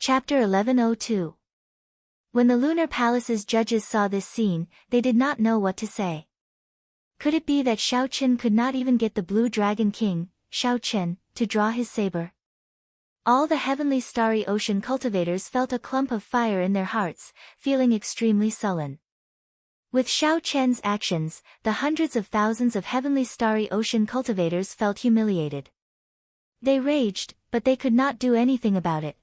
Chapter 1102. When the Lunar Palace's judges saw this scene, they did not know what to say. Could it be that Shao Qian could not even get the Blue Dragon King, Shao Qian, to draw his saber? All the heavenly starry ocean cultivators felt a clump of fire in their hearts, feeling extremely sullen. With Shao Qian's actions, the hundreds of thousands of heavenly starry ocean cultivators felt humiliated. They raged, but they could not do anything about it.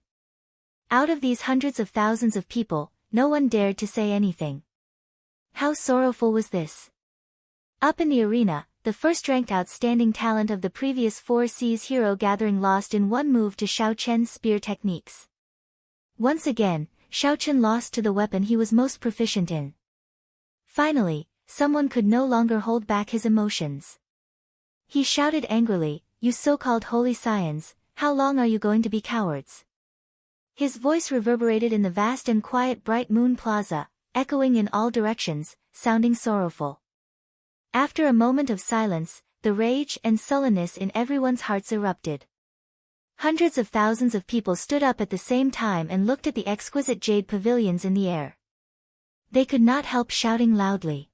Out of these hundreds of thousands of people, no one dared to say anything. How sorrowful was this? Up in the arena, the first-ranked outstanding talent of the previous 4 Seas hero gathering lost in one move to Shao Qian's spear techniques. Once again, Shao Qian lost to the weapon he was most proficient in. Finally, someone could no longer hold back his emotions. He shouted angrily, "You so-called holy scions, how long are you going to be cowards?" His voice reverberated in the vast and quiet Bright Moon Plaza, echoing in all directions, sounding sorrowful. After a moment of silence, the rage and sullenness in everyone's hearts erupted. Hundreds of thousands of people stood up at the same time and looked at the exquisite jade pavilions in the air. They could not help shouting loudly.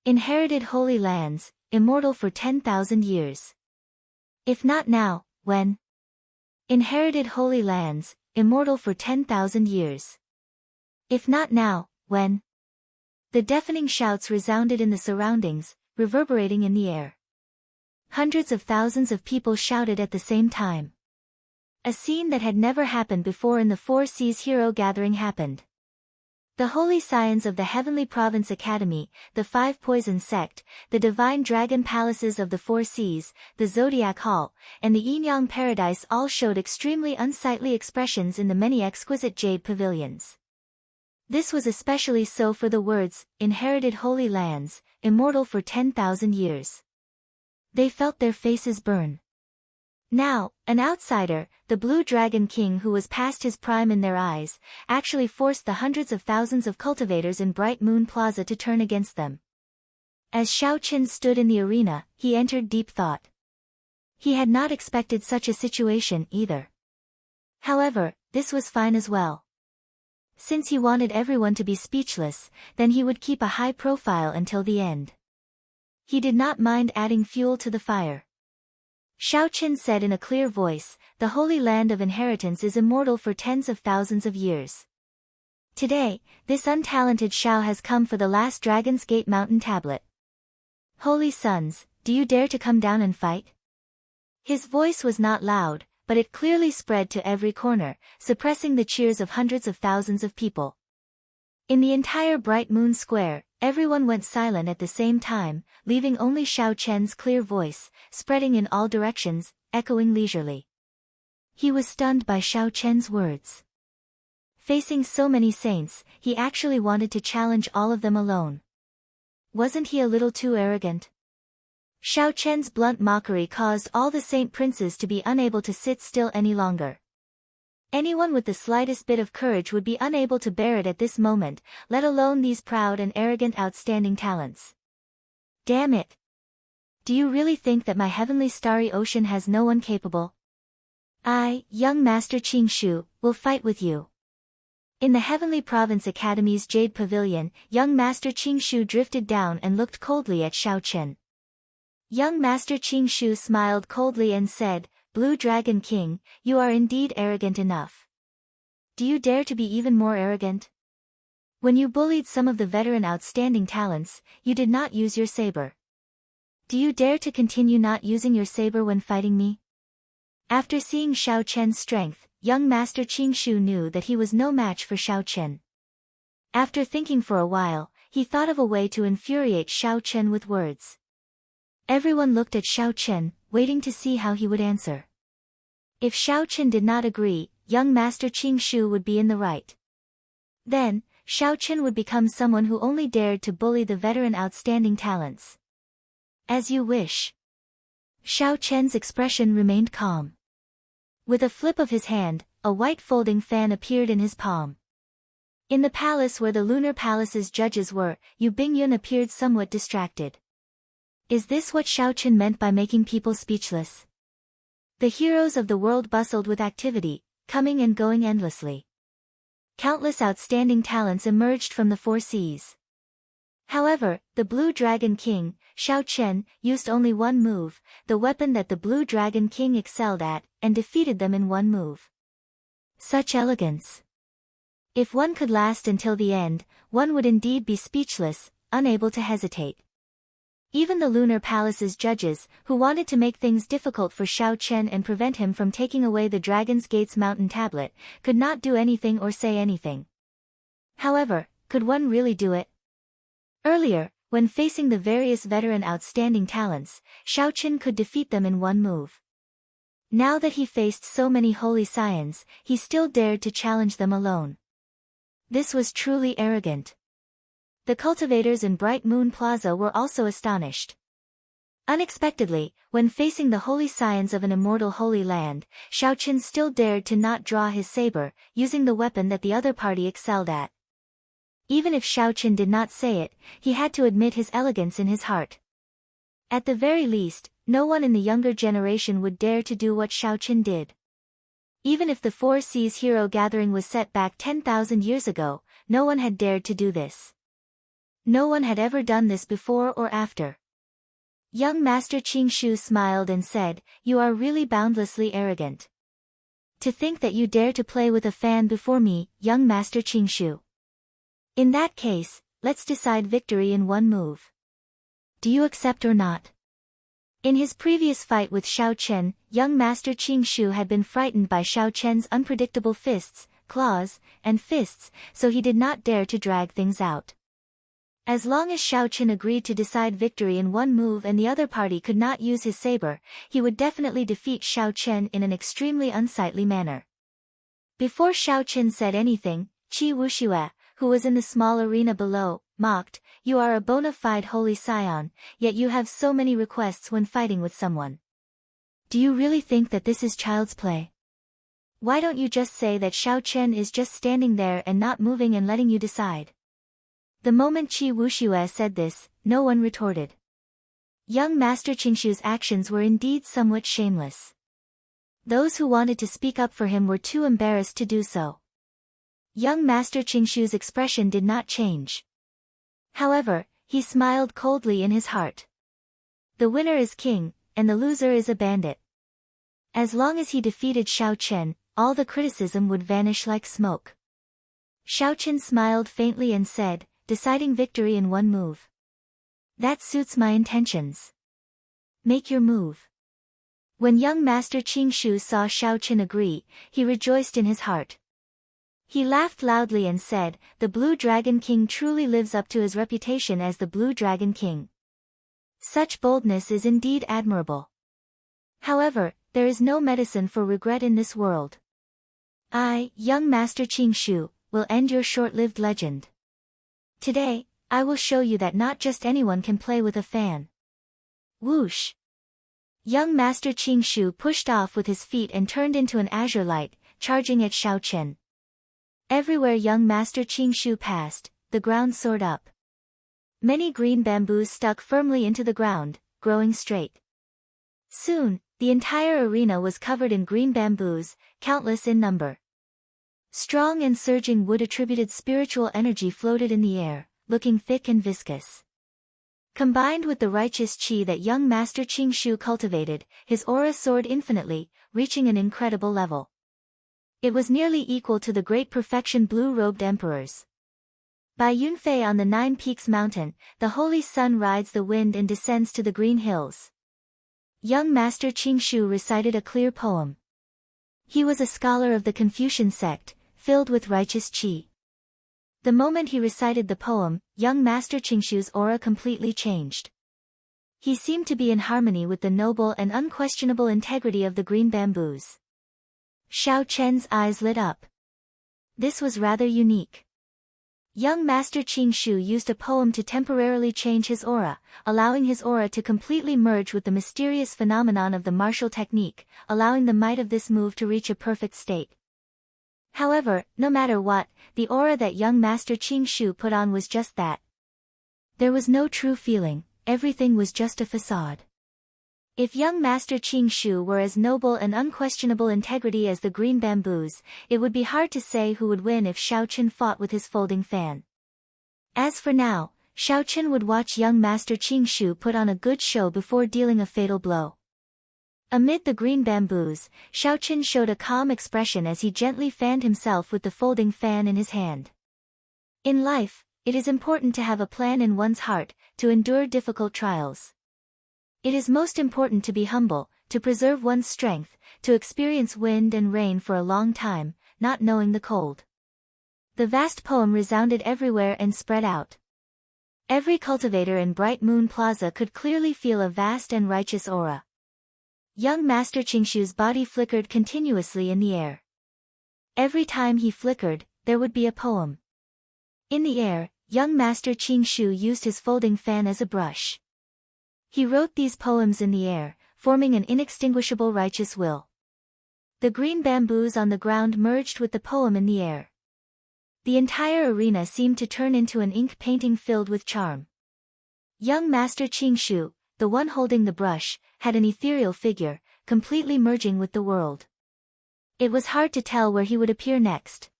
"Inherited holy lands, immortal for 10,000 years. If not now, when? Inherited holy lands, immortal for 10,000 years. If not now, when?" The deafening shouts resounded in the surroundings, reverberating in the air. Hundreds of thousands of people shouted at the same time. A scene that had never happened before in the 4 Seas hero gathering happened. The holy scions of the Heavenly Province Academy, the 5 Poison Sect, the Divine Dragon Palaces of the 4 Seas, the Zodiac Hall, and the Yin-Yang Paradise all showed extremely unsightly expressions in the many exquisite jade pavilions. This was especially so for the words, "Inherited holy lands, immortal for 10,000 years." They felt their faces burn. Now, an outsider, the Blue Dragon King who was past his prime in their eyes, actually forced the hundreds of thousands of cultivators in Bright Moon Plaza to turn against them. As Shao Qian stood in the arena, he entered deep thought. He had not expected such a situation either. However, this was fine as well. Since he wanted everyone to be speechless, then he would keep a high profile until the end. He did not mind adding fuel to the fire. Shao Qian said in a clear voice, "The holy land of inheritance is immortal for tens of thousands of years. Today, this untalented Shao has come for the last Dragon's Gate mountain tablet. Holy sons, do you dare to come down and fight?" His voice was not loud, but it clearly spread to every corner, suppressing the cheers of hundreds of thousands of people. In the entire Bright Moon Square, everyone went silent at the same time, leaving only Shao Qian's clear voice, spreading in all directions, echoing leisurely. He was stunned by Shao Qian's words. Facing so many saints, he actually wanted to challenge all of them alone. Wasn't he a little too arrogant? Shao Qian's blunt mockery caused all the saint princes to be unable to sit still any longer. Anyone with the slightest bit of courage would be unable to bear it at this moment, let alone these proud and arrogant outstanding talents. Damn it! Do you really think that my heavenly starry ocean has no one capable? I, young Master Qing Shu, will fight with you. In the Heavenly Province Academy's Jade Pavilion, young Master Qing Shu drifted down and looked coldly at Shao Qian. Young Master Qing Shu smiled coldly and said, "Blue Dragon King, you are indeed arrogant enough. Do you dare to be even more arrogant? When you bullied some of the veteran outstanding talents, you did not use your saber. Do you dare to continue not using your saber when fighting me?" After seeing Shao Qian's strength, young Master Qing Shu knew that he was no match for Shao Qian. After thinking for a while, he thought of a way to infuriate Shao Qian with words. Everyone looked at Shao Qian, waiting to see how he would answer. If Shao Qian did not agree, young Master Qing Shu would be in the right. Then, Shao Qian would become someone who only dared to bully the veteran outstanding talents. As you wish. Shao Qian's expression remained calm. With a flip of his hand, a white folding fan appeared in his palm. In the palace where the Lunar Palace's judges were, Yu Bingyun appeared somewhat distracted. Is this what Shao Qian meant by making people speechless? The heroes of the world bustled with activity, coming and going endlessly. Countless outstanding talents emerged from the four seas. However, the Blue Dragon King, Xiao Chen, used only one move, the weapon that the Blue Dragon King excelled at, and defeated them in one move. Such elegance! If one could last until the end, one would indeed be speechless, unable to hesitate. Even the Lunar Palace's judges, who wanted to make things difficult for Xiao Chen and prevent him from taking away the Dragon's Gate's mountain tablet, could not do anything or say anything. However, could one really do it? Earlier, when facing the various veteran outstanding talents, Xiao Chen could defeat them in one move. Now that he faced so many holy scions, he still dared to challenge them alone. This was truly arrogant. The cultivators in Bright Moon Plaza were also astonished. Unexpectedly, when facing the holy scions of an immortal holy land, Xiao Chen still dared to not draw his saber, using the weapon that the other party excelled at. Even if Xiao Chen did not say it, he had to admit his elegance in his heart. At the very least, no one in the younger generation would dare to do what Xiao Chen did. Even if the Four Seas hero gathering was set back 10,000 years ago, no one had dared to do this. No one had ever done this before or after. Young Master Qingshu smiled and said, "You are really boundlessly arrogant. To think that you dare to play with a fan before me, young Master Qingshu. In that case, let's decide victory in one move. Do you accept or not?" In his previous fight with Xiao Chen, young Master Qingshu had been frightened by Xiao Chen's unpredictable fists, claws, and fists, so he did not dare to drag things out. As long as Xiao Chen agreed to decide victory in one move and the other party could not use his saber, he would definitely defeat Xiao Chen in an extremely unsightly manner. Before Xiao Chen said anything, Qi Wuxue, who was in the small arena below, mocked, "You are a bona fide holy scion, yet you have so many requests when fighting with someone. Do you really think that this is child's play? Why don't you just say that Xiao Chen is just standing there and not moving and letting you decide?" The moment Qi Wuxue said this, no one retorted. Young Master Qingshu's actions were indeed somewhat shameless. Those who wanted to speak up for him were too embarrassed to do so. Young Master Qingshu's expression did not change. However, he smiled coldly in his heart. The winner is king, and the loser is a bandit. As long as he defeated Xiao Chen, all the criticism would vanish like smoke. Xiao Chen smiled faintly and said, "Deciding victory in one move. That suits my intentions. Make your move." When young Master Qingshu saw Xiao Chen agree, he rejoiced in his heart. He laughed loudly and said, "The Blue Dragon King truly lives up to his reputation as the Blue Dragon King. Such boldness is indeed admirable. However, there is no medicine for regret in this world. I, young Master Qingshu, will end your short-lived legend. Today, I will show you that not just anyone can play with a fan." Whoosh! Young Master Qingshu pushed off with his feet and turned into an azure light, charging at Xiao Chen. Everywhere young Master Qingshu passed, the ground soared up. Many green bamboos stuck firmly into the ground, growing straight. Soon, the entire arena was covered in green bamboos, countless in number. Strong and surging wood-attributed spiritual energy floated in the air, looking thick and viscous. Combined with the righteous qi that young Master Qingshu cultivated, his aura soared infinitely, reaching an incredible level. It was nearly equal to the great perfection blue-robed emperors. By Yunfei on the Nine Peaks Mountain, the holy sun rides the wind and descends to the green hills. Young Master Qingshu recited a clear poem. He was a scholar of the Confucian sect, filled with righteous qi. The moment he recited the poem, young Master Qingshu's aura completely changed. He seemed to be in harmony with the noble and unquestionable integrity of the green bamboos. Xiao Chen's eyes lit up. This was rather unique. Young Master Qingshu used a poem to temporarily change his aura, allowing his aura to completely merge with the mysterious phenomenon of the martial technique, allowing the might of this move to reach a perfect state. However, no matter what, the aura that young Master Qingshu put on was just that. There was no true feeling, everything was just a facade. If young Master Qing Shu were as noble and unquestionable integrity as the green bamboos, it would be hard to say who would win if Xiaochen fought with his folding fan. As for now, Xiaochen would watch young Master Qing Shu put on a good show before dealing a fatal blow. Amid the green bamboos, Xiaochen showed a calm expression as he gently fanned himself with the folding fan in his hand. In life, it is important to have a plan in one's heart, to endure difficult trials. It is most important to be humble, to preserve one's strength, to experience wind and rain for a long time, not knowing the cold. The vast poem resounded everywhere and spread out. Every cultivator in Bright Moon Plaza could clearly feel a vast and righteous aura. Young Master Qingshu's body flickered continuously in the air. Every time he flickered, there would be a poem. In the air, young Master Qingshu used his folding fan as a brush. He wrote these poems in the air, forming an inextinguishable righteous will. The green bamboos on the ground merged with the poem in the air. The entire arena seemed to turn into an ink painting filled with charm. Young Master Qingshu, the one holding the brush, had an ethereal figure, completely merging with the world. It was hard to tell where he would appear next.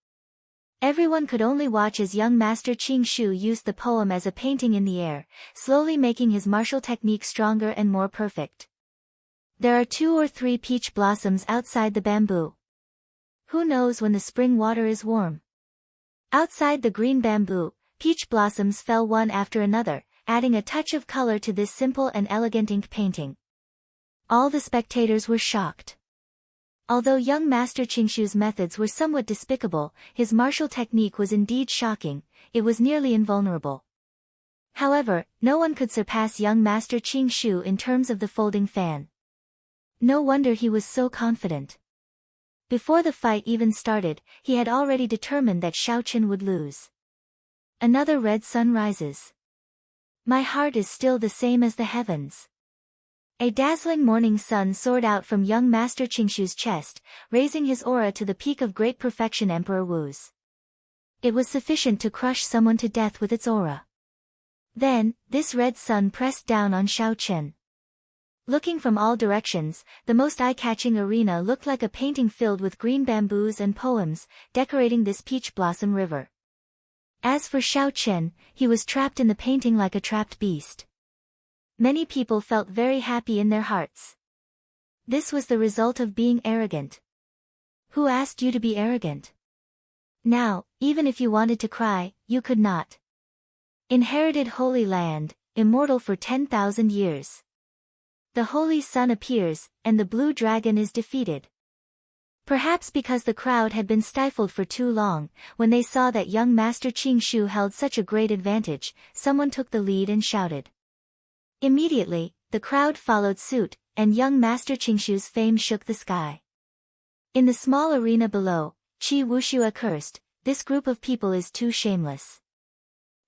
Everyone could only watch as young Master Qingshu used the poem as a painting in the air, slowly making his martial technique stronger and more perfect. There are 2 or 3 peach blossoms outside the bamboo. Who knows when the spring water is warm? Outside the green bamboo, peach blossoms fell one after another, adding a touch of color to this simple and elegant ink painting. All the spectators were shocked. Although young Master Qingshu's methods were somewhat despicable, his martial technique was indeed shocking, it was nearly invulnerable. However, no one could surpass young Master Qingshu in terms of the folding fan. No wonder he was so confident. Before the fight even started, he had already determined that Xiaochen would lose. Another red sun rises. My heart is still the same as the heavens. A dazzling morning sun soared out from young Master Qingshu's chest, raising his aura to the peak of great perfection Emperor Wu's. It was sufficient to crush someone to death with its aura. Then, this red sun pressed down on Xiaochen. Looking from all directions, the most eye-catching arena looked like a painting filled with green bamboos and poems, decorating this peach blossom river. As for Xiaochen, he was trapped in the painting like a trapped beast. Many people felt very happy in their hearts. This was the result of being arrogant. Who asked you to be arrogant? Now, even if you wanted to cry, you could not. Inherited Holy Land, immortal for 10,000 years. The Holy Sun appears, and the blue dragon is defeated. Perhaps because the crowd had been stifled for too long, when they saw that young Master Qingshu held such a great advantage, someone took the lead and shouted. Immediately, the crowd followed suit, and young Master Qingshu's fame shook the sky. In the small arena below, Qi Wuxua cursed, this group of people is too shameless.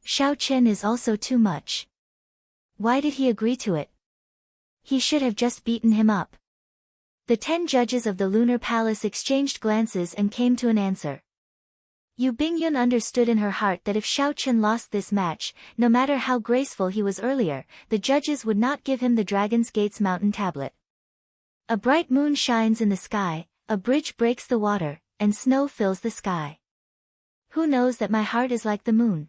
Xiaochen is also too much. Why did he agree to it? He should have just beaten him up. The 10 judges of the Lunar Palace exchanged glances and came to an answer. Yu Bingyun understood in her heart that if Xiaochen lost this match, no matter how graceful he was earlier, the judges would not give him the Dragon's Gate's mountain tablet. A bright moon shines in the sky, a bridge breaks the water, and snow fills the sky. Who knows that my heart is like the moon?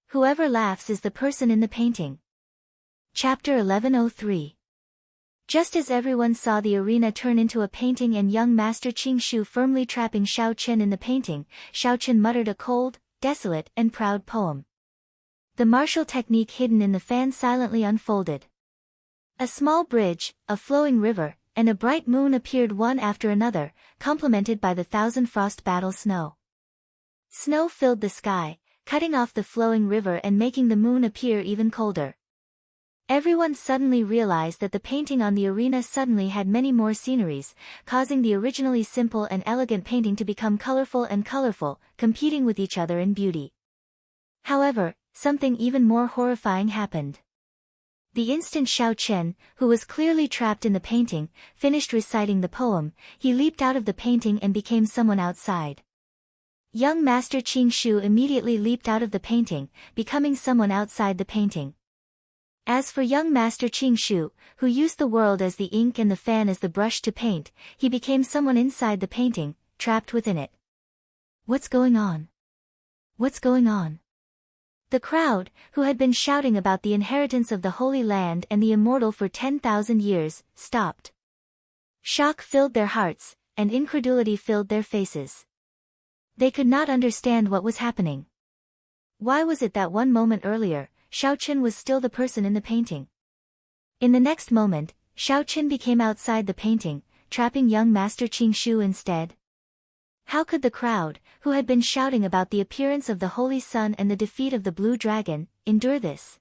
Whoever laughs is the person in the painting. Chapter 1103. Just as everyone saw the arena turn into a painting and young Master Qingshu firmly trapping Xiaochen in the painting, Xiaochen muttered a cold, desolate and proud poem. The martial technique hidden in the fan silently unfolded. A small bridge, a flowing river, and a bright moon appeared one after another, complemented by the thousand frost battle snow. Snow filled the sky, cutting off the flowing river and making the moon appear even colder. Everyone suddenly realized that the painting on the arena suddenly had many more sceneries, causing the originally simple and elegant painting to become colorful and colorful, competing with each other in beauty. However, something even more horrifying happened. The instant Xiaochen, who was clearly trapped in the painting, finished reciting the poem, he leaped out of the painting and became someone outside. Young Master Qingshu immediately leaped out of the painting, becoming someone outside the painting. As for young Master Qing Shu, who used the world as the ink and the fan as the brush to paint, he became someone inside the painting, trapped within it. What's going on? What's going on? The crowd, who had been shouting about the inheritance of the Holy Land and the Immortal for 10,000 years, stopped. Shock filled their hearts, and incredulity filled their faces. They could not understand what was happening. Why was it that one moment earlier, Xiaoqin was still the person in the painting? In the next moment, Xiaoqin became outside the painting, trapping young Master Qing Shu instead. How could the crowd, who had been shouting about the appearance of the Holy Sun and the defeat of the Blue Dragon, endure this?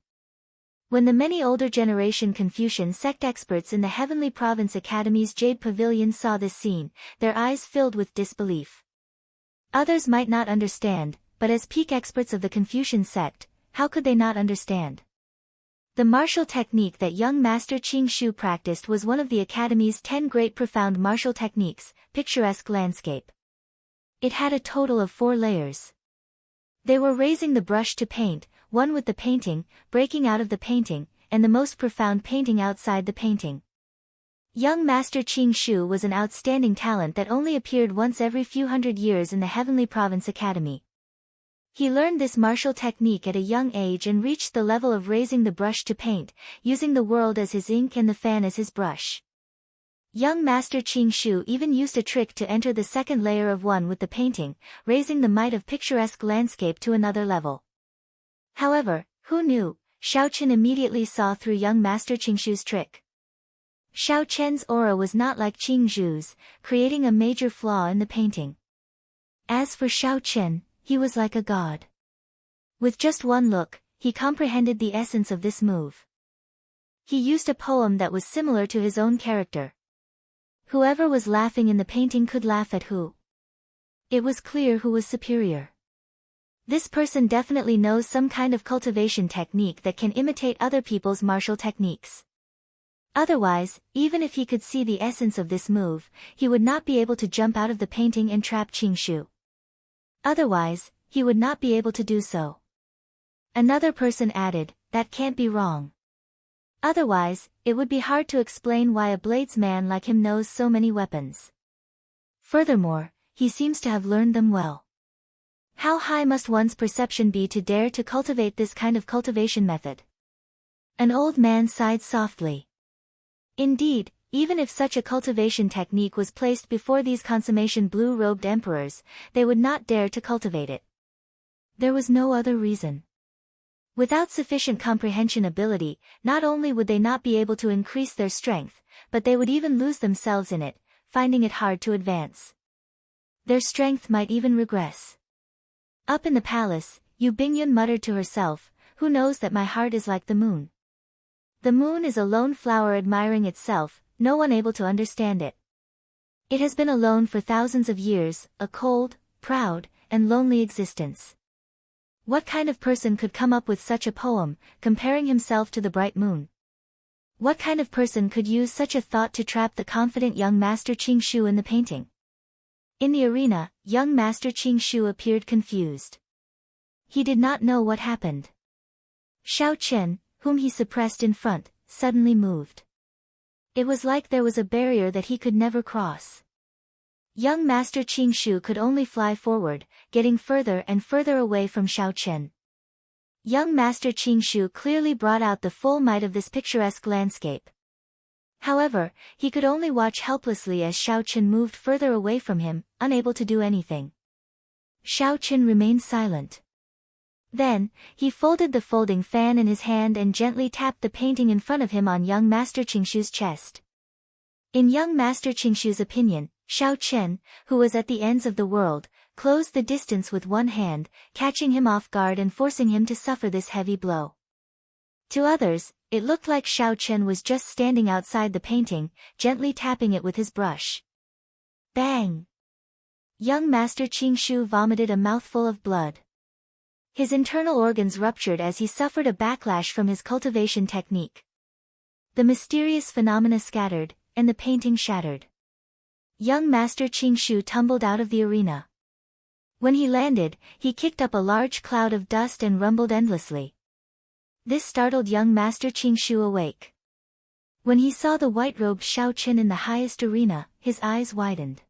When the many older generation Confucian sect experts in the Heavenly Province Academy's Jade Pavilion saw this scene, their eyes filled with disbelief. Others might not understand, but as peak experts of the Confucian sect, how could they not understand? The martial technique that young Master Qing Shu practiced was one of the Academy's 10 great profound martial techniques, picturesque landscape. It had a total of 4 layers. They were raising the brush to paint, one with the painting, breaking out of the painting, and the most profound painting outside the painting. Young Master Qing Shu was an outstanding talent that only appeared once every few hundred years in the Heavenly Province Academy. He learned this martial technique at a young age and reached the level of raising the brush to paint, using the world as his ink and the fan as his brush. Young Master Qing Shu even used a trick to enter the second layer of one with the painting, raising the might of picturesque landscape to another level. However, who knew, Xiaoqin immediately saw through young Master Qing Shu's trick. Xiaoqian's aura was not like Qing Zhu's, creating a major flaw in the painting. As for Xiaoqian, he was like a god. With just one look, he comprehended the essence of this move. He used a poem that was similar to his own character. Whoever was laughing in the painting could laugh at who. It was clear who was superior. This person definitely knows some kind of cultivation technique that can imitate other people's martial techniques. Otherwise, even if he could see the essence of this move, he would not be able to jump out of the painting and trap Qing Shu. Otherwise, he would not be able to do so. Another person added, that can't be wrong. Otherwise, it would be hard to explain why a bladesman like him knows so many weapons. Furthermore, he seems to have learned them well. How high must one's perception be to dare to cultivate this kind of cultivation method? An old man sighed softly. Indeed, even if such a cultivation technique was placed before these consummation blue-robed emperors, they would not dare to cultivate it. There was no other reason. Without sufficient comprehension ability, not only would they not be able to increase their strength, but they would even lose themselves in it, finding it hard to advance. Their strength might even regress. Up in the palace, Yu Bingyun muttered to herself, who knows that my heart is like the moon? The moon is a lone flower admiring itself, no one able to understand it. It has been alone for thousands of years, a cold, proud, and lonely existence. What kind of person could come up with such a poem, comparing himself to the bright moon? What kind of person could use such a thought to trap the confident young Master Qing Shu in the painting? In the arena, young Master Qing Shu appeared confused. He did not know what happened. Xiaoqian, whom he suppressed in front, suddenly moved. It was like there was a barrier that he could never cross. Young Master Qing Shu could only fly forward, getting further and further away from Xiaoqian. Young Master Qing Shu clearly brought out the full might of this picturesque landscape. However, he could only watch helplessly as Xiaoqian moved further away from him, unable to do anything. Xiaoqian remained silent. Then, he folded the folding fan in his hand and gently tapped the painting in front of him on young Master Qing Shu's chest. In young Master Qing Shu's opinion, Xiaoqian, who was at the ends of the world, closed the distance with one hand, catching him off guard and forcing him to suffer this heavy blow. To others, it looked like Xiaoqian was just standing outside the painting, gently tapping it with his brush. Bang! Young Master Qing Shu vomited a mouthful of blood. His internal organs ruptured as he suffered a backlash from his cultivation technique. The mysterious phenomena scattered, and the painting shattered. Young Master Qing Shu tumbled out of the arena. When he landed, he kicked up a large cloud of dust and rumbled endlessly. This startled young Master Qingshu awake. When he saw the white-robed Xiao Qin in the highest arena, his eyes widened.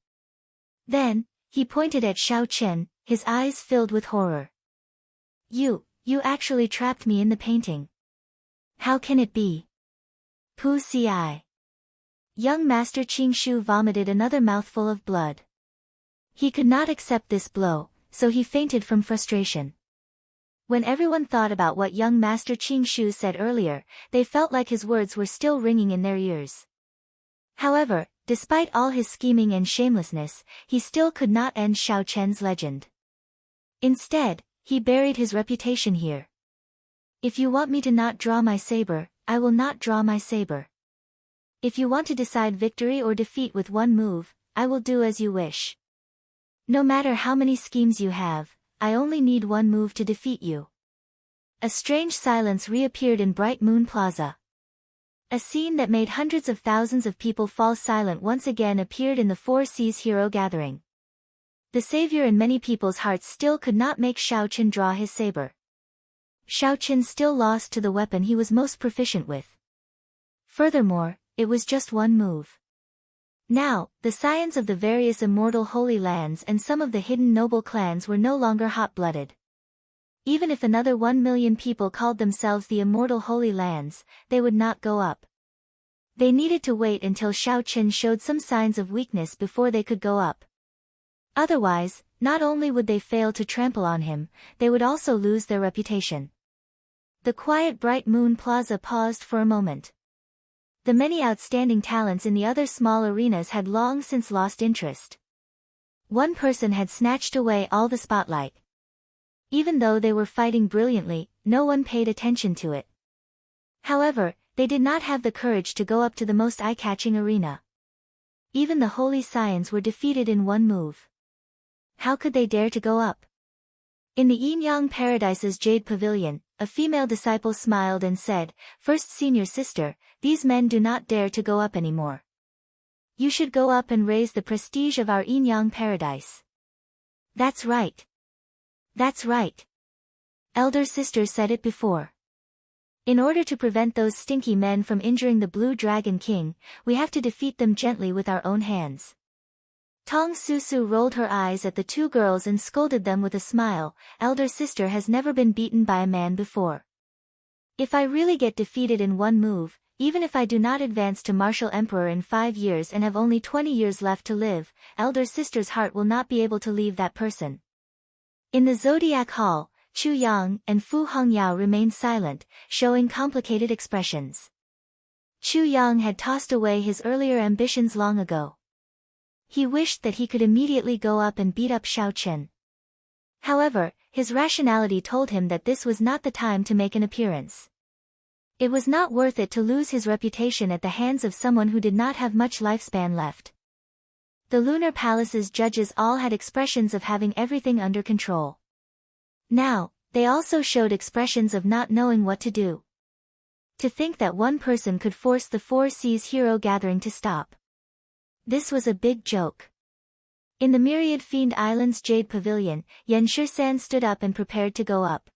Then, he pointed at Xiao Qin, his eyes filled with horror. You actually trapped me in the painting. How can it be? Pu Ci. Young Master Qingshu vomited another mouthful of blood. He could not accept this blow, so he fainted from frustration. When everyone thought about what young Master Qingshu said earlier, they felt like his words were still ringing in their ears. However, despite all his scheming and shamelessness, he still could not end Xiao Chen's legend. Instead, he buried his reputation here. If you want me to not draw my saber, I will not draw my saber. If you want to decide victory or defeat with one move, I will do as you wish. No matter how many schemes you have, I only need one move to defeat you. A strange silence reappeared in Bright Moon Plaza. A scene that made hundreds of thousands of people fall silent once again appeared in the Four Seas Hero Gathering. The savior in many people's hearts still could not make Xiao Qin draw his saber. Xiao Qin still lost to the weapon he was most proficient with. Furthermore, it was just one move. Now, the scions of the various immortal holy lands and some of the hidden noble clans were no longer hot-blooded. Even if another 1 million people called themselves the immortal holy lands, they would not go up. They needed to wait until Xiao Qin showed some signs of weakness before they could go up. Otherwise, not only would they fail to trample on him, they would also lose their reputation. The quiet Bright Moon Plaza paused for a moment. The many outstanding talents in the other small arenas had long since lost interest. One person had snatched away all the spotlight. Even though they were fighting brilliantly, no one paid attention to it. However, they did not have the courage to go up to the most eye-catching arena. Even the holy scions were defeated in one move. How could they dare to go up? In the Yin-Yang Paradise's Jade Pavilion, a female disciple smiled and said, "First senior sister, these men do not dare to go up anymore. You should go up and raise the prestige of our Yin-Yang Paradise." That's right. That's right. Elder sister said it before. In order to prevent those stinky men from injuring the Blue Dragon King, we have to defeat them gently with our own hands. Tong Susu rolled her eyes at the two girls and scolded them with a smile. Elder sister has never been beaten by a man before. If I really get defeated in one move, even if I do not advance to Martial Emperor in 5 years and have only 20 years left to live, elder sister's heart will not be able to leave that person. In the Zodiac Hall, Chu Yang and Fu Hongyao remained silent, showing complicated expressions. Chu Yang had tossed away his earlier ambitions long ago. He wished that he could immediately go up and beat up Xiao Qin. However, his rationality told him that this was not the time to make an appearance. It was not worth it to lose his reputation at the hands of someone who did not have much lifespan left. The Lunar Palace's judges all had expressions of having everything under control. Now, they also showed expressions of not knowing what to do. To think that one person could force the Four Seas Hero Gathering to stop. This was a big joke. In the Myriad Fiend Island's Jade Pavilion, Yan Shisan stood up and prepared to go up.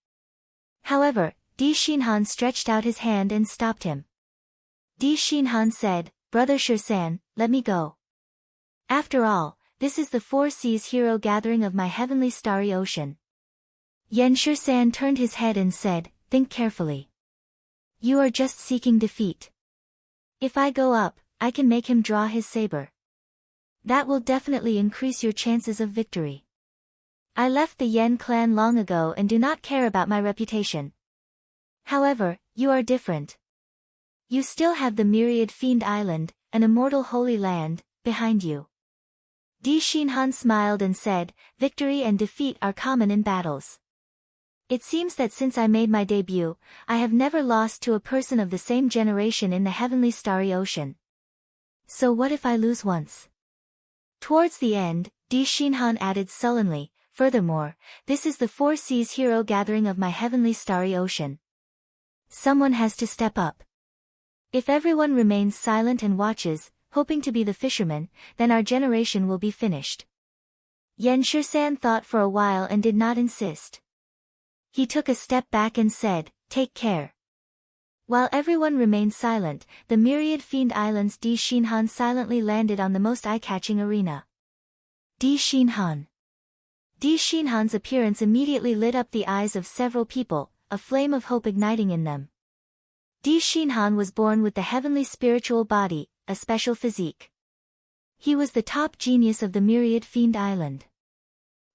However, Di Xinhan stretched out his hand and stopped him. Di Xinhan said, "Brother Shisan, let me go. After all, this is the Four Seas Hero Gathering of my heavenly starry ocean." Yan Shisan turned his head and said, "Think carefully. You are just seeking defeat. If I go up, I can make him draw his saber. That will definitely increase your chances of victory. I left the Yen clan long ago and do not care about my reputation. However, you are different. You still have the Myriad Fiend Island, an immortal holy land, behind you." Di Xinhan smiled and said, "Victory and defeat are common in battles. It seems that since I made my debut, I have never lost to a person of the same generation in the heavenly starry ocean. So what if I lose once?" Towards the end, Di Xinhan added sullenly, "Furthermore, this is the Four Seas Hero Gathering of my heavenly starry ocean. Someone has to step up. If everyone remains silent and watches, hoping to be the fisherman, then our generation will be finished." Yan Shisan thought for a while and did not insist. He took a step back and said, "Take care. While everyone remained silent, the myriad fiend islands Di Xinhan silently landed on the most eye-catching arena. Di Xinhan. Di Xinhan's appearance immediately lit up the eyes of several people, a flame of hope igniting in them. Di Xinhan was born with the heavenly spiritual body, a special physique. He was the top genius of the myriad fiend island.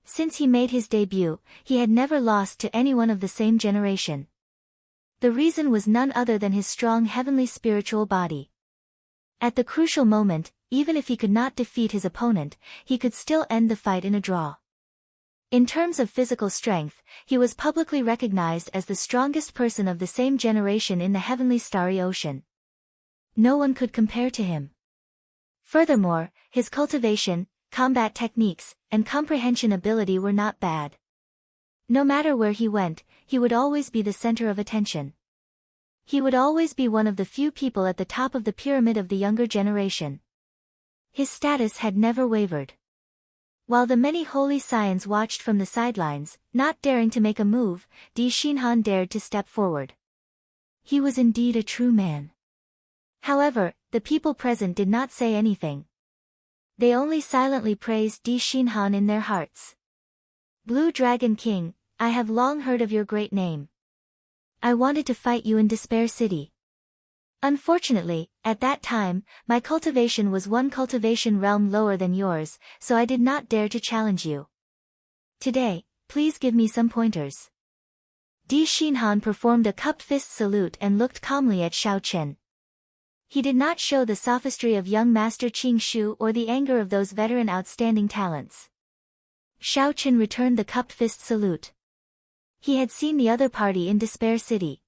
Since he made his debut, he had never lost to anyone of the same generation. The reason was none other than his strong heavenly spiritual body. At the crucial moment, even if he could not defeat his opponent, he could still end the fight in a draw. In terms of physical strength, he was publicly recognized as the strongest person of the same generation in the heavenly starry ocean. No one could compare to him. Furthermore, his cultivation, combat techniques, and comprehension ability were not bad. No matter where he went, he would always be the center of attention. He would always be one of the few people at the top of the pyramid of the younger generation. His status had never wavered. While the many holy scions watched from the sidelines, not daring to make a move, Di Xinhan dared to step forward. He was indeed a true man. However, the people present did not say anything. They only silently praised Di Xinhan in their hearts. Blue Dragon King, I have long heard of your great name. I wanted to fight you in Despair City. Unfortunately, at that time, my cultivation was one cultivation realm lower than yours, so I did not dare to challenge you. Today, please give me some pointers. Di Xinhan performed a cupped fist salute and looked calmly at Xiao Chen. He did not show the sophistry of young Master Qing Shu or the anger of those veteran outstanding talents. Xiao Chen returned the cupped fist salute. He had seen the other party in Despair City.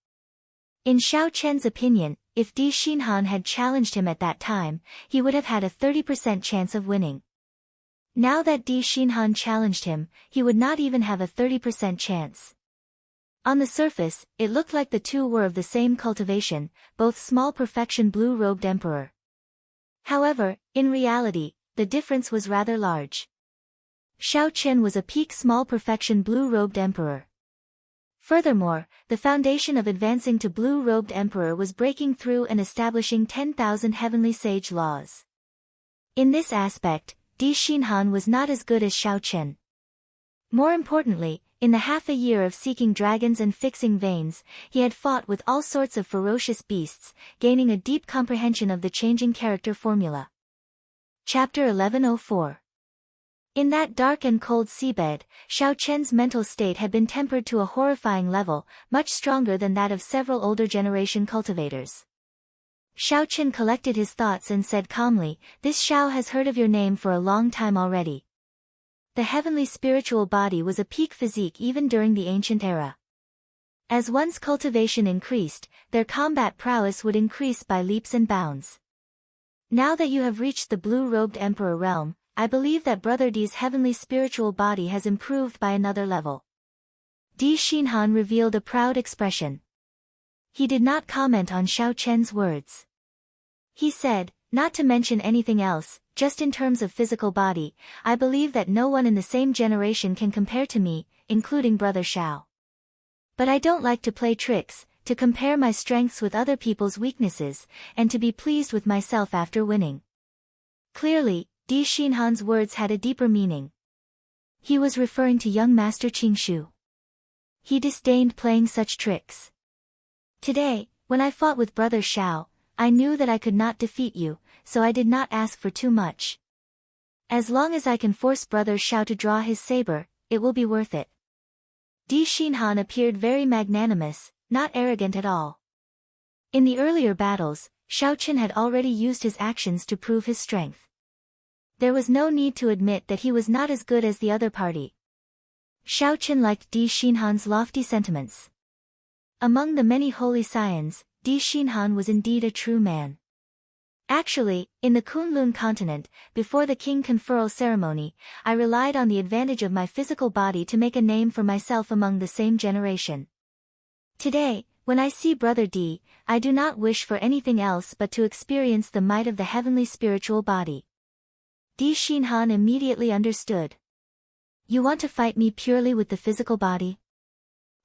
In Xiao Chen's opinion, if Di Xinhan had challenged him at that time, he would have had a 30% chance of winning. Now that Di Xinhan challenged him, he would not even have a 30% chance. On the surface, it looked like the two were of the same cultivation, both small perfection blue-robed emperor. However, in reality, the difference was rather large. Xiao Chen was a peak small perfection blue-robed emperor. Furthermore, the foundation of advancing to blue-robed emperor was breaking through and establishing 10,000 heavenly sage laws. In this aspect, Di Xinhan was not as good as Xiao Chen. More importantly, in the half a year of seeking dragons and fixing veins, he had fought with all sorts of ferocious beasts, gaining a deep comprehension of the changing character formula. Chapter 1104. In that dark and cold seabed, Xiao Chen's mental state had been tempered to a horrifying level, much stronger than that of several older generation cultivators. Xiao Chen collected his thoughts and said calmly, "This Xiao has heard of your name for a long time already." The heavenly spiritual body was a peak physique even during the ancient era. As one's cultivation increased, their combat prowess would increase by leaps and bounds. Now that you have reached the blue-robed emperor realm, I believe that Brother Di's heavenly spiritual body has improved by another level. Di Xinhan revealed a proud expression. He did not comment on Xiao Chen's words. He said, "Not to mention anything else, just in terms of physical body, I believe that no one in the same generation can compare to me, including Brother Xiao. But I don't like to play tricks, to compare my strengths with other people's weaknesses, and to be pleased with myself after winning." Clearly, Di Xinhan's words had a deeper meaning. He was referring to young Master Qing Shu. He disdained playing such tricks. "Today, when I fought with Brother Xiao, I knew that I could not defeat you, so I did not ask for too much. As long as I can force Brother Xiao to draw his saber, it will be worth it." Di Xinhan appeared very magnanimous, not arrogant at all. In the earlier battles, Xiao Chen had already used his actions to prove his strength. There was no need to admit that he was not as good as the other party. Xiao Chen liked Di Xinhan's lofty sentiments. Among the many holy scions, Di Xinhan was indeed a true man. Actually, in the Kunlun continent, before the king conferral ceremony, I relied on the advantage of my physical body to make a name for myself among the same generation. Today, when I see Brother Di, I do not wish for anything else but to experience the might of the heavenly spiritual body. Di Xinhan immediately understood. "You want to fight me purely with the physical body?"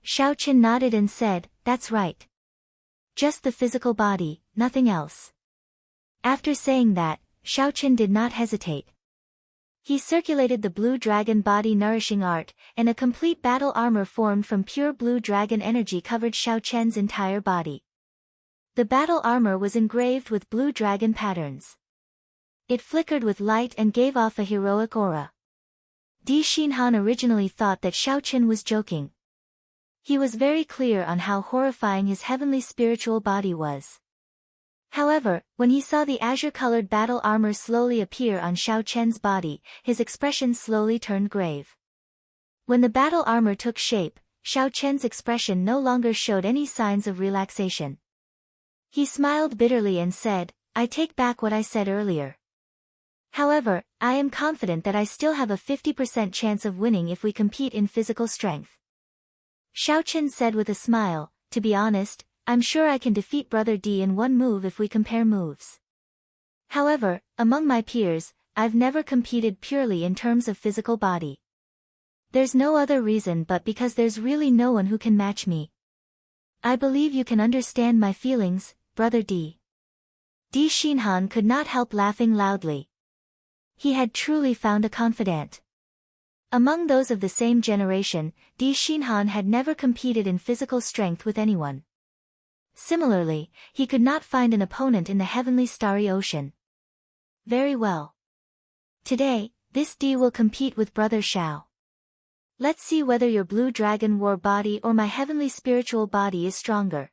Xiao Chen nodded and said, "That's right." Just the physical body, nothing else. After saying that, Xiaochen did not hesitate. He circulated the blue dragon body nourishing art, and a complete battle armor formed from pure blue dragon energy covered Xiaochen's entire body. The battle armor was engraved with blue dragon patterns. It flickered with light and gave off a heroic aura. Di Xinhan originally thought that Xiaochen was joking. He was very clear on how horrifying his heavenly spiritual body was. However, when he saw the azure-colored battle armor slowly appear on Xiaochen's body, his expression slowly turned grave. When the battle armor took shape, Xiaochen's expression no longer showed any signs of relaxation. He smiled bitterly and said, "I take back what I said earlier. However, I am confident that I still have a 50% chance of winning if we compete in physical strength." Xiaochen said with a smile, "To be honest, I'm sure I can defeat Brother D in one move if we compare moves. However, among my peers, I've never competed purely in terms of physical body. There's no other reason but because there's really no one who can match me. I believe you can understand my feelings, Brother D." Di Xinhan could not help laughing loudly. He had truly found a confidant. Among those of the same generation, Di Xinhan had never competed in physical strength with anyone. Similarly, he could not find an opponent in the heavenly starry ocean. Very well. Today, this D will compete with Brother Xiao. Let's see whether your blue dragon war body or my heavenly spiritual body is stronger.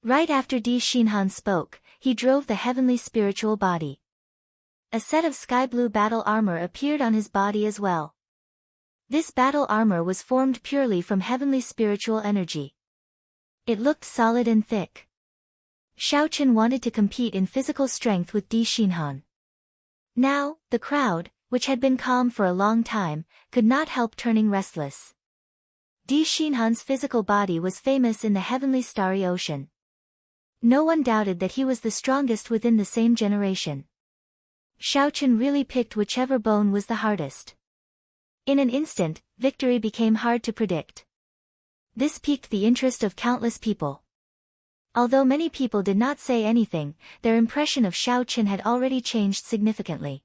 Right after Di Xinhan spoke, he drove the heavenly spiritual body. A set of sky blue battle armor appeared on his body as well. This battle armor was formed purely from heavenly spiritual energy. It looked solid and thick. Xiaochen wanted to compete in physical strength with Di Xinhan. Now, the crowd, which had been calm for a long time, could not help turning restless. Di Xinhan's physical body was famous in the heavenly starry ocean. No one doubted that he was the strongest within the same generation. Xiaochen really picked whichever bone was the hardest. In an instant, victory became hard to predict. This piqued the interest of countless people. Although many people did not say anything, their impression of Xiaochen had already changed significantly.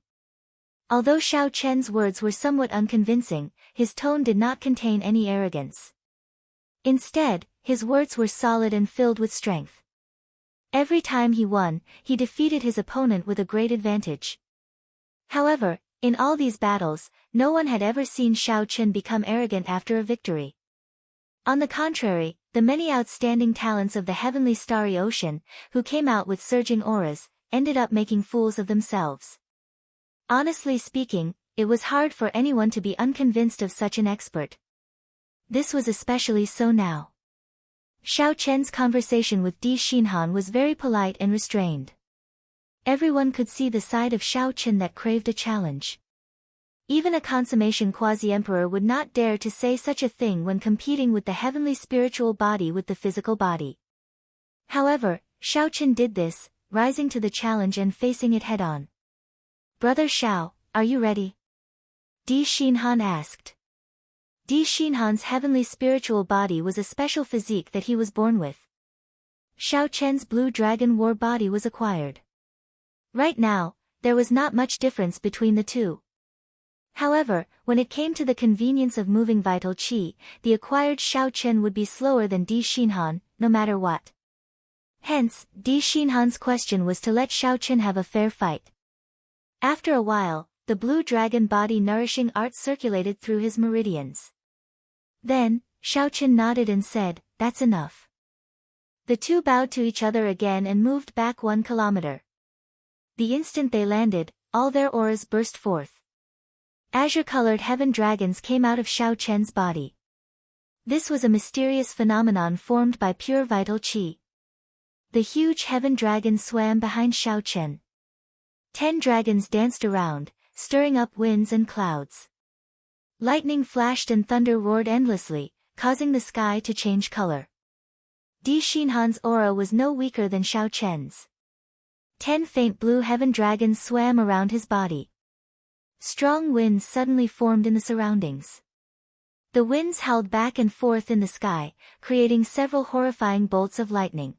Although Xiaochen's words were somewhat unconvincing, his tone did not contain any arrogance. Instead, his words were solid and filled with strength. Every time he won, he defeated his opponent with a great advantage. However, in all these battles, no one had ever seen Xiaochen become arrogant after a victory. On the contrary, the many outstanding talents of the heavenly starry ocean, who came out with surging auras, ended up making fools of themselves. Honestly speaking, it was hard for anyone to be unconvinced of such an expert. This was especially so now. Xiaochen's conversation with Di Xinhan was very polite and restrained. Everyone could see the side of Xiaochen that craved a challenge. Even a consummation quasi-emperor would not dare to say such a thing when competing with the heavenly spiritual body with the physical body. However, Xiaochen did this, rising to the challenge and facing it head-on. "Brother Xiao, are you ready?" Di Xinhan asked. Di Xinhan's heavenly spiritual body was a special physique that he was born with. Xiaochen's blue dragon war body was acquired. Right now, there was not much difference between the two. However, when it came to the convenience of moving vital qi, the acquired Xiaochen would be slower than Di Xinhan, no matter what. Hence, Di Xinhan's question was to let Xiaochen have a fair fight. After a while, the blue dragon body nourishing art circulated through his meridians. Then, Xiaochen nodded and said, "That's enough." The two bowed to each other again and moved back 1 kilometer. The instant they landed, all their auras burst forth. Azure-colored heaven dragons came out of Xiaochen's body. This was a mysterious phenomenon formed by pure vital qi. The huge heaven dragon swam behind Xiaochen. 10 dragons danced around, stirring up winds and clouds. Lightning flashed and thunder roared endlessly, causing the sky to change color. Di Xinhan's aura was no weaker than Xiaochen's. 10 faint blue heaven dragons swam around his body. Strong winds suddenly formed in the surroundings. The winds howled back and forth in the sky, creating several horrifying bolts of lightning.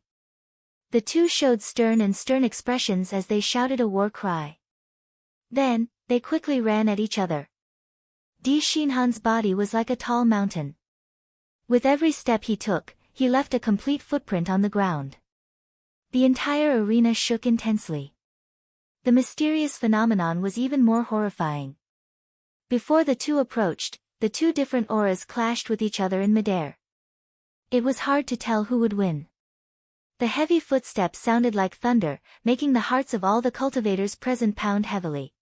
The two showed stern expressions as they shouted a war cry. Then, they quickly ran at each other. Di Xinhan's body was like a tall mountain. With every step he took, he left a complete footprint on the ground. The entire arena shook intensely. The mysterious phenomenon was even more horrifying. Before the two approached, the two different auras clashed with each other in midair. It was hard to tell who would win. The heavy footsteps sounded like thunder, making the hearts of all the cultivators present pound heavily.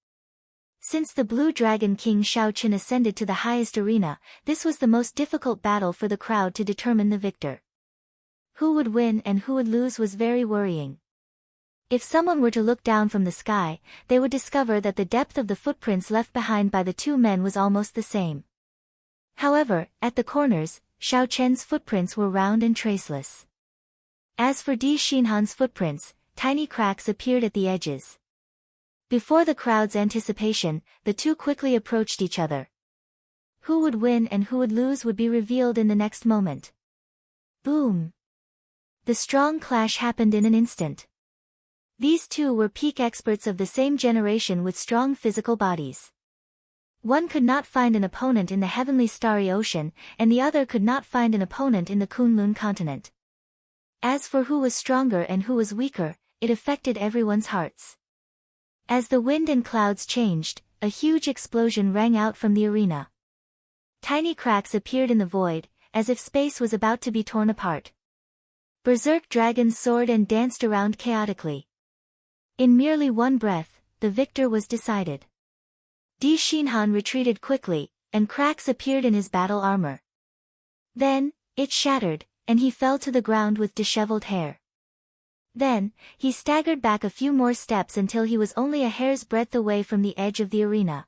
Since the Blue Dragon King Xiaochen ascended to the highest arena, this was the most difficult battle for the crowd to determine the victor. Who would win and who would lose was very worrying. If someone were to look down from the sky, they would discover that the depth of the footprints left behind by the two men was almost the same. However, at the corners, Xiaochen's footprints were round and traceless. As for Di Xinhan's footprints, tiny cracks appeared at the edges. Before the crowd's anticipation, the two quickly approached each other. Who would win and who would lose would be revealed in the next moment. Boom! The strong clash happened in an instant. These two were peak experts of the same generation with strong physical bodies. One could not find an opponent in the heavenly starry ocean, and the other could not find an opponent in the Kunlun continent. As for who was stronger and who was weaker, it affected everyone's hearts. As the wind and clouds changed, a huge explosion rang out from the arena. Tiny cracks appeared in the void, as if space was about to be torn apart. Berserk dragons soared and danced around chaotically. In merely one breath, the victor was decided. Di Xinhan retreated quickly, and cracks appeared in his battle armor. Then, it shattered, and he fell to the ground with disheveled hair. Then, he staggered back a few more steps until he was only a hair's breadth away from the edge of the arena.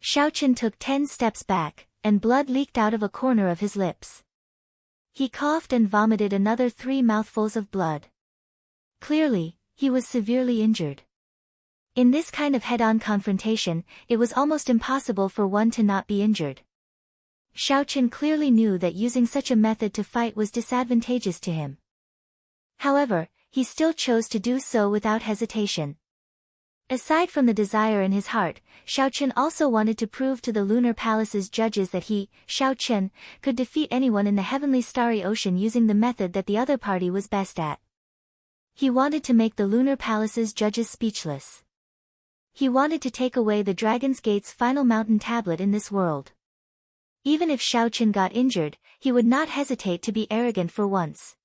Xiaochen took 10 steps back, and blood leaked out of a corner of his lips. He coughed and vomited another 3 mouthfuls of blood. Clearly, he was severely injured. In this kind of head-on confrontation, it was almost impossible for one to not be injured. Xiaochen clearly knew that using such a method to fight was disadvantageous to him. However, he still chose to do so without hesitation. Aside from the desire in his heart, Xiaochen also wanted to prove to the Lunar Palace's judges that he, Xiaochen, could defeat anyone in the heavenly starry ocean using the method that the other party was best at. He wanted to make the Lunar Palace's judges speechless. He wanted to take away the Dragon's Gate's final mountain tablet in this world. Even if Xiaochen got injured, he would not hesitate to be arrogant for once.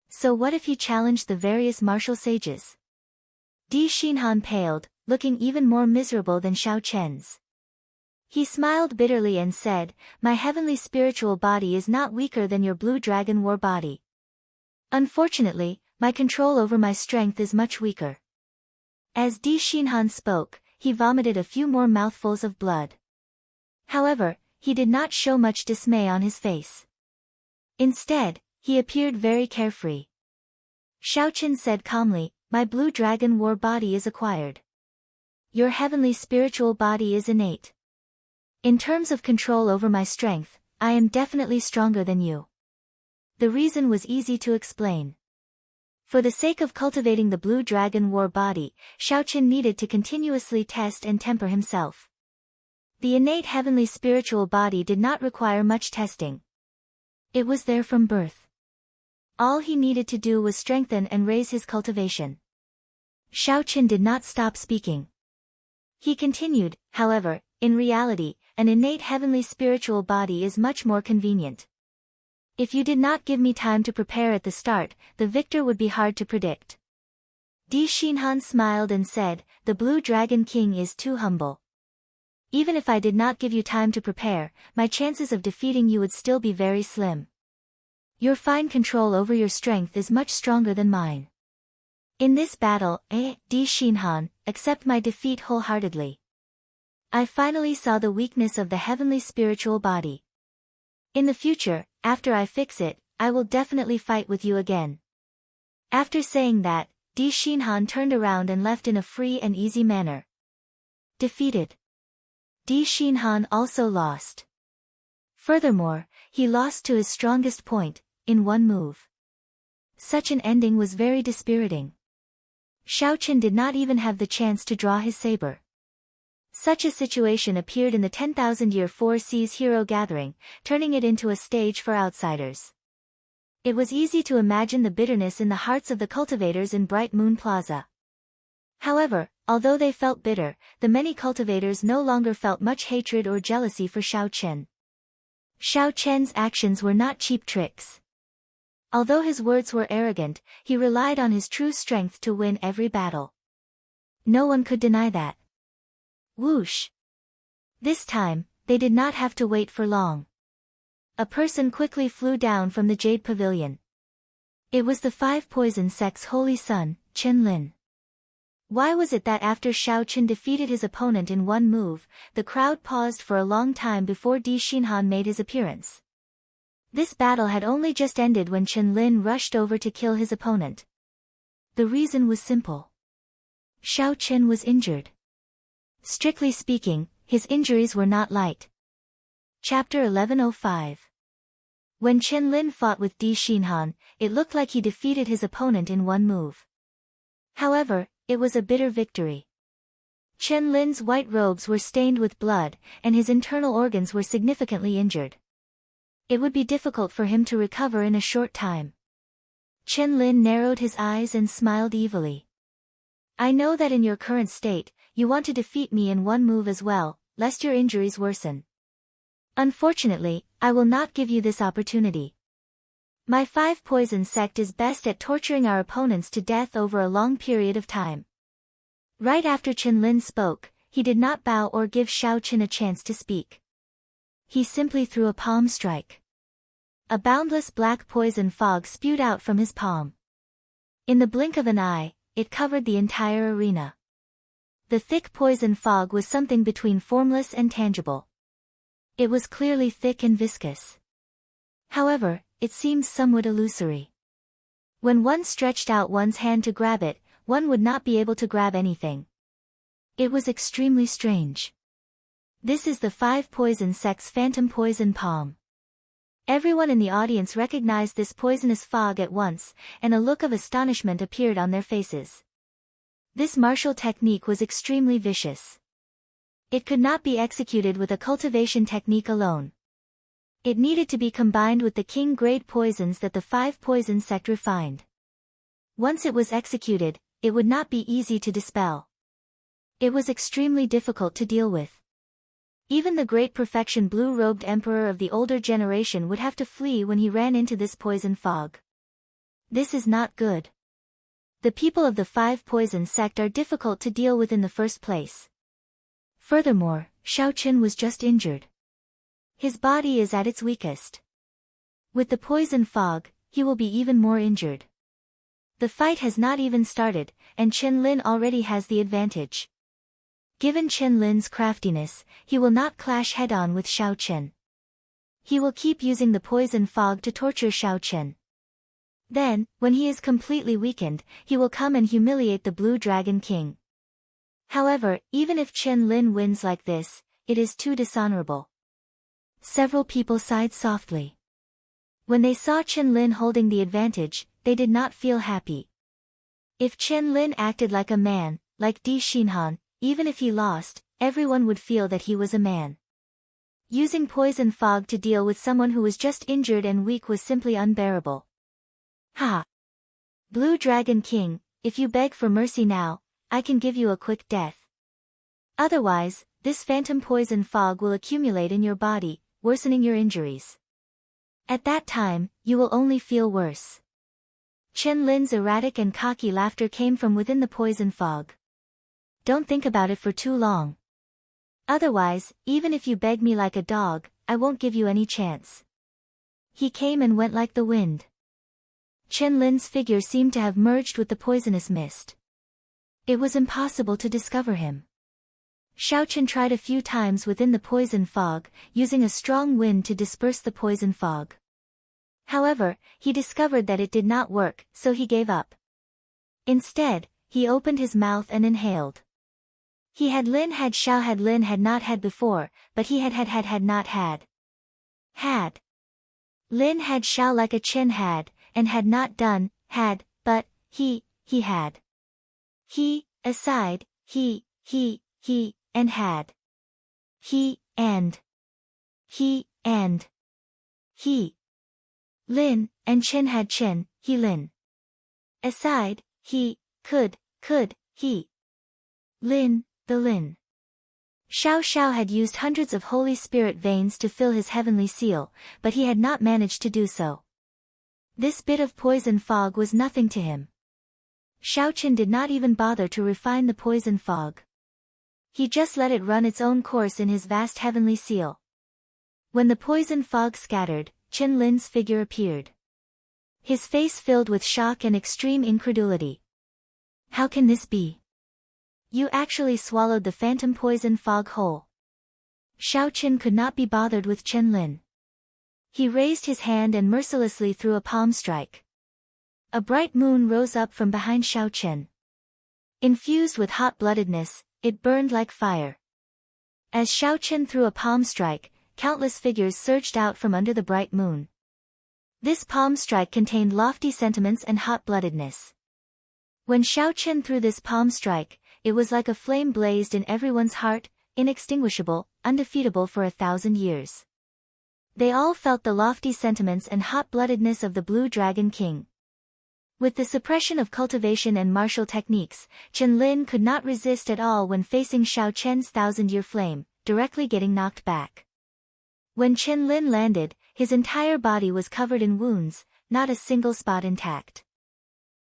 So what if he challenged the various martial sages? Di Xinhan paled, looking even more miserable than Xiaochen's. He smiled bitterly and said, "My heavenly spiritual body is not weaker than your blue dragon war body. Unfortunately, my control over my strength is much weaker." As Di Xinhan spoke, he vomited a few more mouthfuls of blood. However, he did not show much dismay on his face. Instead, he appeared very carefree. Xiaochen said calmly, "My blue dragon war body is acquired. Your heavenly spiritual body is innate. In terms of control over my strength, I am definitely stronger than you." The reason was easy to explain. For the sake of cultivating the blue dragon war body, Xiaochen needed to continuously test and temper himself. The innate heavenly spiritual body did not require much testing. It was there from birth. All he needed to do was strengthen and raise his cultivation. Xiaochen did not stop speaking. He continued, "However, in reality, an innate heavenly spiritual body is much more convenient. If you did not give me time to prepare at the start, the victor would be hard to predict." Di Xinhan smiled and said, "The Blue Dragon King is too humble. Even if I did not give you time to prepare, my chances of defeating you would still be very slim. Your fine control over your strength is much stronger than mine. In this battle, Di Xinhan, accept my defeat wholeheartedly. I finally saw the weakness of the heavenly spiritual body. In the future, after I fix it, I will definitely fight with you again." After saying that, Di Xinhan turned around and left in a free and easy manner. Defeated. Di Xinhan also lost. Furthermore, he lost to his strongest point, in one move. Such an ending was very dispiriting. Xiaoqin did not even have the chance to draw his saber. Such a situation appeared in the 10,000-year Four Seas hero gathering, turning it into a stage for outsiders. It was easy to imagine the bitterness in the hearts of the cultivators in Bright Moon Plaza. However, although they felt bitter, the many cultivators no longer felt much hatred or jealousy for Xiaoqin. Xiaoqin's actions were not cheap tricks. Although his words were arrogant, he relied on his true strength to win every battle. No one could deny that. Whoosh! This time, they did not have to wait for long. A person quickly flew down from the Jade Pavilion. It was the Five Poison Sect's holy son, Chen Lin. Why was it that after Xiaoqin defeated his opponent in one move, the crowd paused for a long time before Di Xinhan made his appearance? This battle had only just ended when Chen Lin rushed over to kill his opponent. The reason was simple. Xiaoqin was injured. Strictly speaking, his injuries were not light. Chapter 1105. When Chen Lin fought with Di Xinhan, it looked like he defeated his opponent in one move. However, it was a bitter victory. Chen Lin's white robes were stained with blood, and his internal organs were significantly injured. It would be difficult for him to recover in a short time. Chen Lin narrowed his eyes and smiled evilly. I know that in your current state, you want to defeat me in one move as well, lest your injuries worsen. Unfortunately, I will not give you this opportunity. My Five Poison Sect is best at torturing our opponents to death over a long period of time. Right after Chen Lin spoke, he did not bow or give Xiaoqin a chance to speak. He simply threw a palm strike. A boundless black poison fog spewed out from his palm. In the blink of an eye, it covered the entire arena. The thick poison fog was something between formless and tangible. It was clearly thick and viscous. However, it seemed somewhat illusory. When one stretched out one's hand to grab it, one would not be able to grab anything. It was extremely strange. This is the Five Poison Sect's Phantom Poison Palm. Everyone in the audience recognized this poisonous fog at once, and a look of astonishment appeared on their faces. This martial technique was extremely vicious. It could not be executed with a cultivation technique alone. It needed to be combined with the king-grade poisons that the Five Poison Sect refined. Once it was executed, it would not be easy to dispel. It was extremely difficult to deal with. Even the great perfection blue-robed emperor of the older generation would have to flee when he ran into this poison fog. This is not good. The people of the Five Poison Sect are difficult to deal with in the first place. Furthermore, Xiaoqin was just injured. His body is at its weakest. With the poison fog, he will be even more injured. The fight has not even started, and Chen Lin already has the advantage. Given Chen Lin's craftiness, he will not clash head-on with Xiaoqin. He will keep using the poison fog to torture Xiaoqin. Then, when he is completely weakened, he will come and humiliate the Blue Dragon King. However, even if Chen Lin wins like this, it is too dishonorable. Several people sighed softly. When they saw Chen Lin holding the advantage, they did not feel happy. If Chen Lin acted like a man, like Di Xinhan, even if he lost, everyone would feel that he was a man. Using poison fog to deal with someone who was just injured and weak was simply unbearable. Ha! Blue Dragon King, if you beg for mercy now, I can give you a quick death. Otherwise, this phantom poison fog will accumulate in your body, worsening your injuries. At that time, you will only feel worse. Chen Lin's erratic and cocky laughter came from within the poison fog. Don't think about it for too long. Otherwise, even if you beg me like a dog, I won't give you any chance. He came and went like the wind. Chen Lin's figure seemed to have merged with the poisonous mist. It was impossible to discover him. Xiaoqin tried a few times within the poison fog, using a strong wind to disperse the poison fog. However, he discovered that it did not work, so he gave up. Instead, he opened his mouth and inhaled. He had Lin had Xiao had Lin had not had before, but he had not had. Had. Lin had Xiao like a Chen had, and had not done, but, he had. He, aside, he, and had. He, and. He. Lin, and Chen had Chen, he Lin. Aside, he, could, he. Lin, the Lin. Xiao had used hundreds of Holy Spirit veins to fill his heavenly seal, but he had not managed to do so. This bit of poison fog was nothing to him. Xiao did not even bother to refine the poison fog. He just let it run its own course in his vast heavenly seal. When the poison fog scattered, Chen Lin's figure appeared. His face filled with shock and extreme incredulity. How can this be? You actually swallowed the phantom poison fog whole. Xiao could not be bothered with Chen Lin. He raised his hand and mercilessly threw a palm strike. A bright moon rose up from behind Xiao. Infused with hot-bloodedness, it burned like fire. As Xiao threw a palm strike, countless figures surged out from under the bright moon. This palm strike contained lofty sentiments and hot-bloodedness. When Xiao threw this palm strike, it was like a flame blazed in everyone's heart, inextinguishable, undefeatable for 1,000 years. They all felt the lofty sentiments and hot-bloodedness of the Blue Dragon King. With the suppression of cultivation and martial techniques, Chen Lin could not resist at all when facing Xiao Chen's 1,000-year flame, directly getting knocked back. When Chen Lin landed, his entire body was covered in wounds, not a single spot intact.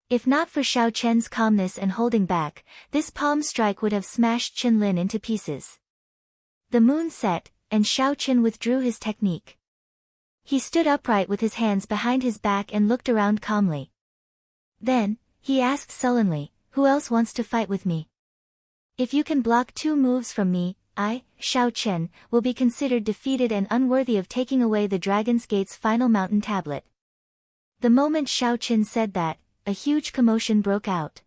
If not for Xiao Chen's calmness and holding back, this palm strike would have smashed Chen Lin into pieces. The moon set, and Xiao Chen withdrew his technique. He stood upright with his hands behind his back and looked around calmly. Then, he asked sullenly, "Who else wants to fight with me? If you can block 2 moves from me, I, Xiao Chen, will be considered defeated and unworthy of taking away the Dragon's Gate's final mountain tablet." The moment Xiao Chen said that, a huge commotion broke out.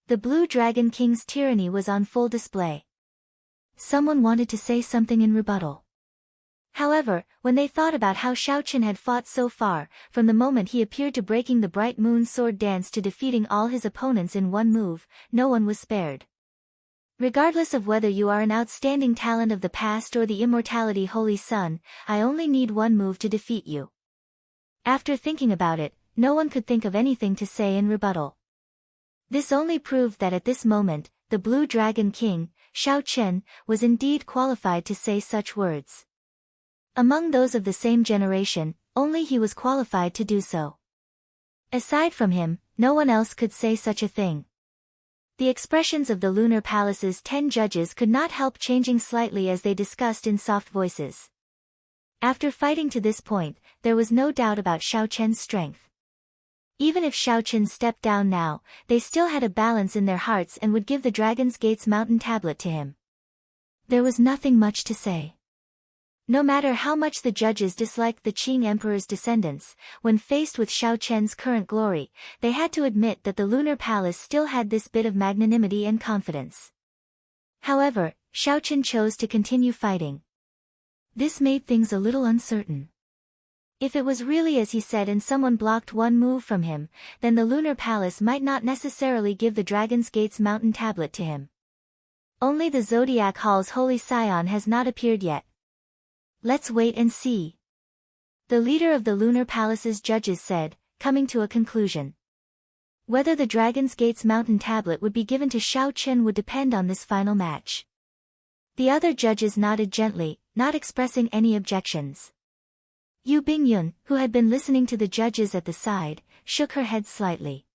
The Blue Dragon King's tyranny was on full display. Someone wanted to say something in rebuttal. However, when they thought about how Xiao Chen had fought so far, from the moment he appeared to breaking the Bright Moon Sword dance to defeating all his opponents in one move, no one was spared. Regardless of whether you are an outstanding talent of the past or the immortality Holy Sun, I only need one move to defeat you. After thinking about it, no one could think of anything to say in rebuttal. This only proved that at this moment, the Blue Dragon King, Xiao Chen, was indeed qualified to say such words. Among those of the same generation, only he was qualified to do so. Aside from him, no one else could say such a thing. The expressions of the Lunar Palace's 10 judges could not help changing slightly as they discussed in soft voices. After fighting to this point, there was no doubt about Xiao Chen's strength. Even if Xiao Chen stepped down now, they still had a balance in their hearts and would give the Dragon's Gate's mountain tablet to him. There was nothing much to say. No matter how much the judges disliked the Qing Emperor's descendants, when faced with Xiao Chen's current glory, they had to admit that the Lunar Palace still had this bit of magnanimity and confidence. However, Xiao Chen chose to continue fighting. This made things a little uncertain. If it was really as he said and someone blocked one move from him, then the Lunar Palace might not necessarily give the Dragon's Gate's mountain tablet to him. Only the Zodiac Hall's Holy Scion has not appeared yet. Let's wait and see. The leader of the Lunar Palace's judges said, coming to a conclusion. Whether the Dragon's Gate's mountain tablet would be given to Xiao Chen would depend on this final match. The other judges nodded gently, not expressing any objections. Yu Bingyun, who had been listening to the judges at the side, shook her head slightly.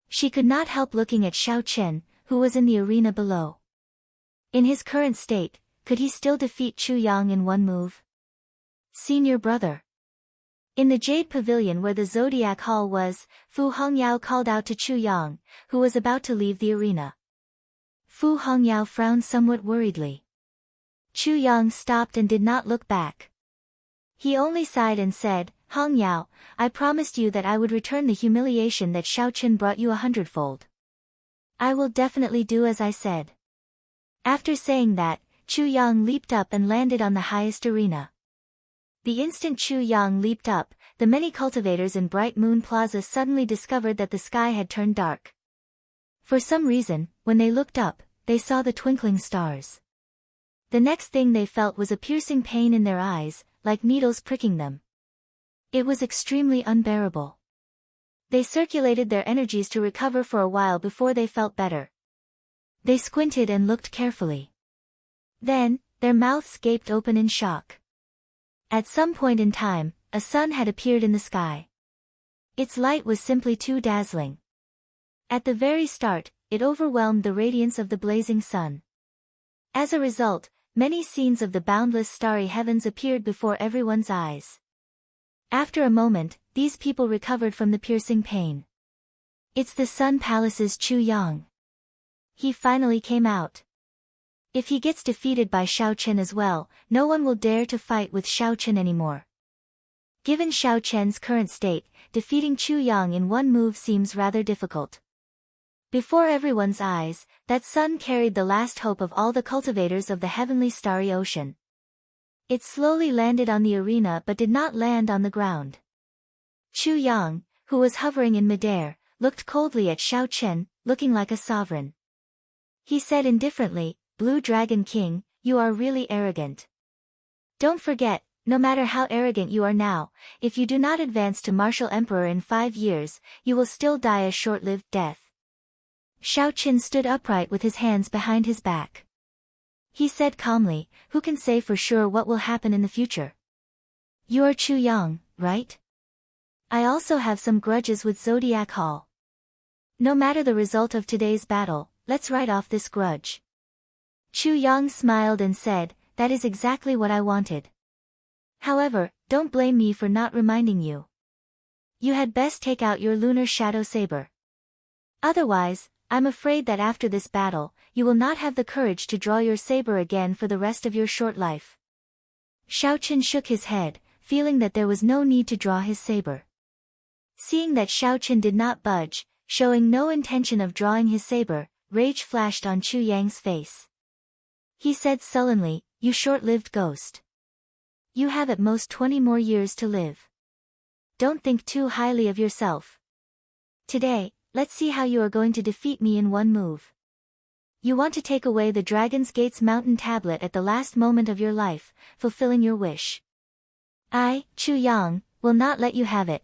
She could not help looking at Xiao Chen, who was in the arena below. In his current state, could he still defeat Chu Yang in one move? Senior brother. In the Jade Pavilion where the Zodiac Hall was, Fu Hongyao called out to Chu Yang, who was about to leave the arena. Fu Hongyao frowned somewhat worriedly. Chu Yang stopped and did not look back. He only sighed and said, "Hongyao, I promised you that I would return the humiliation that Xiao Chen brought you 100-fold. I will definitely do as I said." After saying that, Chu Yang leaped up and landed on the highest arena. The instant Chu Yang leaped up, the many cultivators in Bright Moon Plaza suddenly discovered that the sky had turned dark. For some reason, when they looked up, they saw the twinkling stars. The next thing they felt was a piercing pain in their eyes, like needles pricking them. It was extremely unbearable. They circulated their energies to recover for a while before they felt better. They squinted and looked carefully. Then, their mouths gaped open in shock. At some point in time, a sun had appeared in the sky. Its light was simply too dazzling. At the very start, it overwhelmed the radiance of the blazing sun. As a result, many scenes of the boundless starry heavens appeared before everyone's eyes. After a moment, these people recovered from the piercing pain. It's the Sun Palace's Chu Yang. He finally came out. If he gets defeated by Shao Chen as well, no one will dare to fight with Shao Chen anymore. Given Shao Chen's current state, defeating Chu Yang in one move seems rather difficult. Before everyone's eyes, that sun carried the last hope of all the cultivators of the heavenly starry ocean. It slowly landed on the arena but did not land on the ground. Chu Yang, who was hovering in midair, looked coldly at Shao Chen, looking like a sovereign. He said indifferently, "Blue Dragon King, you are really arrogant. Don't forget, no matter how arrogant you are now, if you do not advance to Martial Emperor in 5 years, you will still die a short-lived death." Shao Chen stood upright with his hands behind his back. He said calmly, "Who can say for sure what will happen in the future? You are Chu Yang, right? I also have some grudges with Zodiac Hall. No matter the result of today's battle, let's write off this grudge." Chu Yang smiled and said, "That is exactly what I wanted. However, don't blame me for not reminding you. You had best take out your lunar shadow saber. Otherwise, I'm afraid that after this battle, you will not have the courage to draw your saber again for the rest of your short life." Shao Chen shook his head, feeling that there was no need to draw his saber. Seeing that Shao Chen did not budge, showing no intention of drawing his saber, rage flashed on Chu Yang's face. He said sullenly, "You short-lived ghost. You have at most 20 more years to live. Don't think too highly of yourself. Today, let's see how you are going to defeat me in one move. You want to take away the Dragon's Gate's mountain tablet at the last moment of your life, fulfilling your wish. I, Chu Yang, will not let you have it."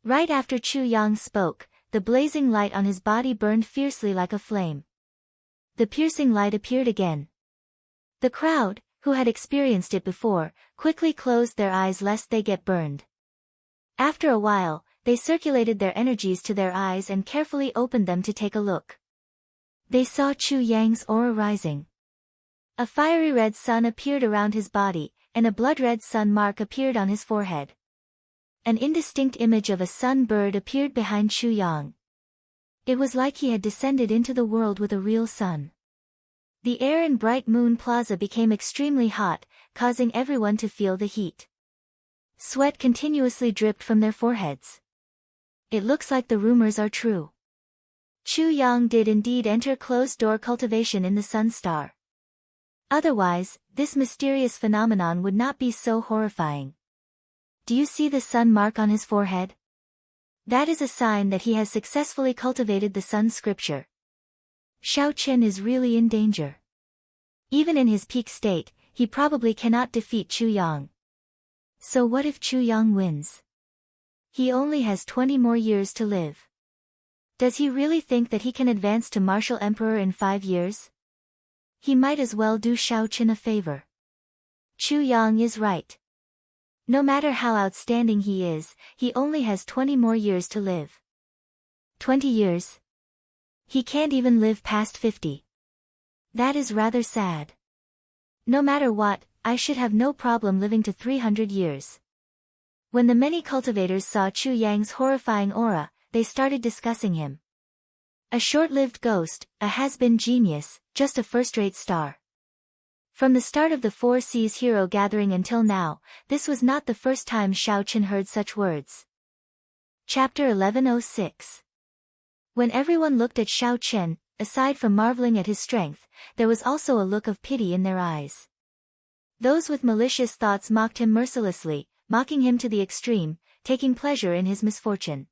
Right after Chu Yang spoke, the blazing light on his body burned fiercely like a flame. The piercing light appeared again. The crowd, who had experienced it before, quickly closed their eyes lest they get burned. After a while, they circulated their energies to their eyes and carefully opened them to take a look. They saw Chu Yang's aura rising. A fiery red sun appeared around his body, and a blood-red sun mark appeared on his forehead. An indistinct image of a sun bird appeared behind Chu Yang. It was like he had descended into the world with a real sun. The air in Bright Moon Plaza became extremely hot, causing everyone to feel the heat. Sweat continuously dripped from their foreheads. It looks like the rumors are true. Chu Yang did indeed enter closed-door cultivation in the Sun Star. Otherwise, this mysterious phenomenon would not be so horrifying. Do you see the sun mark on his forehead? That is a sign that he has successfully cultivated the Sun Scripture. Shao Chen is really in danger. Even in his peak state, he probably cannot defeat Chu Yang. So what if Chu Yang wins? He only has 20 more years to live. Does he really think that he can advance to Martial Emperor in 5 years? He might as well do Shao Chen a favor. Chu Yang is right. No matter how outstanding he is, he only has 20 more years to live. 20 years? He can't even live past 50. That is rather sad. No matter what, I should have no problem living to 300 years. When the many cultivators saw Chu Yang's horrifying aura, they started discussing him. A short-lived ghost, a has-been genius, just a first-rate star. From the start of the Four Seas hero gathering until now, this was not the first time Shao Chen heard such words. Chapter 1106. When everyone looked at Shao Chen, aside from marveling at his strength, there was also a look of pity in their eyes. Those with malicious thoughts mocked him mercilessly, mocking him to the extreme, taking pleasure in his misfortune.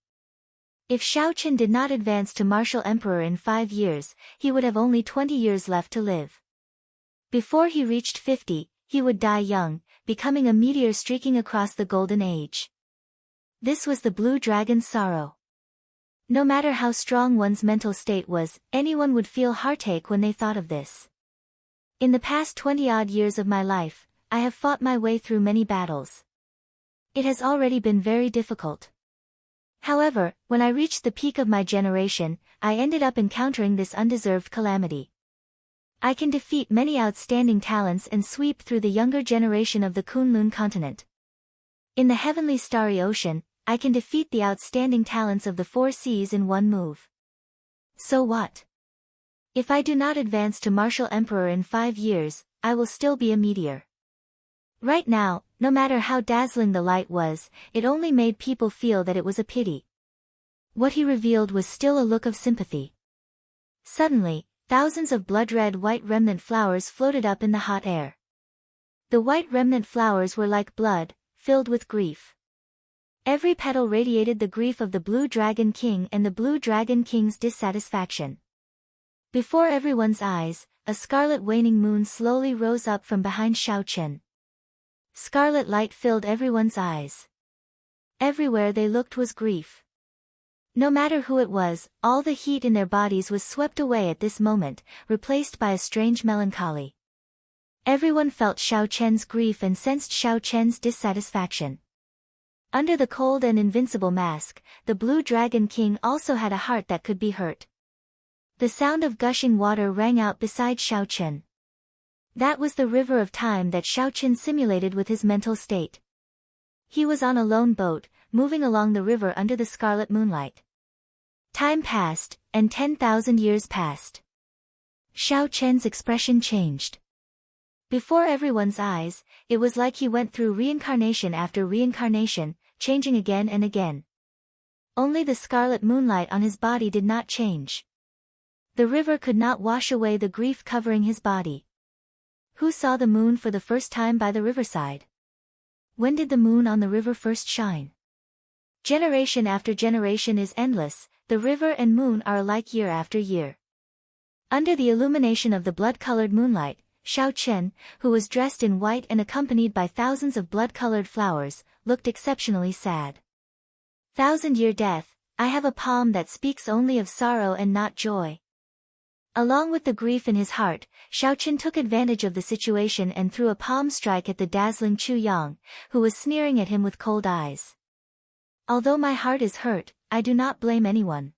If Xiaoqian did not advance to martial emperor in 5 years, he would have only 20 years left to live. Before he reached 50, he would die young, becoming a meteor streaking across the golden age. This was the blue dragon's sorrow. No matter how strong one's mental state was, anyone would feel heartache when they thought of this. In the past 20-odd years of my life, I have fought my way through many battles. It has already been very difficult. However, when I reached the peak of my generation, I ended up encountering this undeserved calamity. I can defeat many outstanding talents and sweep through the younger generation of the Kunlun continent. In the heavenly starry ocean, I can defeat the outstanding talents of the 4 seas in one move. So what? If I do not advance to martial emperor in 5 years, I will still be a meteor. Right now, no matter how dazzling the light was, it only made people feel that it was a pity. What he revealed was still a look of sympathy. Suddenly, thousands of blood-red white remnant flowers floated up in the hot air. The white remnant flowers were like blood, filled with grief. Every petal radiated the grief of the Blue Dragon King and the Blue Dragon King's dissatisfaction. Before everyone's eyes, a scarlet waning moon slowly rose up from behind Xiaoqian. Scarlet light filled everyone's eyes. Everywhere they looked was grief. No matter who it was, all the heat in their bodies was swept away at this moment, replaced by a strange melancholy. Everyone felt Xiaoqian's grief and sensed Xiaoqian's dissatisfaction. Under the cold and invincible mask, the Blue Dragon King also had a heart that could be hurt. The sound of gushing water rang out beside Xiaoqian. That was the river of time that Xiaoqian simulated with his mental state. He was on a lone boat, moving along the river under the scarlet moonlight. Time passed, and 10,000 years passed. Xiaoqian's expression changed. Before everyone's eyes, it was like he went through reincarnation after reincarnation, changing again and again. Only the scarlet moonlight on his body did not change. The river could not wash away the grief covering his body. Who saw the moon for the first time by the riverside? When did the moon on the river first shine? Generation after generation is endless, the river and moon are alike year after year. Under the illumination of the blood-colored moonlight, Xiaoqian, who was dressed in white and accompanied by thousands of blood-colored flowers, looked exceptionally sad. Thousand-year death, I have a palm that speaks only of sorrow and not joy. Along with the grief in his heart, Xiaoqian took advantage of the situation and threw a palm strike at the dazzling Chu Yang, who was sneering at him with cold eyes. Although my heart is hurt, I do not blame anyone.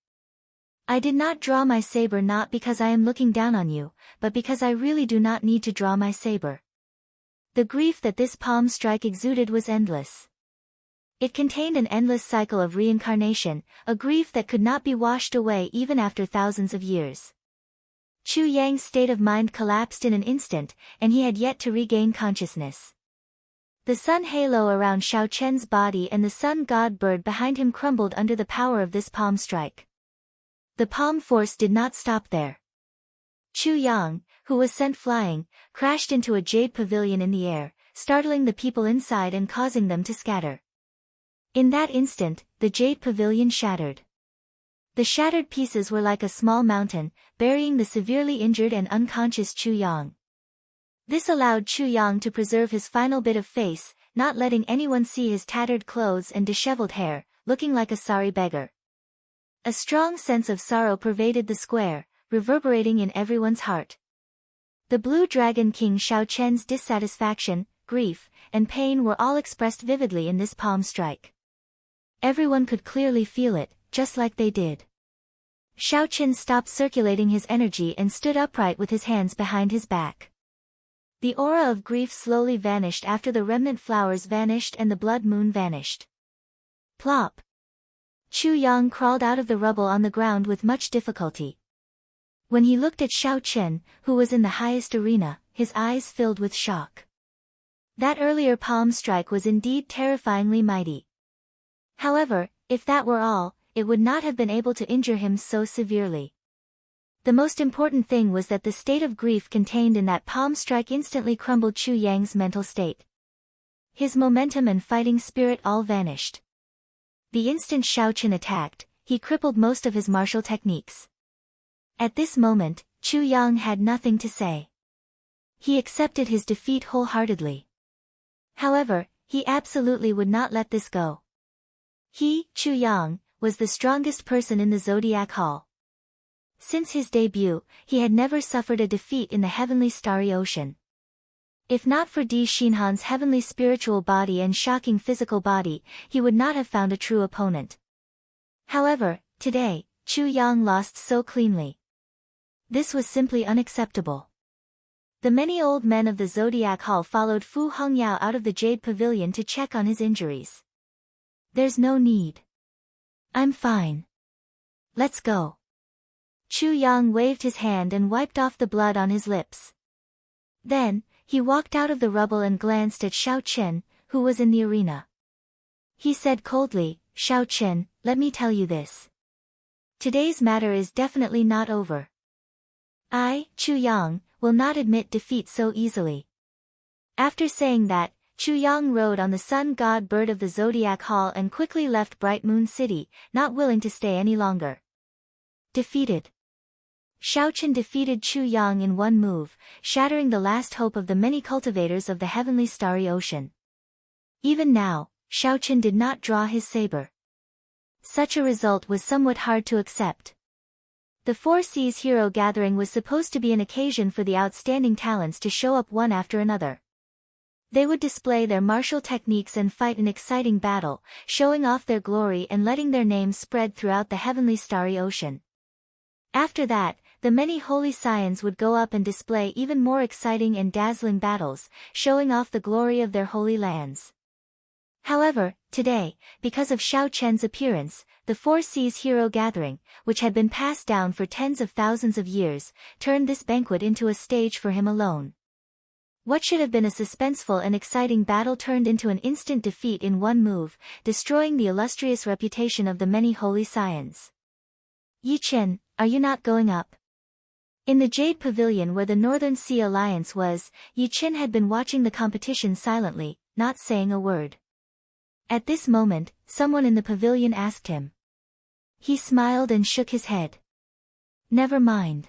I did not draw my saber not because I am looking down on you, but because I really do not need to draw my saber. The grief that this palm strike exuded was endless. It contained an endless cycle of reincarnation, a grief that could not be washed away even after thousands of years. Chu Yang's state of mind collapsed in an instant, and he had yet to regain consciousness. The sun halo around Xiaoqian's body and the sun god bird behind him crumbled under the power of this palm strike. The palm force did not stop there. Chu Yang, who was sent flying, crashed into a jade pavilion in the air, startling the people inside and causing them to scatter. In that instant, the jade pavilion shattered. The shattered pieces were like a small mountain, burying the severely injured and unconscious Chu Yang. This allowed Chu Yang to preserve his final bit of face, not letting anyone see his tattered clothes and disheveled hair, looking like a sorry beggar. A strong sense of sorrow pervaded the square, reverberating in everyone's heart. The Blue Dragon King Xiaoqian's dissatisfaction, grief, and pain were all expressed vividly in this palm strike. Everyone could clearly feel it, just like they did. Xiaoqian stopped circulating his energy and stood upright with his hands behind his back. The aura of grief slowly vanished after the remnant flowers vanished and the blood moon vanished. Plop! Chu Yang crawled out of the rubble on the ground with much difficulty. When he looked at Xiaoqian, who was in the highest arena, his eyes filled with shock. That earlier palm strike was indeed terrifyingly mighty. However, if that were all, it would not have been able to injure him so severely. The most important thing was that the state of grief contained in that palm strike instantly crumbled Chu Yang's mental state. His momentum and fighting spirit all vanished. The instant Shao Chen attacked, he crippled most of his martial techniques. At this moment, Chu Yang had nothing to say. He accepted his defeat wholeheartedly. However, he absolutely would not let this go. He, Chu Yang, was the strongest person in the Zodiac Hall. Since his debut, he had never suffered a defeat in the heavenly starry ocean. If not for Di Xinhan's heavenly spiritual body and shocking physical body, he would not have found a true opponent. However, today, Chu Yang lost so cleanly. This was simply unacceptable. The many old men of the Zodiac Hall followed Fu Hongyao out of the Jade Pavilion to check on his injuries. There's no need. I'm fine. Let's go. Chu Yang waved his hand and wiped off the blood on his lips. Then, he walked out of the rubble and glanced at Shao Chen, who was in the arena. He said coldly, "Shao Chen, let me tell you this. Today's matter is definitely not over. I, Chu Yang, will not admit defeat so easily." After saying that, Chu Yang rode on the sun god bird of the Zodiac Hall and quickly left Bright Moon City, not willing to stay any longer. Defeated. Shao Chen defeated Chu Yang in one move, shattering the last hope of the many cultivators of the heavenly starry ocean. Even now, Shao Chen did not draw his saber. Such a result was somewhat hard to accept. The Four Seas Hero Gathering was supposed to be an occasion for the outstanding talents to show up one after another. They would display their martial techniques and fight an exciting battle, showing off their glory and letting their names spread throughout the heavenly starry ocean. After that, the many holy scions would go up and display even more exciting and dazzling battles, showing off the glory of their holy lands. However, today, because of Shao Chen's appearance, the Four Seas Hero Gathering, which had been passed down for tens of thousands of years, turned this banquet into a stage for him alone. What should have been a suspenseful and exciting battle turned into an instant defeat in one move, destroying the illustrious reputation of the many holy scions. "Yi Chen, are you not going up?" In the Jade Pavilion where the Northern Sea Alliance was, Yi Chen had been watching the competition silently, not saying a word. At this moment, someone in the pavilion asked him. He smiled and shook his head. "Never mind.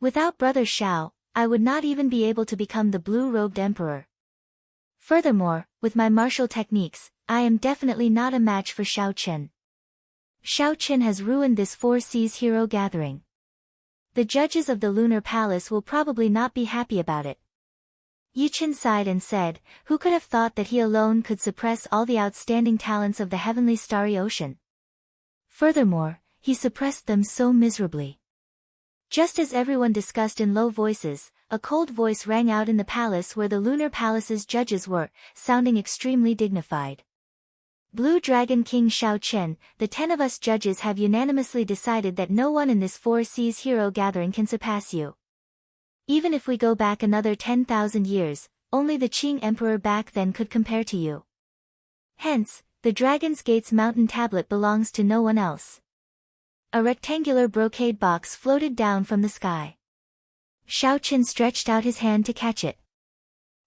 Without Brother Shao, I would not even be able to become the blue-robed emperor. Furthermore, with my martial techniques, I am definitely not a match for Shao Chen. Shao Chen has ruined this Four Seas Hero Gathering. The judges of the Lunar Palace will probably not be happy about it." Yi Chen sighed and said, who could have thought that he alone could suppress all the outstanding talents of the heavenly starry ocean? Furthermore, he suppressed them so miserably. Just as everyone discussed in low voices, a cold voice rang out in the palace where the Lunar Palace's judges were, sounding extremely dignified. "Blue Dragon King Shao Chen, the 10 of us judges have unanimously decided that no one in this Four Seas Hero Gathering can surpass you. Even if we go back another 10,000 years, only the Qing Emperor back then could compare to you. Hence, the Dragon's Gate's mountain tablet belongs to no one else." A rectangular brocade box floated down from the sky. Shao Chen stretched out his hand to catch it.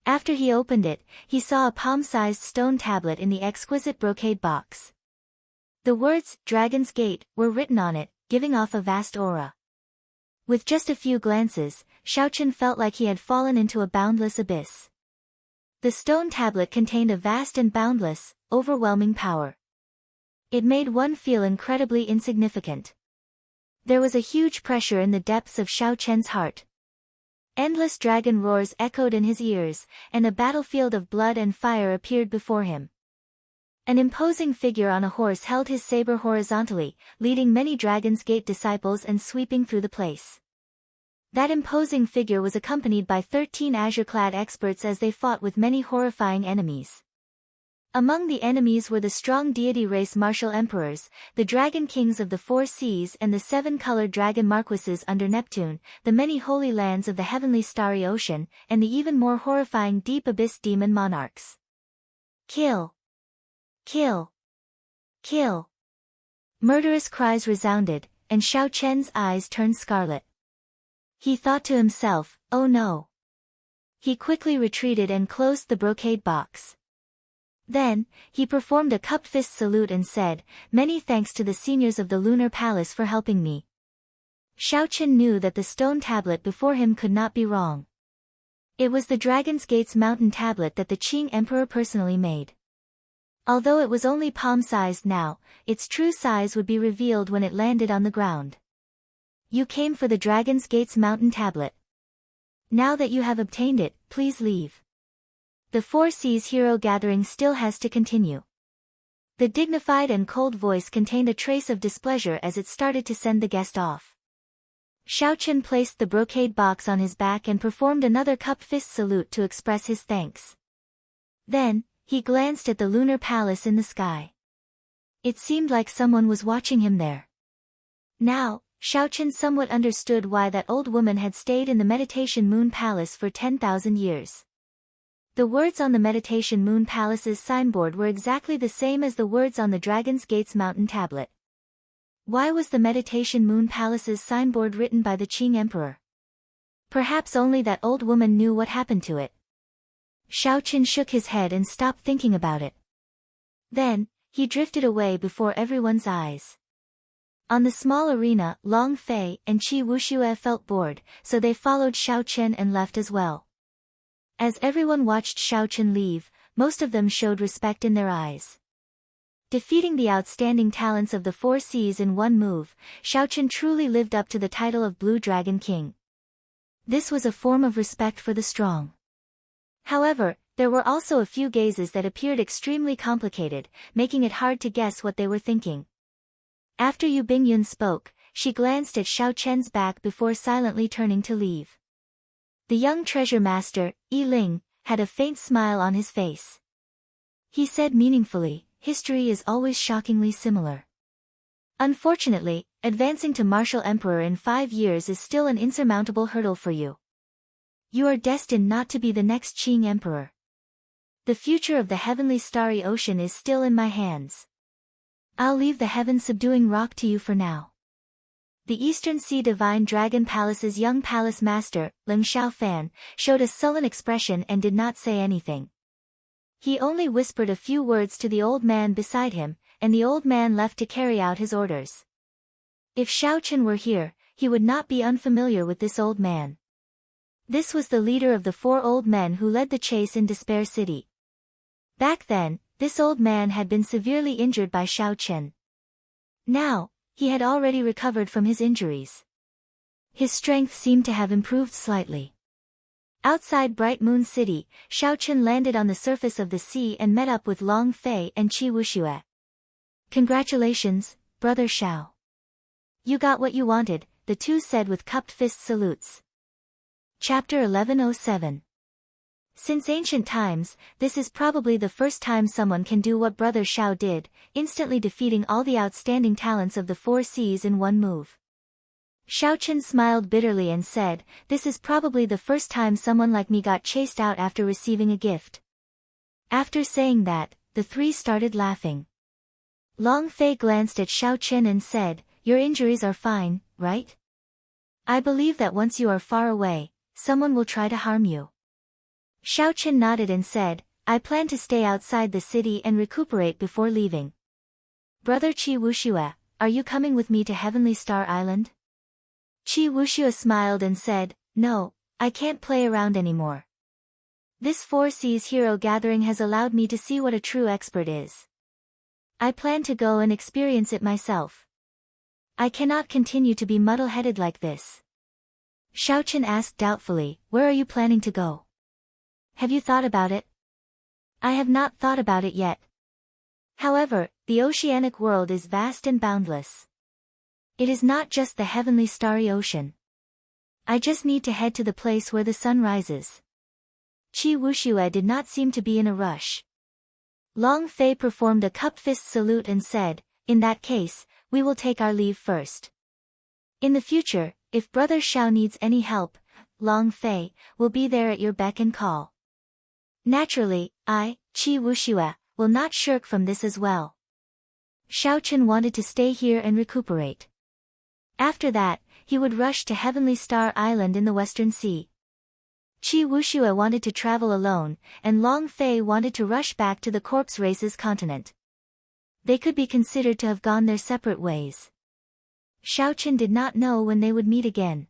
After he opened it, he saw a palm-sized stone tablet in the exquisite brocade box. The words, "Dragon's Gate," were written on it, giving off a vast aura. With just a few glances, Shao Chen felt like he had fallen into a boundless abyss. The stone tablet contained a vast and boundless, overwhelming power. It made one feel incredibly insignificant. There was a huge pressure in the depths of Shao Chen's heart. Endless dragon roars echoed in his ears, and a battlefield of blood and fire appeared before him. An imposing figure on a horse held his saber horizontally, leading many Dragon's Gate disciples and sweeping through the place. That imposing figure was accompanied by 13 azure-clad experts as they fought with many horrifying enemies. Among the enemies were the strong deity race martial emperors, the dragon kings of the Four Seas and the 7-colored dragon marquises under Neptune, the many holy lands of the heavenly starry ocean, and the even more horrifying deep abyss demon monarchs. "Kill! Kill! Kill!" Murderous cries resounded, and Shao Chen's eyes turned scarlet. He thought to himself, "Oh no." He quickly retreated and closed the brocade box. Then, he performed a cupped fist salute and said, "Many thanks to the seniors of the Lunar Palace for helping me." Xiaoqin knew that the stone tablet before him could not be wrong. It was the Dragon's Gate's mountain tablet that the Qing Emperor personally made. Although it was only palm-sized now, its true size would be revealed when it landed on the ground. "You came for the Dragon's Gate's mountain tablet. Now that you have obtained it, please leave. The Four Seas hero gathering still has to continue." The dignified and cold voice contained a trace of displeasure as it started to send the guest off. Xiaoqin placed the brocade box on his back and performed another cupped fist salute to express his thanks. Then, he glanced at the lunar palace in the sky. It seemed like someone was watching him there. Now, Xiaoqin somewhat understood why that old woman had stayed in the Meditation Moon Palace for 10,000 years. The words on the Meditation Moon Palace's signboard were exactly the same as the words on the Dragon's Gate's mountain tablet. Why was the Meditation Moon Palace's signboard written by the Qing Emperor? Perhaps only that old woman knew what happened to it. Xiaoqin shook his head and stopped thinking about it. Then, he drifted away before everyone's eyes. On the small arena, Long Fei and Qi Wuxue felt bored, so they followed Xiaoqin and left as well. As everyone watched Xiaoqin leave, most of them showed respect in their eyes. Defeating the outstanding talents of the Four Seas in one move, Xiaoqin truly lived up to the title of Blue Dragon King. This was a form of respect for the strong. However, there were also a few gazes that appeared extremely complicated, making it hard to guess what they were thinking. After Yu Bingyun spoke, she glanced at Xiaoqin's back before silently turning to leave. The young treasure master, Yi Ling, had a faint smile on his face. He said meaningfully, "History is always shockingly similar. Unfortunately, advancing to martial emperor in 5 years is still an insurmountable hurdle for you. You are destined not to be the next Qing emperor. The future of the heavenly starry ocean is still in my hands. I'll leave the heaven-subduing rock to you for now." The Eastern Sea Divine Dragon Palace's young palace master, Ling Xiaofan, showed a sullen expression and did not say anything. He only whispered a few words to the old man beside him, and the old man left to carry out his orders. If Xiaoqin were here, he would not be unfamiliar with this old man. This was the leader of the 4 old men who led the chase in Despair City. Back then, this old man had been severely injured by Xiaoqin. Now, he had already recovered from his injuries. His strength seemed to have improved slightly. Outside Bright Moon City, Xiaoqin landed on the surface of the sea and met up with Long Fei and Qi Wuxue. "Congratulations, Brother Xiao. You got what you wanted," the two said with cupped fist salutes. Chapter 1107. Since ancient times, this is probably the first time someone can do what Brother Xiao did, instantly defeating all the outstanding talents of the Four Seas in one move. Xiaoqin smiled bitterly and said, "This is probably the first time someone like me got chased out after receiving a gift." After saying that, the three started laughing. Long Fei glanced at Xiaoqin and said, "Your injuries are fine, right? I believe that once you are far away, someone will try to harm you." Xiaoqin nodded and said, "I plan to stay outside the city and recuperate before leaving." "Brother Qi Wuxue, are you coming with me to Heavenly Star Island?" Qi Wuxue smiled and said, "No, I can't play around anymore. This Four Seas hero gathering has allowed me to see what a true expert is. I plan to go and experience it myself. I cannot continue to be muddle-headed like this." Xiaoqin asked doubtfully, "Where are you planning to go? Have you thought about it?" "I have not thought about it yet. However, the oceanic world is vast and boundless. It is not just the heavenly starry ocean. I just need to head to the place where the sun rises." Qi Wuxue did not seem to be in a rush. Long Fei performed a cupped fist salute and said, "In that case, we will take our leave first. In the future, if Brother Xiao needs any help, Long Fei will be there at your beck and call. Naturally, I, Qi Wuxue, will not shirk from this as well." Xiaoqin wanted to stay here and recuperate. After that, he would rush to Heavenly Star Island in the Western Sea. Qi Wuxue wanted to travel alone, and Long Fei wanted to rush back to the corpse race's continent. They could be considered to have gone their separate ways. Xiaoqin did not know when they would meet again.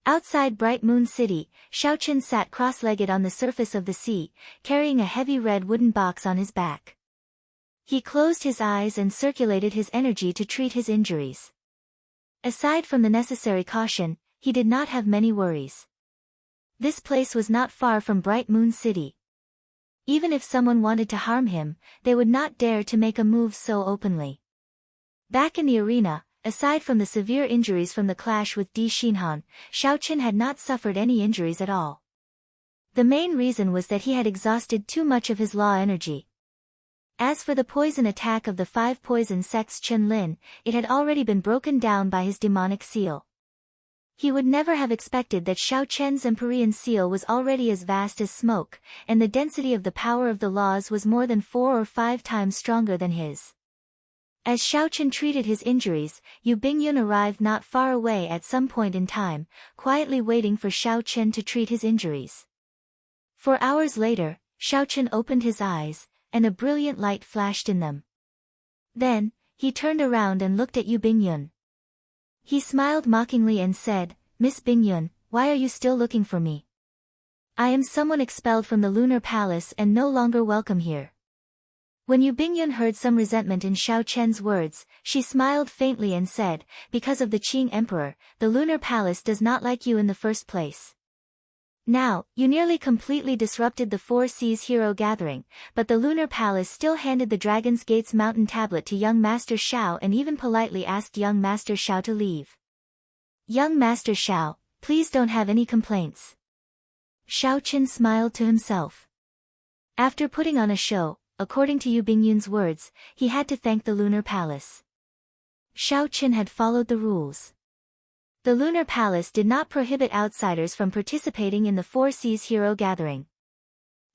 Outside Bright Moon City, Xiaoqin sat cross-legged on the surface of the sea, carrying a heavy red wooden box on his back. He closed his eyes and circulated his energy to treat his injuries. Aside from the necessary caution, he did not have many worries. This place was not far from Bright Moon City. Even if someone wanted to harm him, they would not dare to make a move so openly. Back in the arena, aside from the severe injuries from the clash with Di Xinhan, Xiaoqin had not suffered any injuries at all. The main reason was that he had exhausted too much of his law energy. As for the poison attack of the 5 poison sects Chen-Lin, it had already been broken down by his demonic seal. He would never have expected that Xiaoqian's Empyrean seal was already as vast as smoke, and the density of the power of the laws was more than 4 or 5 times stronger than his. As Xiaoqin treated his injuries, Yu Bingyun arrived not far away at some point in time, quietly waiting for Xiaoqin to treat his injuries. 4 hours later, Xiaoqin opened his eyes, and a brilliant light flashed in them. Then, he turned around and looked at Yu Bingyun. He smiled mockingly and said, "Miss Bingyun, why are you still looking for me? I am someone expelled from the Lunar Palace and no longer welcome here." When Yu Bingyun heard some resentment in Xiaoqian's words, she smiled faintly and said, "Because of the Qing Emperor, the Lunar Palace does not like you in the first place. Now, you nearly completely disrupted the Four Seas Hero Gathering, but the Lunar Palace still handed the Dragon's Gate's mountain tablet to young Master Xiao and even politely asked young Master Xiao to leave. Young Master Xiao, please don't have any complaints." Xiaoqin smiled to himself. After putting on a show, according to Yu Bingyun's words, he had to thank the Lunar Palace. Xiaoqin had followed the rules. The Lunar Palace did not prohibit outsiders from participating in the Four Seas Hero Gathering.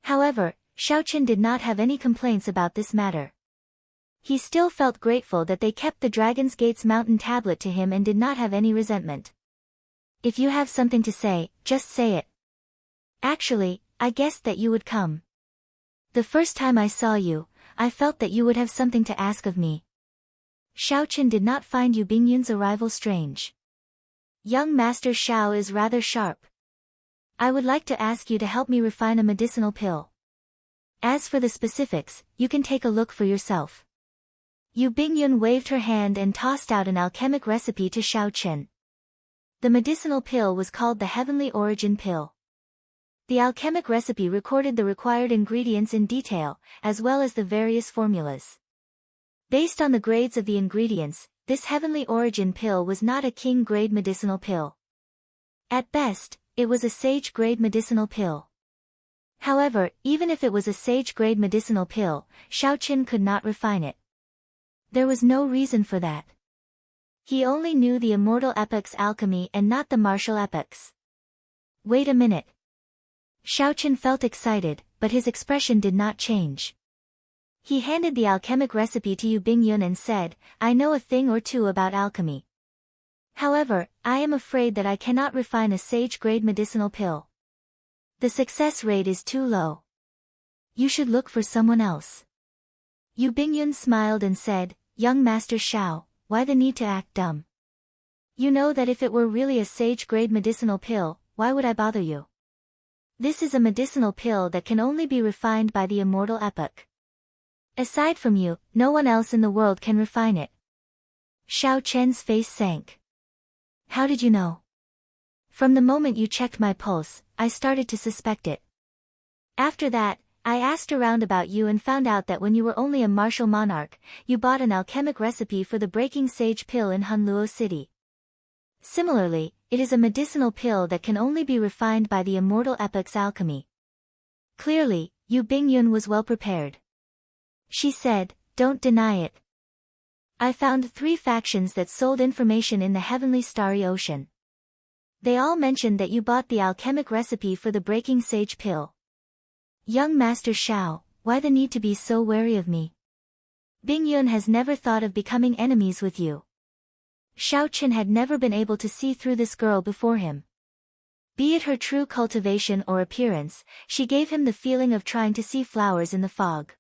However, Xiaoqin did not have any complaints about this matter. He still felt grateful that they kept the Dragon's Gate's mountain tablet to him and did not have any resentment. "If you have something to say, just say it. Actually, I guessed that you would come. The first time I saw you, I felt that you would have something to ask of me." Xiaoqin did not find Yu Bingyun's arrival strange. "Young Master Xiao is rather sharp. I would like to ask you to help me refine a medicinal pill. As for the specifics, you can take a look for yourself." Yu Bingyun waved her hand and tossed out an alchemic recipe to Xiaoqin. The medicinal pill was called the Heavenly Origin Pill. The alchemic recipe recorded the required ingredients in detail, as well as the various formulas. Based on the grades of the ingredients, this Heavenly Origin Pill was not a king-grade medicinal pill. At best, it was a sage-grade medicinal pill. However, even if it was a sage-grade medicinal pill, Xiaoqin could not refine it. There was no reason for that. He only knew the immortal epoch's alchemy and not the martial epoch's. "Wait a minute." Xiaoqin felt excited, but his expression did not change. He handed the alchemic recipe to Yu Bingyun and said, "I know a thing or two about alchemy. However, I am afraid that I cannot refine a sage-grade medicinal pill. The success rate is too low. You should look for someone else." Yu Bingyun smiled and said, "Young Master Xiao, why the need to act dumb? You know that if it were really a sage-grade medicinal pill, why would I bother you? This is a medicinal pill that can only be refined by the immortal epoch. Aside from you, no one else in the world can refine it." Xiaoqian's face sank. "How did you know?" "From the moment you checked my pulse, I started to suspect it. After that, I asked around about you and found out that when you were only a martial monarch, you bought an alchemic recipe for the Breaking Sage pill in Hunluo City. Similarly, it is a medicinal pill that can only be refined by the immortal epoch's alchemy." Clearly, Yu Bingyun was well prepared. She said, "Don't deny it. I found 3 factions that sold information in the heavenly starry ocean. They all mentioned that you bought the alchemic recipe for the Breaking Sage pill. Young Master Xiao, why the need to be so wary of me? Bingyun has never thought of becoming enemies with you." Xiaoqin had never been able to see through this girl before him. Be it her true cultivation or appearance, she gave him the feeling of trying to see flowers in the fog.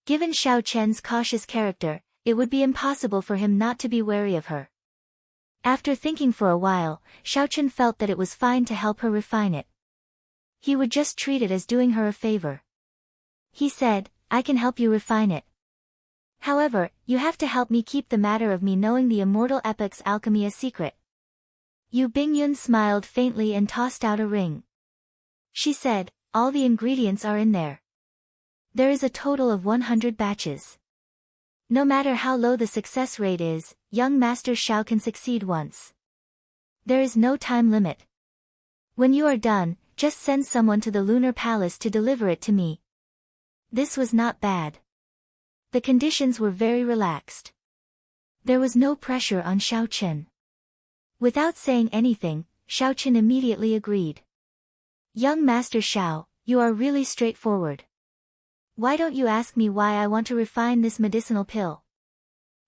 Given Xiao Chen's cautious character, it would be impossible for him not to be wary of her. After thinking for a while, Xiao Chen felt that it was fine to help her refine it. He would just treat it as doing her a favor. He said, I can help you refine it. However, you have to help me keep the matter of me knowing the immortal epic's alchemy a secret. Yu Bingyun smiled faintly and tossed out a ring. She said, all the ingredients are in there. There is a total of 100 batches. No matter how low the success rate is, young Master Xiao can succeed once. There is no time limit. When you are done, just send someone to the Lunar Palace to deliver it to me. This was not bad. The conditions were very relaxed. There was no pressure on Xiao Chen. Without saying anything, Xiao Chen immediately agreed. Young Master Xiao, you are really straightforward. Why don't you ask me why I want to refine this medicinal pill?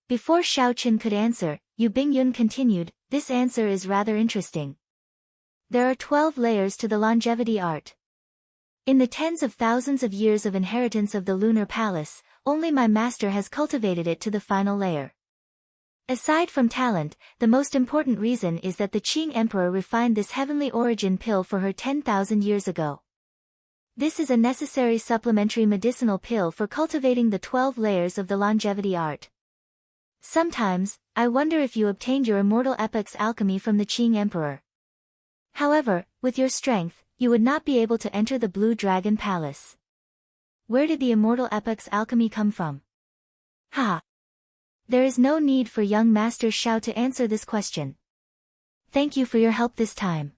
Before Xiao Chen could answer, Yu Bingyun continued, this answer is rather interesting. There are 12 layers to the longevity art. In the tens of thousands of years of inheritance of the Lunar Palace, only my master has cultivated it to the final layer. Aside from talent, the most important reason is that the Qing Emperor refined this heavenly origin pill for her 10,000 years ago. This is a necessary supplementary medicinal pill for cultivating the 12 layers of the longevity art. Sometimes, I wonder if you obtained your immortal epic's alchemy from the Qing Emperor. However, with your strength, you would not be able to enter the Blue Dragon Palace. Where did the immortal epic's alchemy come from? Ha! There is no need for young Master Xiao to answer this question. Thank you for your help this time.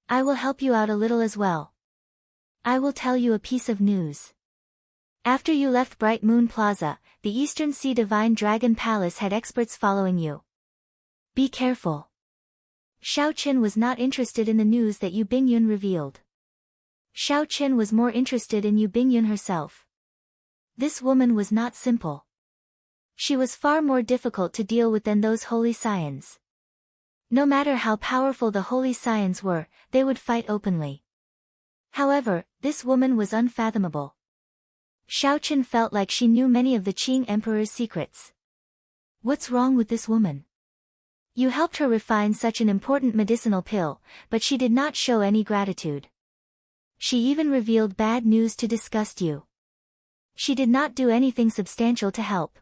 I will help you out a little as well. I will tell you a piece of news. After you left Bright Moon Plaza, the Eastern Sea Divine Dragon Palace had experts following you. Be careful. Xiao Chen was not interested in the news that Yu Bingyun revealed. Xiao Chen was more interested in Yu Bingyun herself. This woman was not simple. She was far more difficult to deal with than those holy scions. No matter how powerful the holy scions were, they would fight openly. However, this woman was unfathomable. Xiao Chen felt like she knew many of the Qing Emperor's secrets. What's wrong with this woman? You helped her refine such an important medicinal pill, but she did not show any gratitude. She even revealed bad news to disgust you. She did not do anything substantial to help.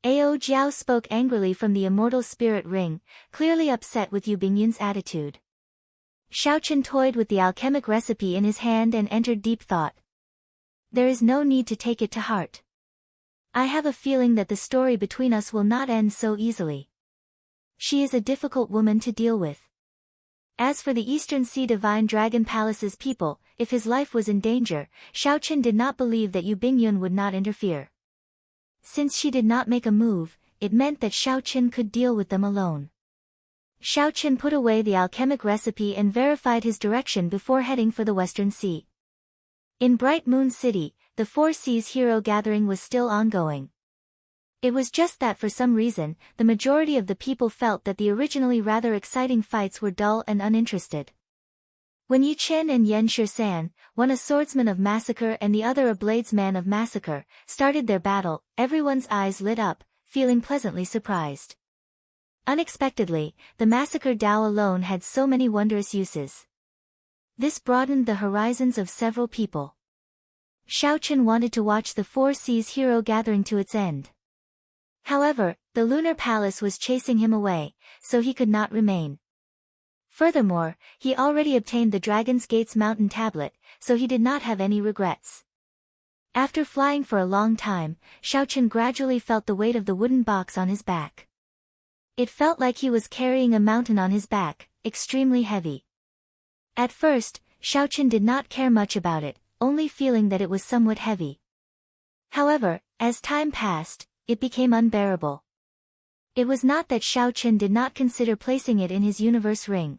Ao Jiao spoke angrily from the immortal spirit ring, clearly upset with Yu Bingyun's attitude. Xiao Chen toyed with the alchemic recipe in his hand and entered deep thought. There is no need to take it to heart. I have a feeling that the story between us will not end so easily. She is a difficult woman to deal with. As for the Eastern Sea Divine Dragon Palace's people, if his life was in danger, Xiao Chen did not believe that Yu Bingyun would not interfere. Since she did not make a move, it meant that Xiao Chen could deal with them alone. Xiao Chen put away the alchemic recipe and verified his direction before heading for the Western Sea. In Bright Moon City, the Four Seas hero gathering was still ongoing. It was just that for some reason, the majority of the people felt that the originally rather exciting fights were dull and uninterested. When Yi Chen and Yan Shisan, one a swordsman of massacre and the other a bladesman of massacre, started their battle, everyone's eyes lit up, feeling pleasantly surprised. Unexpectedly, the massacre Dao alone had so many wondrous uses. This broadened the horizons of several people. Xiao Chen wanted to watch the Four Seas hero gathering to its end. However, the Lunar Palace was chasing him away, so he could not remain. Furthermore, he already obtained the Dragon's Gate's mountain tablet, so he did not have any regrets. After flying for a long time, Xiao Chen gradually felt the weight of the wooden box on his back. It felt like he was carrying a mountain on his back, extremely heavy. At first, Xiao Chen did not care much about it, only feeling that it was somewhat heavy. However, as time passed, it became unbearable. It was not that Xiao Chen did not consider placing it in his universe ring.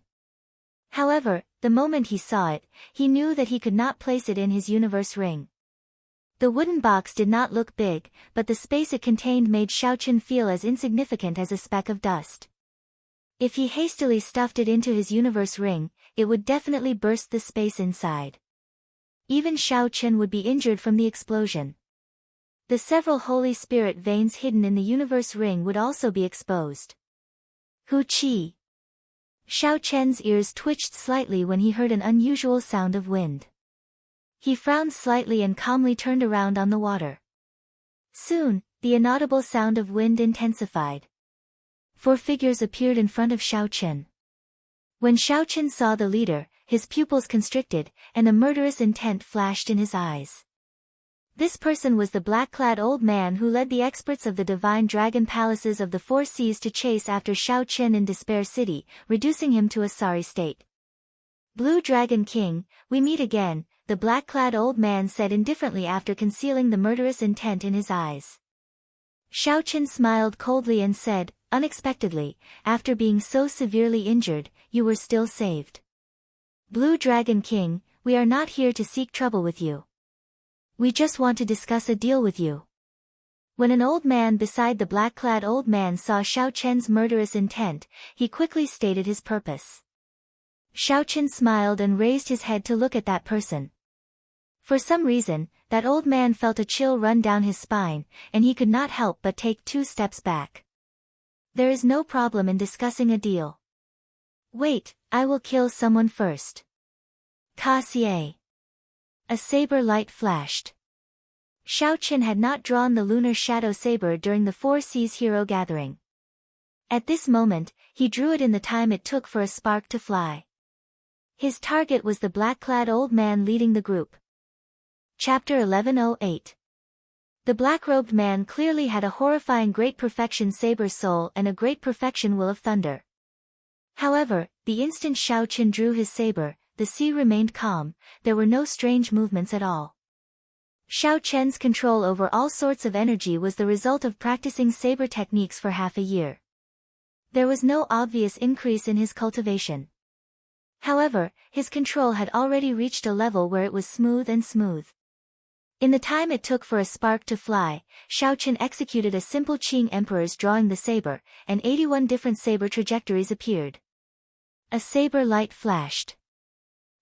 However, the moment he saw it, he knew that he could not place it in his universe ring. The wooden box did not look big, but the space it contained made Xiao Chen feel as insignificant as a speck of dust. If he hastily stuffed it into his universe ring, it would definitely burst the space inside. Even Xiao Chen would be injured from the explosion. The several Holy Spirit veins hidden in the universe ring would also be exposed. Hu Qi. Xiao Chen's ears twitched slightly when he heard an unusual sound of wind. He frowned slightly and calmly turned around on the water. Soon, the inaudible sound of wind intensified. 4 figures appeared in front of Xiao Chen. When Xiao Chen saw the leader, his pupils constricted, and a murderous intent flashed in his eyes. This person was the black-clad old man who led the experts of the divine dragon palaces of the 4 seas to chase after Xiao Chen in Despair City, reducing him to a sorry state. Blue Dragon King, we meet again, the black-clad old man said indifferently after concealing the murderous intent in his eyes. Xiao Chen smiled coldly and said, unexpectedly, after being so severely injured, you were still saved. Blue Dragon King, we are not here to seek trouble with you. We just want to discuss a deal with you. When an old man beside the black-clad old man saw Xiao Chen's murderous intent, he quickly stated his purpose. Xiao Chen smiled and raised his head to look at that person. For some reason, that old man felt a chill run down his spine, and he could not help but take 2 steps back. There is no problem in discussing a deal. Wait, I will kill someone first. Kaxie. A saber light flashed. Xiao Chen had not drawn the lunar shadow saber during the 4 Seas hero gathering. At this moment, he drew it in the time it took for a spark to fly. His target was the black-clad old man leading the group. Chapter 1108. The black-robed man clearly had a horrifying great perfection saber soul and a great perfection will of thunder. However, the instant Xiao Chen drew his saber, the sea remained calm, there were no strange movements at all. Xiao Chen's control over all sorts of energy was the result of practicing saber techniques for half a year. There was no obvious increase in his cultivation. However, his control had already reached a level where it was smooth and smooth. In the time it took for a spark to fly, Xiao Chen executed a simple Qing Emperor's drawing the saber, and 81 different saber trajectories appeared. A saber light flashed.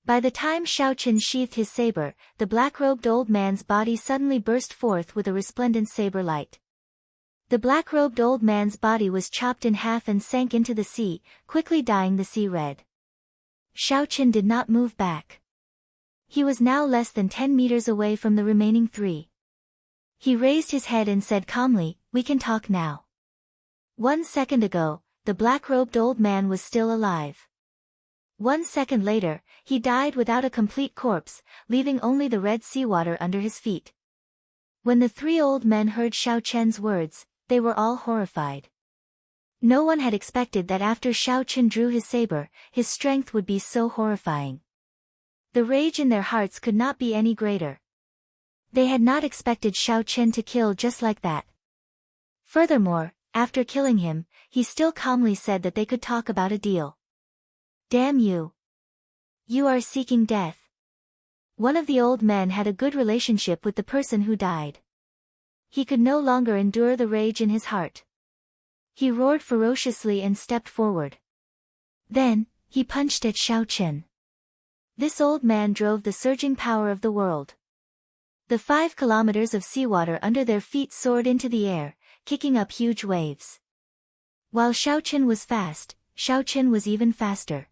By the time Xiao Chen sheathed his saber, the black-robed old man's body suddenly burst forth with a resplendent saber light. The black-robed old man's body was chopped in half and sank into the sea, quickly dyeing the sea red. Xiao Chen did not move back. He was now less than 10 meters away from the remaining 3. He raised his head and said calmly, we can talk now. 1 second ago, the black-robed old man was still alive. 1 second later, he died without a complete corpse, leaving only the red seawater under his feet. When the 3 old men heard Xiao Chen's words, they were all horrified. No one had expected that after Xiao Chen drew his saber, his strength would be so horrifying. The rage in their hearts could not be any greater. They had not expected Xiao Chen to kill just like that. Furthermore, after killing him, he still calmly said that they could talk about a deal. Damn you! You are seeking death. One of the old men had a good relationship with the person who died. He could no longer endure the rage in his heart. He roared ferociously and stepped forward. Then, he punched at Xiao Chen. This old man drove the surging power of the world. The 5 kilometers of seawater under their feet soared into the air, kicking up huge waves. While Xiao Chen was fast, Xiao Chen was even faster.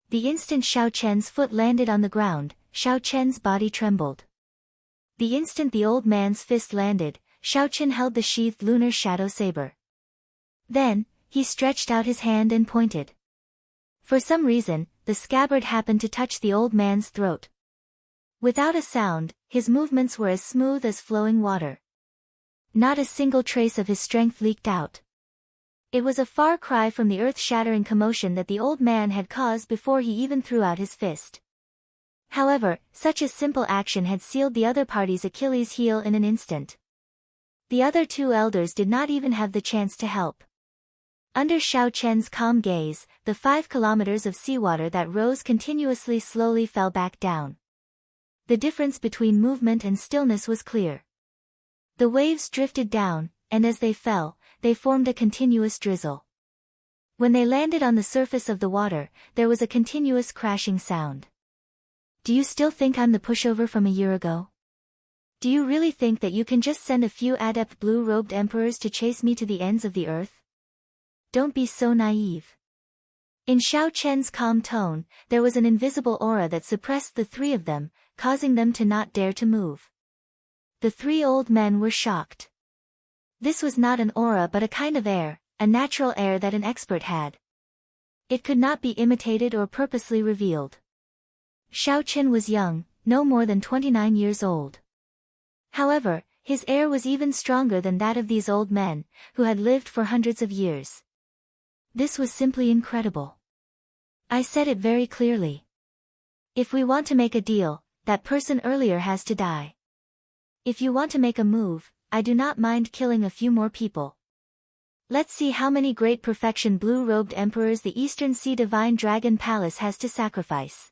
The instant Xiao Chen's foot landed on the ground, Xiao Chen's body trembled. The instant the old man's fist landed, Xiao Chen held the sheathed lunar shadow saber. Then, he stretched out his hand and pointed. For some reason, the scabbard happened to touch the old man's throat. Without a sound, his movements were as smooth as flowing water. Not a single trace of his strength leaked out. It was a far cry from the earth-shattering commotion that the old man had caused before he even threw out his fist. However, such a simple action had sealed the other party's Achilles' heel in an instant. The other 2 elders did not even have the chance to help. Under Xiao Chen's calm gaze, the 5 kilometers of seawater that rose continuously slowly fell back down. The difference between movement and stillness was clear. The waves drifted down, and as they fell, they formed a continuous drizzle. When they landed on the surface of the water, there was a continuous crashing sound. Do you still think I'm the pushover from a year ago? Do you really think that you can just send a few adept blue-robed emperors to chase me to the ends of the earth? Don't be so naive. In Xiao Chen's calm tone, there was an invisible aura that suppressed the three of them, causing them to not dare to move. The three old men were shocked. This was not an aura but a kind of air, a natural air that an expert had. It could not be imitated or purposely revealed. Xiao Chen was young, no more than 29 years old. However, his air was even stronger than that of these old men, who had lived for hundreds of years. This was simply incredible. I said it very clearly. If we want to make a deal, that person earlier has to die. If you want to make a move, I do not mind killing a few more people. Let's see how many great perfection blue-robed emperors the Eastern Sea Divine Dragon Palace has to sacrifice.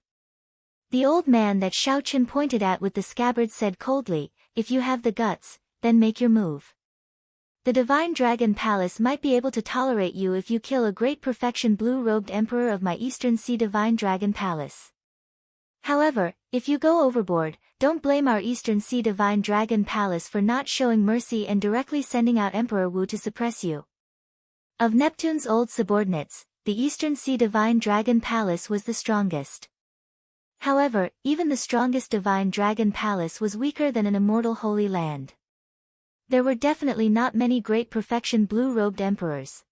The old man that Xiao Chen pointed at with the scabbard said coldly, if you have the guts, then make your move. The Divine Dragon Palace might be able to tolerate you if you kill a great perfection blue-robed emperor of my Eastern Sea Divine Dragon Palace. However, if you go overboard, don't blame our Eastern Sea Divine Dragon Palace for not showing mercy and directly sending out Emperor Wu to suppress you. Of Neptune's old subordinates, the Eastern Sea Divine Dragon Palace was the strongest. However, even the strongest Divine Dragon Palace was weaker than an immortal Holy Land. There were definitely not many great perfection blue-robed emperors.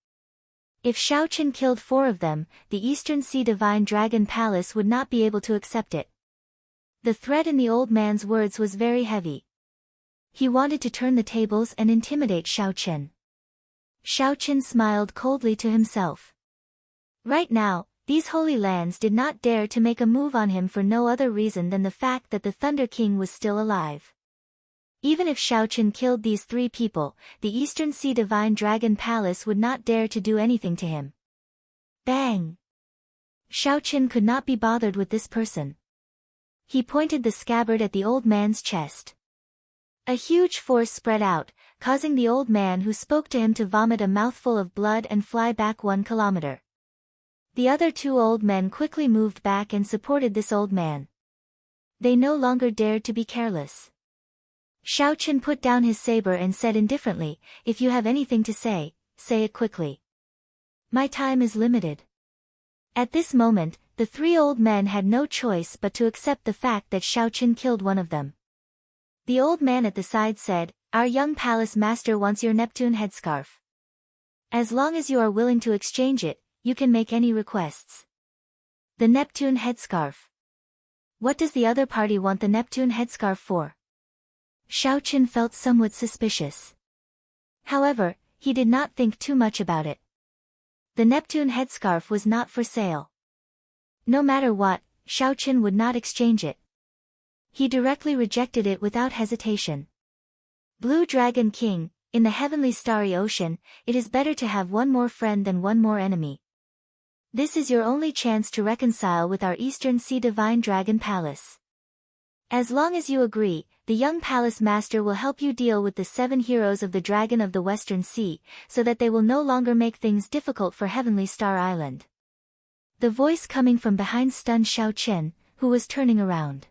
If Xiao Chen killed 4 of them, the Eastern Sea Divine Dragon Palace would not be able to accept it. The threat in the old man's words was very heavy. He wanted to turn the tables and intimidate Xiao Chen. Xiao Chen smiled coldly to himself. Right now, these Holy Lands did not dare to make a move on him for no other reason than the fact that the Thunder King was still alive. Even if Xiao Chen killed these 3 people, the Eastern Sea Divine Dragon Palace would not dare to do anything to him. Bang! Xiao Chen could not be bothered with this person. He pointed the scabbard at the old man's chest. A huge force spread out, causing the old man who spoke to him to vomit a mouthful of blood and fly back 1 kilometer. The other 2 old men quickly moved back and supported this old man. They no longer dared to be careless. Xiao Chen put down his saber and said indifferently, if you have anything to say, say it quickly. My time is limited. At this moment, the 3 old men had no choice but to accept the fact that Xiao Chen killed one of them. The old man at the side said, our young palace master wants your Neptune headscarf. As long as you are willing to exchange it, you can make any requests. The Neptune headscarf. What does the other party want the Neptune headscarf for? Xiao Chen felt somewhat suspicious. However, he did not think too much about it. The Neptune headscarf was not for sale. No matter what, Xiao Chen would not exchange it. He directly rejected it without hesitation. Blue Dragon King, in the heavenly starry ocean, it is better to have 1 more friend than 1 more enemy. This is your only chance to reconcile with our Eastern Sea Divine Dragon Palace. As long as you agree, the young palace master will help you deal with the 7 heroes of the Dragon of the Western Sea, so that they will no longer make things difficult for Heavenly Star Island. The voice coming from behind stunned Xiao Chen, who was turning around.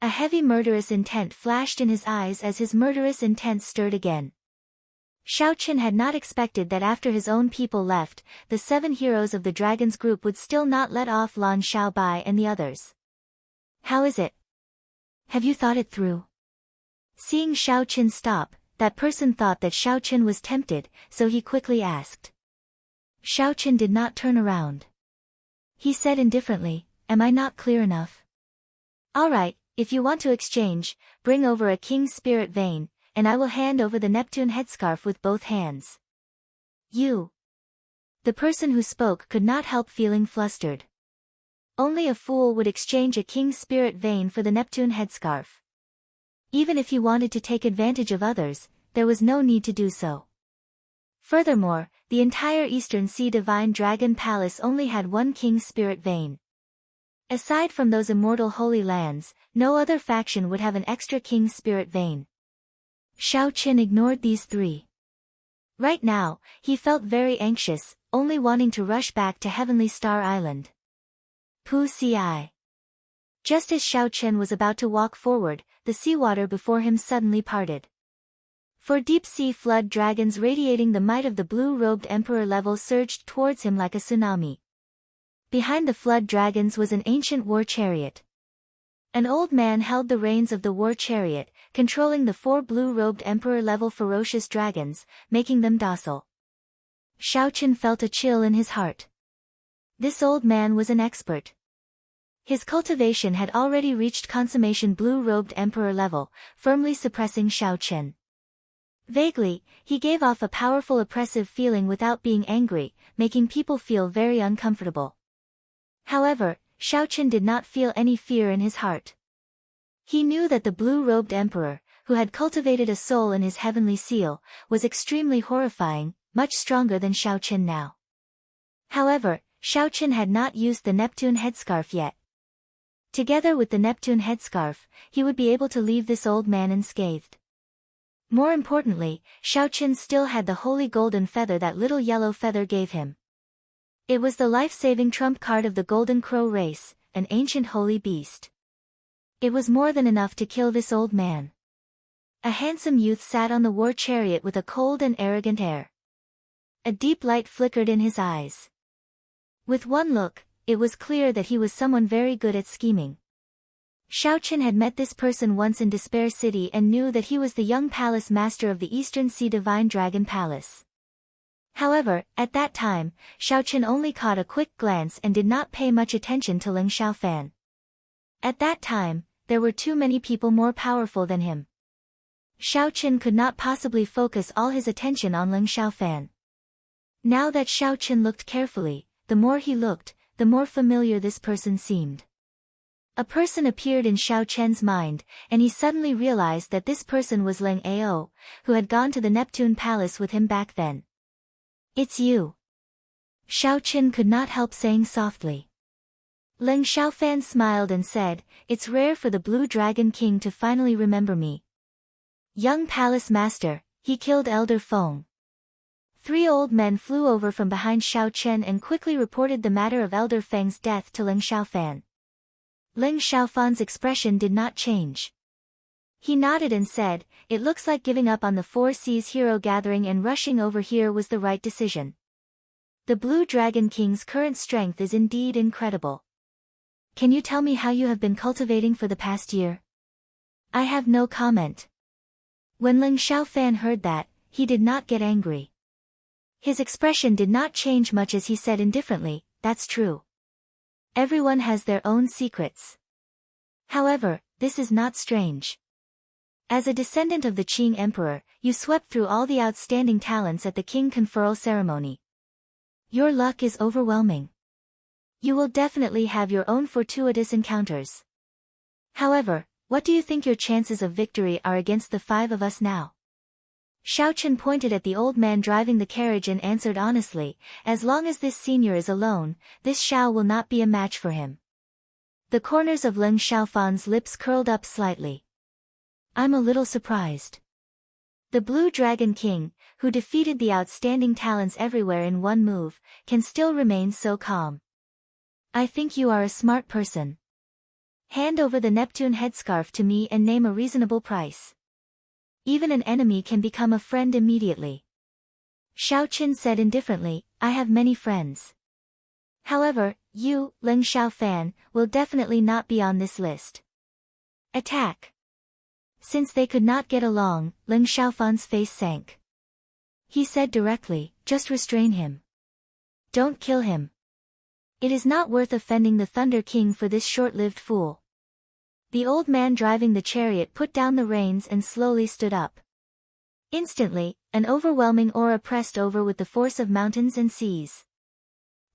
A heavy murderous intent flashed in his eyes as his murderous intent stirred again. Xiao Chen had not expected that after his own people left, the 7 heroes of the Dragon's group would still not let off Lan Xiaobai and the others. How is it? Have you thought it through? Seeing Xiao Chen stop, that person thought that Xiao Chen was tempted, so he quickly asked. Xiao Chen did not turn around. He said indifferently, am I not clear enough? Alright, if you want to exchange, bring over a king's spirit vein, and I will hand over the Neptune headscarf with both hands. You. The person who spoke could not help feeling flustered. Only a fool would exchange a king's spirit vein for the Neptune headscarf. Even if he wanted to take advantage of others, there was no need to do so. Furthermore, the entire Eastern Sea Divine Dragon Palace only had 1 king's spirit vein. Aside from those immortal holy lands, no other faction would have an extra king's spirit vein. Xiao Chen ignored these 3. Right now, he felt very anxious, only wanting to rush back to Heavenly Star Island. Pu Ci. Just as Xiao Chen was about to walk forward, the seawater before him suddenly parted. Four deep-sea flood dragons radiating the might of the blue-robed emperor level surged towards him like a tsunami. Behind the flood dragons was an ancient war chariot. An old man held the reins of the war chariot, controlling the four blue-robed emperor-level ferocious dragons, making them docile. Xiao Chen felt a chill in his heart. This old man was an expert. His cultivation had already reached consummation blue-robed emperor level, firmly suppressing Xiao Chen. Vaguely, he gave off a powerful oppressive feeling without being angry, making people feel very uncomfortable. However, Xiao Chen did not feel any fear in his heart. He knew that the blue-robed emperor, who had cultivated a soul in his heavenly seal, was extremely horrifying, much stronger than Xiao Chen now. However, Xiao Chen had not used the Neptune headscarf yet. Together with the Neptune headscarf, he would be able to leave this old man unscathed. More importantly, Xiao Chen still had the holy golden feather that little yellow feather gave him. It was the life-saving trump card of the Golden Crow race, an ancient holy beast. It was more than enough to kill this old man. A handsome youth sat on the war chariot with a cold and arrogant air. A deep light flickered in his eyes. With one look, it was clear that he was someone very good at scheming. Xiao Chen had met this person once in Despair City and knew that he was the young palace master of the Eastern Sea Divine Dragon Palace. However, at that time, Xiao Chen only caught a quick glance and did not pay much attention to Ling Xiaofan. At that time, there were too many people more powerful than him. Xiao Chen could not possibly focus all his attention on Ling Xiaofan. Now that Xiao Chen looked carefully, the more he looked, the more familiar this person seemed. A person appeared in Xiao Chen's mind, and he suddenly realized that this person was Ling Ao, who had gone to the Neptune Palace with him back then. It's you. Xiao Chen could not help saying softly. Ling Xiaofan smiled and said, "It's rare for the Blue Dragon King to finally remember me. Young Palace Master, he killed Elder Feng." Three old men flew over from behind Xiao Chen and quickly reported the matter of Elder Feng's death to Ling Xiaofan. Ling Xiaofan's expression did not change. He nodded and said, "It looks like giving up on the Four Seas hero gathering and rushing over here was the right decision. The Blue Dragon King's current strength is indeed incredible. Can you tell me how you have been cultivating for the past year?" "I have no comment." When Ling Xiaofan heard that, he did not get angry. His expression did not change much as he said indifferently, "That's true. Everyone has their own secrets. However, this is not strange. As a descendant of the Qing Emperor, you swept through all the outstanding talents at the King Conferral ceremony. Your luck is overwhelming. You will definitely have your own fortuitous encounters. However, what do you think your chances of victory are against the five of us now?" Xiao Chen pointed at the old man driving the carriage and answered honestly, "As long as this senior is alone, this Xiao will not be a match for him." The corners of Ling Xiaofan's lips curled up slightly. "I'm a little surprised. The Blue Dragon King, who defeated the outstanding talents everywhere in one move, can still remain so calm. I think you are a smart person. Hand over the Neptune headscarf to me and name a reasonable price. Even an enemy can become a friend immediately." Xiao Chen said indifferently, "I have many friends. However, you, Ling Xiaofan, will definitely not be on this list. Attack." Since they could not get along, Ling Xiaofan's face sank. He said directly, "Just restrain him. Don't kill him. It is not worth offending the Thunder King for this short-lived fool." The old man driving the chariot put down the reins and slowly stood up. Instantly, an overwhelming aura pressed over with the force of mountains and seas.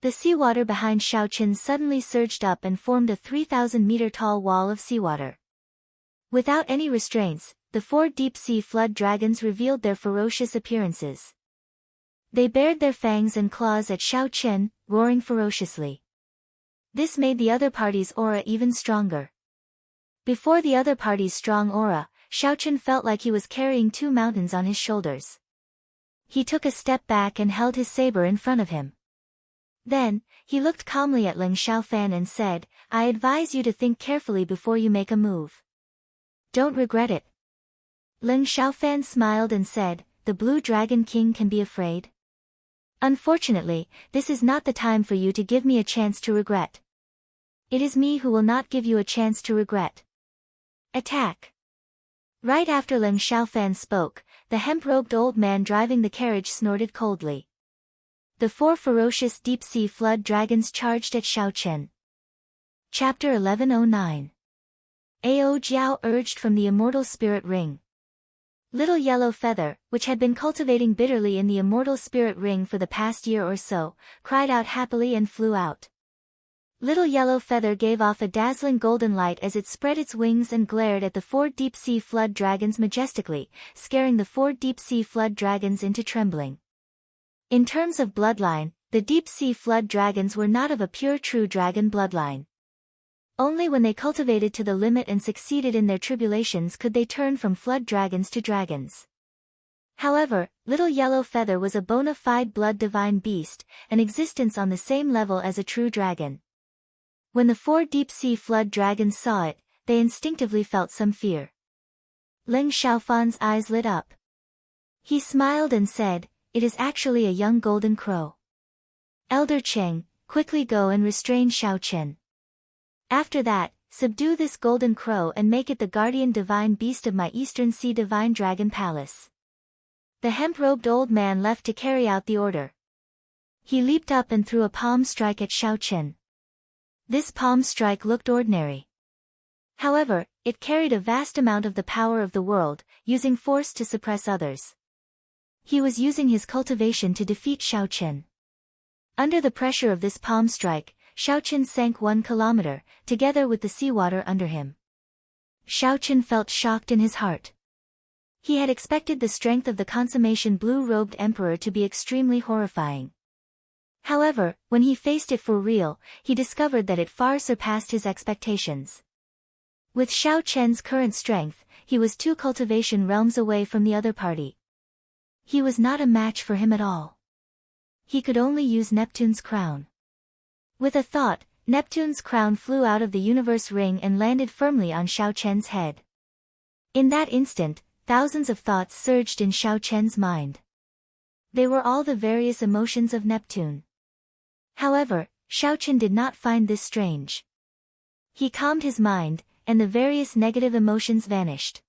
The seawater behind Xiao Chen suddenly surged up and formed a 3,000-meter-tall wall of seawater. Without any restraints, the four deep-sea flood dragons revealed their ferocious appearances. They bared their fangs and claws at Xiao Chen, roaring ferociously. This made the other party's aura even stronger. Before the other party's strong aura, Xiao Chen felt like he was carrying two mountains on his shoulders. He took a step back and held his saber in front of him. Then, he looked calmly at Ling Xiaofan and said, I advise you to think carefully before you make a move. Don't regret it. Ling Xiaofan smiled and said, the Blue Dragon King can be afraid. Unfortunately, this is not the time for you to give me a chance to regret. It is me who will not give you a chance to regret. Attack. Right after Ling Xiaofan spoke, the hemp-robed old man driving the carriage snorted coldly. The 4 ferocious deep-sea flood dragons charged at Xiao Chen. Chapter 1109. Ao Jiao urged from the immortal spirit ring. Little Yellow Feather, which had been cultivating bitterly in the immortal spirit ring for the past year or so, cried out happily and flew out. Little Yellow Feather gave off a dazzling golden light as it spread its wings and glared at the 4 deep-sea flood dragons majestically, scaring the 4 deep-sea flood dragons into trembling. In terms of bloodline, the deep-sea flood dragons were not of a pure true dragon bloodline. Only when they cultivated to the limit and succeeded in their tribulations could they turn from flood dragons to dragons. However, Little Yellow Feather was a bona fide blood divine beast, an existence on the same level as a true dragon. When the 4 deep-sea flood dragons saw it, they instinctively felt some fear. Ling Xiaofan's eyes lit up. He smiled and said, it is actually a young golden crow. Elder Cheng, quickly go and restrain Xiao Chen. After that, subdue this golden crow and make it the guardian divine beast of my Eastern Sea Divine Dragon Palace. The hemp-robed old man left to carry out the order. He leaped up and threw a palm strike at Xiao Chen. This palm strike looked ordinary. However, it carried a vast amount of the power of the world, using force to suppress others. He was using his cultivation to defeat Xiao Chen. Under the pressure of this palm strike, Xiao Chen sank 1 kilometer, together with the seawater under him. Xiao Chen felt shocked in his heart. He had expected the strength of the consummation blue-robed emperor to be extremely horrifying. However, when he faced it for real, he discovered that it far surpassed his expectations. With Xiao Chen's current strength, he was 2 cultivation realms away from the other party. He was not a match for him at all. He could only use Neptune's crown. With a thought, Neptune's crown flew out of the universe ring and landed firmly on Xiao Chen's head. In that instant, thousands of thoughts surged in Xiao Chen's mind. They were all the various emotions of Neptune. However, Xiao Chen did not find this strange. He calmed his mind, and the various negative emotions vanished.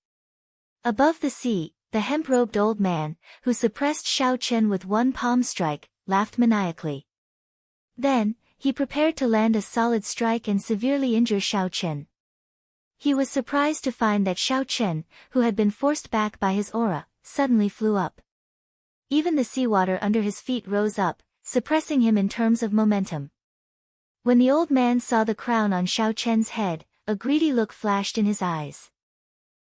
Above the sea, the hemp-robed old man, who suppressed Xiao Chen with 1 palm strike, laughed maniacally. Then, he prepared to land a solid strike and severely injure Xiao Chen. He was surprised to find that Xiao Chen, who had been forced back by his aura, suddenly flew up. Even the seawater under his feet rose up, suppressing him in terms of momentum. When the old man saw the crown on Xiao Chen's head, a greedy look flashed in his eyes.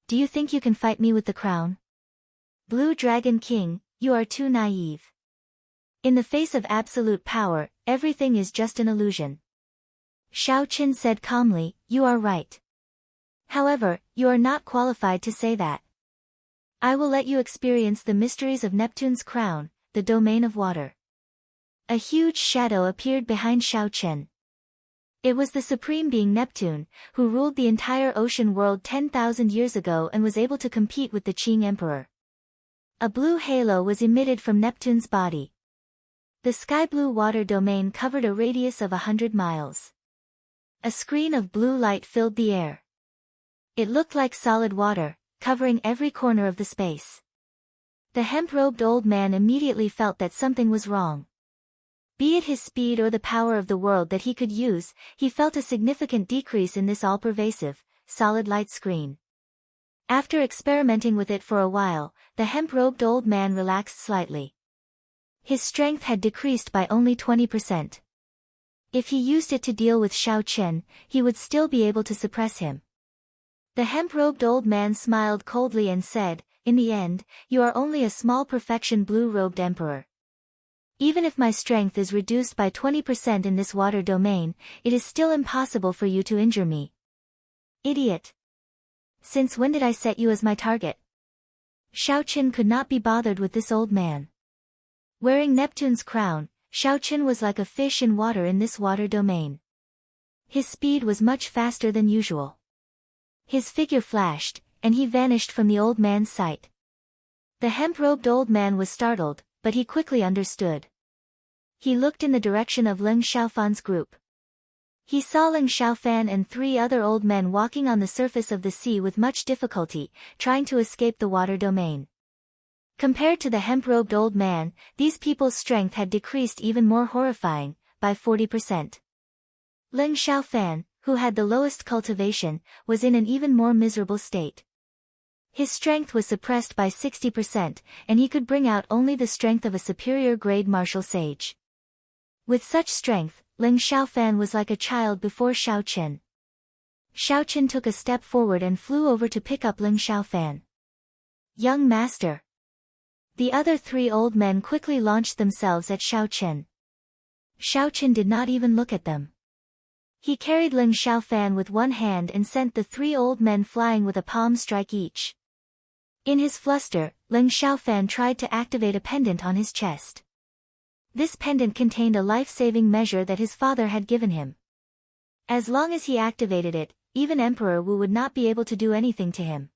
Do you think you can fight me with the crown? Blue Dragon King, you are too naive. In the face of absolute power, everything is just an illusion. Xiao Chen said calmly, you are right. However, you are not qualified to say that. I will let you experience the mysteries of Neptune's crown, the domain of water. A huge shadow appeared behind Xiao Chen. It was the supreme being Neptune, who ruled the entire ocean world 10,000 years ago and was able to compete with the Qing Emperor. A blue halo was emitted from Neptune's body. The sky-blue water domain covered a radius of 100 miles. A screen of blue light filled the air. It looked like solid water, covering every corner of the space. The hemp-robed old man immediately felt that something was wrong. Be it his speed or the power of the world that he could use, he felt a significant decrease in this all-pervasive, solid light screen. After experimenting with it for a while, the hemp-robed old man relaxed slightly. His strength had decreased by only 20%. If he used it to deal with Xiao Chen, he would still be able to suppress him. The hemp-robed old man smiled coldly and said, in the end, you are only a small perfection blue-robed emperor. Even if my strength is reduced by 20% in this water domain, it is still impossible for you to injure me. Idiot! Since when did I set you as my target? Xiao Chen could not be bothered with this old man. Wearing Neptune's crown, Xiaochen was like a fish in water in this water domain. His speed was much faster than usual. His figure flashed, and he vanished from the old man's sight. The hemp-robed old man was startled, but he quickly understood. He looked in the direction of Ling Xiaofan's group. He saw Ling Xiaofan and 3 other old men walking on the surface of the sea with much difficulty, trying to escape the water domain. Compared to the hemp-robed old man, these people's strength had decreased even more horrifying, by 40%. Ling Xiaofan, who had the lowest cultivation, was in an even more miserable state. His strength was suppressed by 60%, and he could bring out only the strength of a superior-grade martial sage. With such strength, Ling Xiaofan was like a child before Xiaochen. Xiaochen took a step forward and flew over to pick up Ling Xiaofan. "Young master." The other 3 old men quickly launched themselves at Xiaochen. Xiaochen did not even look at them. He carried Ling Xiaofan with one hand and sent the 3 old men flying with a palm strike each. In his fluster, Ling Xiaofan tried to activate a pendant on his chest. This pendant contained a life-saving measure that his father had given him. As long as he activated it, even Emperor Wu would not be able to do anything to him.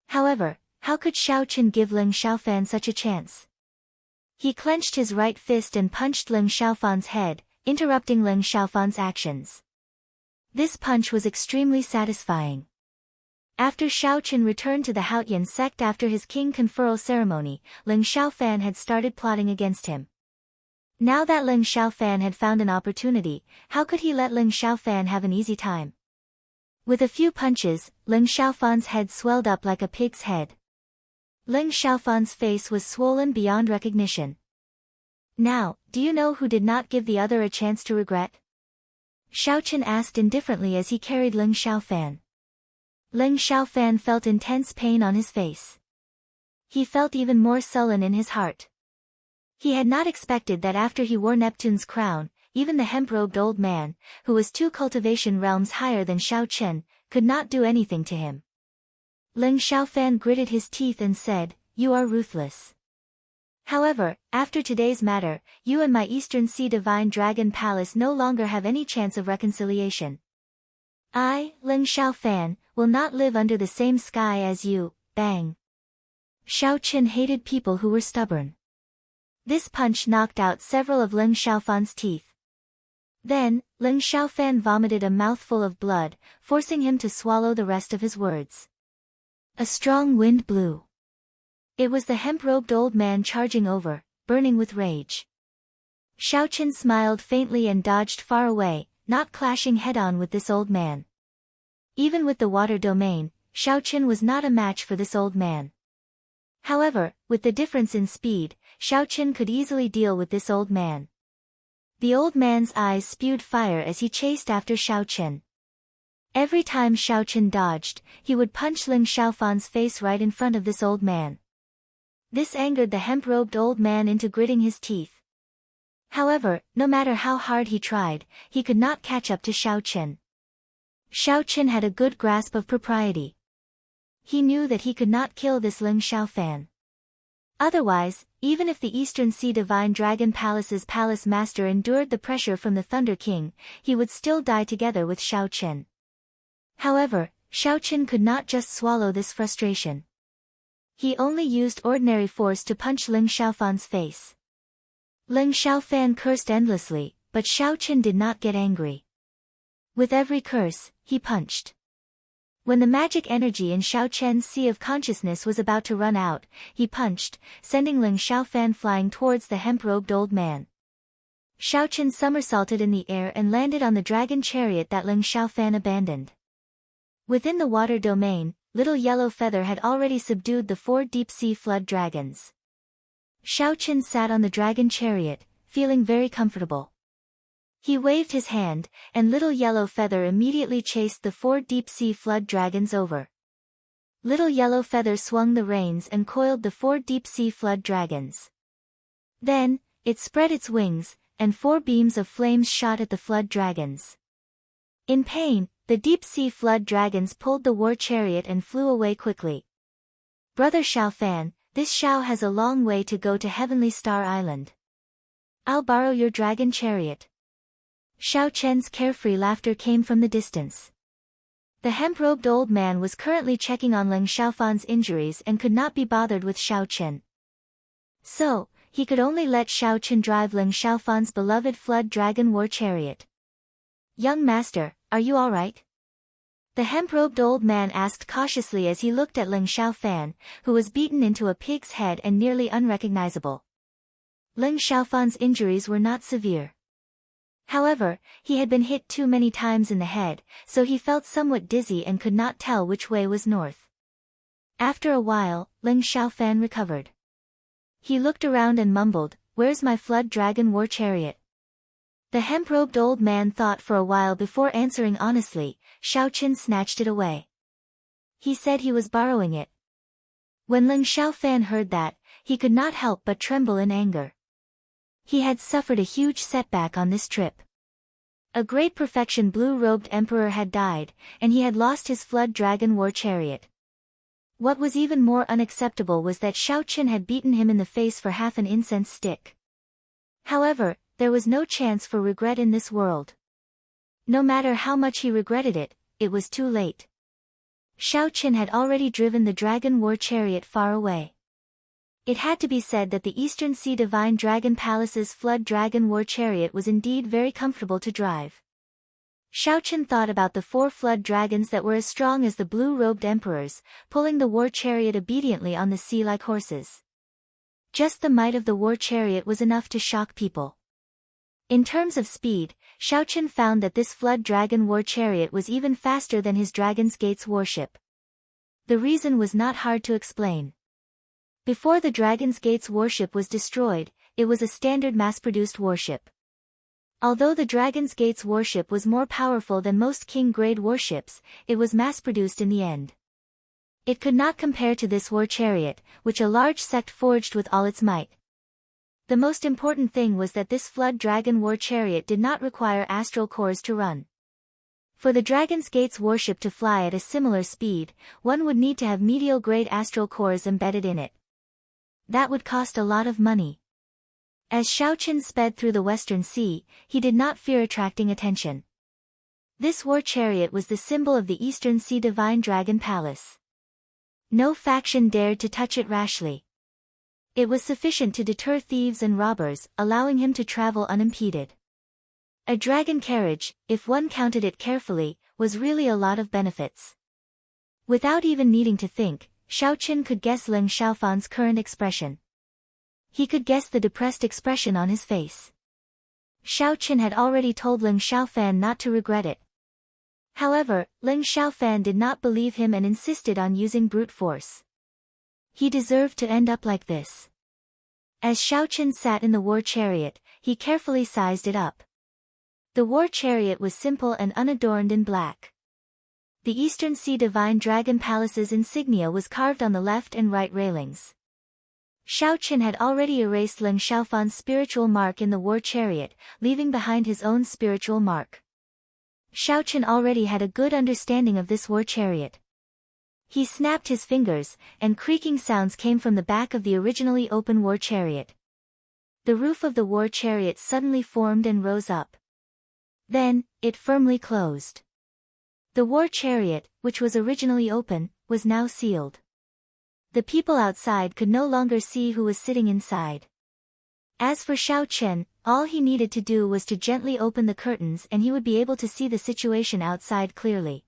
However, how could Xiaochen give Ling Xiaofan such a chance? He clenched his right fist and punched Ling Xiaofan's head, interrupting Ling Xiaofan's actions. This punch was extremely satisfying. After Xiaochen returned to the Haotian sect after his king conferral ceremony, Ling Xiaofan had started plotting against him. Now that Ling Xiaofan had found an opportunity, how could he let Ling Xiaofan have an easy time? With a few punches, Ling Xiaofan's head swelled up like a pig's head. Ling Xiaofan's face was swollen beyond recognition. "Now, do you know who did not give the other a chance to regret?" Xiaochen asked indifferently as he carried Ling Xiaofan. Ling Xiaofan felt intense pain on his face. He felt even more sullen in his heart. He had not expected that after he wore Neptune's crown, even the hemp-robed old man, who was 2 cultivation realms higher than Xiaochen, could not do anything to him. Ling Xiaofan gritted his teeth and said, "You are ruthless. However, after today's matter, you and my Eastern Sea Divine Dragon Palace no longer have any chance of reconciliation. I, Ling Xiaofan, will not live under the same sky as you." Bang. Xiaochen hated people who were stubborn. This punch knocked out several of Ling Xiaofan's teeth. Then, Ling Xiaofan vomited a mouthful of blood, forcing him to swallow the rest of his words. A strong wind blew. It was the hemp-robed old man charging over, burning with rage. Xiaochen smiled faintly and dodged far away, not clashing head-on with this old man. Even with the water domain, Xiaochen was not a match for this old man. However, with the difference in speed, Xiaochen could easily deal with this old man. The old man's eyes spewed fire as he chased after Xiaochen. Every time Xiaochen dodged, he would punch Ling Xiaofan's face right in front of this old man. This angered the hemp-robed old man into gritting his teeth. However, no matter how hard he tried, he could not catch up to Xiaochen. Xiaochen had a good grasp of propriety. He knew that he could not kill this Ling Xiaofan. Otherwise, even if the Eastern Sea Divine Dragon Palace's palace master endured the pressure from the Thunder King, he would still die together with Xiaochen. However, Xiaochen could not just swallow this frustration. He only used ordinary force to punch Ling Xiaofan's face. Ling Xiaofan cursed endlessly, but Xiaochen did not get angry. With every curse, he punched. When the magic energy in Xiaochen's sea of consciousness was about to run out, he punched, sending Ling Xiaofan flying towards the hemp-robed old man. Xiaochen somersaulted in the air and landed on the dragon chariot that Ling Xiaofan abandoned. Within the water domain, Little Yellow Feather had already subdued the 4 deep-sea flood dragons. Xiaochen sat on the dragon chariot, feeling very comfortable. He waved his hand, and Little Yellow Feather immediately chased the 4 deep-sea flood dragons over. Little Yellow Feather swung the reins and coiled the 4 deep-sea flood dragons. Then, it spread its wings, and 4 beams of flames shot at the flood dragons. In pain, the deep-sea flood dragons pulled the war chariot and flew away quickly. "Brother Xiaofan, This Xiao has a long way to go to Heavenly Star Island. I'll borrow your dragon chariot. Xiao Chen's carefree laughter came from the distance. The hemp-robed old man was currently checking on Ling Xiaofan's injuries and could not be bothered with Xiao Chen. So, he could only let Xiao Chen drive Ling Xiaofan's beloved flood dragon war chariot. Young master, are you all right? The hemp-robed old man asked cautiously as he looked at Ling Xiaofan, who was beaten into a pig's head and nearly unrecognizable. Ling Xiaofan's injuries were not severe. However, he had been hit too many times in the head, so he felt somewhat dizzy and could not tell which way was north. After a while, Ling Xiaofan recovered. He looked around and mumbled, "Where's my flood dragon war chariot?" The hemp-robed old man thought for a while before answering honestly. Xiao Chen snatched it away. He said he was borrowing it. When Ling Xiaofan heard that, he could not help but tremble in anger. He had suffered a huge setback on this trip. A great perfection blue-robed emperor had died, and he had lost his flood dragon war chariot. What was even more unacceptable was that Xiao Chen had beaten him in the face for half an incense stick. However, there was no chance for regret in this world. No matter how much he regretted it, it was too late. Xiao Chen had already driven the dragon war chariot far away. It had to be said that the Eastern Sea Divine Dragon Palace's flood dragon war chariot was indeed very comfortable to drive. Xiao Chen thought about the 4 flood dragons that were as strong as the blue-robed emperors, pulling the war chariot obediently on the sea like horses. Just the might of the war chariot was enough to shock people. In terms of speed, Xiao Chen found that this flood dragon war chariot was even faster than his Dragon's Gate's warship. The reason was not hard to explain. Before the Dragon's Gate's warship was destroyed, it was a standard mass-produced warship. Although the Dragon's Gate's warship was more powerful than most King-grade warships, it was mass-produced in the end. It could not compare to this war chariot, which a large sect forged with all its might. The most important thing was that this flood dragon war chariot did not require astral cores to run. For the Dragon's Gate's warship to fly at a similar speed, one would need to have medial-grade astral cores embedded in it. That would cost a lot of money. As Xiao Chen sped through the Western Sea, he did not fear attracting attention. This war chariot was the symbol of the Eastern Sea Divine Dragon Palace. No faction dared to touch it rashly. It was sufficient to deter thieves and robbers, allowing him to travel unimpeded. A dragon carriage, if one counted it carefully, was really a lot of benefits. Without even needing to think, Xiao Chen could guess Ling Xiaofan's current expression. He could guess the depressed expression on his face. Xiao Chen had already told Ling Xiaofan not to regret it. However, Ling Xiaofan did not believe him and insisted on using brute force. He deserved to end up like this. As Xiao Chen sat in the war chariot, he carefully sized it up. The war chariot was simple and unadorned in black. The Eastern Sea Divine Dragon Palace's insignia was carved on the left and right railings. Xiao Chen had already erased Ling Xiaofan's spiritual mark in the war chariot, leaving behind his own spiritual mark. Xiao Chen already had a good understanding of this war chariot. He snapped his fingers, and creaking sounds came from the back of the originally open war chariot. The roof of the war chariot suddenly formed and rose up. Then, it firmly closed. The war chariot, which was originally open, was now sealed. The people outside could no longer see who was sitting inside. As for Xiao Chen, all he needed to do was to gently open the curtains and he would be able to see the situation outside clearly.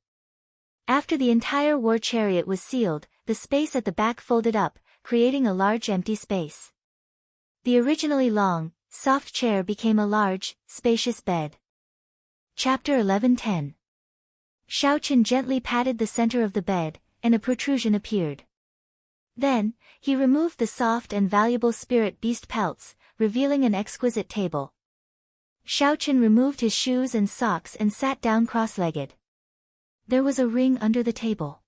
After the entire war chariot was sealed, the space at the back folded up, creating a large empty space. The originally long, soft chair became a large, spacious bed. Chapter 11:10. Xiao Chen gently patted the center of the bed, and a protrusion appeared. Then, he removed the soft and valuable spirit beast pelts, revealing an exquisite table. Xiao Chen removed his shoes and socks and sat down cross-legged. There was a ring under the table.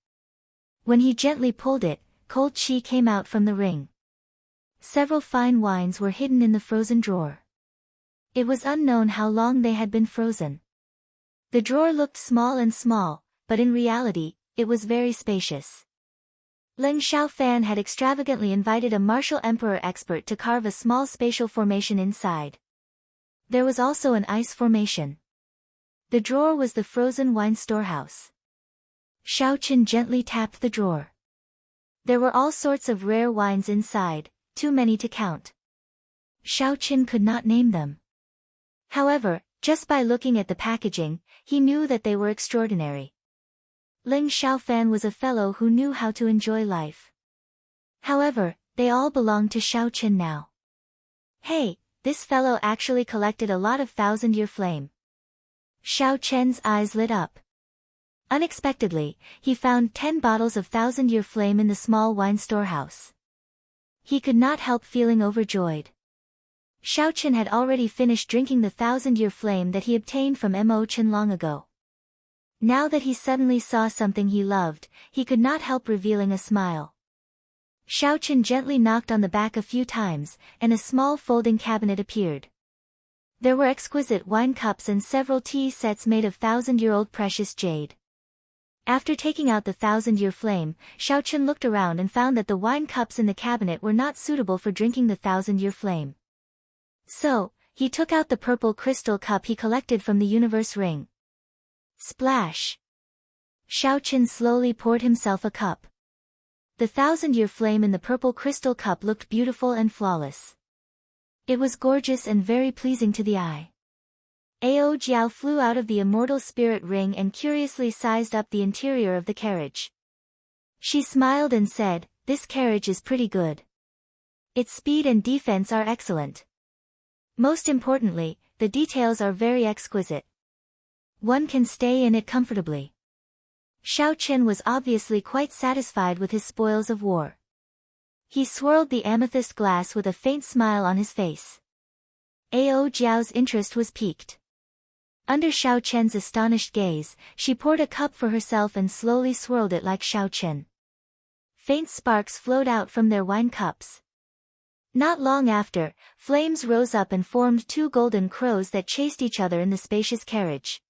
When he gently pulled it, cold qi came out from the ring. Several fine wines were hidden in the frozen drawer. It was unknown how long they had been frozen. The drawer looked small, but in reality, it was very spacious. Ling Xiaofan had extravagantly invited a martial emperor expert to carve a small spatial formation inside. There was also an ice formation. The drawer was the frozen wine storehouse. Xiaoqin gently tapped the drawer. There were all sorts of rare wines inside, too many to count. Xiaoqin could not name them. However, just by looking at the packaging, he knew that they were extraordinary. Ling Xiaofan was a fellow who knew how to enjoy life. However, they all belonged to Xiaoqin now. Hey, this fellow actually collected a lot of thousand-year flame. Xiaoqin's eyes lit up. Unexpectedly, he found 10 bottles of thousand-year flame in the small wine storehouse. He could not help feeling overjoyed. Xiaoqin had already finished drinking the thousand-year flame that he obtained from Mo Chen long ago. Now that he suddenly saw something he loved, he could not help revealing a smile. Xiaoqin gently knocked on the back a few times, and a small folding cabinet appeared. There were exquisite wine cups and several tea sets made of thousand-year-old precious jade. After taking out the thousand-year flame, Xiaoqin looked around and found that the wine cups in the cabinet were not suitable for drinking the thousand-year flame. So, he took out the purple crystal cup he collected from the universe ring. Splash! Xiaoqin slowly poured himself a cup. The thousand-year flame in the purple crystal cup looked beautiful and flawless. It was gorgeous and very pleasing to the eye. Ao Jiao flew out of the immortal spirit ring and curiously sized up the interior of the carriage. She smiled and said, "This carriage is pretty good. Its speed and defense are excellent. Most importantly, the details are very exquisite. One can stay in it comfortably." Xiaoqin was obviously quite satisfied with his spoils of war. He swirled the amethyst glass with a faint smile on his face. Ao Jiao's interest was piqued. Under Xiaoqin's astonished gaze, she poured a cup for herself and slowly swirled it like Xiaoqin. Faint sparks flowed out from their wine cups. Not long after, flames rose up and formed 2 golden crows that chased each other in the spacious carriage.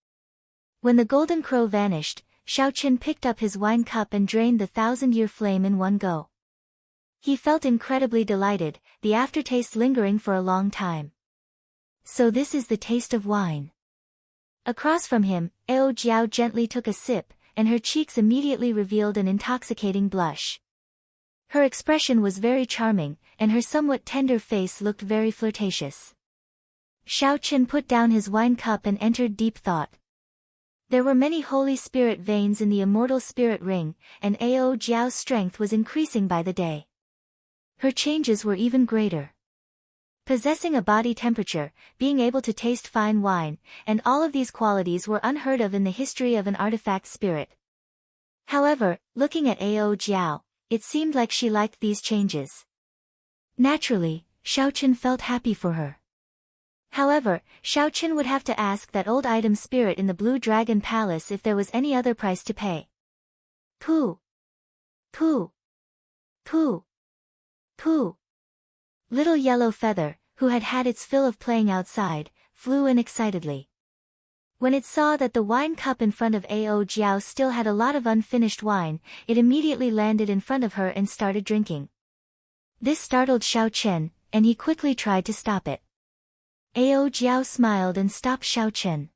When the golden crow vanished, Xiaoqin picked up his wine cup and drained the thousand-year flame in one go. He felt incredibly delighted, the aftertaste lingering for a long time. So this is the taste of wine. Across from him, Ao Jiao gently took a sip, and her cheeks immediately revealed an intoxicating blush. Her expression was very charming, and her somewhat tender face looked very flirtatious. Xiaoqin put down his wine cup and entered deep thought. There were many Holy Spirit veins in the immortal spirit ring, and Ao Jiao's strength was increasing by the day. Her changes were even greater. Possessing a body temperature, being able to taste fine wine, and all of these qualities were unheard of in the history of an artifact spirit. However, looking at Ao Jiao, it seemed like she liked these changes. Naturally, Xiaoqin felt happy for her. However, Xiaoqin would have to ask that old item spirit in the Blue Dragon Palace if there was any other price to pay. Pooh! Pooh! Pooh! Pooh! Little Yellow Feather, who had had its fill of playing outside, flew in excitedly. When it saw that the wine cup in front of Ao Jiao still had a lot of unfinished wine, it immediately landed in front of her and started drinking. This startled Xiaoqin, and he quickly tried to stop it. Ao Jiao smiled and stopped Xiaoqin.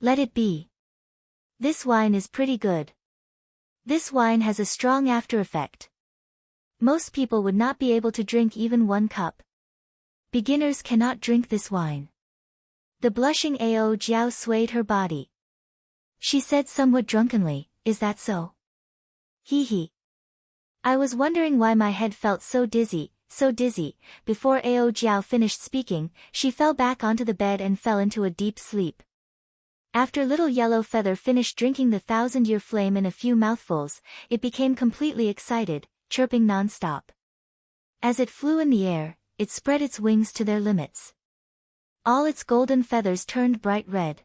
"Let it be. This wine is pretty good. This wine has a strong after effect. Most people would not be able to drink even 1 cup. Beginners cannot drink this wine." The blushing Ao Jiao swayed her body. She said somewhat drunkenly, "Is that so? Hee hee. I was wondering why my head felt so dizzy, so dizzy." Before Ao Jiao finished speaking, she fell back onto the bed and fell into a deep sleep. After Little Yellow Feather finished drinking the thousand-year flame in a few mouthfuls, it became completely excited, chirping non-stop. As it flew in the air, it spread its wings to their limits. All its golden feathers turned bright red.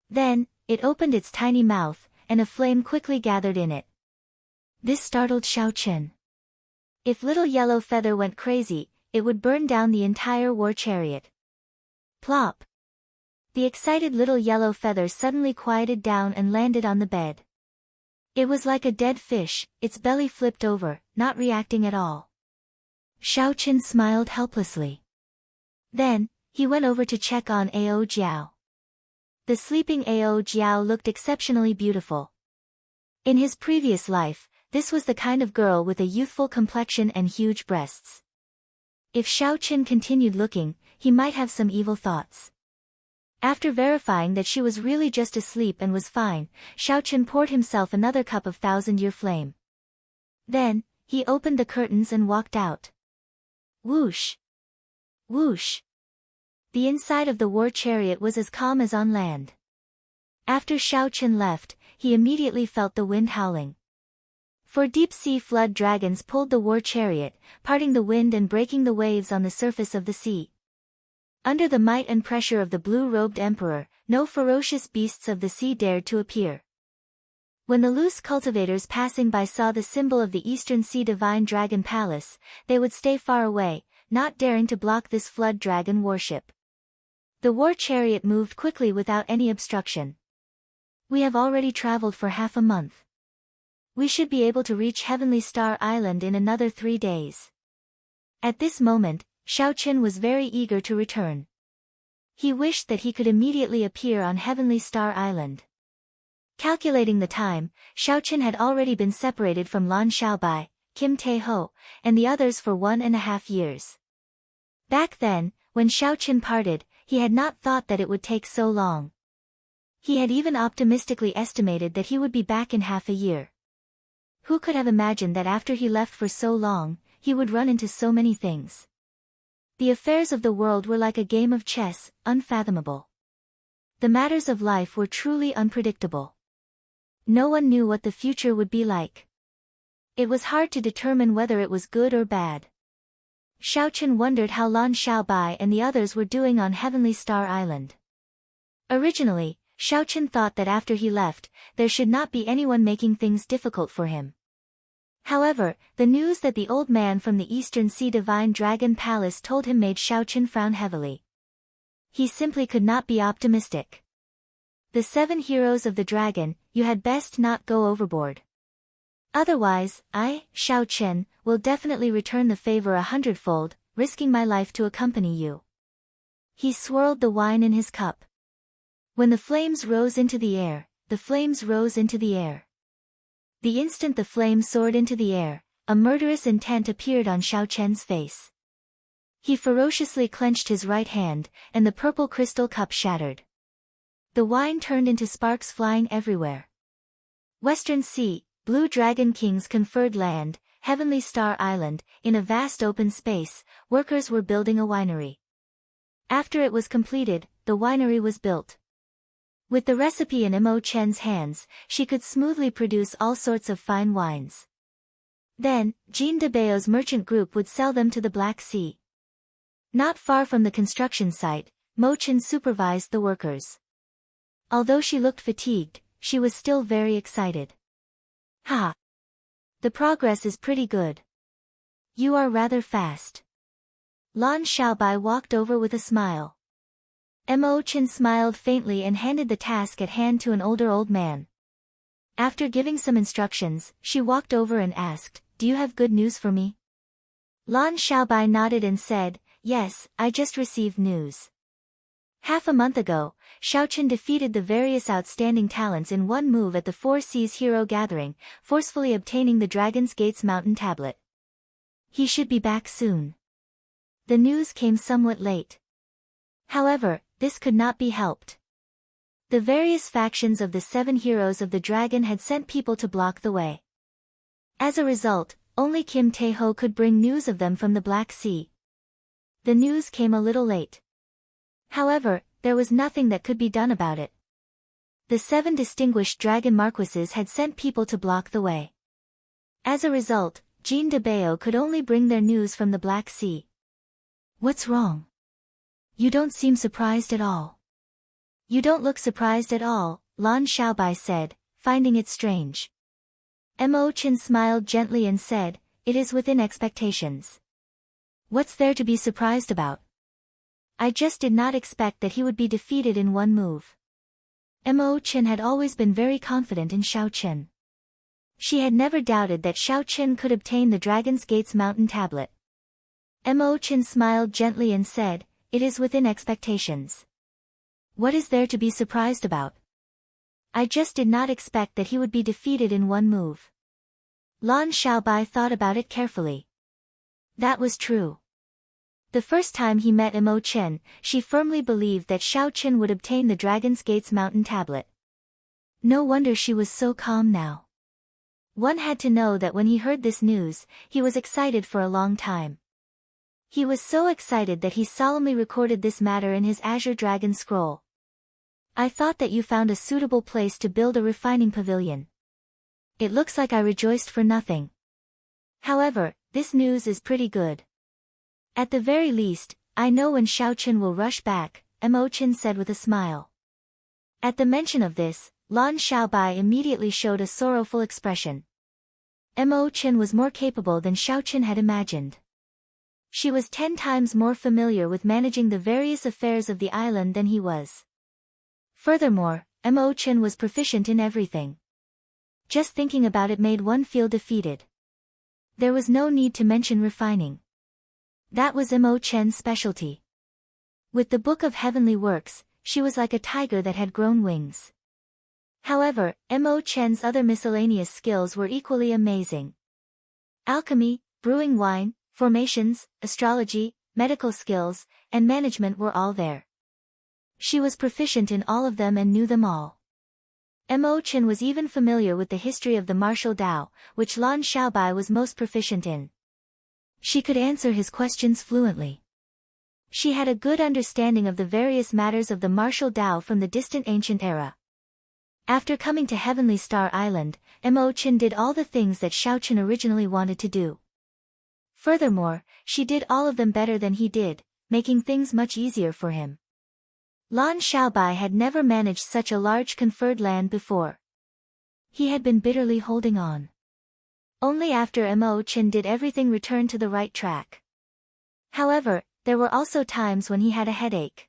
Then, it opened its tiny mouth, and a flame quickly gathered in it. This startled Xiaoqin. If Little Yellow Feather went crazy, it would burn down the entire war chariot. Plop! The excited Little Yellow Feather suddenly quieted down and landed on the bed. It was like a dead fish, its belly flipped over, not reacting at all. Xiaoqin smiled helplessly. Then, he went over to check on Ao Jiao. The sleeping Ao Jiao looked exceptionally beautiful. In his previous life, this was the kind of girl with a youthful complexion and huge breasts. If Xiaoqin continued looking, he might have some evil thoughts. After verifying that she was really just asleep and was fine, Xiaoqin poured himself another cup of thousand-year flame. Then, he opened the curtains and walked out. Whoosh! Whoosh! The inside of the war chariot was as calm as on land. After Xiaoqin left, he immediately felt the wind howling. For deep-sea flood dragons pulled the war chariot, parting the wind and breaking the waves on the surface of the sea. Under the might and pressure of the blue-robed emperor, no ferocious beasts of the sea dared to appear. When the loose cultivators passing by saw the symbol of the Eastern Sea Divine Dragon Palace, they would stay far away, not daring to block this flood dragon warship. The war chariot moved quickly without any obstruction. We have already traveled for half a month. We should be able to reach Heavenly Star Island in another 3 days. At this moment, Xiaoqin was very eager to return. He wished that he could immediately appear on Heavenly Star Island. Calculating the time, Xiaoqin had already been separated from Lan Xiaobai, Kim Tae-ho, and the others for 1.5 years. Back then, when Xiaoqin parted, he had not thought that it would take so long. He had even optimistically estimated that he would be back in half a year. Who could have imagined that after he left for so long, he would run into so many things? The affairs of the world were like a game of chess, unfathomable. The matters of life were truly unpredictable. No one knew what the future would be like. It was hard to determine whether it was good or bad. Xiaoqin wondered how Lan Xiaobai and the others were doing on Heavenly Star Island. Originally, Xiaoqin thought that after he left, there should not be anyone making things difficult for him. However, the news that the old man from the Eastern Sea Divine Dragon Palace told him made Xiaoqin frown heavily. He simply could not be optimistic. The 7 heroes of the dragon, you had best not go overboard. Otherwise, I, Xiaoqin, will definitely return the favor 100-fold, risking my life to accompany you. He swirled the wine in his cup. When the flames rose into the air, the flames rose into the air. The instant the flame soared into the air, a murderous intent appeared on Xiaoqin's face. He ferociously clenched his right hand, and the purple crystal cup shattered. The wine turned into sparks flying everywhere. Western Sea, Blue Dragon King's conferred land, Heavenly Star Island, in a vast open space, workers were building a winery. After it was completed, the winery was built. With the recipe in Mo Chen's hands, she could smoothly produce all sorts of fine wines. Then, Jean de Bao's merchant group would sell them to the Black Sea. Not far from the construction site, Mo Chen supervised the workers. Although she looked fatigued, she was still very excited. Ha! The progress is pretty good. You are rather fast. Lan Xiaobai walked over with a smile. Mo Chen smiled faintly and handed the task at hand to an older old man. After giving some instructions, she walked over and asked, "Do you have good news for me?" Lan Xiaobai nodded and said, "Yes, I just received news. Half a month ago, Xiaoqin defeated the various outstanding talents in one move at the Four Seas Hero Gathering, forcefully obtaining the Dragon's Gates Mountain Tablet. He should be back soon." The news came somewhat late. However, this could not be helped. The various factions of the 7 heroes of the dragon had sent people to block the way. As a result, only Kim Tae-ho could bring news of them from the Black Sea. The news came a little late. However, there was nothing that could be done about it. The 7 distinguished dragon marquises had sent people to block the way. As a result, Jean de Bao could only bring their news from the Black Sea. "What's wrong? You don't seem surprised at all." "You don't look surprised at all," Lan Xiaobai said, finding it strange. Mo Chen smiled gently and said, "It is within expectations. What's there to be surprised about? I just did not expect that he would be defeated in one move." Mo Chen had always been very confident in Xiaoqin. She had never doubted that Xiao Qin could obtain the Dragon's Gate's mountain tablet. Mo Qin smiled gently and said, "It is within expectations. What is there to be surprised about? I just did not expect that he would be defeated in one move." Lan Xiaobai thought about it carefully. That was true. The first time he met Mo Qin, she firmly believed that Xiao Qin would obtain the Dragon's Gate's mountain tablet. No wonder she was so calm now. One had to know that when he heard this news, he was excited for a long time. He was so excited that he solemnly recorded this matter in his Azure Dragon Scroll. "I thought that you found a suitable place to build a refining pavilion. It looks like I rejoiced for nothing. However, this news is pretty good. At the very least, I know when Xiao Qin will rush back," Mo Qin said with a smile. At the mention of this, Lan Xiaobai immediately showed a sorrowful expression. Mo Qin was more capable than Xiao Qin had imagined. She was 10 times more familiar with managing the various affairs of the island than he was. Furthermore, Mo Qin was proficient in everything. Just thinking about it made one feel defeated. There was no need to mention refining. That was Mo Qin's specialty. With the Book of Heavenly Works, she was like a tiger that had grown wings. However, Mo Qin's other miscellaneous skills were equally amazing. Alchemy, brewing wine, formations, astrology, medical skills, and management were all there. She was proficient in all of them and knew them all. Mo Qin was even familiar with the history of the martial Tao, which Lan Xiaobai was most proficient in. She could answer his questions fluently. She had a good understanding of the various matters of the martial Tao from the distant ancient era. After coming to Heavenly Star Island, Mo Qin did all the things that Xiao Qin originally wanted to do. Furthermore, she did all of them better than he did, making things much easier for him. Lan Xiaobai had never managed such a large conferred land before. He had been bitterly holding on. Only after Mo Qin did everything return to the right track. However, there were also times when he had a headache.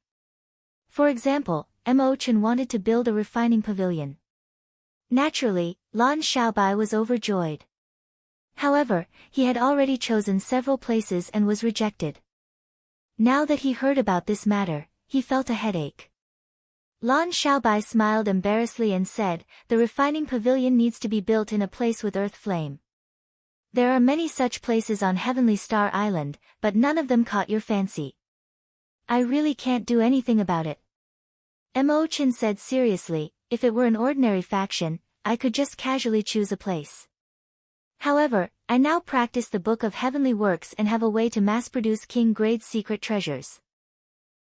For example, Mo Qin wanted to build a refining pavilion. Naturally, Lan Xiaobai was overjoyed. However, he had already chosen several places and was rejected. Now that he heard about this matter, he felt a headache. Lan Xiaobai smiled embarrassedly and said, "The refining pavilion needs to be built in a place with earth flame. There are many such places on Heavenly Star Island, but none of them caught your fancy. I really can't do anything about it." Mo Qin said seriously, "If it were an ordinary faction, I could just casually choose a place. However, I now practice the Book of Heavenly Works and have a way to mass-produce king-grade secret treasures.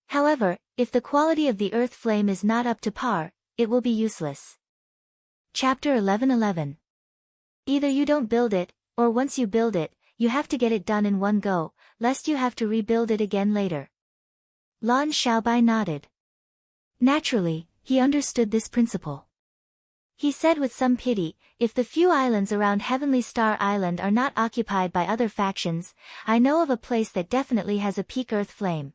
However, if the quality of the earth flame is not up to par, it will be useless." Chapter 11:11. Either you don't build it, or once you build it, you have to get it done in one go, lest you have to rebuild it again later. Lan Xiaobai nodded. Naturally, he understood this principle. He said with some pity, "If the few islands around Heavenly Star Island are not occupied by other factions, I know of a place that definitely has a peak earth flame."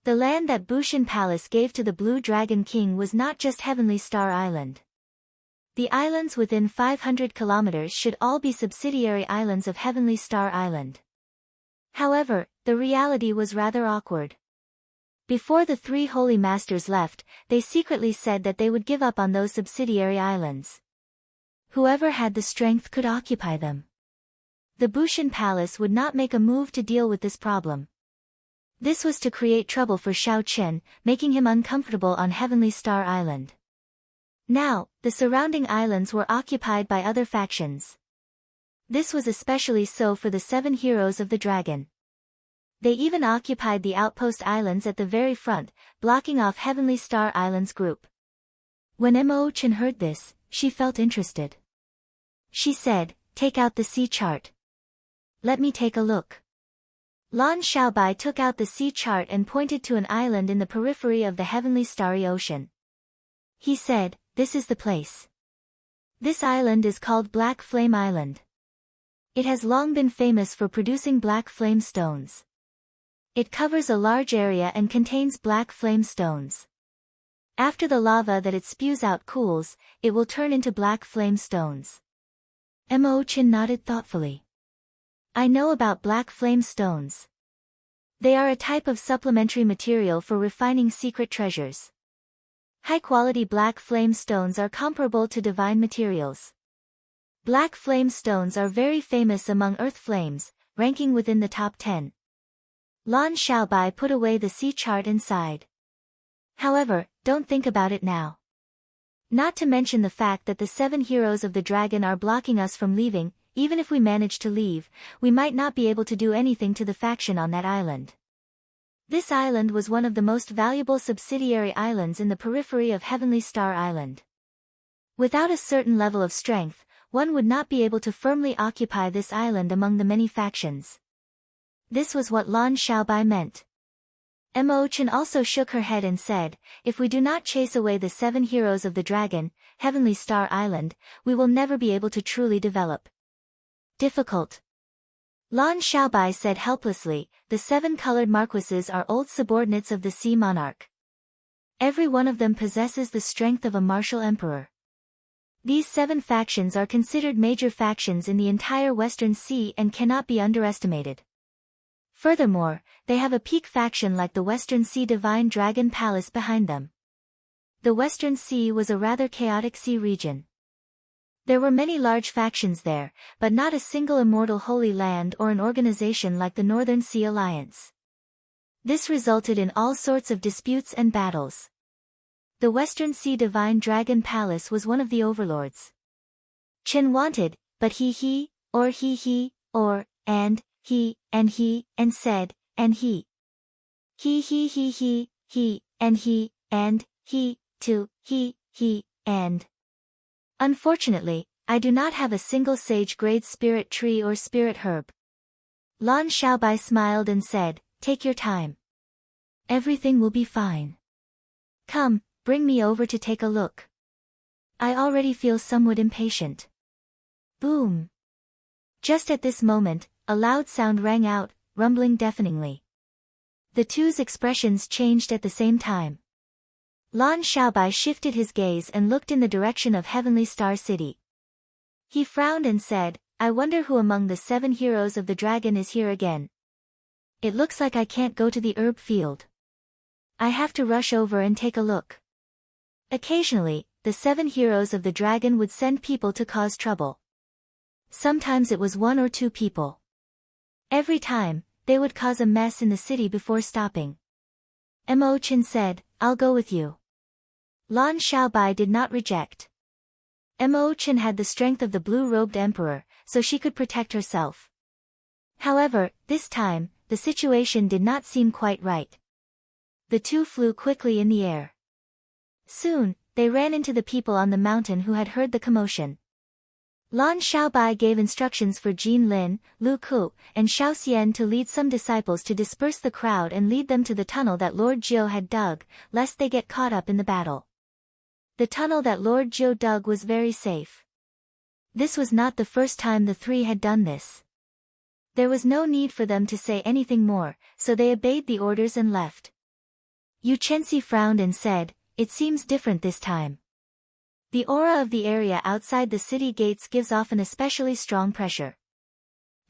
The land that Bushin Palace gave to the Blue Dragon King was not just Heavenly Star Island. The islands within 500 kilometers should all be subsidiary islands of Heavenly Star Island. However, the reality was rather awkward. Before the 3 holy masters left, they secretly said that they would give up on those subsidiary islands. Whoever had the strength could occupy them. The Bushin Palace would not make a move to deal with this problem. This was to create trouble for Xiao Qin, making him uncomfortable on Heavenly Star Island. Now, the surrounding islands were occupied by other factions. This was especially so for the 7 heroes of the dragon. They even occupied the outpost islands at the very front, blocking off Heavenly Star Island's group. When Mo Qin heard this, she felt interested. She said, "Take out the sea chart. Let me take a look." Lan Xiaobai took out the sea chart and pointed to an island in the periphery of the Heavenly Starry Ocean. He said, "This is the place. This island is called Black Flame Island. It has long been famous for producing black flame stones. It covers a large area and contains black flame stones. After the lava that it spews out cools, it will turn into black flame stones. Mo-chan nodded thoughtfully. I know about black flame stones. They are a type of supplementary material for refining secret treasures. High-quality black flame stones are comparable to divine materials. Black flame stones are very famous among earth flames, ranking within the top 10. Lan Xiaobai put away the sea chart and sighed. However, don't think about it now. Not to mention the fact that the 7 heroes of the dragon are blocking us from leaving. Even if we manage to leave, we might not be able to do anything to the faction on that island. This island was one of the most valuable subsidiary islands in the periphery of Heavenly Star Island. Without a certain level of strength, one would not be able to firmly occupy this island among the many factions. This was what Lan Xiaobai meant. Mo-chan also shook her head and said, if we do not chase away the 7 heroes of the dragon, Heavenly Star Island, we will never be able to truly develop. Difficult. Lan Xiaobai said helplessly, the 7 colored marquises are old subordinates of the Sea Monarch. Every one of them possesses the strength of a martial emperor. These 7 factions are considered major factions in the entire Western Sea and cannot be underestimated. Furthermore, they have a peak faction like the Western Sea Divine Dragon Palace behind them. The Western Sea was a rather chaotic sea region. There were many large factions there, but not a single immortal Holy Land or an organization like the Northern Sea Alliance. This resulted in all sorts of disputes and battles. The Western Sea Divine Dragon Palace was one of the overlords. Chen wanted, but he, and he, and said, and he. He, and he, too, and. Unfortunately, I do not have a single sage-grade spirit tree or spirit herb. Lan Xiaobai smiled and said, take your time. Everything will be fine. Come, bring me over to take a look. I already feel somewhat impatient. Boom. Just at this moment, a loud sound rang out, rumbling deafeningly. The two's expressions changed at the same time. Lan Xiaobai shifted his gaze and looked in the direction of Heavenly Star City. He frowned and said, I wonder who among the 7 heroes of the dragon is here again. It looks like I can't go to the herb field. I have to rush over and take a look. Occasionally, the 7 heroes of the dragon would send people to cause trouble. Sometimes it was 1 or 2 people. Every time, they would cause a mess in the city before stopping. Mo-chan said, I'll go with you. Lan Xiaobai did not reject. Mo-chan had the strength of the blue-robed emperor, so she could protect herself. However, this time, the situation did not seem quite right. The two flew quickly in the air. Soon, they ran into the people on the mountain who had heard the commotion. Lan Xiaobai gave instructions for Jin Lin, Lu Ku, and Xiao Xian to lead some disciples to disperse the crowd and lead them to the tunnel that Lord Jiu had dug, lest they get caught up in the battle. The tunnel that Lord Jiu dug was very safe. This was not the first time the 3 had done this. There was no need for them to say anything more, so they obeyed the orders and left. Yu Chenxi frowned and said, it seems different this time. The aura of the area outside the city gates gives off an especially strong pressure.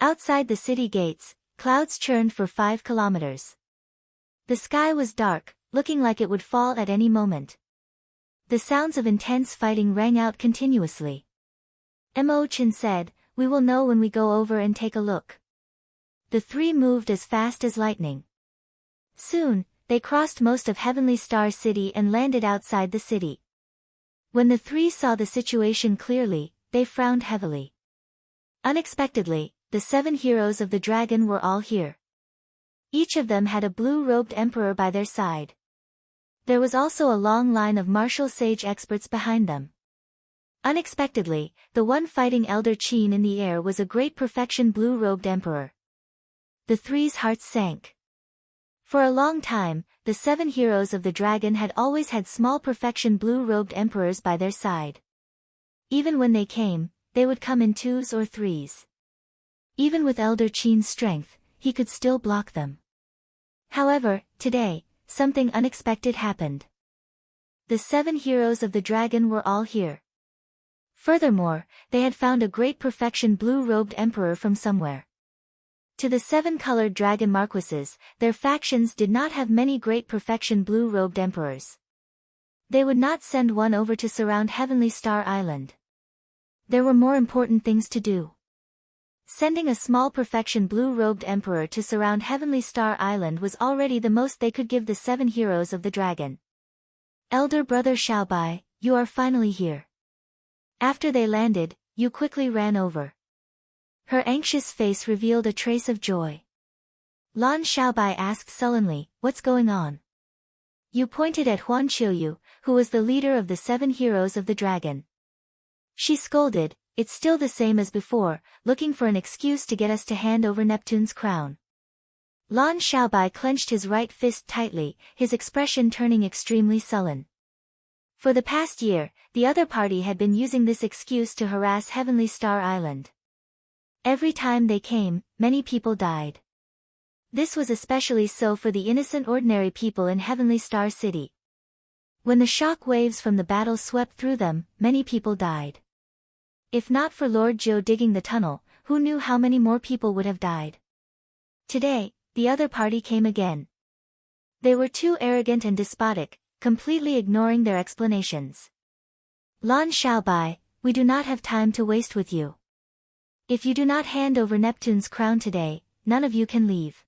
Outside the city gates, clouds churned for 5 kilometers. The sky was dark, looking like it would fall at any moment. The sounds of intense fighting rang out continuously. Mo-chan said, we will know when we go over and take a look. The 3 moved as fast as lightning. Soon, they crossed most of Heavenly Star City and landed outside the city. When the 3 saw the situation clearly, they frowned heavily. Unexpectedly, the 7 heroes of the dragon were all here. Each of them had a blue-robed emperor by their side. There was also a long line of martial sage experts behind them. Unexpectedly, the one fighting Elder Qin in the air was a great perfection blue-robed emperor. The 3's hearts sank. For a long time, the 7 heroes of the dragon had always had small perfection blue-robed emperors by their side. Even when they came, they would come in 2s or 3s. Even with Elder Qin's strength, he could still block them. However, today, something unexpected happened. The 7 heroes of the dragon were all here. Furthermore, they had found a great perfection blue-robed emperor from somewhere. To the 7-colored dragon marquises, their factions did not have many great perfection blue-robed emperors. They would not send one over to surround Heavenly Star Island. There were more important things to do. Sending a small perfection blue-robed emperor to surround Heavenly Star Island was already the most they could give the 7 heroes of the dragon. Elder brother Xiaobai, you are finally here. After they landed, you quickly ran over. Her anxious face revealed a trace of joy. Lan Xiaobai asked sullenly, what's going on? You pointed at Huan Qiuyu, who was the leader of the 7 heroes of the dragon. She scolded, it's still the same as before, looking for an excuse to get us to hand over Neptune's crown. Lan Xiaobai clenched his right fist tightly, his expression turning extremely sullen. For the past year, the other party had been using this excuse to harass Heavenly Star Island. Every time they came, many people died. This was especially so for the innocent ordinary people in Heavenly Star City. When the shock waves from the battle swept through them, many people died. If not for Lord Zhou digging the tunnel, who knew how many more people would have died? Today, the other party came again. They were too arrogant and despotic, completely ignoring their explanations. Lan Xiaobai, we do not have time to waste with you. If you do not hand over Neptune's crown today, none of you can leave.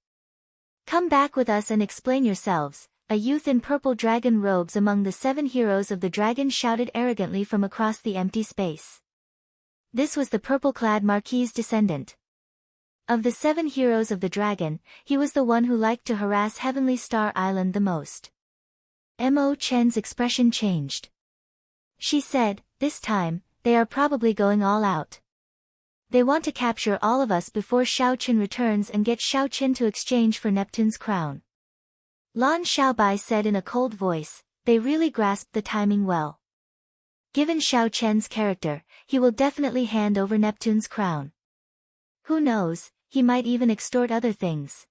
Come back with us and explain yourselves, a youth in purple dragon robes among the 7 heroes of the dragon shouted arrogantly from across the empty space. This was the purple-clad Marquis' descendant. Of the 7 heroes of the dragon, he was the one who liked to harass Heavenly Star Island the most. Mo Chen's expression changed. She said, this time, they are probably going all out. They want to capture all of us before Xiao Qin returns and get Xiao Qin to exchange for Neptune's crown. Lan Xiaobai said in a cold voice, they really grasped the timing well. Given Xiao Qian's character, he will definitely hand over Neptune's crown. Who knows, he might even extort other things.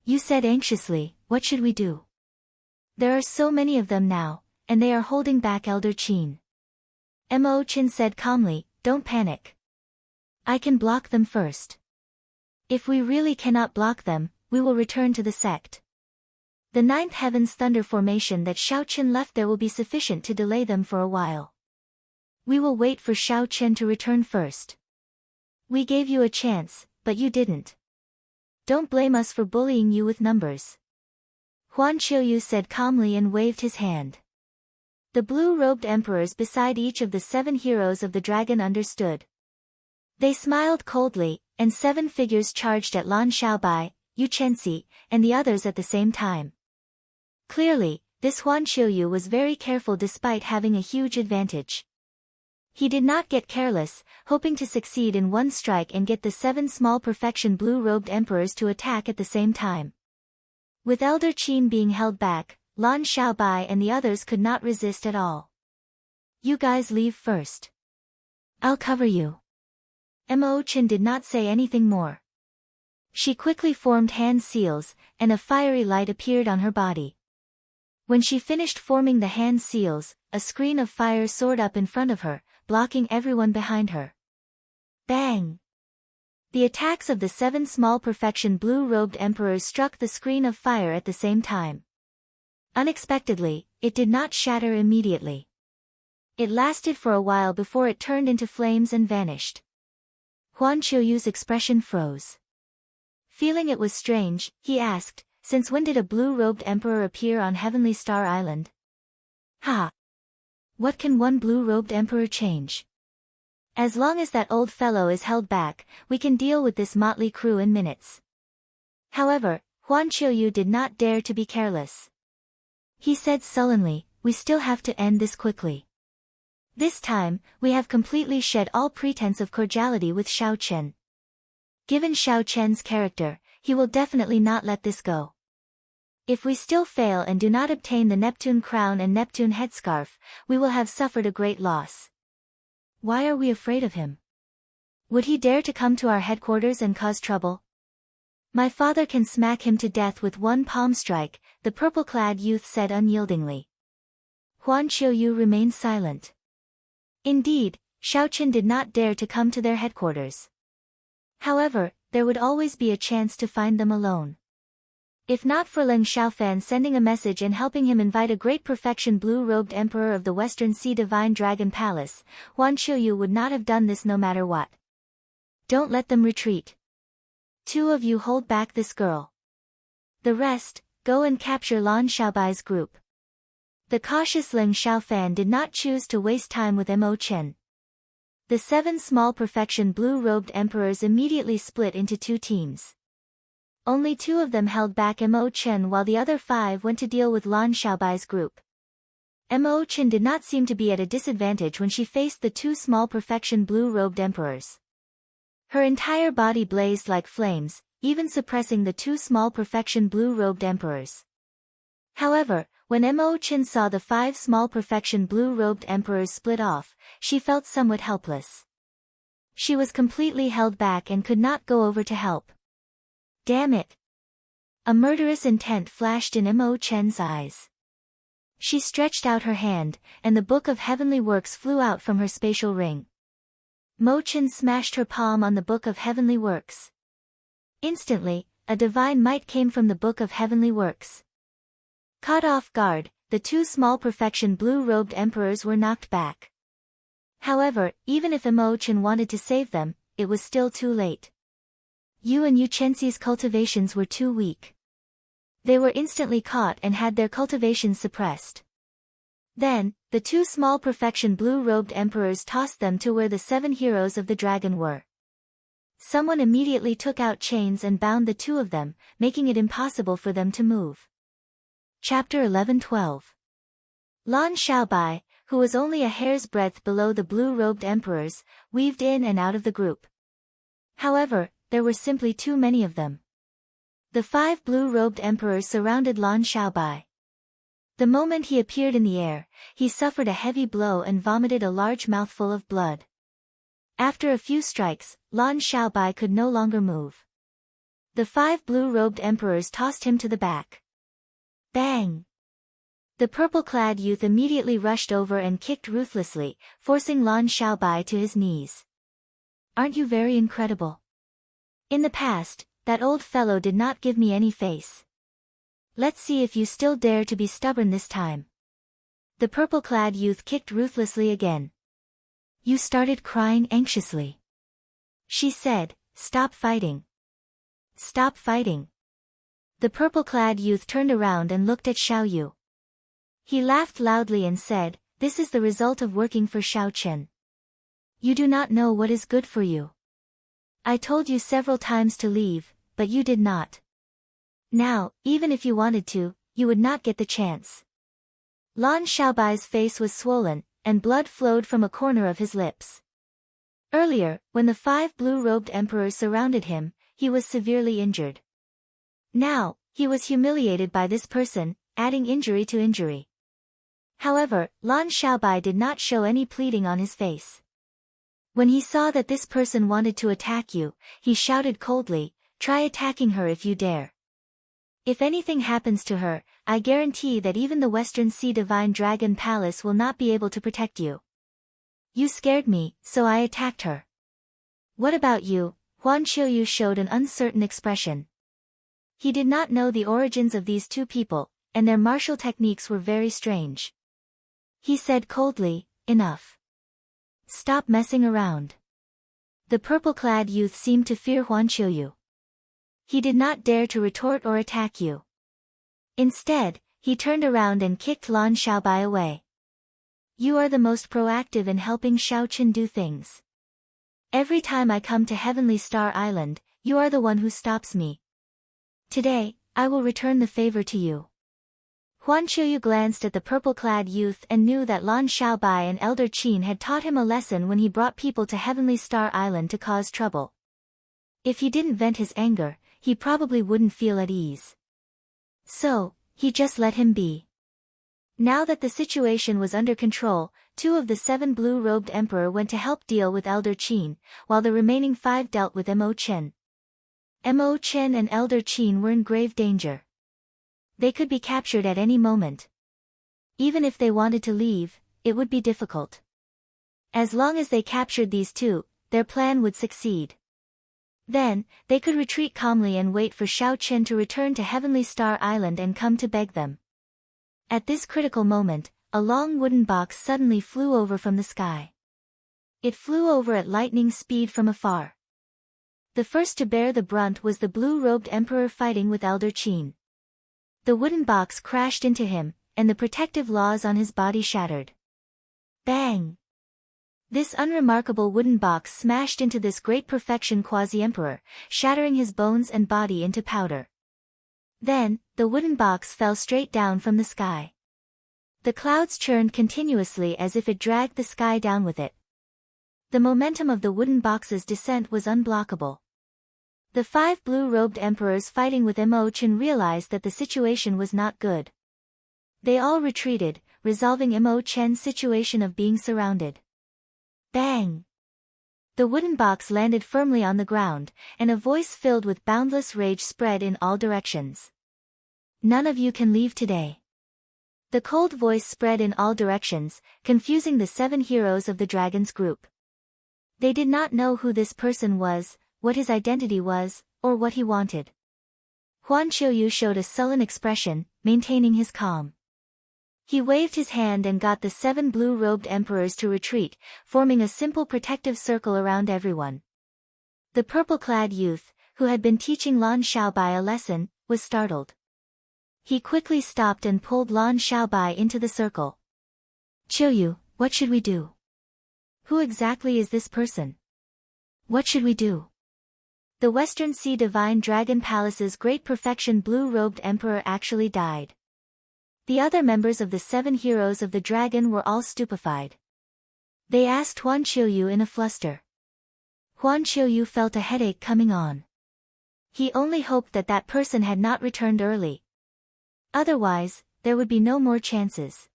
You said anxiously, what should we do? There are so many of them now, and they are holding back Elder Qin. Mo Qin said calmly, don't panic. I can block them first. If we really cannot block them, we will return to the sect. The 9th Heaven's Thunder formation that Xiao Qin left there will be sufficient to delay them for a while. We will wait for Xiao Qin to return first. We gave you a chance, but you didn't. Don't blame us for bullying you with numbers. Huan Qiuyu said calmly and waved his hand. The blue-robed emperors beside each of the 7 heroes of the dragon understood. They smiled coldly, and 7 figures charged at Lan Xiaobai, Yu Chenxi, and the others at the same time. Clearly, this Huan Qiuyu was very careful despite having a huge advantage. He did not get careless, hoping to succeed in one strike and get the 7 small perfection blue-robed emperors to attack at the same time. With Elder Qin being held back, Lan Xiaobai and the others could not resist at all. You guys leave first. I'll cover you. Mo Qin did not say anything more. She quickly formed hand seals, and a fiery light appeared on her body. When she finished forming the hand seals, a screen of fire soared up in front of her, blocking everyone behind her. Bang! The attacks of the 7 small perfection blue-robed emperors struck the screen of fire at the same time. Unexpectedly, it did not shatter immediately. It lasted for a while before it turned into flames and vanished. Huan Qiuyu's expression froze. Feeling it was strange, he asked, since when did a blue-robed emperor appear on Heavenly Star Island? Ha! What can one blue-robed emperor change? As long as that old fellow is held back, we can deal with this motley crew in minutes. However, Huan Qiuyu did not dare to be careless. He said sullenly, we still have to end this quickly. This time, we have completely shed all pretense of cordiality with Xiao Qian. Given Xiao Qian's character, he will definitely not let this go. If we still fail and do not obtain the Neptune crown and Neptune headscarf, we will have suffered a great loss. Why are we afraid of him? Would he dare to come to our headquarters and cause trouble? My father can smack him to death with one palm strike, the purple-clad youth said unyieldingly. Huan Qiuyu remained silent. Indeed, Xiaoqin did not dare to come to their headquarters. However, there would always be a chance to find them alone. If not for Leng Xiaofan sending a message and helping him invite a great perfection blue-robed emperor of the Western Sea Divine Dragon Palace, Huan Qiuyu would not have done this no matter what. Don't let them retreat. 2 of you hold back this girl. The rest, go and capture Lan Xiaobai's group. The cautious Leng Xiaofan did not choose to waste time with Mo Chen. The 7 small perfection blue-robed emperors immediately split into 2 teams. Only 2 of them held back Mo Chen while the other 5 went to deal with Lan Xiaobai's group. Mo Chen did not seem to be at a disadvantage when she faced the 2 small perfection blue-robed emperors. Her entire body blazed like flames, even suppressing the 2 small perfection blue-robed emperors. However, when Mo Chen saw the 5 small perfection blue-robed emperors split off, she felt somewhat helpless. She was completely held back and could not go over to help. Damn it! A murderous intent flashed in Mo Chen's eyes. She stretched out her hand, and the Book of Heavenly Works flew out from her spatial ring. Mo Chen smashed her palm on the Book of Heavenly Works. Instantly, a divine might came from the Book of Heavenly Works. Caught off guard, the 2 small perfection blue-robed emperors were knocked back. However, even if Mo Chen wanted to save them, it was still too late. Yu and Yu Chenxi's cultivations were too weak. They were instantly caught and had their cultivations suppressed. Then, the 2 small perfection blue-robed emperors tossed them to where the 7 heroes of the dragon were. Someone immediately took out chains and bound the 2 of them, making it impossible for them to move. Chapter 11-12. Lan Xiaobai, who was only a hair's breadth below the blue-robed emperors, weaved in and out of the group. However, there were simply too many of them. The 5 blue-robed emperors surrounded Lan Xiaobai. The moment he appeared in the air, he suffered a heavy blow and vomited a large mouthful of blood. After a few strikes, Lan Xiaobai could no longer move. The 5 blue-robed emperors tossed him to the back. Bang! The purple-clad youth immediately rushed over and kicked ruthlessly, forcing Lan Xiaobai to his knees. Aren't you very incredible? In the past, that old fellow did not give me any face. Let's see if you still dare to be stubborn this time. The purple-clad youth kicked ruthlessly again. You started crying anxiously. She said, "Stop fighting. Stop fighting." The purple-clad youth turned around and looked at Xiaoyu. He laughed loudly and said, "This is the result of working for Xiaoqin. You do not know what is good for you. I told you several times to leave, but you did not. Now, even if you wanted to, you would not get the chance." Lan Xiaobai's face was swollen, and blood flowed from a corner of his lips. Earlier, when the 5 blue-robed emperors surrounded him, he was severely injured. Now, he was humiliated by this person, adding injury to injury. However, Lan Xiaobai did not show any pleading on his face. When he saw that this person wanted to attack you, he shouted coldly, "Try attacking her if you dare. If anything happens to her, I guarantee that even the Western Sea Divine Dragon Palace will not be able to protect you. You scared me, so I attacked her. What about you?" Huan Qiuyu showed an uncertain expression. He did not know the origins of these 2 people, and their martial techniques were very strange. He said coldly, "Enough. Stop messing around." The purple-clad youth seemed to fear Huan Qiuyu. He did not dare to retort or attack you. Instead, he turned around and kicked Lan Xiaobai away. "You are the most proactive in helping Xiaoqin do things. Every time I come to Heavenly Star Island, you are the one who stops me. Today, I will return the favor to you." Huan Qiuyu glanced at the purple-clad youth and knew that Lan Xiaobai and Elder Qin had taught him a lesson when he brought people to Heavenly Star Island to cause trouble. If he didn't vent his anger, he probably wouldn't feel at ease. So, he just let him be. Now that the situation was under control, 2 of the 7 blue-robed emperor went to help deal with Elder Qin, while the remaining 5 dealt with Mo Chen. Mo Chen and Elder Qin were in grave danger. They could be captured at any moment. Even if they wanted to leave, it would be difficult. As long as they captured these two, their plan would succeed. Then, they could retreat calmly and wait for Shao Chen to return to Heavenly Star Island and come to beg them. At this critical moment, a long wooden box suddenly flew over from the sky. It flew over at lightning speed from afar. The first to bear the brunt was the blue-robed emperor fighting with Elder Qin. The wooden box crashed into him, and the protective laws on his body shattered. Bang! This unremarkable wooden box smashed into this great perfection quasi-emperor, shattering his bones and body into powder. Then, the wooden box fell straight down from the sky. The clouds churned continuously as if it dragged the sky down with it. The momentum of the wooden box's descent was unblockable. The 5 blue-robed emperors fighting with Mo Chen realized that the situation was not good. They all retreated, resolving Mo Chen's situation of being surrounded. Bang! The wooden box landed firmly on the ground, and a voice filled with boundless rage spread in all directions. None of you can leave today. The cold voice spread in all directions, confusing the 7 heroes of the dragon's group. They did not know who this person was, what his identity was, or what he wanted. Huan Qiuyu showed a sullen expression, maintaining his calm. He waved his hand and got the 7 blue-robed emperors to retreat, forming a simple protective circle around everyone. The purple-clad youth, who had been teaching Lan Xiaobai a lesson, was startled. He quickly stopped and pulled Lan Xiaobai into the circle. Qiuyu, what should we do? Who exactly is this person? What should we do? The Western Sea Divine Dragon Palace's great perfection blue-robed emperor actually died. The other members of the 7 heroes of the dragon were all stupefied. They asked Huan Qiuyu in a fluster. Huan Qiuyu felt a headache coming on. He only hoped that that person had not returned early. Otherwise, there would be no more chances.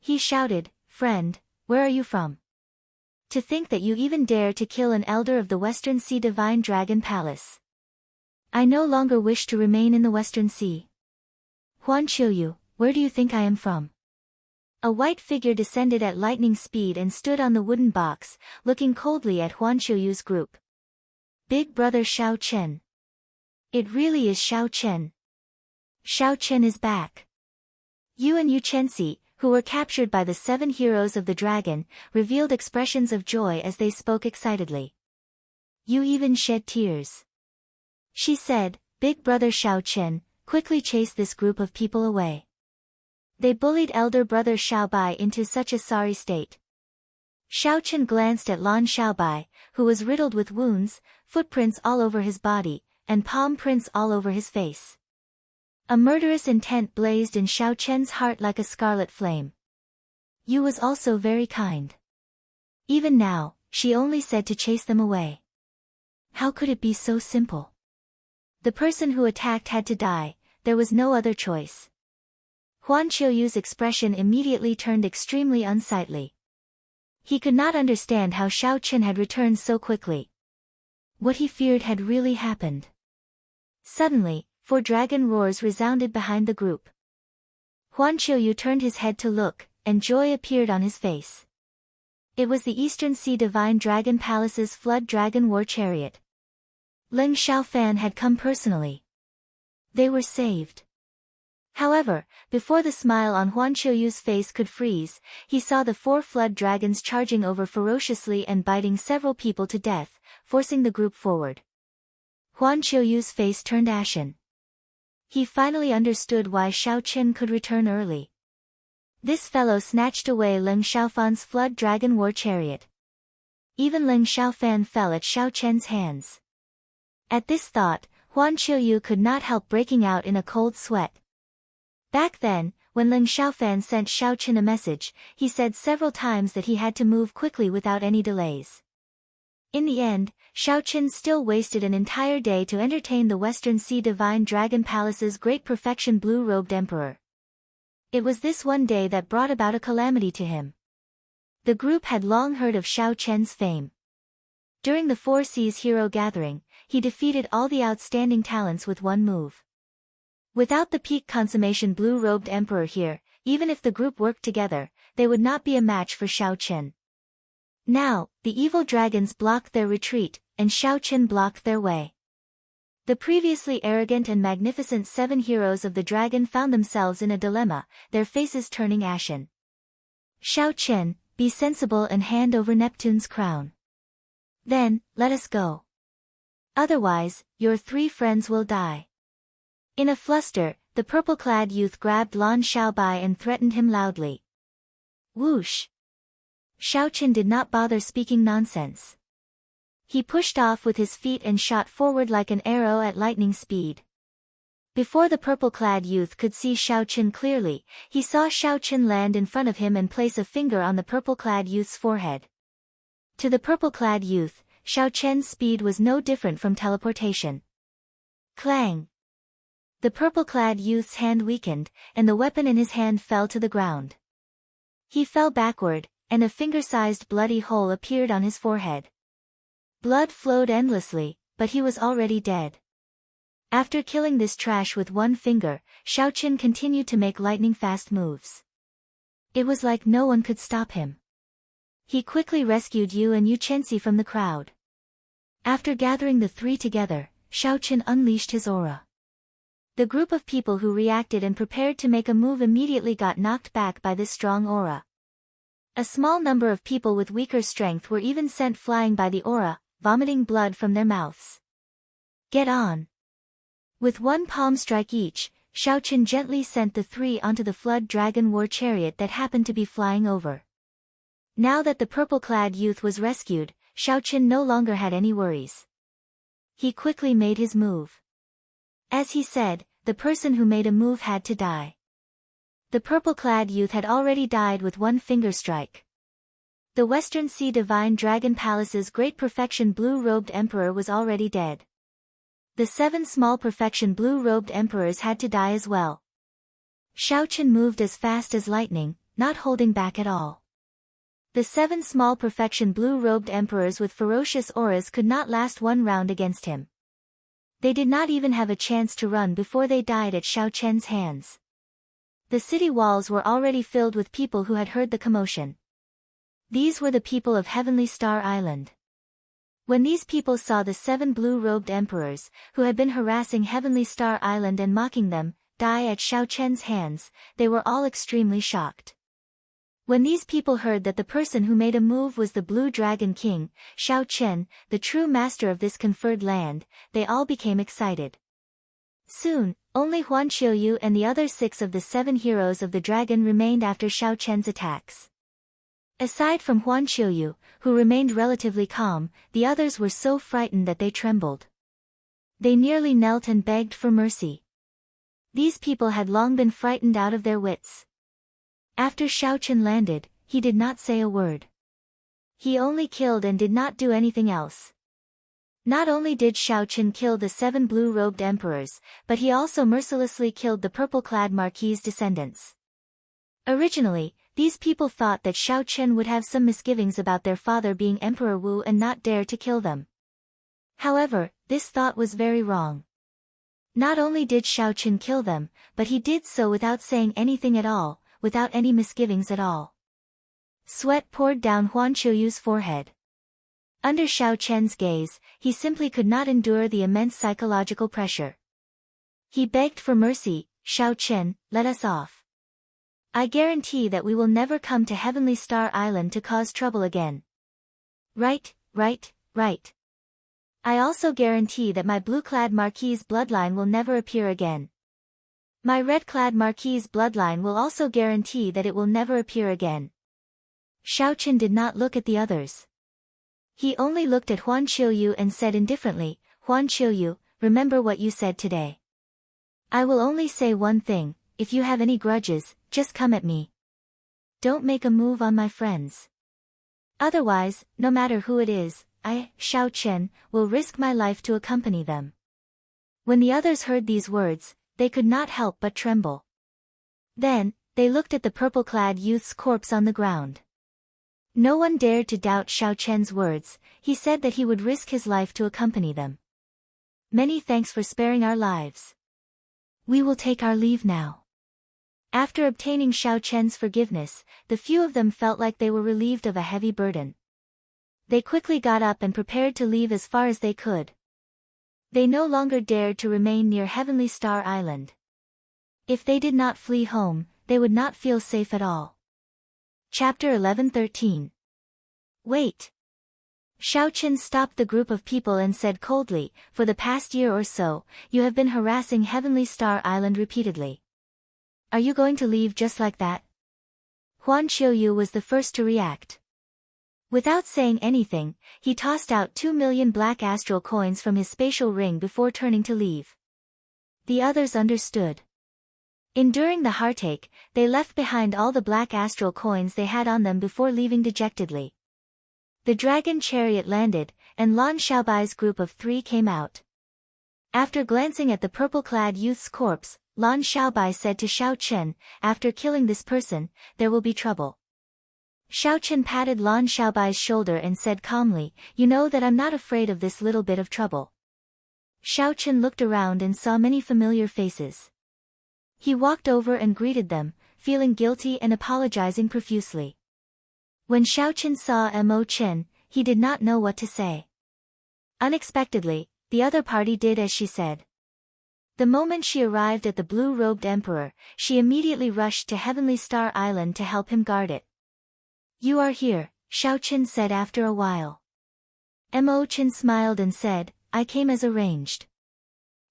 He shouted, "Friend, where are you from? To think that you even dare to kill an elder of the Western Sea Divine Dragon Palace. I no longer wish to remain in the Western Sea. Huan Qiuyu, where do you think I am from?" A white figure descended at lightning speed and stood on the wooden box, looking coldly at Huan Qiuyu's group. Big brother Shao Chen. It really is Shao Chen. Shao Chen is back. Yu and Yu Chenxi, who were captured by the 7 heroes of the dragon, revealed expressions of joy as they spoke excitedly. Yu even shed tears. She said, "Big brother Shao Chen, quickly chase this group of people away. They bullied elder brother Xiaobai into such a sorry state." Shao Chen glanced at Lan Xiaobai, who was riddled with wounds, footprints all over his body, and palm prints all over his face. A murderous intent blazed in Shao Chen's heart like a scarlet flame. Yu was also very kind. Even now, she only said to chase them away. How could it be so simple? The person who attacked had to die, there was no other choice. Huan Qiuyu's expression immediately turned extremely unsightly. He could not understand how Shao Chen had returned so quickly. What he feared had really happened. Suddenly, 4 dragon roars resounded behind the group. Huan Qiuyu turned his head to look, and joy appeared on his face. It was the Eastern Sea Divine Dragon Palace's Flood Dragon War Chariot. Ling Xiaofan had come personally. They were saved. However, before the smile on Huan Qiuyu's face could freeze, he saw the 4 flood dragons charging over ferociously and biting several people to death, forcing the group forward. Huan Qiuyu's face turned ashen. He finally understood why Shao Chen could return early. This fellow snatched away Ling Xiaofan's flood dragon war chariot. Even Ling Xiaofan fell at Shao Chen's hands. At this thought, Huan Qiuyu could not help breaking out in a cold sweat. Back then, when Ling Xiaofan sent Shao Chen a message, he said several times that he had to move quickly without any delays. In the end, Shao Chen still wasted an entire day to entertain the Western Sea Divine Dragon Palace's great perfection blue-robed emperor. It was this one day that brought about a calamity to him. The group had long heard of Shao Chen's fame. During the 4 Seas Hero Gathering, he defeated all the outstanding talents with one move. Without the peak consummation blue-robed emperor here, even if the group worked together, they would not be a match for Shao Chen. Now, the evil dragons blocked their retreat, and Xiaochen blocked their way. The previously arrogant and magnificent 7 heroes of the dragon found themselves in a dilemma, their faces turning ashen. Xiaochen, be sensible and hand over Neptune's crown. Then, let us go. Otherwise, your 3 friends will die. In a fluster, the purple-clad youth grabbed Lan Xiaobai and threatened him loudly. Whoosh! Xiaochen did not bother speaking nonsense. He pushed off with his feet and shot forward like an arrow at lightning speed. Before the purple-clad youth could see Xiaochen clearly, he saw Xiaochen land in front of him and place a finger on the purple-clad youth's forehead. To the purple-clad youth, Xiaochen's speed was no different from teleportation. Clang! The purple-clad youth's hand weakened, and the weapon in his hand fell to the ground. He fell backward, and a finger-sized bloody hole appeared on his forehead. Blood flowed endlessly, but he was already dead. After killing this trash with one finger, Xiaochen continued to make lightning-fast moves. It was like no one could stop him. He quickly rescued Yu and Yu Chenxi from the crowd. After gathering the 3 together, Xiaochen unleashed his aura. The group of people who reacted and prepared to make a move immediately got knocked back by this strong aura. A small number of people with weaker strength were even sent flying by the aura, vomiting blood from their mouths. Get on! With one palm strike each, Xiaochen gently sent the 3 onto the flood dragon war chariot that happened to be flying over. Now that the purple-clad youth was rescued, Xiaochen no longer had any worries. He quickly made his move. As he said, the person who made a move had to die. The purple-clad youth had already died with one finger strike. The Western Sea Divine Dragon Palace's Great Perfection Blue-Robed Emperor was already dead. The 7 small Perfection Blue-Robed Emperors had to die as well. Xiaochen moved as fast as lightning, not holding back at all. The 7 small Perfection Blue-Robed Emperors with ferocious auras could not last one round against him. They did not even have a chance to run before they died at Xiaochen's hands. The city walls were already filled with people who had heard the commotion. These were the people of Heavenly Star Island. When these people saw the 7 blue-robed emperors, who had been harassing Heavenly Star Island and mocking them, die at Xiaochen's hands, they were all extremely shocked. When these people heard that the person who made a move was the Blue Dragon King, Xiaochen, the true master of this conferred land, they all became excited. Soon, only Huan Qiuyu and the other 6 of the 7 heroes of the dragon remained after Xiaochen's attacks. Aside from Huan Qiuyu, who remained relatively calm, the others were so frightened that they trembled. They nearly knelt and begged for mercy. These people had long been frightened out of their wits. After Xiaochen landed, he did not say a word. He only killed and did not do anything else. Not only did Xiaochen kill the 7 blue-robed emperors, but he also mercilessly killed the purple-clad marquis's descendants. Originally, these people thought that Xiaochen would have some misgivings about their father being Emperor Wu and not dare to kill them. However, this thought was very wrong. Not only did Xiaochen kill them, but he did so without saying anything at all, without any misgivings at all. Sweat poured down Huan Qiuyu's forehead. Under Xiaochen's gaze, he simply could not endure the immense psychological pressure. He begged for mercy, "Xiaochen, let us off. I guarantee that we will never come to Heavenly Star Island to cause trouble again." Right. I also guarantee that my blue-clad marquis's bloodline will never appear again. My red-clad marquis's bloodline will also guarantee that it will never appear again. Xiaochen did not look at the others. He only looked at Huan Qiuyu and said indifferently, "Huan Qiuyu, remember what you said today. I will only say one thing, if you have any grudges, just come at me. Don't make a move on my friends. Otherwise, no matter who it is, I, Xiaochen, will risk my life to accompany them." When the others heard these words, they could not help but tremble. Then, they looked at the purple-clad youth's corpse on the ground. No one dared to doubt Xiaochen's words. He said that he would risk his life to accompany them. "Many thanks for sparing our lives. We will take our leave now." After obtaining Xiaochen's forgiveness, the few of them felt like they were relieved of a heavy burden. They quickly got up and prepared to leave as far as they could. They no longer dared to remain near Heavenly Star Island. If they did not flee home, they would not feel safe at all. Chapter 11:13. Wait. Xiaoqin stopped the group of people and said coldly, "For the past year or so, you have been harassing Heavenly Star Island repeatedly. Are you going to leave just like that?" Huan Qiuyu was the first to react. Without saying anything, he tossed out 2 million black astral coins from his spatial ring before turning to leave. The others understood. Enduring the heartache, they left behind all the black astral coins they had on them before leaving dejectedly. The dragon chariot landed, and Lan Xiaobai's group of 3 came out. After glancing at the purple-clad youth's corpse, Lan Xiaobai said to Xiaoqin, "After killing this person, there will be trouble." Xiaoqin patted Lan Xiaobai's shoulder and said calmly, "You know that I'm not afraid of this little bit of trouble." Xiaoqin looked around and saw many familiar faces. He walked over and greeted them, feeling guilty and apologizing profusely. When Xiaoqin saw Mo Chen, he did not know what to say. Unexpectedly, the other party did as she said. The moment she arrived at the blue-robed emperor, she immediately rushed to Heavenly Star Island to help him guard it. "You are here," Xiaoqin said after a while. Mo Chen smiled and said, "I came as arranged.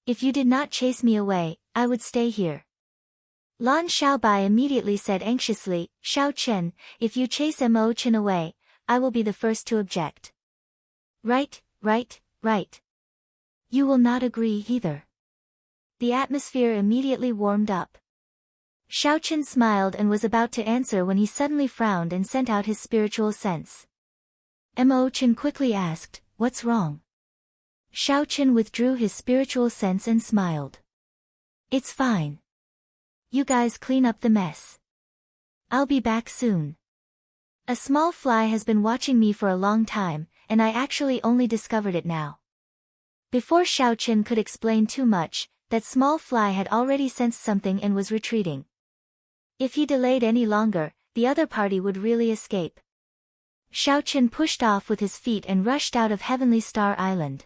If you did not chase me away, I would stay here." Lan Xiaobai immediately said anxiously, "Xiaoqin, if you chase Mo Chen away, I will be the first to object." Right. You will not agree either." The atmosphere immediately warmed up. Xiaoqin smiled and was about to answer when he suddenly frowned and sent out his spiritual sense. Mo Chen quickly asked, "What's wrong?" Xiaoqin withdrew his spiritual sense and smiled. "It's fine. You guys clean up the mess. I'll be back soon. A small fly has been watching me for a long time, and I actually only discovered it now." Before Xiaoqin could explain too much, that small fly had already sensed something and was retreating. If he delayed any longer, the other party would really escape. Xiaoqin pushed off with his feet and rushed out of Heavenly Star Island.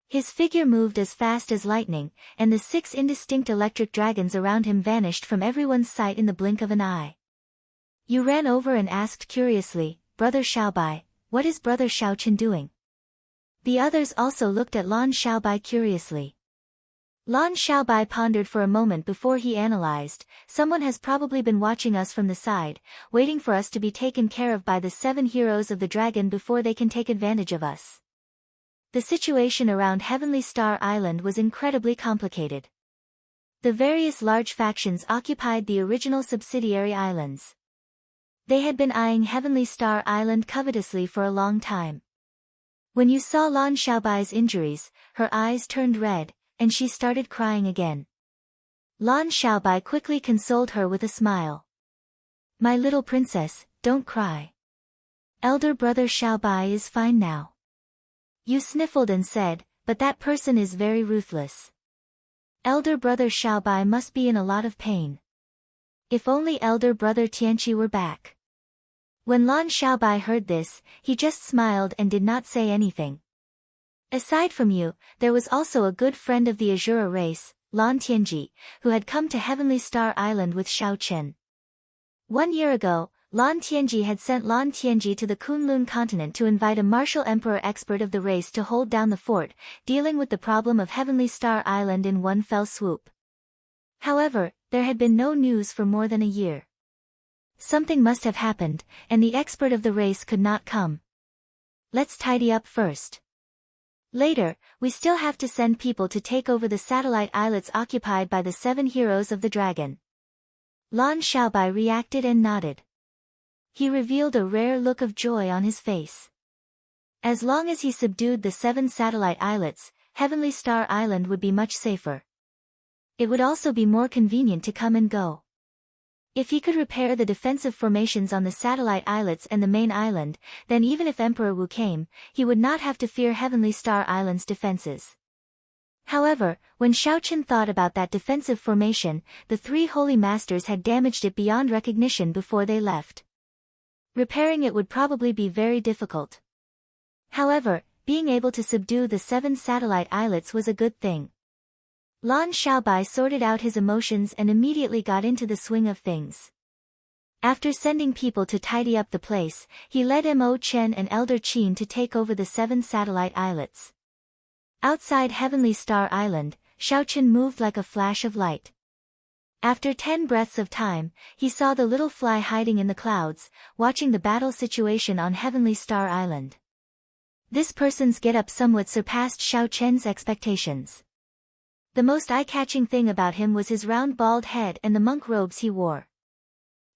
His figure moved as fast as lightning, and the 6 indistinct electric dragons around him vanished from everyone's sight in the blink of an eye. Yu ran over and asked curiously, "Brother Xiaobai, what is Brother Xiaoqin doing?" The others also looked at Lan Xiaobai curiously. Lan Xiaobai pondered for a moment before he analyzed, "Someone has probably been watching us from the side, waiting for us to be taken care of by the 7 heroes of the dragon before they can take advantage of us." The situation around Heavenly Star Island was incredibly complicated. The various large factions occupied the original subsidiary islands. They had been eyeing Heavenly Star Island covetously for a long time. When you saw Lan Xiaobai's injuries, her eyes turned red, and she started crying again. Lan Xiaobai quickly consoled her with a smile. "My little princess, don't cry. Elder brother Xiaobai is fine now." Yu sniffled and said, "But that person is very ruthless. Elder brother Xiaobai must be in a lot of pain. If only elder brother Tianqi were back." When Lan Xiaobai heard this, he just smiled and did not say anything. Aside from Yu, there was also a good friend of the Azura race, Lan Tianji, who had come to Heavenly Star Island with Xiaoqin. 1 year ago, Lan Tianji had sent Lan Tianji to the Kunlun continent to invite a martial emperor expert of the race to hold down the fort, dealing with the problem of Heavenly Star Island in one fell swoop. However, there had been no news for more than a year. Something must have happened, and the expert of the race could not come. "Let's tidy up first. Later, we still have to send people to take over the satellite islets occupied by the 7 heroes of the dragon." Lan Xiaobai reacted and nodded. He revealed a rare look of joy on his face. As long as he subdued the 7 satellite islets, Heavenly Star Island would be much safer. It would also be more convenient to come and go. If he could repair the defensive formations on the satellite islets and the main island, then even if Emperor Wu came, he would not have to fear Heavenly Star Island's defenses. However, when Xiaoqin thought about that defensive formation, the 3 holy masters had damaged it beyond recognition before they left. Repairing it would probably be very difficult. However, being able to subdue the 7 satellite islets was a good thing. Lan Xiaobai sorted out his emotions and immediately got into the swing of things. After sending people to tidy up the place, he led Mo Chen and Elder Qin to take over the 7 satellite islets. Outside Heavenly Star Island, Xiaochen moved like a flash of light. After 10 breaths of time, he saw the little fly hiding in the clouds, watching the battle situation on Heavenly Star Island. This person's get-up somewhat surpassed Xiaochen's expectations. The most eye-catching thing about him was his round bald head and the monk robes he wore.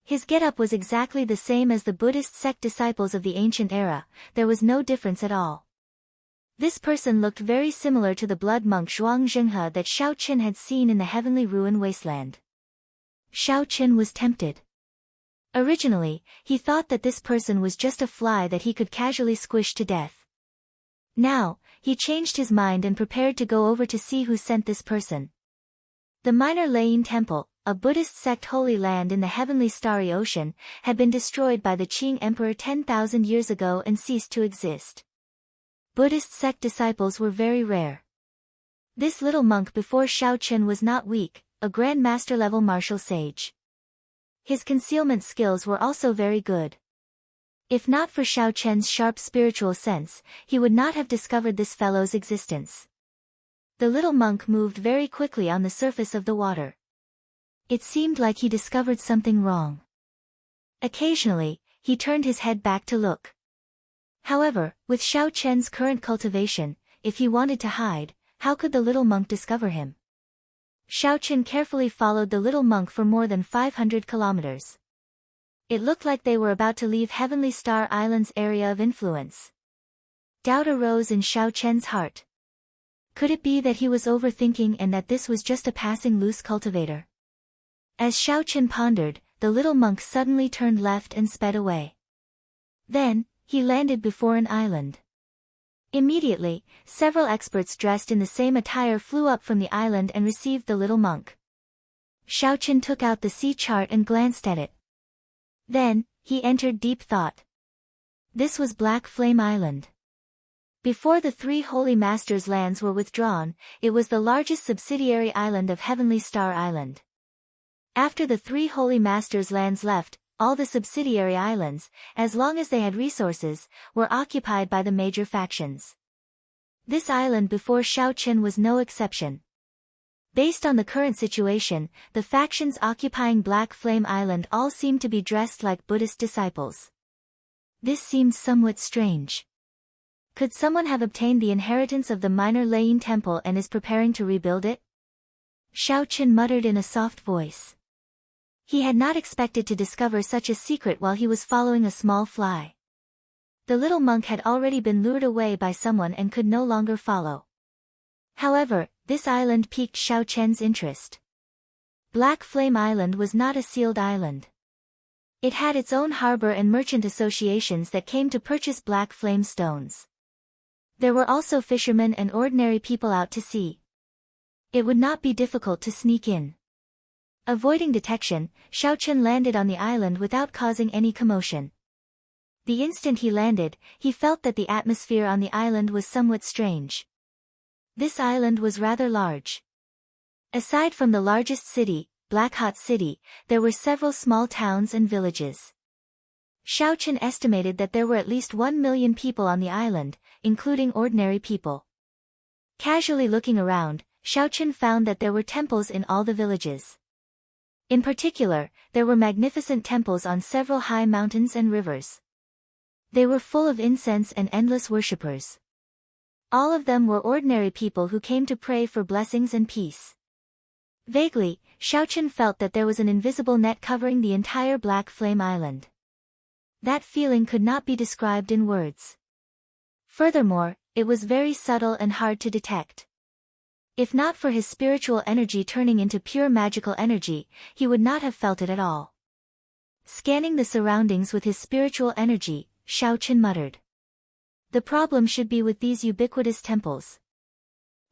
His get-up was exactly the same as the Buddhist sect disciples of the ancient era, there was no difference at all. This person looked very similar to the blood monk Zhuang Zhenghe that Xiaochen had seen in the heavenly ruin wasteland. Xiaochen was tempted. Originally, he thought that this person was just a fly that he could casually squish to death. Now, he changed his mind and prepared to go over to see who sent this person. The Minor Layin Temple, a Buddhist sect holy land in the heavenly starry ocean, had been destroyed by the Qing Emperor 10,000 years ago and ceased to exist. Buddhist sect disciples were very rare. This little monk before Xiaochen was not weak, a Grand Master level martial sage. His concealment skills were also very good. If not for Xiaochen's sharp spiritual sense, he would not have discovered this fellow's existence. The little monk moved very quickly on the surface of the water. It seemed like he discovered something wrong. Occasionally, he turned his head back to look. However, with Xiaochen's current cultivation, if he wanted to hide, how could the little monk discover him? Xiaochen carefully followed the little monk for more than 500 kilometers. It looked like they were about to leave Heavenly Star Island's area of influence. Doubt arose in Xiaochen's heart. Could it be that he was overthinking and that this was just a passing loose cultivator? As Xiaochen pondered, the little monk suddenly turned left and sped away. Then, he landed before an island. Immediately, several experts dressed in the same attire flew up from the island and received the little monk. Xiaochen took out the sea chart and glanced at it. Then, he entered deep thought. This was Black Flame Island. Before the 3 Holy Masters' lands were withdrawn, it was the largest subsidiary island of Heavenly Star Island. After the 3 Holy Masters' lands left, all the subsidiary islands, as long as they had resources, were occupied by the major factions. This island before Xiaochen was no exception. Based on the current situation, the factions occupying Black Flame Island all seemed to be dressed like Buddhist disciples. This seemed somewhat strange. Could someone have obtained the inheritance of the Minor Layin Temple and is preparing to rebuild it? Xiaochen muttered in a soft voice. He had not expected to discover such a secret while he was following a small fly. The little monk had already been lured away by someone and could no longer follow. However, this island piqued Xiaochen's interest. Black Flame Island was not a sealed island. It had its own harbor and merchant associations that came to purchase Black Flame stones. There were also fishermen and ordinary people out to sea. It would not be difficult to sneak in. Avoiding detection, Xiaochen landed on the island without causing any commotion. The instant he landed, he felt that the atmosphere on the island was somewhat strange. This island was rather large. Aside from the largest city, Black Hot City, there were several small towns and villages. Xiaochen estimated that there were at least 1 million people on the island, including ordinary people. Casually looking around, Xiaochen found that there were temples in all the villages. In particular, there were magnificent temples on several high mountains and rivers. They were full of incense and endless worshippers. All of them were ordinary people who came to pray for blessings and peace. Vaguely, Xiaochen felt that there was an invisible net covering the entire Black Flame Island. That feeling could not be described in words. Furthermore, it was very subtle and hard to detect. If not for his spiritual energy turning into pure magical energy, he would not have felt it at all. Scanning the surroundings with his spiritual energy, Xiaochen muttered. The problem should be with these ubiquitous temples.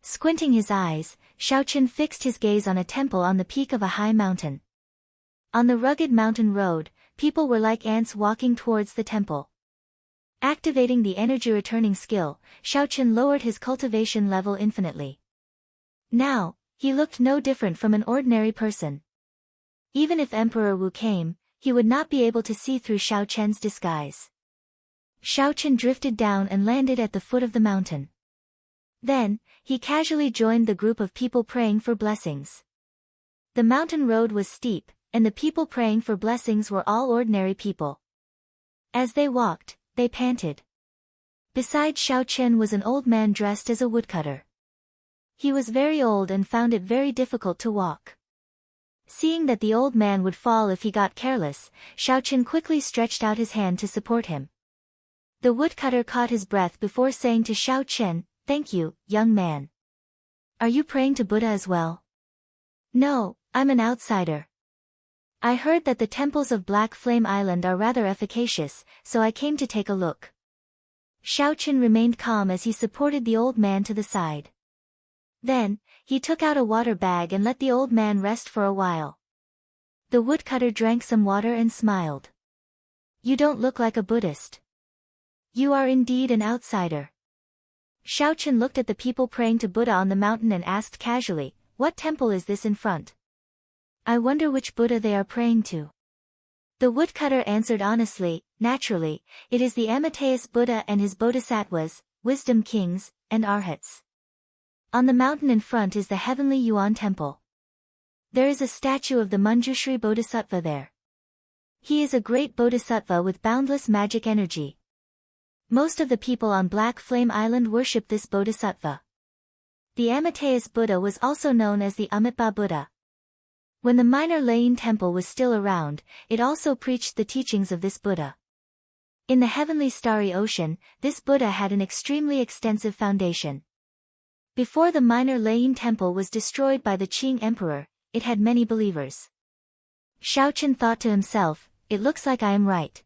Squinting his eyes, Xiaochen fixed his gaze on a temple on the peak of a high mountain. On the rugged mountain road, people were like ants walking towards the temple. Activating the energy-returning skill, Xiaochen lowered his cultivation level infinitely. Now, he looked no different from an ordinary person. Even if Emperor Wu came, he would not be able to see through Xiaochen's disguise. Xiaochen drifted down and landed at the foot of the mountain. Then, he casually joined the group of people praying for blessings. The mountain road was steep, and the people praying for blessings were all ordinary people. As they walked, they panted. Beside Xiaochen was an old man dressed as a woodcutter. He was very old and found it very difficult to walk. Seeing that the old man would fall if he got careless, Xiaochen quickly stretched out his hand to support him. The woodcutter caught his breath before saying to Xiaochen, "Thank you, young man. Are you praying to Buddha as well?" "No, I'm an outsider. I heard that the temples of Black Flame Island are rather efficacious, so I came to take a look." Xiaochen remained calm as he supported the old man to the side. Then, he took out a water bag and let the old man rest for a while. The woodcutter drank some water and smiled. "You don't look like a Buddhist. You are indeed an outsider." Xiaochen looked at the people praying to Buddha on the mountain and asked casually, "What temple is this in front? I wonder which Buddha they are praying to." The woodcutter answered honestly, "Naturally, it is the Amitayus Buddha and his bodhisattvas, wisdom kings, and arhats. On the mountain in front is the heavenly Yuan temple. There is a statue of the Manjushri Bodhisattva there. He is a great bodhisattva with boundless magic energy. Most of the people on Black Flame Island worship this bodhisattva." The Amitayus Buddha was also known as the Amitabha Buddha. When the minor Lain temple was still around, it also preached the teachings of this Buddha. In the heavenly starry ocean, this Buddha had an extremely extensive foundation. Before the minor Lain temple was destroyed by the Qing emperor, it had many believers. Xiaochen thought to himself, "It looks like I am right.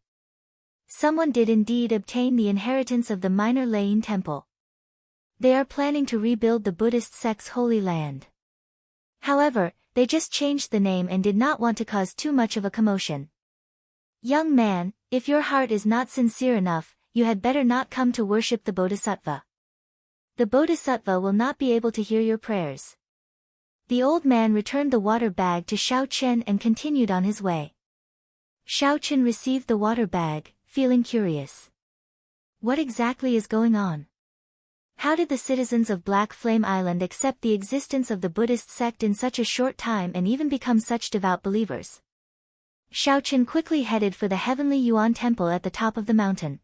Someone did indeed obtain the inheritance of the minor Lain temple. They are planning to rebuild the Buddhist sect's holy land." However, they just changed the name and did not want to cause too much of a commotion. "Young man, if your heart is not sincere enough, you had better not come to worship the Bodhisattva. The Bodhisattva will not be able to hear your prayers." The old man returned the water bag to Xiaochen and continued on his way. Xiaochen received the water bag, feeling curious. What exactly is going on? How did the citizens of Black Flame Island accept the existence of the Buddhist sect in such a short time and even become such devout believers? Xiaochen quickly headed for the heavenly Yuan temple at the top of the mountain.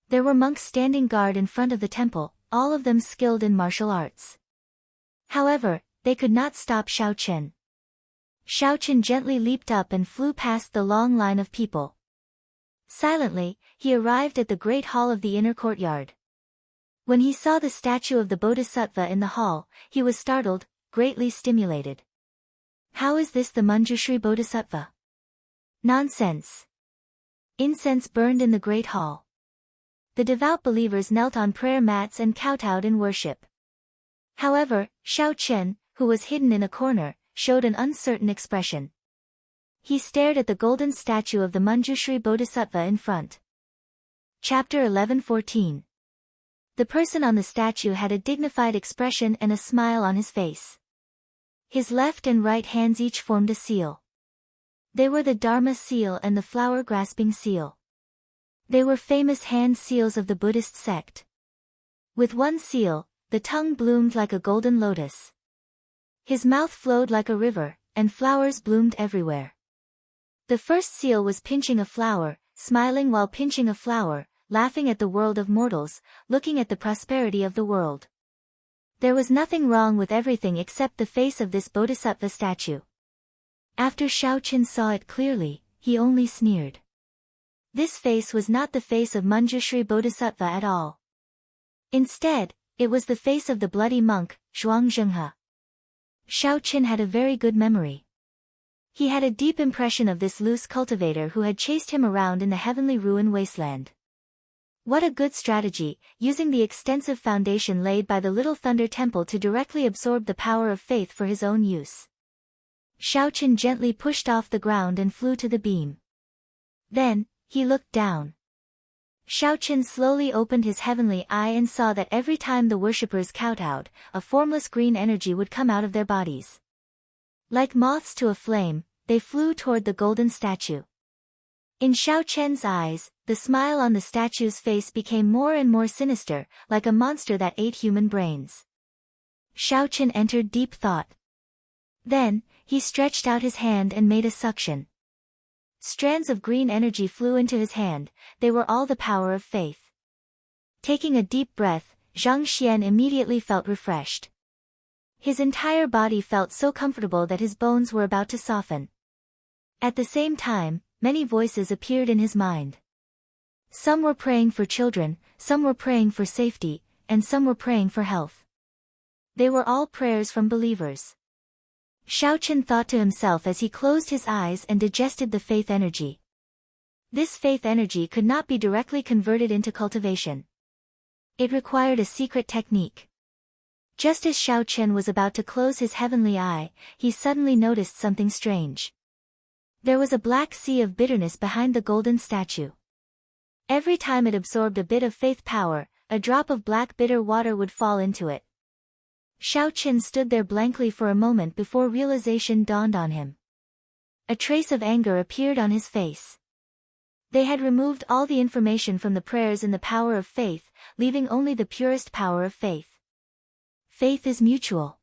There were monks standing guard in front of the temple, all of them skilled in martial arts. However, they could not stop Xiaochen. Xiaochen gently leaped up and flew past the long line of people. Silently, he arrived at the great hall of the inner courtyard. When he saw the statue of the Bodhisattva in the hall, he was startled, greatly stimulated. How is this the Manjushri Bodhisattva? Nonsense! Incense burned in the great hall. The devout believers knelt on prayer mats and kowtowed in worship. However, Xiaochen, who was hidden in a corner, showed an uncertain expression. He stared at the golden statue of the Manjushri Bodhisattva in front. Chapter 11:14. The person on the statue had a dignified expression and a smile on his face. His left and right hands each formed a seal. They were the Dharma seal and the flower-grasping seal. They were famous hand seals of the Buddhist sect. With one seal, the tongue bloomed like a golden lotus. His mouth flowed like a river, and flowers bloomed everywhere. The first seal was pinching a flower, smiling while pinching a flower, laughing at the world of mortals, looking at the prosperity of the world. There was nothing wrong with everything except the face of this Bodhisattva statue. After Xiaochen saw it clearly, he only sneered. This face was not the face of Manjushri Bodhisattva at all. Instead, it was the face of the bloody monk, Zhuangzhenghe. Xiaochen had a very good memory. He had a deep impression of this loose cultivator who had chased him around in the heavenly ruin wasteland. What a good strategy, using the extensive foundation laid by the Little Thunder Temple to directly absorb the power of faith for his own use. Xiaochen gently pushed off the ground and flew to the beam. Then, he looked down. Xiaochen slowly opened his heavenly eye and saw that every time the worshippers kowtowed, a formless green energy would come out of their bodies. Like moths to a flame, they flew toward the golden statue. In Xiaochen's eyes, the smile on the statue's face became more and more sinister, like a monster that ate human brains. Xiaochen entered deep thought. Then, he stretched out his hand and made a suction. Strands of green energy flew into his hand, they were all the power of faith. Taking a deep breath, Zhang Xian immediately felt refreshed. His entire body felt so comfortable that his bones were about to soften. At the same time, many voices appeared in his mind. Some were praying for children, some were praying for safety, and some were praying for health. They were all prayers from believers. Xiaochen thought to himself as he closed his eyes and digested the faith energy. This faith energy could not be directly converted into cultivation. It required a secret technique. Just as Xiaochen was about to close his heavenly eye, he suddenly noticed something strange. There was a black sea of bitterness behind the golden statue. Every time it absorbed a bit of faith power, a drop of black bitter water would fall into it. Xiaochen stood there blankly for a moment before realization dawned on him. A trace of anger appeared on his face. They had removed all the information from the prayers in the power of faith, leaving only the purest power of faith. Faith is mutual.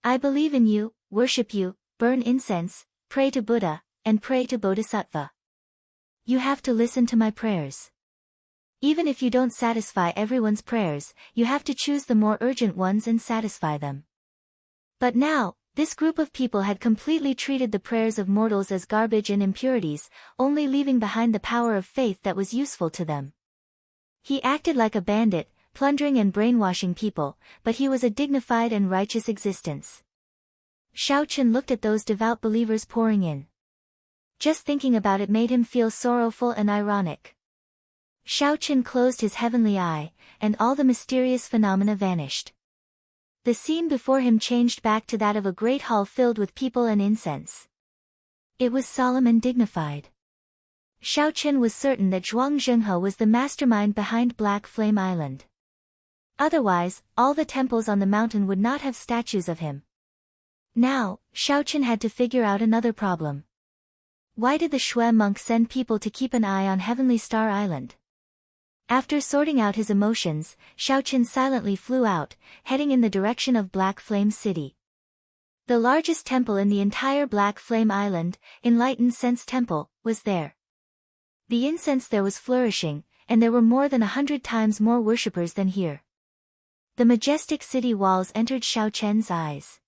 I believe in you, worship you, burn incense, pray to Buddha, and pray to Bodhisattva. You have to listen to my prayers. Even if you don't satisfy everyone's prayers, you have to choose the more urgent ones and satisfy them. But now, this group of people had completely treated the prayers of mortals as garbage and impurities, only leaving behind the power of faith that was useful to them. He acted like a bandit, plundering and brainwashing people, but he was a dignified and righteous existence. Xiaochen looked at those devout believers pouring in. Just thinking about it made him feel sorrowful and ironic. Xiaochen closed his heavenly eye, and all the mysterious phenomena vanished. The scene before him changed back to that of a great hall filled with people and incense. It was solemn and dignified. Xiaochen was certain that Zhuang Zhenghe was the mastermind behind Black Flame Island. Otherwise, all the temples on the mountain would not have statues of him. Now, Xiaochen had to figure out another problem. Why did the Shui monk send people to keep an eye on Heavenly Star Island? After sorting out his emotions, Xiaochen silently flew out, heading in the direction of Black Flame City. The largest temple in the entire Black Flame Island, Enlightened Sense Temple, was there. The incense there was flourishing, and there were more than 100 times more worshippers than here. The majestic city walls entered Xiaochen's eyes.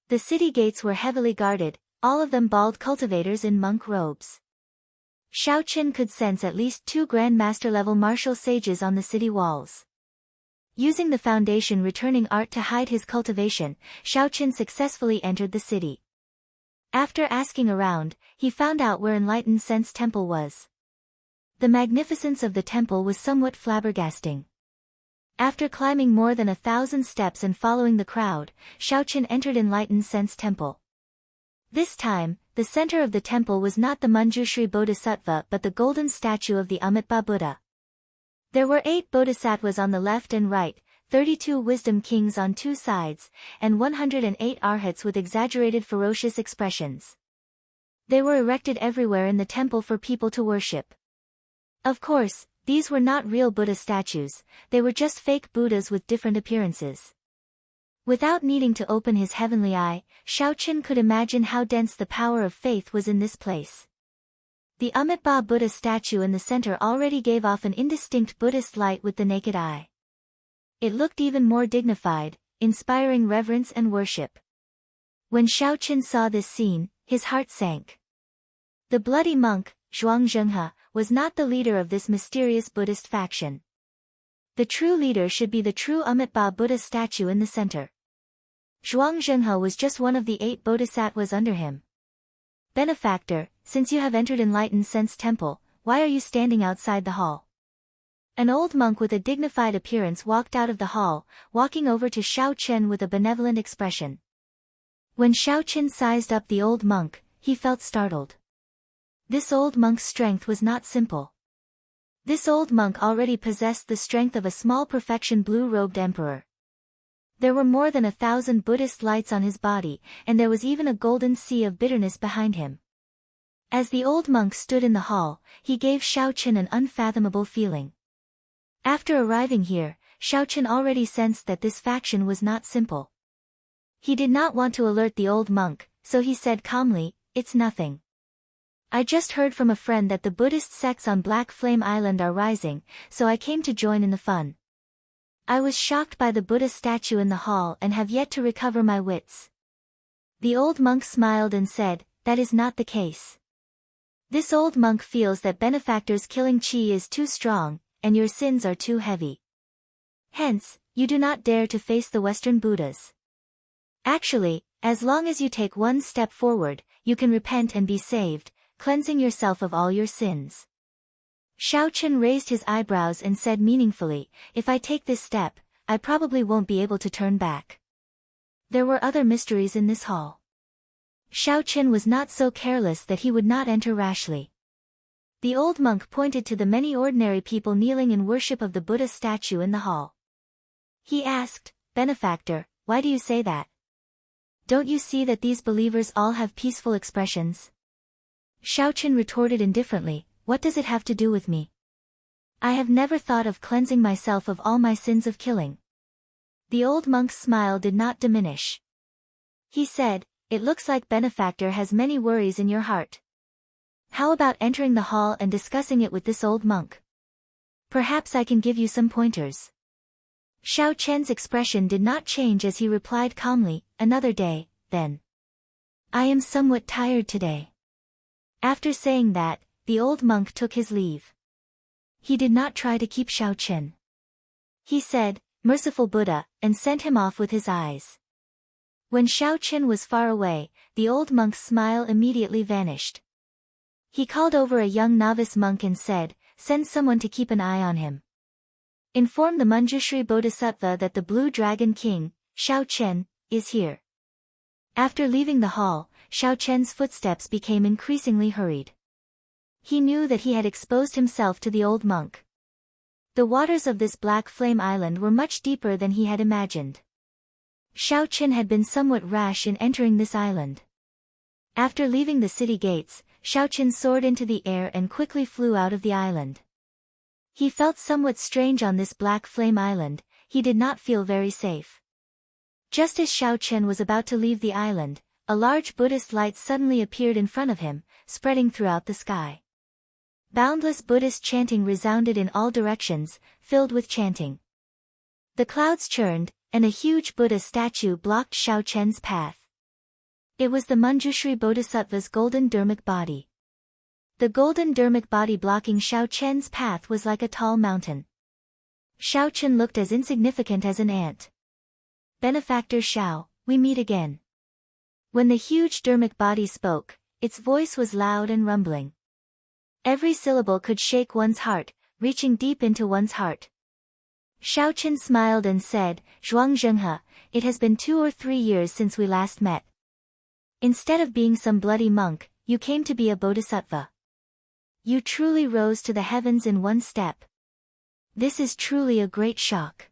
The city gates were heavily guarded, all of them bald cultivators in monk robes. Xiaochen could sense at least 2 Grand Master-level martial sages on the city walls. Using the foundation returning art to hide his cultivation, Xiaochen successfully entered the city. After asking around, he found out where Enlightened Sense Temple was. The magnificence of the temple was somewhat flabbergasting. After climbing more than 1,000 steps and following the crowd, Xiaochen entered Enlightened Sense Temple. This time, the center of the temple was not the Manjushri Bodhisattva but the golden statue of the Amitabha Buddha. There were 8 bodhisattvas on the left and right, 32 wisdom kings on 2 sides, and 108 arhats with exaggerated ferocious expressions. They were erected everywhere in the temple for people to worship. Of course, these were not real Buddha statues, they were just fake Buddhas with different appearances. Without needing to open his heavenly eye, Xiaochen could imagine how dense the power of faith was in this place. The Amitabha Buddha statue in the center already gave off an indistinct Buddhist light with the naked eye. It looked even more dignified, inspiring reverence and worship. When Xiaochen saw this scene, his heart sank. The bloody monk, Zhuang Zhenghe, was not the leader of this mysterious Buddhist faction. The true leader should be the true Amitabha Buddha statue in the center. Zhuang Zhenghe was just one of the 8 bodhisattvas under him. Benefactor, since you have entered Enlightened Sense Temple, why are you standing outside the hall? An old monk with a dignified appearance walked out of the hall, walking over to Xiaochen with a benevolent expression. When Xiaochen sized up the old monk, he felt startled. This old monk's strength was not simple. This old monk already possessed the strength of a small perfection blue-robed emperor. There were more than 1,000 Buddhist lights on his body, and there was even a golden sea of bitterness behind him. As the old monk stood in the hall, he gave Xiaoqin an unfathomable feeling. After arriving here, Xiaoqin already sensed that this faction was not simple. He did not want to alert the old monk, so he said calmly, "It's nothing. I just heard from a friend that the Buddhist sects on Black Flame Island are rising, so I came to join in the fun. I was shocked by the Buddha statue in the hall and have yet to recover my wits." The old monk smiled and said, "That is not the case. This old monk feels that benefactor's killing chi is too strong, and your sins are too heavy. Hence, you do not dare to face the Western Buddhas. Actually, as long as you take one step forward, you can repent and be saved, cleansing yourself of all your sins." Xiaoqin raised his eyebrows and said meaningfully, "If I take this step, I probably won't be able to turn back." There were other mysteries in this hall. Xiaoqin was not so careless that he would not enter rashly. The old monk pointed to the many ordinary people kneeling in worship of the Buddha statue in the hall. He asked, "Benefactor, why do you say that? Don't you see that these believers all have peaceful expressions?" Xiaoqin retorted indifferently, "What does it have to do with me? I have never thought of cleansing myself of all my sins of killing." The old monk's smile did not diminish. He said, "It looks like benefactor has many worries in your heart. How about entering the hall and discussing it with this old monk? Perhaps I can give you some pointers." Xiaoqian's expression did not change as he replied calmly, "Another day, then. I am somewhat tired today." After saying that, the old monk took his leave. He did not try to keep Xiaoqin. He said, "Merciful Buddha," and sent him off with his eyes. When Xiaoqin was far away, the old monk's smile immediately vanished. He called over a young novice monk and said, "Send someone to keep an eye on him. Inform the Manjushri Bodhisattva that the Blue Dragon King, Xiaoqin, is here." After leaving the hall, Xiaoqian's footsteps became increasingly hurried. He knew that he had exposed himself to the old monk. The waters of this Black Flame Island were much deeper than he had imagined. Xiaoqin had been somewhat rash in entering this island. After leaving the city gates, Xiaoqin soared into the air and quickly flew out of the island. He felt somewhat strange on this Black Flame Island, he did not feel very safe. Just as Xiaoqin was about to leave the island, a large Buddhist light suddenly appeared in front of him, spreading throughout the sky. Boundless Buddhist chanting resounded in all directions, filled with chanting. The clouds churned, and a huge Buddha statue blocked Xiaoqian's path. It was the Manjushri Bodhisattva's golden dharmic body. The golden dharmic body blocking Xiaoqian's path was like a tall mountain. Xiaoqin looked as insignificant as an ant. "Benefactor Xiao, we meet again." When the huge dharmic body spoke, its voice was loud and rumbling. Every syllable could shake one's heart, reaching deep into one's heart. Xiaoqin smiled and said, "Zhuangzhenghe, it has been 2 or 3 years since we last met. Instead of being some bloody monk, you came to be a bodhisattva. You truly rose to the heavens in one step. This is truly a great shock."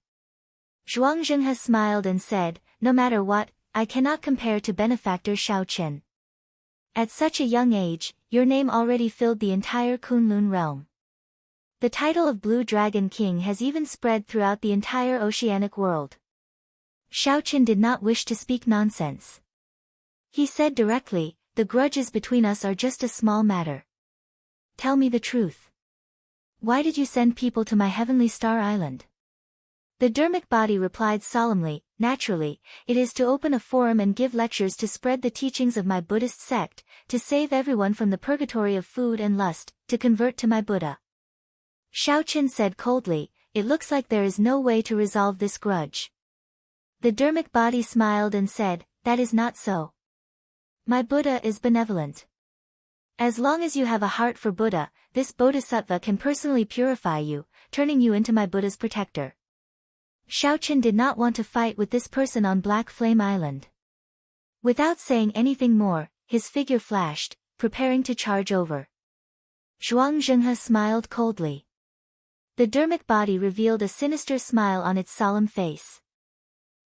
Zhuangzhenghe smiled and said, "No matter what, I cannot compare to benefactor Xiaoqin. At such a young age, your name already filled the entire Kunlun realm. The title of Blue Dragon King has even spread throughout the entire oceanic world." Xiaoqin did not wish to speak nonsense. He said directly, "The grudges between us are just a small matter. Tell me the truth. Why did you send people to my heavenly star island?" The dharmic body replied solemnly, "Naturally, it is to open a forum and give lectures to spread the teachings of my Buddhist sect, to save everyone from the purgatory of food and lust, to convert to my Buddha." Xiaoqin said coldly, "It looks like there is no way to resolve this grudge." The dharmic body smiled and said, "That is not so. My Buddha is benevolent. As long as you have a heart for Buddha, this bodhisattva can personally purify you, turning you into my Buddha's protector." Xiaoqin did not want to fight with this person on Black Flame Island. Without saying anything more, his figure flashed, preparing to charge over. Zhuangzhenghe smiled coldly. The dermic body revealed a sinister smile on its solemn face.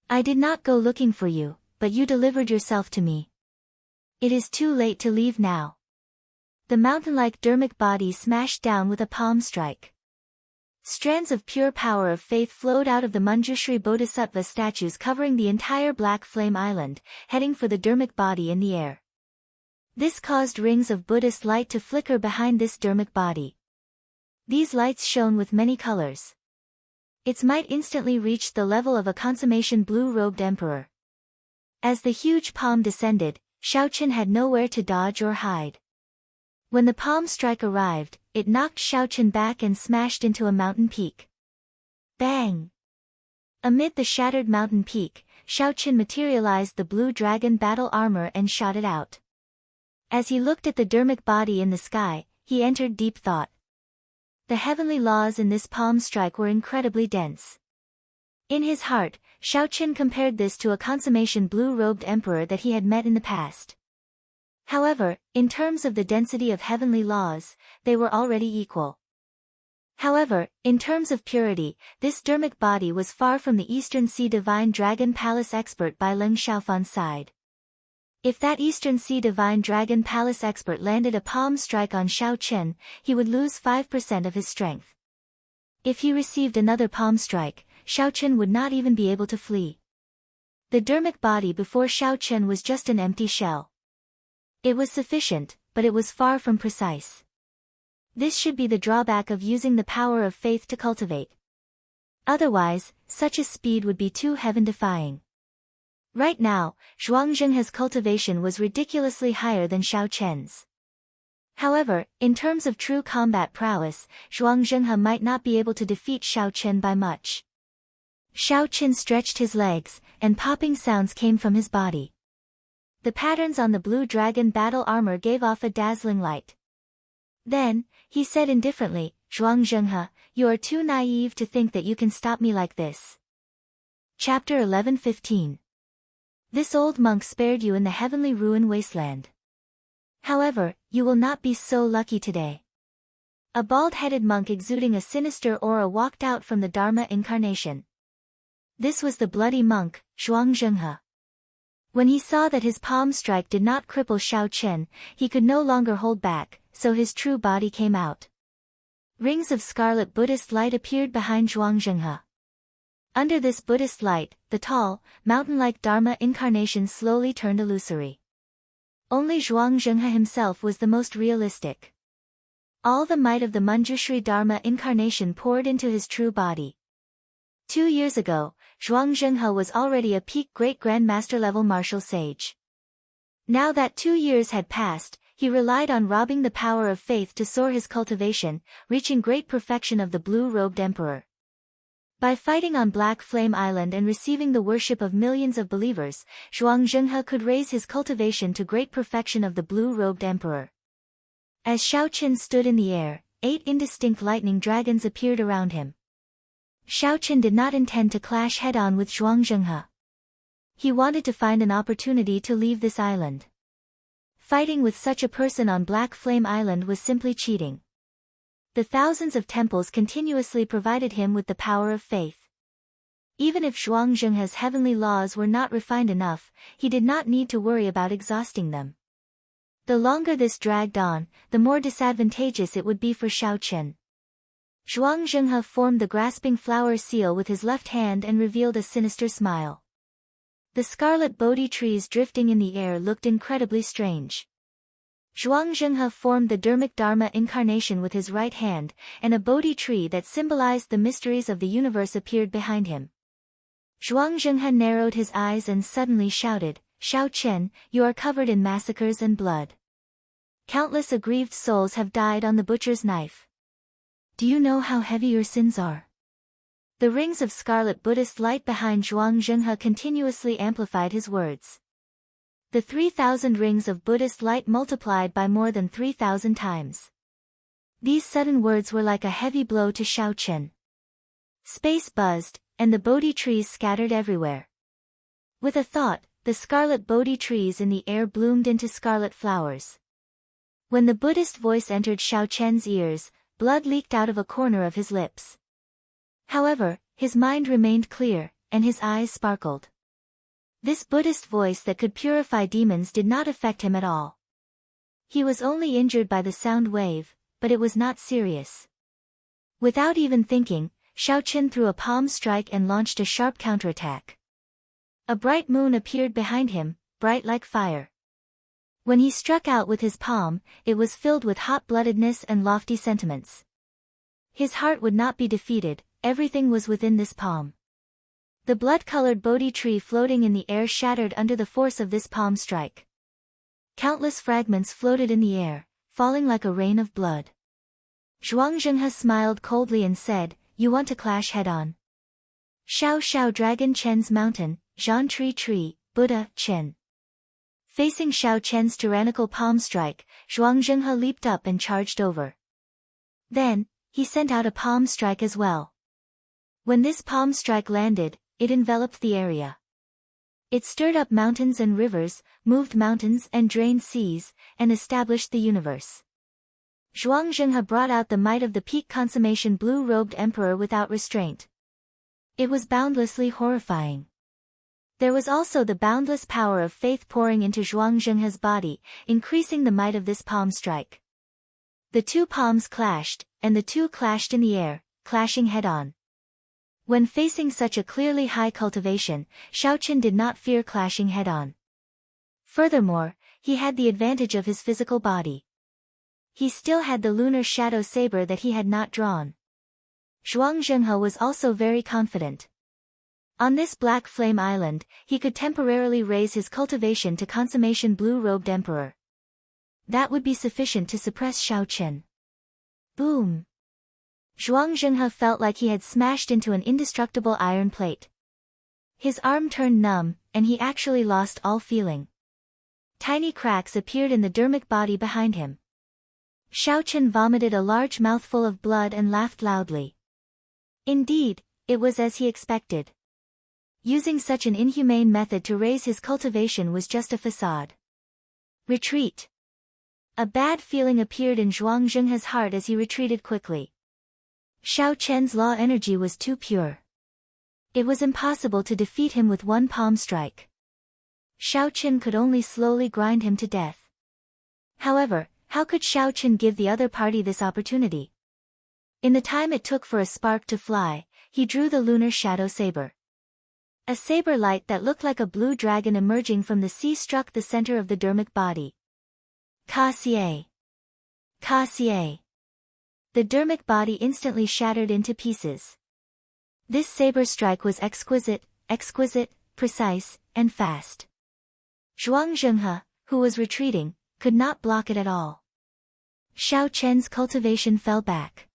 I did not go looking for you, but you delivered yourself to me. It is too late to leave now. The mountain-like dermic body smashed down with a palm strike. Strands of pure power of faith flowed out of the Manjushri Bodhisattva statues covering the entire Black Flame Island, heading for the dermic body in the air. This caused rings of Buddhist light to flicker behind this dermic body. These lights shone with many colors. Its might instantly reached the level of a consummation blue-robed emperor. As the huge palm descended, Shaoqin had nowhere to dodge or hide. When the palm strike arrived, it knocked Shaoqin back and smashed into a mountain peak. Bang! Amid the shattered mountain peak, Shaoqin materialized the blue dragon battle armor and shot it out. As he looked at the dermic body in the sky, he entered deep thought. The heavenly laws in this palm strike were incredibly dense. In his heart, Shaoqin compared this to a consummation blue-robed emperor that he had met in the past. However, in terms of the density of heavenly laws, they were already equal. However, in terms of purity, this dermic body was far from the Eastern Sea Divine Dragon Palace expert by Leng Xiaofan's side. If that Eastern Sea Divine Dragon Palace expert landed a palm strike on Shaoqin, he would lose 5% of his strength. If he received another palm strike, Shaoqin would not even be able to flee. The dermic body before Shaoqin was just an empty shell. It was sufficient, but it was far from precise. This should be the drawback of using the power of faith to cultivate. Otherwise, such a speed would be too heaven-defying. Right now, Zhuangzhenhe's cultivation was ridiculously higher than Shaoqin's. However, in terms of true combat prowess, Zhuangzhenhe might not be able to defeat Shaoqin by much. Shaoqin stretched his legs, and popping sounds came from his body. The patterns on the blue dragon battle armor gave off a dazzling light. Then, he said indifferently, Zhuangzhenhe, you are too naive to think that you can stop me like this. Chapter 11:15. This old monk spared you in the heavenly ruin wasteland. However, you will not be so lucky today. A bald-headed monk exuding a sinister aura walked out from the Dharma incarnation. This was the bloody monk, Zhuangzhenhe. When he saw that his palm strike did not cripple Shaoqin, he could no longer hold back, so his true body came out. Rings of scarlet Buddhist light appeared behind Zhuangzhenhe. Under this Buddhist light, the tall, mountain-like Dharma incarnation slowly turned illusory. Only Zhuangzhenhe himself was the most realistic. All the might of the Manjushri Dharma incarnation poured into his true body. 2 years ago, Zhuangzhenhe was already a peak great grandmaster level martial sage. Now that 2 years had passed, he relied on robbing the power of faith to soar his cultivation, reaching great perfection of the blue-robed emperor. By fighting on Black Flame Island and receiving the worship of millions of believers, Zhuangzhenhe could raise his cultivation to great perfection of the blue-robed emperor. As Shaoqin stood in the air, 8 indistinct lightning dragons appeared around him. Shaoqin did not intend to clash head-on with Zhuangzhenhe. He wanted to find an opportunity to leave this island. Fighting with such a person on Black Flame Island was simply cheating. The thousands of temples continuously provided him with the power of faith. Even if Zhuangzhenhe's heavenly laws were not refined enough, he did not need to worry about exhausting them. The longer this dragged on, the more disadvantageous it would be for Shaoqin. Zhuangzhenhe formed the grasping flower seal with his left hand and revealed a sinister smile. The scarlet Bodhi trees drifting in the air looked incredibly strange. Zhuangzhenhe formed the dermic Dharma incarnation with his right hand, and a Bodhi tree that symbolized the mysteries of the universe appeared behind him. Zhuangzhenhe narrowed his eyes and suddenly shouted, Shaoqin, you are covered in massacres and blood. Countless aggrieved souls have died on the butcher's knife. Do you know how heavy your sins are? The rings of scarlet Buddhist light behind Zhuangzhenhe continuously amplified his words. The 3,000 rings of Buddhist light multiplied by more than 3,000 times. These sudden words were like a heavy blow to Shaoqin. Space buzzed, and the Bodhi trees scattered everywhere. With a thought, the scarlet Bodhi trees in the air bloomed into scarlet flowers. When the Buddhist voice entered Shaoqin's ears, blood leaked out of a corner of his lips. However, his mind remained clear, and his eyes sparkled. This Buddhist voice that could purify demons did not affect him at all. He was only injured by the sound wave, but it was not serious. Without even thinking, Xiaoqin threw a palm strike and launched a sharp counterattack. A bright moon appeared behind him, bright like fire. When he struck out with his palm, it was filled with hot-bloodedness and lofty sentiments. His heart would not be defeated, everything was within this palm. The blood-colored Bodhi tree floating in the air shattered under the force of this palm strike. Countless fragments floated in the air, falling like a rain of blood. Zhuang Zhenghe smiled coldly and said, "You want to clash head-on?" Xiao Xiao Dragon Chen's mountain, Zhan Tree, Buddha, Chen. Facing Xiao Chen's tyrannical palm strike, Zhuang Zhenghe leaped up and charged over. Then, he sent out a palm strike as well. When this palm strike landed, it enveloped the area. It stirred up mountains and rivers, moved mountains and drained seas, and established the universe. Zhuang Zhenghe brought out the might of the peak consummation blue-robed emperor without restraint. It was boundlessly horrifying. There was also the boundless power of faith pouring into Zhuang Zhenghe's body, increasing the might of this palm strike. The two palms clashed, and the two clashed in the air, clashing head-on. When facing such a clearly high cultivation, Xiaoqin did not fear clashing head-on. Furthermore, he had the advantage of his physical body. He still had the lunar shadow saber that he had not drawn. Zhuang Zhenghe was also very confident. On this Black Flame Island, he could temporarily raise his cultivation to consummation blue-robed emperor. That would be sufficient to suppress Xiaoqin. Boom! Zhuang Zhenghe felt like he had smashed into an indestructible iron plate. His arm turned numb, and he actually lost all feeling. Tiny cracks appeared in the dermic body behind him. Xiaoqin vomited a large mouthful of blood and laughed loudly. Indeed, it was as he expected. Using such an inhumane method to raise his cultivation was just a facade. Retreat. A bad feeling appeared in Zhuang Zhenghe's heart as he retreated quickly. Xiaoqian's law energy was too pure. It was impossible to defeat him with one palm strike. Xiaoqin could only slowly grind him to death. However, how could Xiaoqin give the other party this opportunity? In the time it took for a spark to fly, he drew the lunar shadow saber. A saber light that looked like a blue dragon emerging from the sea struck the center of the dermic body. Ka-xie! Ka-xie! The dermic body instantly shattered into pieces. This saber strike was exquisite, precise, and fast. Zhuang Zhenghe, who was retreating, could not block it at all. Xiaoqian's cultivation fell back.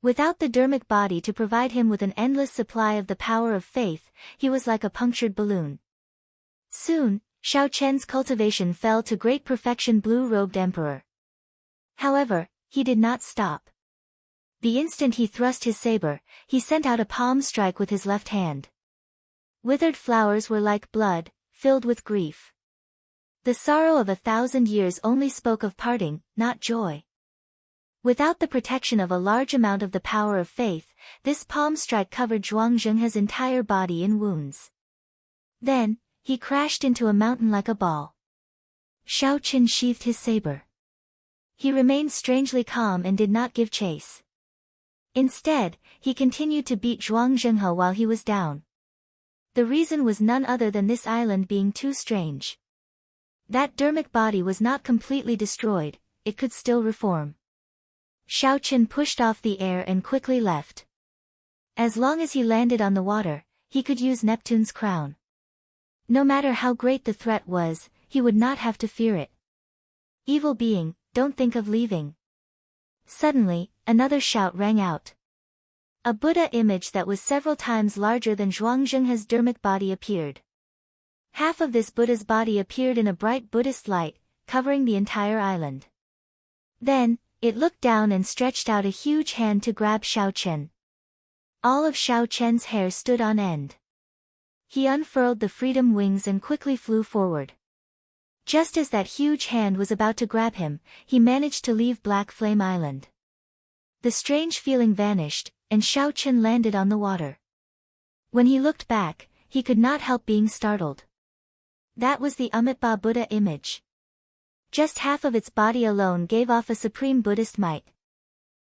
Without the dermic body to provide him with an endless supply of the power of faith, he was like a punctured balloon. Soon, Xiaoqian's cultivation fell to great perfection blue-robed emperor. However, he did not stop. The instant he thrust his saber, he sent out a palm strike with his left hand. Withered flowers were like blood, filled with grief. The sorrow of 1,000 years only spoke of parting, not joy. Without the protection of a large amount of the power of faith, this palm strike covered Zhuang Zhenghe's entire body in wounds. Then, he crashed into a mountain like a ball. Xiaoqin sheathed his saber. He remained strangely calm and did not give chase. Instead, he continued to beat Zhuang Zhenghe while he was down. The reason was none other than this island being too strange. That dermic body was not completely destroyed, it could still reform. Xiaoqin pushed off the air and quickly left. As long as he landed on the water, he could use Neptune's crown. No matter how great the threat was, he would not have to fear it. Evil being, don't think of leaving. Suddenly, another shout rang out. A Buddha image that was several times larger than Zhuang Zhenghe's dermic body appeared. Half of this Buddha's body appeared in a bright Buddhist light, covering the entire island. Then, it looked down and stretched out a huge hand to grab Xiaoqin. All of Xiaoqian's hair stood on end. He unfurled the freedom wings and quickly flew forward. Just as that huge hand was about to grab him, he managed to leave Black Flame Island. The strange feeling vanished, and Xiaochen landed on the water. When he looked back, he could not help being startled. That was the Amitabha Buddha image. Just half of its body alone gave off a supreme Buddhist might.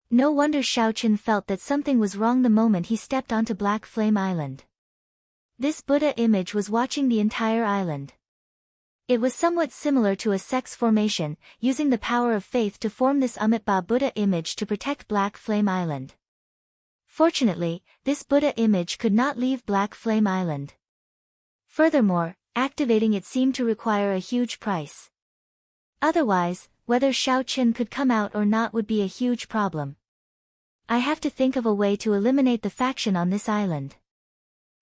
No wonder Xiaochen felt that something was wrong the moment he stepped onto Black Flame Island. This Buddha image was watching the entire island. It was somewhat similar to a sex formation, using the power of faith to form this Amitabha Buddha image to protect Black Flame Island. Fortunately, this Buddha image could not leave Black Flame Island. Furthermore, activating it seemed to require a huge price. Otherwise, whether Xiaochen could come out or not would be a huge problem. I have to think of a way to eliminate the faction on this island.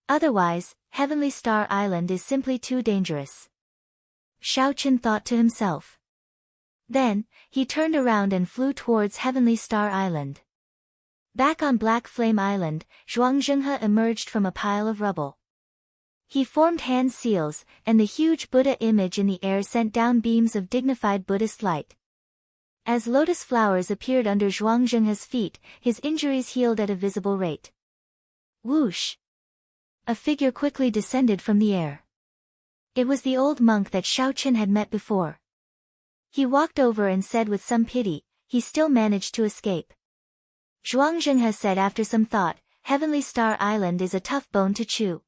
Otherwise, Heavenly Star Island is simply too dangerous. Xiaochen thought to himself. Then, he turned around and flew towards Heavenly Star Island. Back on Black Flame Island, Zhuang Zhenghe emerged from a pile of rubble. He formed hand seals, and the huge Buddha image in the air sent down beams of dignified Buddhist light. As lotus flowers appeared under Zhuang Zhenghe's feet, his injuries healed at a visible rate. Whoosh! A figure quickly descended from the air. It was the old monk that Xiaochen had met before. He walked over and said with some pity, he still managed to escape. Zhuang Zhenghe said after some thought, Heavenly Star Island is a tough bone to chew.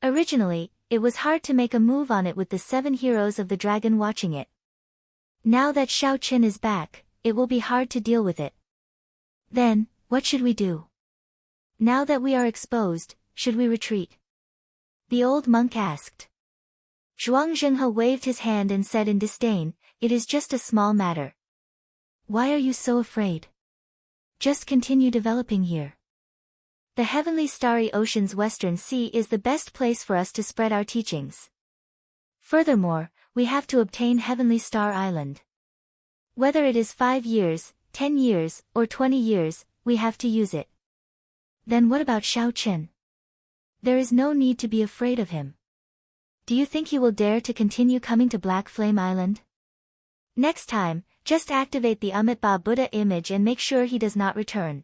Originally, it was hard to make a move on it with the 7 heroes of the dragon watching it. Now that Xiaochen is back, it will be hard to deal with it. Then, what should we do? Now that we are exposed, should we retreat? The old monk asked. Zhuang Zhenghe waved his hand and said in disdain, it is just a small matter. Why are you so afraid? Just continue developing here. The heavenly starry ocean's western sea is the best place for us to spread our teachings. Furthermore, we have to obtain Heavenly Star Island. Whether it is 5 years, 10 years, or 20 years, we have to use it. Then what about Xiaochen? There is no need to be afraid of him. Do you think he will dare to continue coming to Black Flame Island? Next time, just activate the Amitabha Buddha image and make sure he does not return.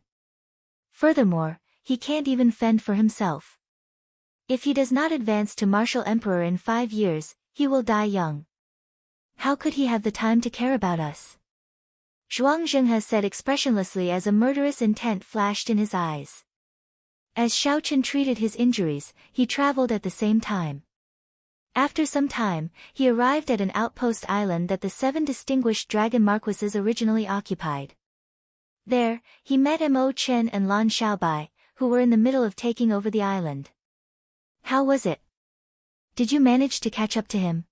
Furthermore, he can't even fend for himself. If he does not advance to Martial Emperor in 5 years, he will die young. How could he have the time to care about us? Zhuang Zhenghe said expressionlessly as a murderous intent flashed in his eyes. As Xiaochen treated his injuries, he traveled at the same time. After some time, he arrived at an outpost island that the 7 distinguished dragon marquises originally occupied. There, he met Mo Chen and Lan Xiaobai, who were in the middle of taking over the island. How was it? Did you manage to catch up to him?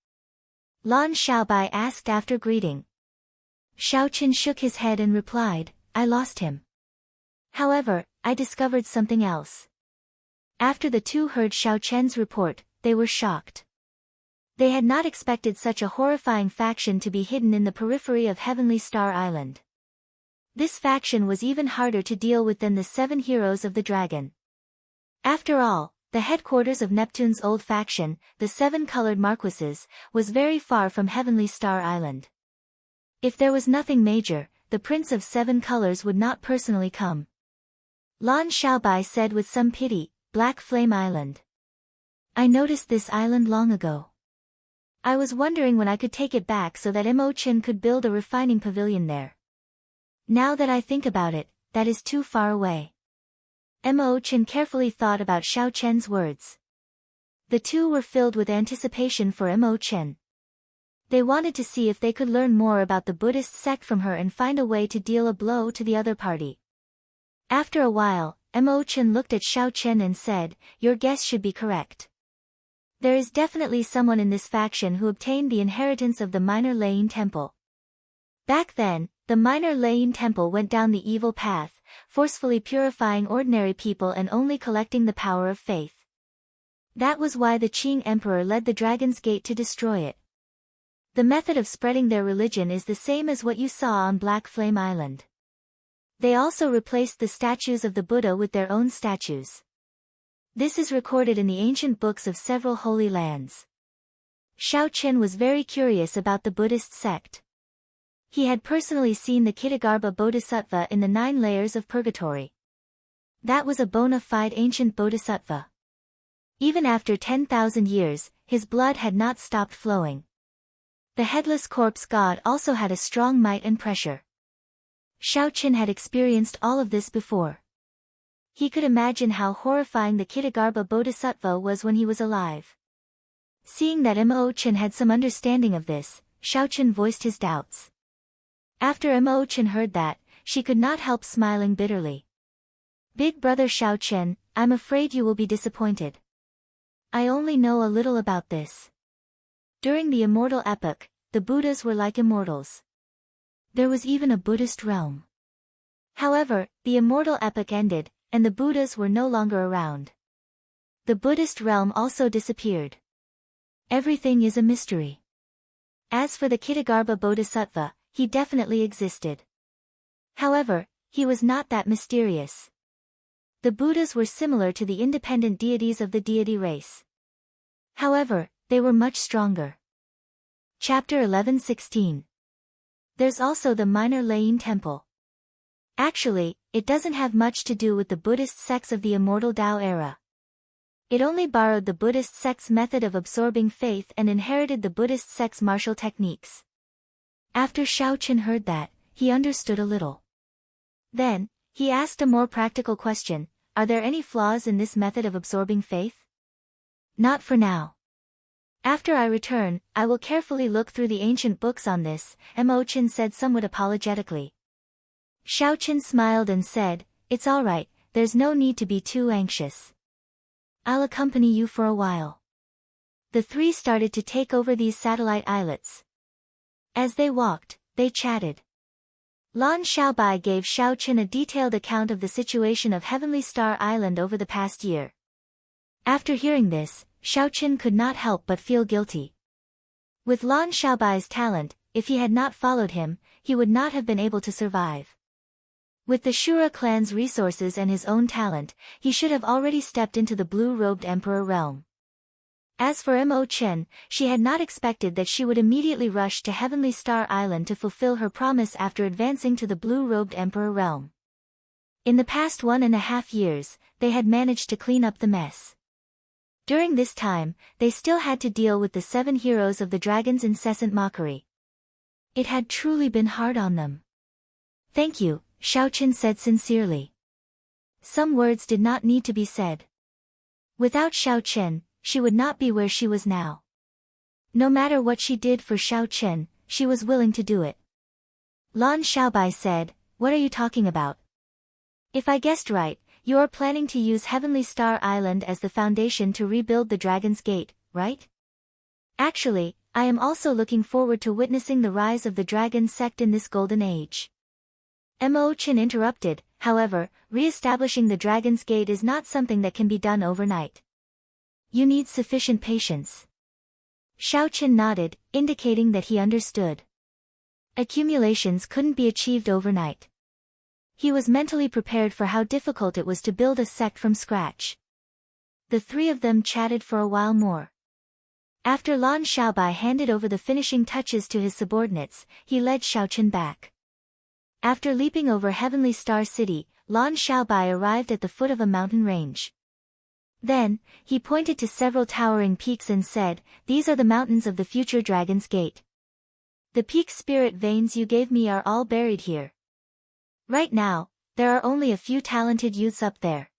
Lan Xiaobai asked after greeting. Xiaochen shook his head and replied, I lost him. However, I discovered something else. After the two heard Xiaochen's report, they were shocked. They had not expected such a horrifying faction to be hidden in the periphery of Heavenly Star Island. This faction was even harder to deal with than the 7 heroes of the dragon. After all, the headquarters of Neptune's old faction, the 7 colored marquises, was very far from Heavenly Star Island. If there was nothing major, the Prince of 7 Colors would not personally come. Lan Xiaobai said with some pity, Black Flame Island. I noticed this island long ago. I was wondering when I could take it back so that Mo Chen could build a refining pavilion there. Now that I think about it, that is too far away. Mo Chen carefully thought about Xiaochen's words. The two were filled with anticipation for Mo Chen. They wanted to see if they could learn more about the Buddhist sect from her and find a way to deal a blow to the other party. After a while, Mo Chen looked at Xiaochen and said, your guess should be correct. There is definitely someone in this faction who obtained the inheritance of the Minor Lane Temple. Back then, the Minor Lane Temple went down the evil path, forcefully purifying ordinary people and only collecting the power of faith. That was why the Qing Emperor led the Dragon's Gate to destroy it. The method of spreading their religion is the same as what you saw on Black Flame Island. They also replaced the statues of the Buddha with their own statues. This is recorded in the ancient books of several holy lands. Xiaochen was very curious about the Buddhist sect. He had personally seen the Kitagarbha Bodhisattva in the 9 layers of purgatory. That was a bona fide ancient bodhisattva. Even after 10,000 years, his blood had not stopped flowing. The headless corpse god also had a strong might and pressure. Shaoqin had experienced all of this before. He could imagine how horrifying the Kitagarbha Bodhisattva was when he was alive. Seeing that Mo-Chen had some understanding of this, Shaoqin voiced his doubts. After Mo-Chen heard that, she could not help smiling bitterly. Big brother Shaoqin, I'm afraid you will be disappointed. I only know a little about this. During the Immortal epoch, the Buddhas were like immortals. There was even a Buddhist realm. However, the Immortal epoch ended, and the Buddhas were no longer around. The Buddhist realm also disappeared. Everything is a mystery. As for the Kitagarbha Bodhisattva, he definitely existed. However, he was not that mysterious. The Buddhas were similar to the independent deities of the deity race. However, they were much stronger. Chapter 11:16. There's also the Minor Lain Temple. Actually, it doesn't have much to do with the Buddhist sects of the Immortal Tao era. It only borrowed the Buddhist sect's method of absorbing faith and inherited the Buddhist sect's martial techniques. After Shaoqin heard that, he understood a little. Then, he asked a more practical question, are there any flaws in this method of absorbing faith? Not for now. After I return, I will carefully look through the ancient books on this, Mo-Chen said somewhat apologetically. Shaoqin smiled and said, it's alright, there's no need to be too anxious. I'll accompany you for a while. The 3 started to take over these satellite islets. As they walked, they chatted. Lan Xiaobai gave Shaoqin a detailed account of the situation of Heavenly Star Island over the past year. After hearing this, Shaoqin could not help but feel guilty. With Lan Xiaobai's talent, if he had not followed him, he would not have been able to survive. With the Shura clan's resources and his own talent, he should have already stepped into the blue-robed emperor realm. As for Mo-Chen, she had not expected that she would immediately rush to Heavenly Star Island to fulfill her promise after advancing to the blue-robed emperor realm. In the past 1.5 years, they had managed to clean up the mess. During this time, they still had to deal with the 7 heroes of the dragon's incessant mockery. It had truly been hard on them. Thank you, Shaoqin said sincerely. Some words did not need to be said. Without Shaoqin, she would not be where she was now. No matter what she did for Shaoqin, she was willing to do it. Lan Xiaobai said, what are you talking about? If I guessed right, you are planning to use Heavenly Star Island as the foundation to rebuild the Dragon's Gate, right? Actually, I am also looking forward to witnessing the rise of the Dragon sect in this golden age. Mo-Chen interrupted, however, re-establishing the Dragon's Gate is not something that can be done overnight. You need sufficient patience. Shaoqin nodded, indicating that he understood. Accumulations couldn't be achieved overnight. He was mentally prepared for how difficult it was to build a sect from scratch. The 3 of them chatted for a while more. After Lan Xiaobai handed over the finishing touches to his subordinates, he led Shaoqin back. After leaping over Heavenly Star City, Lan Xiaobai arrived at the foot of a mountain range. Then, he pointed to several towering peaks and said, these are the mountains of the future Dragon's Gate. The peak spirit veins you gave me are all buried here. Right now, there are only a few talented youths up there.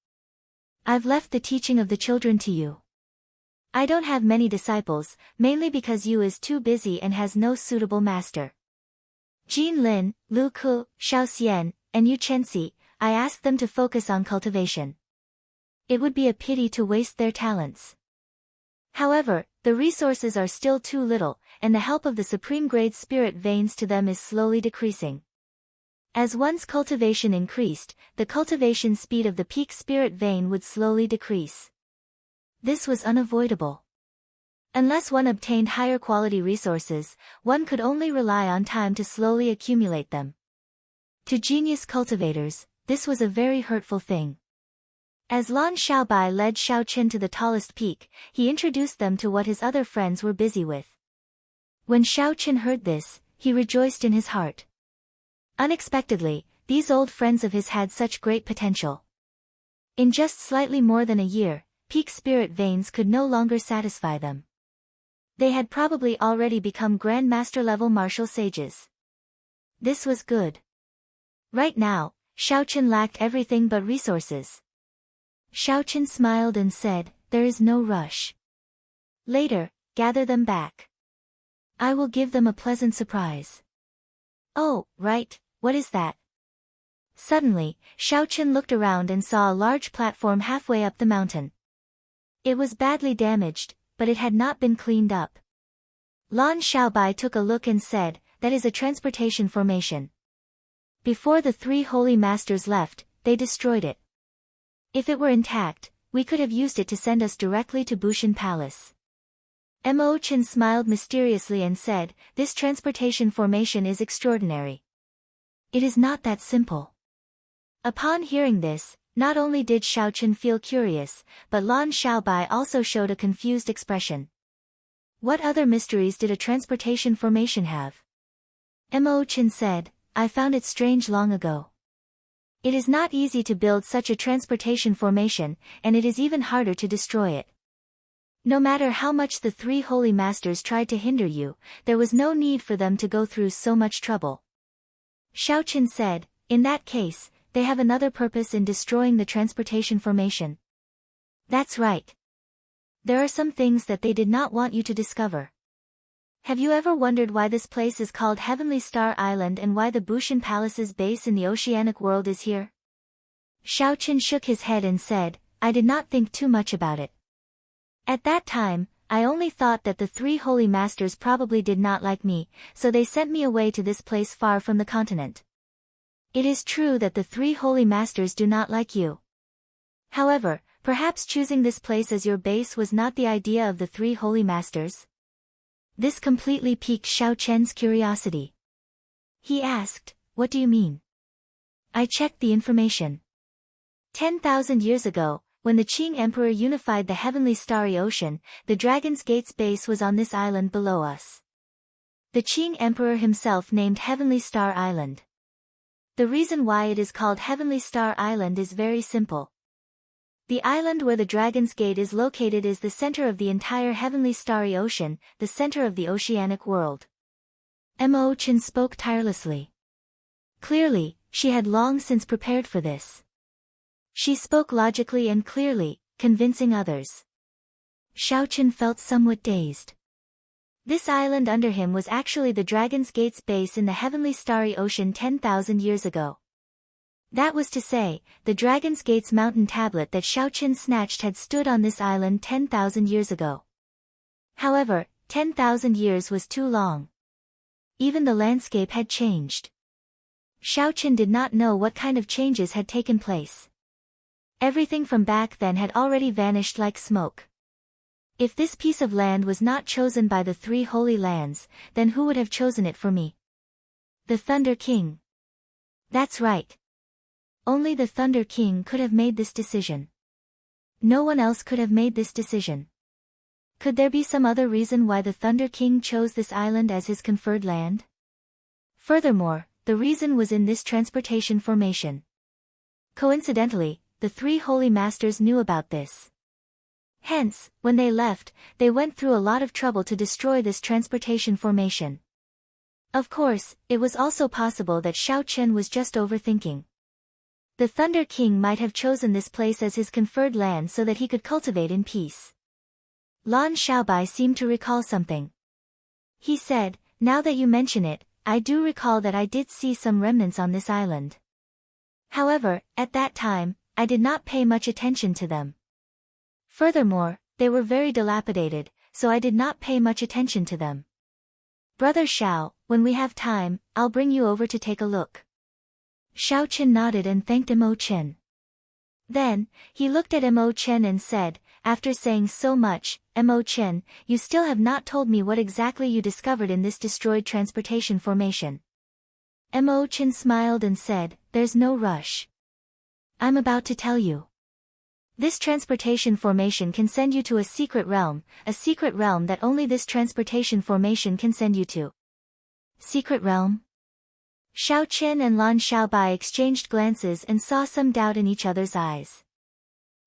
I've left the teaching of the children to you. I don't have many disciples, mainly because Yu is too busy and has no suitable master. Jin Lin, Lu Ku, Xiao Xian, and Yu Chenxi, I asked them to focus on cultivation. It would be a pity to waste their talents. However, the resources are still too little, and the help of the supreme grade spirit veins to them is slowly decreasing. As one's cultivation increased, the cultivation speed of the peak spirit vein would slowly decrease. This was unavoidable. Unless one obtained higher quality resources, one could only rely on time to slowly accumulate them. To genius cultivators, this was a very hurtful thing. As Lan Xiaobai led Shaoqin to the tallest peak, he introduced them to what his other friends were busy with. When Shaoqin heard this, he rejoiced in his heart. Unexpectedly, these old friends of his had such great potential. In just slightly more than a year, peak spirit veins could no longer satisfy them. They had probably already become Grandmaster-level martial sages. This was good. Right now, Xiaochen lacked everything but resources. Xiaochen smiled and said, "There is no rush. Later, gather them back. I will give them a pleasant surprise." "Oh, right, what is that?" Suddenly, Xiaochen looked around and saw a large platform halfway up the mountain. It was badly damaged, but it had not been cleaned up. Lan Xiaobai took a look and said, "That is a transportation formation. Before the three holy masters left, they destroyed it. If it were intact, we could have used it to send us directly to Bushan Palace." Mo Chen smiled mysteriously and said, "This transportation formation is extraordinary. It is not that simple." Upon hearing this, not only did Xiaochen feel curious, but Lan Xiaobai also showed a confused expression. What other mysteries did a transportation formation have? Mo Chen said, "I found it strange long ago. It is not easy to build such a transportation formation, and it is even harder to destroy it. No matter how much the three holy masters tried to hinder you, there was no need for them to go through so much trouble." Xiaochen said, "In that case, they have another purpose in destroying the transportation formation." "That's right. There are some things that they did not want you to discover. Have you ever wondered why this place is called Heavenly Star Island and why the Bushan Palace's base in the oceanic world is here?" Xiaochen shook his head and said, "I did not think too much about it. At that time, I only thought that the three holy masters probably did not like me, so they sent me away to this place far from the continent. It is true that the three holy masters do not like you. However, perhaps choosing this place as your base was not the idea of the three holy masters?" This completely piqued Xiaochen's curiosity. He asked, "What do you mean?" I checked the information. 10,000 years ago, when the Qing Emperor unified the heavenly starry ocean, the Dragon's Gate's base was on this island below us. The Qing Emperor himself named Heavenly Star Island. The reason why it is called Heavenly Star Island is very simple. The island where the Dragon's Gate is located is the center of the entire heavenly starry ocean, the center of the oceanic world. Mo Chen spoke tirelessly. Clearly, she had long since prepared for this. She spoke logically and clearly, convincing others. Xiaochen felt somewhat dazed. This island under him was actually the Dragon's Gate's base in the heavenly starry ocean 10,000 years ago. That was to say, the Dragon's Gate's mountain tablet that Xiaochen snatched had stood on this island 10,000 years ago. However, 10,000 years was too long. Even the landscape had changed. Xiaochen did not know what kind of changes had taken place. Everything from back then had already vanished like smoke. If this piece of land was not chosen by the three holy lands, then who would have chosen it for me? The Thunder King. That's right. Only the Thunder King could have made this decision. No one else could have made this decision. Could there be some other reason why the Thunder King chose this island as his conferred land? Furthermore, the reason was in this transportation formation. Coincidentally, the three holy masters knew about this. Hence, when they left, they went through a lot of trouble to destroy this transportation formation. Of course, it was also possible that Xiaochen was just overthinking. The Thunder King might have chosen this place as his conferred land so that he could cultivate in peace. Lan Xiaobai seemed to recall something. He said, "Now that you mention it, I do recall that I did see some remnants on this island. However, at that time, I did not pay much attention to them. Furthermore, they were very dilapidated, so I did not pay much attention to them. Brother Xiao, when we have time, I'll bring you over to take a look." Xiaochen nodded and thanked Mo Chen. Then, he looked at Mo Chen and said, "After saying so much, Mo Chen, you still have not told me what exactly you discovered in this destroyed transportation formation." Mo Chen smiled and said, "There's no rush. I'm about to tell you. This transportation formation can send you to a secret realm that only this transportation formation can send you to. Secret realm? Xiao Qin and Lan Xiaobai exchanged glances and saw some doubt in each other's eyes.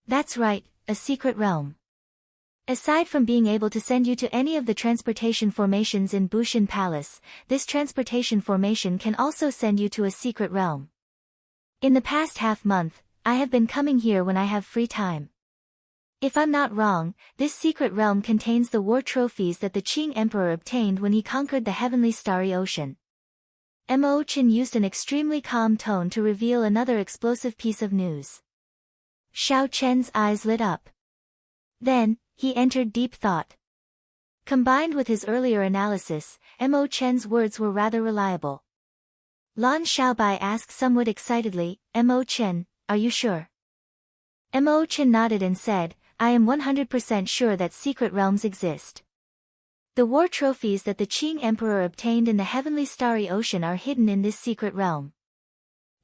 That's right, a secret realm. Aside from being able to send you to any of the transportation formations in Bushin Palace, this transportation formation can also send you to a secret realm. In the past half-month, I have been coming here when I have free time. If I'm not wrong, this secret realm contains the war trophies that the Qing Emperor obtained when he conquered the heavenly starry ocean. Mo Chen used an extremely calm tone to reveal another explosive piece of news. Xiao Chen's eyes lit up. Then, he entered deep thought. Combined with his earlier analysis, Mo Chen's words were rather reliable. Lan Xiaobai asked somewhat excitedly, Mo Chen, are you sure? Mo Chen nodded and said, I am 100% sure that secret realms exist. The war trophies that the Qing Emperor obtained in the heavenly starry ocean are hidden in this secret realm.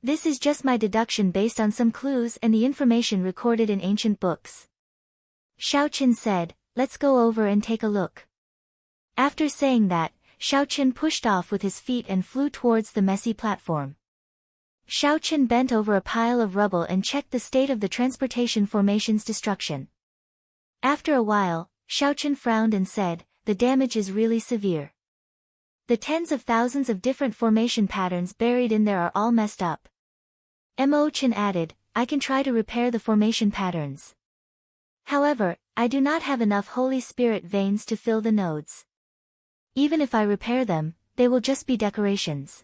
This is just my deduction based on some clues and the information recorded in ancient books. Xiao Qin said, let's go over and take a look. After saying that, Xiao Qin pushed off with his feet and flew towards the messy platform. Xiao Qin bent over a pile of rubble and checked the state of the transportation formation's destruction. After a while, Xiao Qin frowned and said, the damage is really severe. The tens of thousands of different formation patterns buried in there are all messed up. Mo Chen added, I can try to repair the formation patterns. However, I do not have enough Holy Spirit veins to fill the nodes. Even if I repair them, they will just be decorations.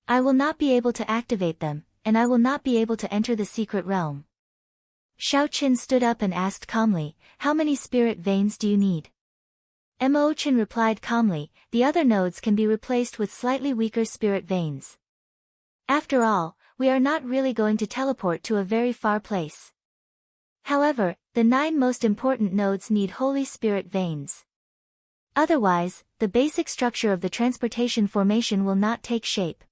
I will not be able to activate them, and I will not be able to enter the secret realm. Xiao Qin stood up and asked calmly, how many spirit veins do you need? Mo Chen replied calmly, the other nodes can be replaced with slightly weaker spirit veins. After all, we are not really going to teleport to a very far place. However, the 9 most important nodes need Holy Spirit veins. Otherwise, the basic structure of the transportation formation will not take shape.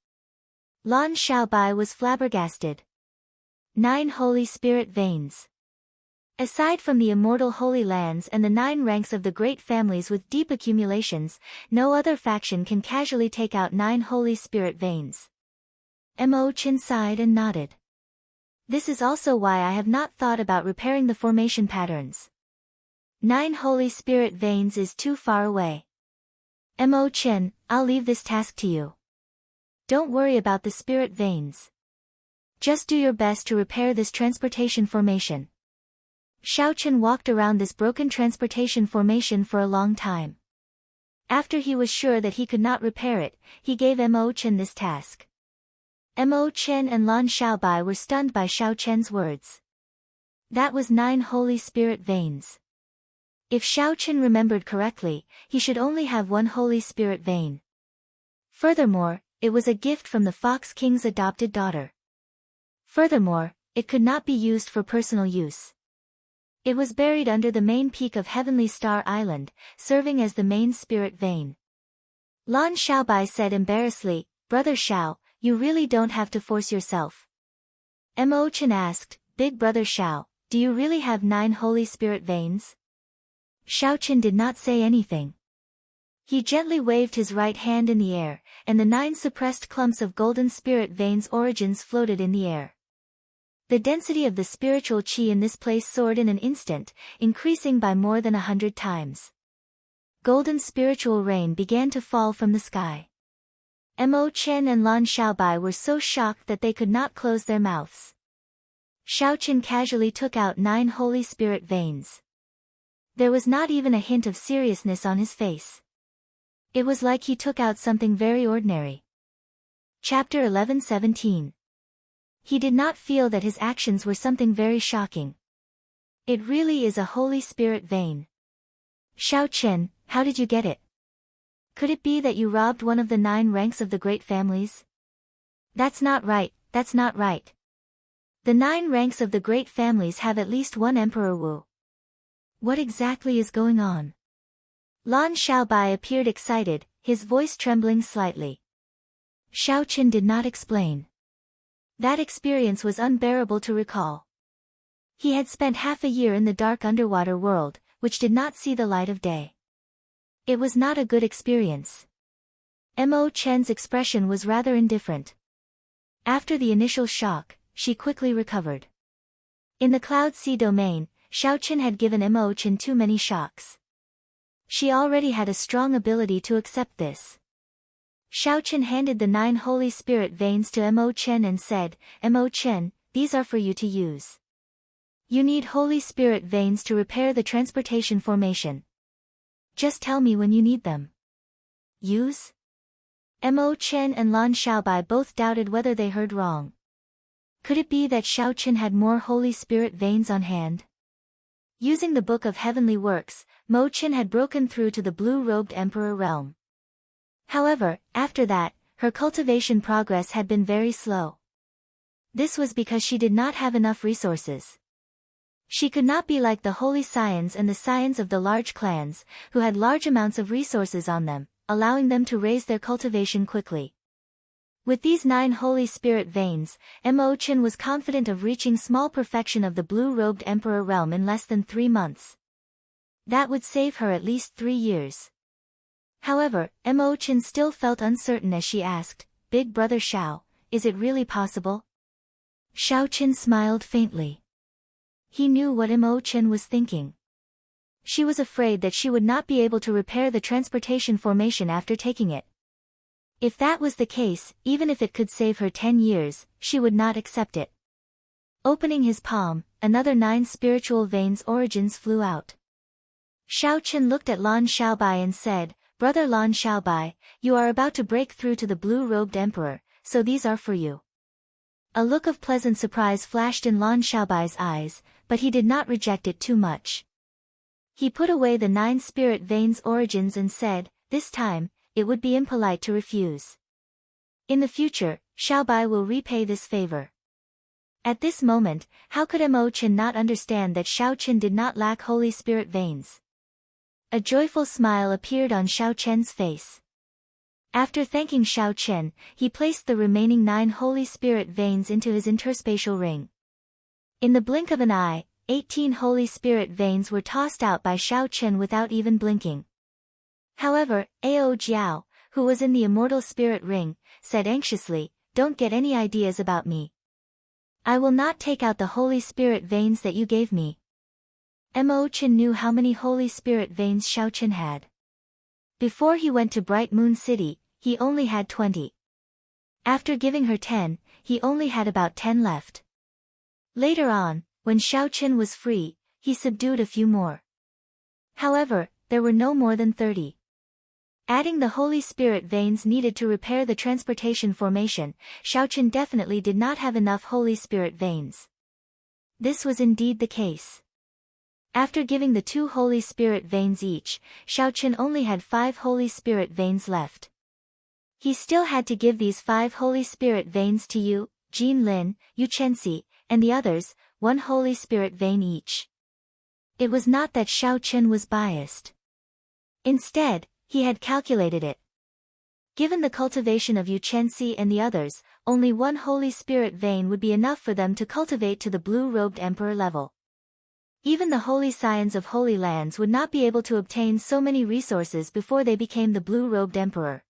Lan Xiaobai was flabbergasted. 9 Holy Spirit veins. Aside from the immortal Holy Lands and the 9 ranks of the great families with deep accumulations, no other faction can casually take out 9 Holy Spirit veins. Mo Chen sighed and nodded. This is also why I have not thought about repairing the formation patterns. 9 Holy Spirit veins is too far away. Mo Chen, I'll leave this task to you. Don't worry about the spirit veins. Just do your best to repair this transportation formation. Xiao Chen walked around this broken transportation formation for a long time. After he was sure that he could not repair it, he gave Mo Chen this task. Mo Chen and Lan Xiaobai were stunned by Xiao Chen's words. That was 9 Holy Spirit veins. If Xiao Chen remembered correctly, he should only have 1 Holy Spirit vein. Furthermore, it was a gift from the Fox King's adopted daughter. Furthermore, it could not be used for personal use. It was buried under the main peak of Heavenly Star Island, serving as the main spirit vein. Lan Xiaobai said embarrassedly, Brother Xiao, you really don't have to force yourself. Mo Chen asked, Big Brother Xiao, do you really have 9 Holy Spirit veins? Xiao Chen did not say anything. He gently waved his right hand in the air, and the 9 suppressed clumps of golden spirit veins origins floated in the air. The density of the spiritual qi in this place soared in an instant, increasing by more than 100 times. Golden spiritual rain began to fall from the sky. Mo Chen and Lan Xiaobai were so shocked that they could not close their mouths. Xiao Chen casually took out 9 Holy Spirit veins. There was not even a hint of seriousness on his face. It was like he took out something very ordinary. Chapter 11:17. He did not feel that his actions were something very shocking. It really is a Holy Spirit vein. Xiao Chen, how did you get it? Could it be that you robbed one of the 9 ranks of the great families? That's not right, that's not right. The 9 ranks of the great families have at least 1 Emperor Wu. What exactly is going on? Lan Xiaobai appeared excited, his voice trembling slightly. Xiao Chen did not explain. That experience was unbearable to recall. He had spent half a year in the dark underwater world, which did not see the light of day. It was not a good experience. Mo Chen's expression was rather indifferent. After the initial shock, she quickly recovered. In the Cloud Sea domain, Xiaoqin had given Mo Chen too many shocks. She already had a strong ability to accept this. Xiaoqin handed the 9 Holy Spirit veins to Mo Chen and said, Mo Chen, these are for you to use. You need Holy Spirit veins to repair the transportation formation. Just tell me when you need them. Use? Mo Chen and Lan Xiaobai both doubted whether they heard wrong. Could it be that Xiaoqin had more Holy Spirit veins on hand? Using the Book of Heavenly Works, Mo Chen had broken through to the blue-robed Emperor realm. However, after that, her cultivation progress had been very slow. This was because she did not have enough resources. She could not be like the holy scions and the scions of the large clans, who had large amounts of resources on them, allowing them to raise their cultivation quickly. With these 9 Holy Spirit veins, Mo Chen was confident of reaching small perfection of the blue-robed Emperor realm in less than 3 months. That would save her at least 3 years. However, Mo Chen still felt uncertain as she asked, Big Brother Xiao, is it really possible? Xiaoqin smiled faintly. He knew what Mo Chen was thinking. She was afraid that she would not be able to repair the transportation formation after taking it. If that was the case, even if it could save her 10 years, she would not accept it. Opening his palm, another 9 spiritual veins origins flew out. Xiaoqin looked at Lan Xiaobai and said, Brother Lan Xiaobai, you are about to break through to the blue-robed emperor, so these are for you. A look of pleasant surprise flashed in Lan Xiaobai's eyes, but he did not reject it too much. He put away the 9 spirit veins origins and said, this time, it would be impolite to refuse. In the future, Xiaobai will repay this favor. At this moment, how could Mo Chen not understand that Xiaoqin did not lack Holy Spirit veins? A joyful smile appeared on Xiaoqian's face. After thanking Xiaoqin, he placed the remaining 9 Holy Spirit veins into his interspatial ring. In the blink of an eye, 18 Holy Spirit veins were tossed out by Xiaoqin without even blinking. However, Ao Jiao, who was in the Immortal Spirit Ring, said anxiously, Don't get any ideas about me. I will not take out the Holy Spirit veins that you gave me. Mo Chen knew how many Holy Spirit veins Xiaoqin had. Before he went to Bright Moon City, he only had 20. After giving her 10, he only had about 10 left. Later on, when Xiaoqin was free, he subdued a few more. However, there were no more than 30. Adding the Holy Spirit veins needed to repair the transportation formation, Xiaoqin definitely did not have enough Holy Spirit veins. This was indeed the case. After giving the 2 Holy Spirit veins each, Xiaoqin only had 5 Holy Spirit veins left. He still had to give these 5 Holy Spirit veins to Yu, Jin Lin, Yu Chenxi, and the others, 1 Holy Spirit vein each. It was not that Xiaoqin was biased. Instead, he had calculated it. Given the cultivation of Yu Chenxi and the others, only 1 Holy Spirit vein would be enough for them to cultivate to the blue-robed emperor level. Even the holy scions of holy lands would not be able to obtain so many resources before they became the blue-robed emperor.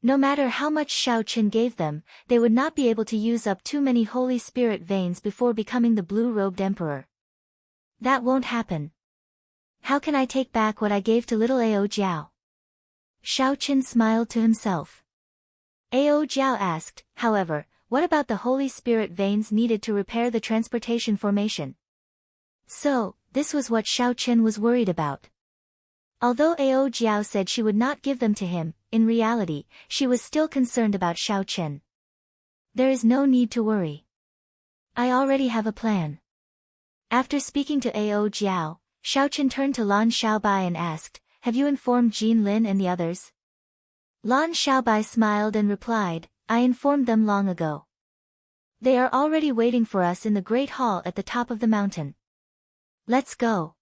No matter how much Xiaoqin gave them, they would not be able to use up too many Holy Spirit veins before becoming the blue-robed emperor. That won't happen. How can I take back what I gave to little Ao Jiao? Xiaoqin smiled to himself. Ao Jiao asked, however, what about the Holy Spirit veins needed to repair the transportation formation? So, this was what Xiaoqin was worried about. Although Ao Jiao said she would not give them to him, in reality, she was still concerned about Xiaoqin. There is no need to worry. I already have a plan. After speaking to Ao Jiao, Xiaoqin turned to Lan Xiaobai and asked, Have you informed Jin Lin and the others? Lan Xiaobai smiled and replied, I informed them long ago. They are already waiting for us in the Great Hall at the top of the mountain. Let's go.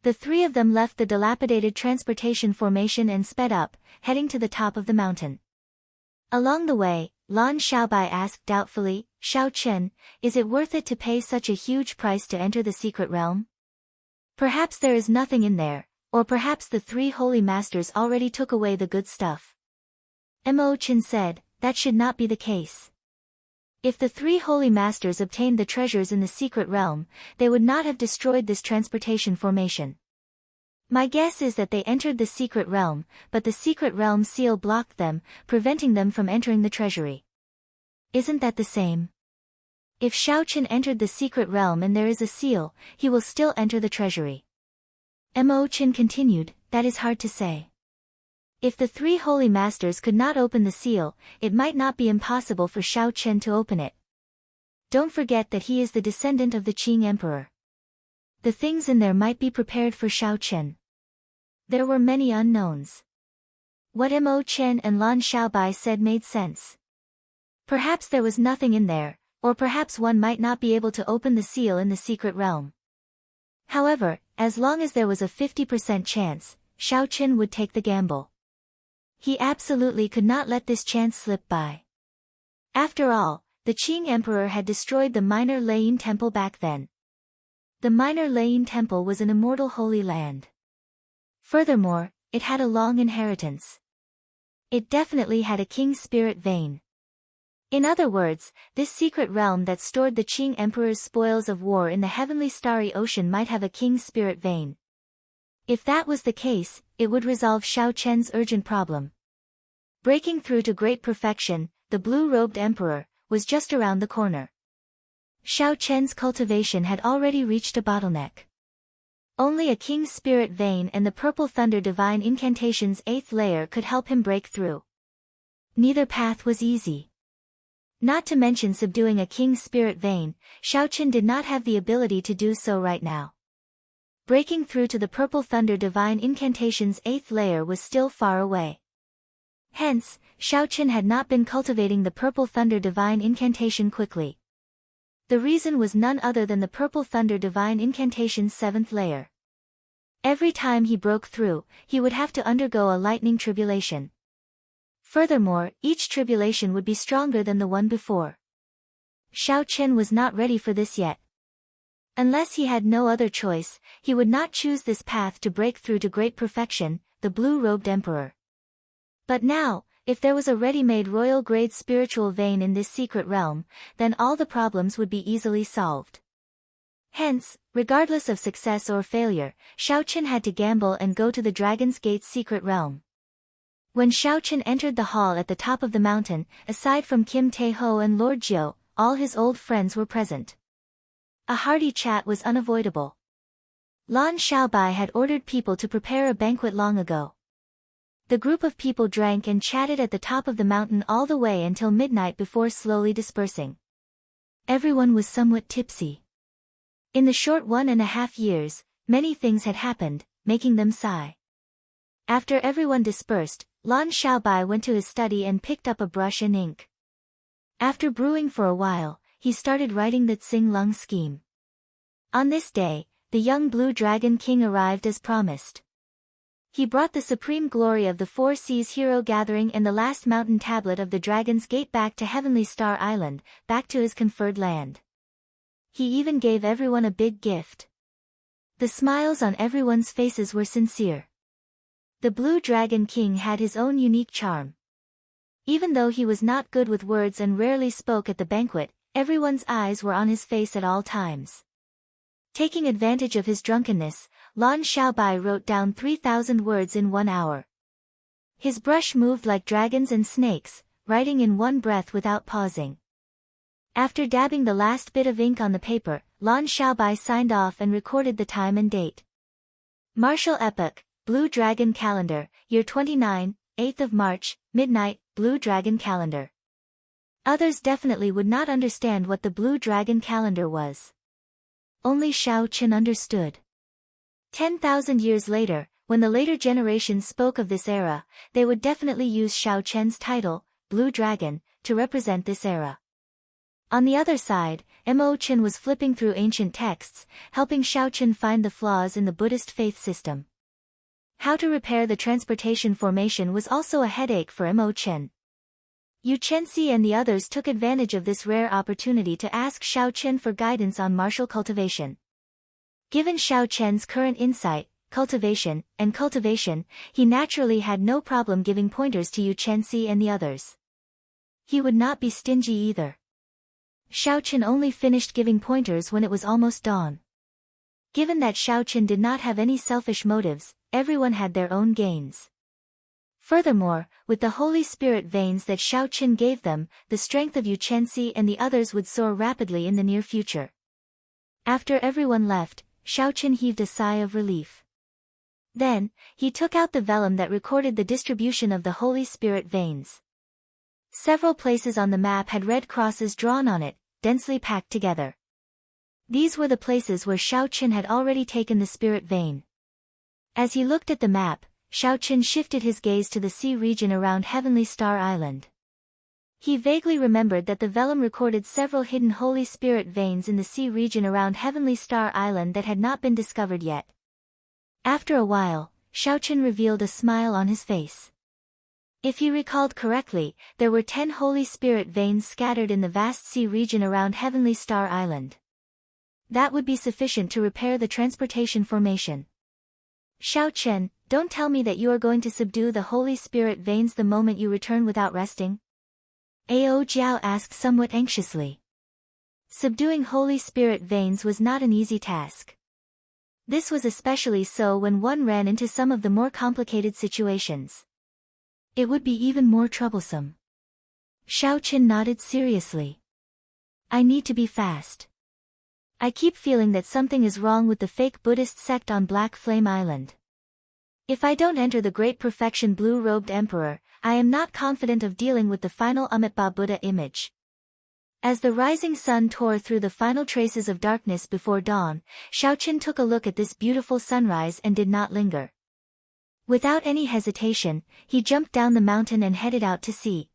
The 3 of them left the dilapidated transportation formation and sped up, heading to the top of the mountain. Along the way, Lan Xiaobai asked doubtfully, Xiaoqin, is it worth it to pay such a huge price to enter the secret realm? Perhaps there is nothing in there, or perhaps the 3 holy masters already took away the good stuff. Mo Chen said, that should not be the case. If the three holy masters obtained the treasures in the secret realm, they would not have destroyed this transportation formation. My guess is that they entered the secret realm, but the secret realm seal blocked them, preventing them from entering the treasury. Isn't that the same? If Xiaochen entered the secret realm and there is a seal, he will still enter the treasury. Mo Chen continued, that is hard to say. If the three holy masters could not open the seal, it might not be impossible for Xiaochen to open it. Don't forget that he is the descendant of the Qing emperor. The things in there might be prepared for Xiaochen. There were many unknowns. What Mo Chen and Lan Xiaobai said made sense. Perhaps there was nothing in there, or perhaps one might not be able to open the seal in the secret realm. However, as long as there was a 50% chance, Xiaochen would take the gamble. He absolutely could not let this chance slip by. After all, the Qing emperor had destroyed the minor Leying temple back then. The minor Leying temple was an immortal holy land. Furthermore, it had a long inheritance. It definitely had a king spirit vein. In other words, this secret realm that stored the Qing emperor's spoils of war in the heavenly starry ocean might have a king spirit vein. If that was the case, it would resolve Xiaochen's urgent problem. Breaking through to great perfection, the blue-robed emperor, was just around the corner. Xiaochen's cultivation had already reached a bottleneck. Only a king spirit vein and the purple thunder divine incantation's 8th layer could help him break through. Neither path was easy. Not to mention subduing a king spirit vein, Xiaochen did not have the ability to do so right now. Breaking through to the purple thunder divine incantation's 8th layer was still far away. Hence, Xiaochen had not been cultivating the purple thunder divine incantation quickly. The reason was none other than the purple thunder divine incantation's 7th layer. Every time he broke through, he would have to undergo a lightning tribulation. Furthermore, each tribulation would be stronger than the one before. Xiaochen was not ready for this yet. Unless he had no other choice, he would not choose this path to break through to great perfection, the blue-robed emperor. But now, if there was a ready-made royal-grade spiritual vein in this secret realm, then all the problems would be easily solved. Hence, regardless of success or failure, Xiaochen had to gamble and go to the Dragon's Gate's secret realm. When Xiaochen entered the hall at the top of the mountain, aside from Kim Tae-ho and Lord Jiu, all his old friends were present. A hearty chat was unavoidable. Lan Xiaobai had ordered people to prepare a banquet long ago. The group of people drank and chatted at the top of the mountain all the way until midnight before slowly dispersing. Everyone was somewhat tipsy. In the short 1.5 years, many things had happened, making them sigh. After everyone dispersed, Lan Xiaobai went to his study and picked up a brush and ink. After brewing for a while, he started writing the Tsing-Lung scheme. On this day, the young Blue Dragon King arrived as promised. He brought the supreme glory of the Four Seas hero gathering and the last mountain tablet of the Dragon's Gate back to Heavenly Star Island, back to his conferred land. He even gave everyone a big gift. The smiles on everyone's faces were sincere. The Blue Dragon King had his own unique charm. Even though he was not good with words and rarely spoke at the banquet, everyone's eyes were on his face at all times. Taking advantage of his drunkenness, Lan Xiaobai wrote down 3,000 words in 1 hour. His brush moved like dragons and snakes, writing in one breath without pausing. After dabbing the last bit of ink on the paper, Lan Xiaobai signed off and recorded the time and date. Martial Epoch, Blue Dragon Calendar, Year 29, 8th of March, midnight, Blue Dragon Calendar. Others definitely would not understand what the Blue Dragon Calendar was. Only Xiaochen understood. 10,000 years later, when the later generations spoke of this era, they would definitely use Xiaochen's title, Blue Dragon, to represent this era. On the other side, Mo Chen was flipping through ancient texts, helping Xiaochen find the flaws in the Buddhist faith system. How to repair the transportation formation was also a headache for Mo Chen. Yu Chenxi and the others took advantage of this rare opportunity to ask Xiaochen for guidance on martial cultivation. Given Xiaochen's current insight, cultivation, and cultivation, he naturally had no problem giving pointers to Yu Chenxi and the others. He would not be stingy either. Xiaoqin only finished giving pointers when it was almost dawn. Given that Xiaoqin did not have any selfish motives, everyone had their own gains. Furthermore, with the Holy Spirit veins that Xiaoqin gave them, the strength of Yu Chenxi and the others would soar rapidly in the near future. After everyone left, Xiaoqin heaved a sigh of relief. Then, he took out the vellum that recorded the distribution of the Holy Spirit veins. Several places on the map had red crosses drawn on it, densely packed together. These were the places where Xiaoqin had already taken the spirit vein. As he looked at the map, Xiaoqin shifted his gaze to the sea region around Heavenly Star Island. He vaguely remembered that the vellum recorded several hidden Holy Spirit veins in the sea region around Heavenly Star Island that had not been discovered yet. After a while, Xiaoqin revealed a smile on his face. If he recalled correctly, there were 10 Holy Spirit veins scattered in the vast sea region around Heavenly Star Island. That would be sufficient to repair the transportation formation. Xiaoqin, don't tell me that you are going to subdue the Holy Spirit veins the moment you return without resting? Ao Jiao asked somewhat anxiously. Subduing Holy Spirit veins was not an easy task. This was especially so when one ran into some of the more complicated situations. It would be even more troublesome. Xiaoqin nodded seriously. I need to be fast. I keep feeling that something is wrong with the fake Buddhist sect on Black Flame Island. If I don't enter the Great Perfection Blue-Robed Emperor, I am not confident of dealing with the final Amitabha Buddha image. As the rising sun tore through the final traces of darkness before dawn, Xiaoqin took a look at this beautiful sunrise and did not linger. Without any hesitation, he jumped down the mountain and headed out to sea.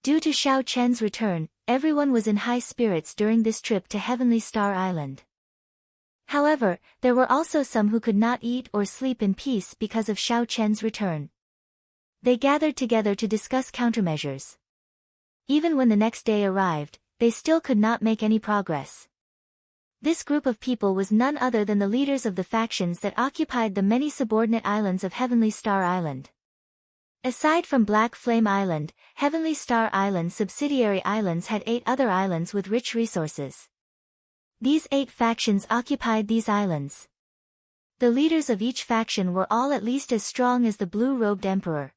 Due to Xiaoqin's return, everyone was in high spirits during this trip to Heavenly Star Island. However, there were also some who could not eat or sleep in peace because of Xiaoqin's return. They gathered together to discuss countermeasures. Even when the next day arrived, they still could not make any progress. This group of people was none other than the leaders of the factions that occupied the many subordinate islands of Heavenly Star Island. Aside from Black Flame Island, Heavenly Star Island's subsidiary islands had 8 other islands with rich resources. These 8 factions occupied these islands. The leaders of each faction were all at least as strong as the Blue-Robed Emperor.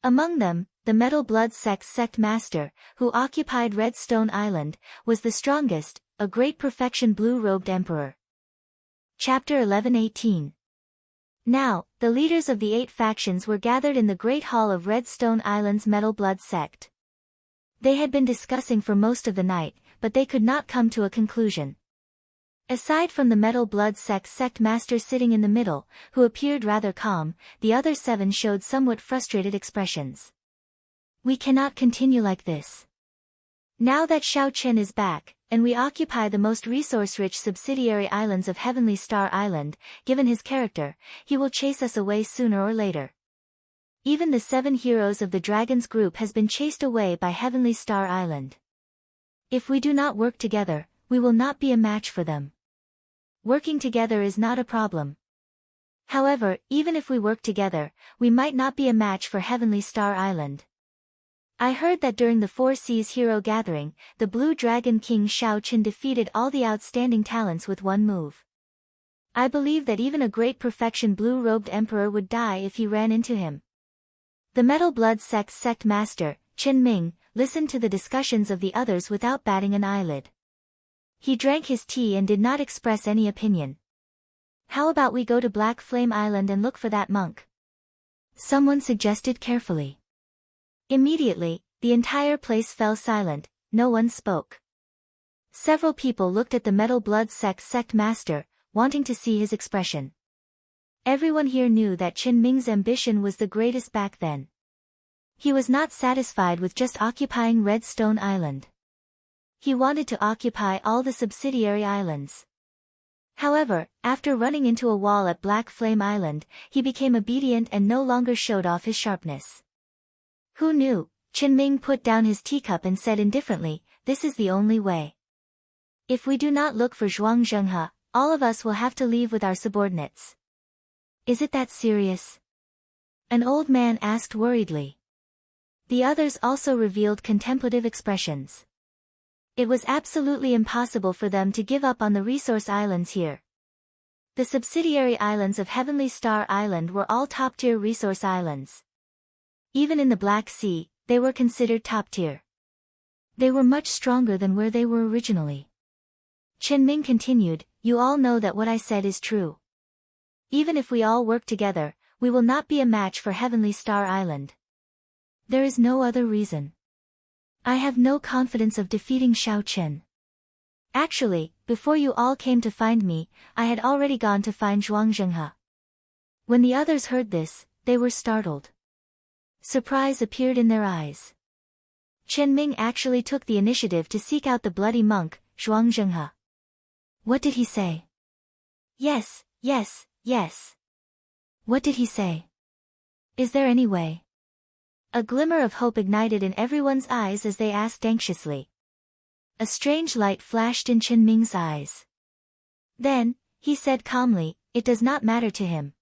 Among them, the Metal Blood Sect's sect master, who occupied Redstone Island, was the strongest, a Great Perfection Blue-Robed Emperor. Chapter 11:18. Now, the leaders of the 8 factions were gathered in the Great Hall of Redstone Island's Metal Blood Sect. They had been discussing for most of the night, but they could not come to a conclusion. Aside from the Metal Blood Sect's sect master sitting in the middle, who appeared rather calm, the other 7 showed somewhat frustrated expressions. We cannot continue like this. Now that Xiaoqin is back, and we occupy the most resource-rich subsidiary islands of Heavenly Star Island, given his character, he will chase us away sooner or later. Even the 7 heroes of the Dragon's group has been chased away by Heavenly Star Island. If we do not work together, we will not be a match for them. Working together is not a problem. However, even if we work together, we might not be a match for Heavenly Star Island. I heard that during the 4 Seas Hero Gathering, the Blue Dragon King Xiaoqin defeated all the outstanding talents with one move. I believe that even a Great Perfection Blue-Robed Emperor would die if he ran into him. The Metal Blood Sect's sect master, Qin Ming, listened to the discussions of the others without batting an eyelid. He drank his tea and did not express any opinion. How about we go to Black Flame Island and look for that monk? Someone suggested carefully. Immediately, the entire place fell silent, no one spoke. Several people looked at the Metal Blood Sect's sect master, wanting to see his expression. Everyone here knew that Qin Ming's ambition was the greatest back then. He was not satisfied with just occupying Redstone Island. He wanted to occupy all the subsidiary islands. However, after running into a wall at Black Flame Island, he became obedient and no longer showed off his sharpness. Who knew? Qin Ming put down his teacup and said indifferently, this is the only way. If we do not look for Zhuang Zhenghe, all of us will have to leave with our subordinates. Is it that serious? An old man asked worriedly. The others also revealed contemplative expressions. It was absolutely impossible for them to give up on the resource islands here. The subsidiary islands of Heavenly Star Island were all top-tier resource islands. Even in the Black Sea, they were considered top-tier. They were much stronger than where they were originally. Chen-Ming continued, you all know that what I said is true. Even if we all work together, we will not be a match for Heavenly Star Island. There is no other reason. I have no confidence of defeating Xiao Chen. Actually, before you all came to find me, I had already gone to find Zhuang Zhenghe. When the others heard this, they were startled. Surprise appeared in their eyes. Chen-Ming actually took the initiative to seek out the bloody monk, Zhuang Zhenghe. What did he say? Yes, yes, yes. What did he say? Is there any way? A glimmer of hope ignited in everyone's eyes as they asked anxiously. A strange light flashed in Chen-Ming's eyes. Then, he said calmly, it does not matter to him.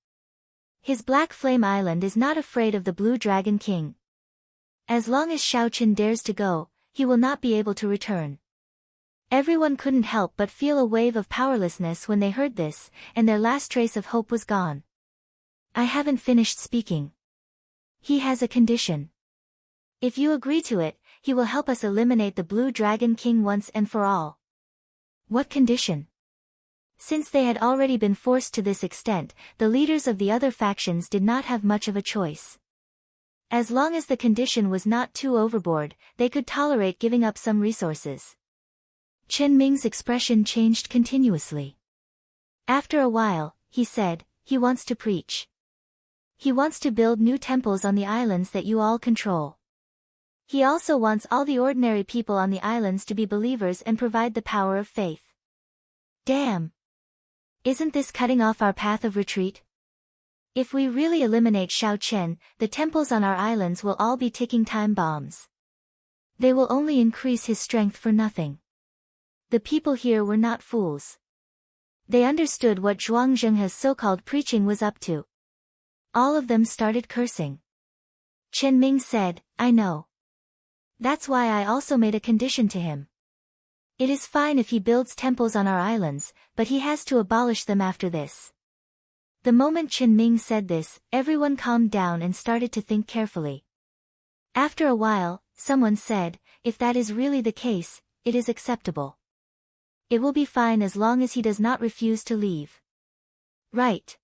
His Black Flame Island is not afraid of the Blue Dragon King. As long as Xiao Chen dares to go, he will not be able to return. Everyone couldn't help but feel a wave of powerlessness when they heard this, and their last trace of hope was gone. I haven't finished speaking. He has a condition. If you agree to it, he will help us eliminate the Blue Dragon King once and for all. What condition? Since they had already been forced to this extent, the leaders of the other factions did not have much of a choice. As long as the condition was not too overboard, they could tolerate giving up some resources. Chen-Ming's expression changed continuously. After a while, he said, he wants to preach. He wants to build new temples on the islands that you all control. He also wants all the ordinary people on the islands to be believers and provide the power of faith. Damn! Isn't this cutting off our path of retreat? If we really eliminate Xiao Chen, the temples on our islands will all be ticking time bombs. They will only increase his strength for nothing. The people here were not fools. They understood what Zhuang Zhenghe's so-called preaching was up to. All of them started cursing. Chen-Ming said, I know. That's why I also made a condition to him. It is fine if he builds temples on our islands, but he has to abolish them after this. The moment Chen-Ming said this, everyone calmed down and started to think carefully. After a while, someone said, if that is really the case, it is acceptable. It will be fine as long as he does not refuse to leave. Right.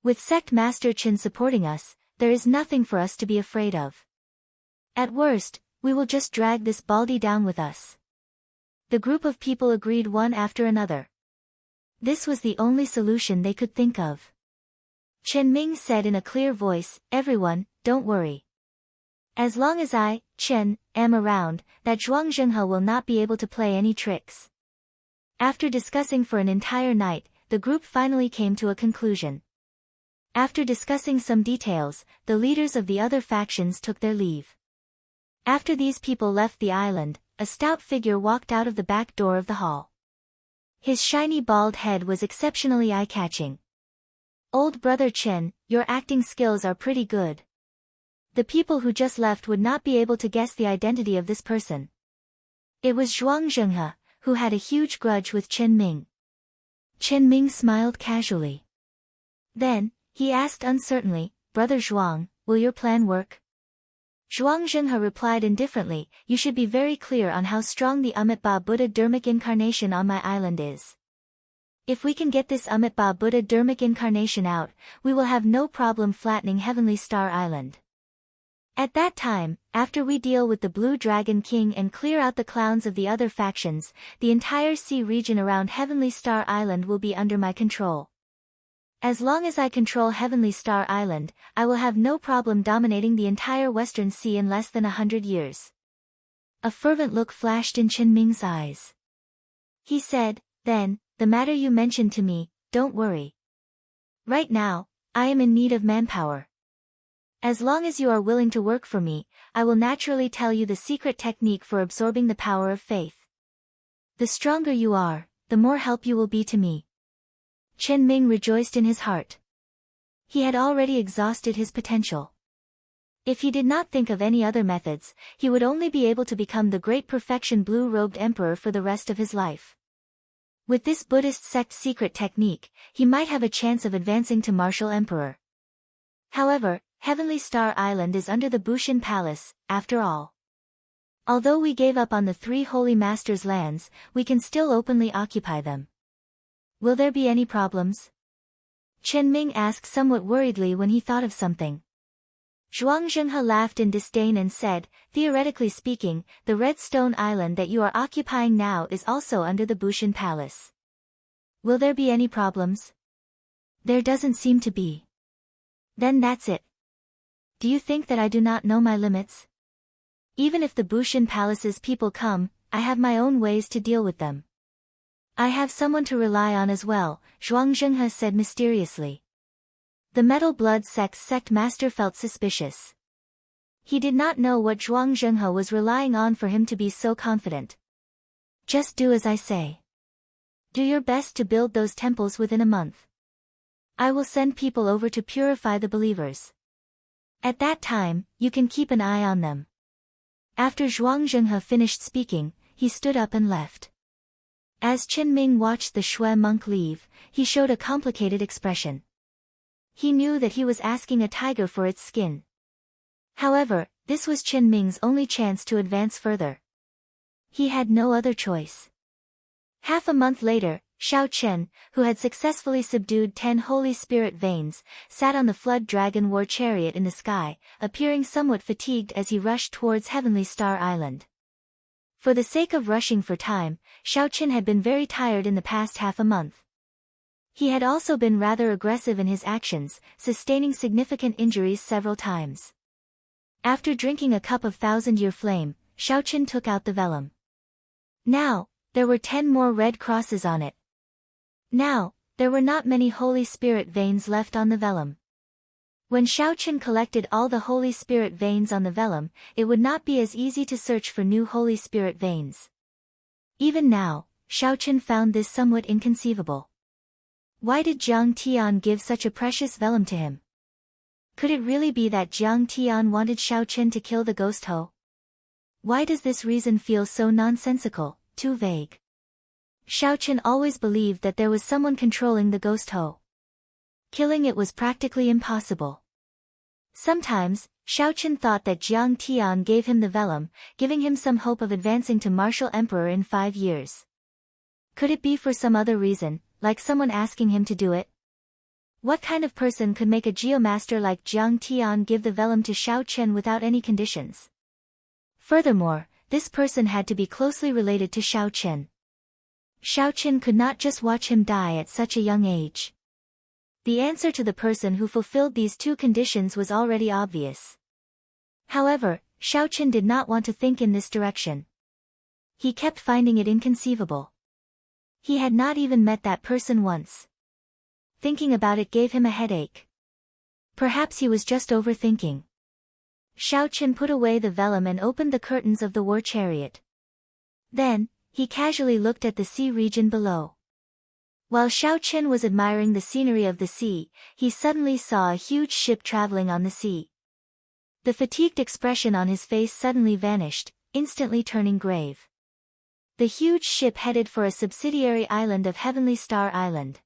With Sect Master Chen supporting us, there is nothing for us to be afraid of. At worst, we will just drag this baldy down with us. The group of people agreed one after another. This was the only solution they could think of. Chen-Ming said in a clear voice, everyone, don't worry. As long as I, Chen, am around, that Zhuang Zhenghe will not be able to play any tricks. After discussing for an entire night, the group finally came to a conclusion. After discussing some details, the leaders of the other factions took their leave. After these people left the island, a stout figure walked out of the back door of the hall. His shiny bald head was exceptionally eye-catching. Old brother Chen, your acting skills are pretty good. The people who just left would not be able to guess the identity of this person. It was Zhuang Zhenghe, who had a huge grudge with Chen-Ming. Chen-Ming smiled casually. Then, he asked uncertainly, Brother Zhuang, will your plan work? Zhuang Zhenghe replied indifferently, you should be very clear on how strong the Amitabha Buddha Dharmic incarnation on my island is. If we can get this Amitabha Buddha Dharmic incarnation out, we will have no problem flattening Heavenly Star Island. At that time, after we deal with the Blue Dragon King and clear out the clowns of the other factions, the entire sea region around Heavenly Star Island will be under my control. As long as I control Heavenly Star Island, I will have no problem dominating the entire Western Sea in less than 100 years. A fervent look flashed in Chen-Ming's eyes. He said, then, the matter you mentioned to me, don't worry. Right now, I am in need of manpower. As long as you are willing to work for me, I will naturally tell you the secret technique for absorbing the power of faith. The stronger you are, the more help you will be to me. Chen-Ming rejoiced in his heart. He had already exhausted his potential. If he did not think of any other methods, he would only be able to become the great perfection blue-robed emperor for the rest of his life. With this Buddhist sect secret technique, he might have a chance of advancing to martial emperor. However, Heavenly Star Island is under the Bushin Palace, after all. Although we gave up on the 3 Holy Masters' lands, we can still openly occupy them. Will there be any problems? Chen Ming asked somewhat worriedly when he thought of something. Zhuang Zhenghe laughed in disdain and said, theoretically speaking, the Red Stone Island that you are occupying now is also under the Bushin Palace. Will there be any problems? There doesn't seem to be. Then that's it. Do you think that I do not know my limits? Even if the Bushin Palace's people come, I have my own ways to deal with them. I have someone to rely on as well, Zhuang Zhenghe said mysteriously. The Metal Blood Sect's sect master felt suspicious. He did not know what Zhuang Zhenghe was relying on for him to be so confident. Just do as I say. Do your best to build those temples within a month. I will send people over to purify the believers. At that time, you can keep an eye on them. After Zhuang Zhenghe finished speaking, he stood up and left. As Chen Ming watched the Shui monk leave, he showed a complicated expression. He knew that he was asking a tiger for its skin. However, this was Chen Ming's only chance to advance further. He had no other choice. Half a month later, Shao Chen, who had successfully subdued 10 Holy Spirit veins, sat on the Flood Dragon War Chariot in the sky, appearing somewhat fatigued as he rushed towards Heavenly Star Island. For the sake of rushing for time, Shao Chen had been very tired in the past half a month. He had also been rather aggressive in his actions, sustaining significant injuries several times. After drinking a cup of 1,000-year flame, Shao Chen took out the vellum. Now, there were 10 more red crosses on it. Now, there were not many Holy Spirit veins left on the vellum. When Shao Chen collected all the Holy Spirit veins on the vellum, it would not be as easy to search for new Holy Spirit veins. Even now, Shao Chen found this somewhat inconceivable. Why did Jiang Tian give such a precious vellum to him? Could it really be that Jiang Tian wanted Shao Chen to kill the ghost Ho? Why does this reason feel so nonsensical, too vague? Shao Chen always believed that there was someone controlling the ghost Ho. Killing it was practically impossible. Sometimes, Shao Chen thought that Jiang Tian gave him the vellum, giving him some hope of advancing to martial emperor in 5 years. Could it be for some other reason, like someone asking him to do it? What kind of person could make a geomaster like Jiang Tian give the vellum to Shao Chen without any conditions? Furthermore, this person had to be closely related to Shao Chen. Shao Chen could not just watch him die at such a young age. The answer to the person who fulfilled these 2 conditions was already obvious. However, Shao Chen did not want to think in this direction. He kept finding it inconceivable. He had not even met that person once. Thinking about it gave him a headache. Perhaps he was just overthinking. Shao Chen put away the vellum and opened the curtains of the war chariot. Then, he casually looked at the sea region below. While Shao Chen was admiring the scenery of the sea, he suddenly saw a huge ship traveling on the sea. The fatigued expression on his face suddenly vanished, instantly turning grave. The huge ship headed for a subsidiary island of Heavenly Star Island.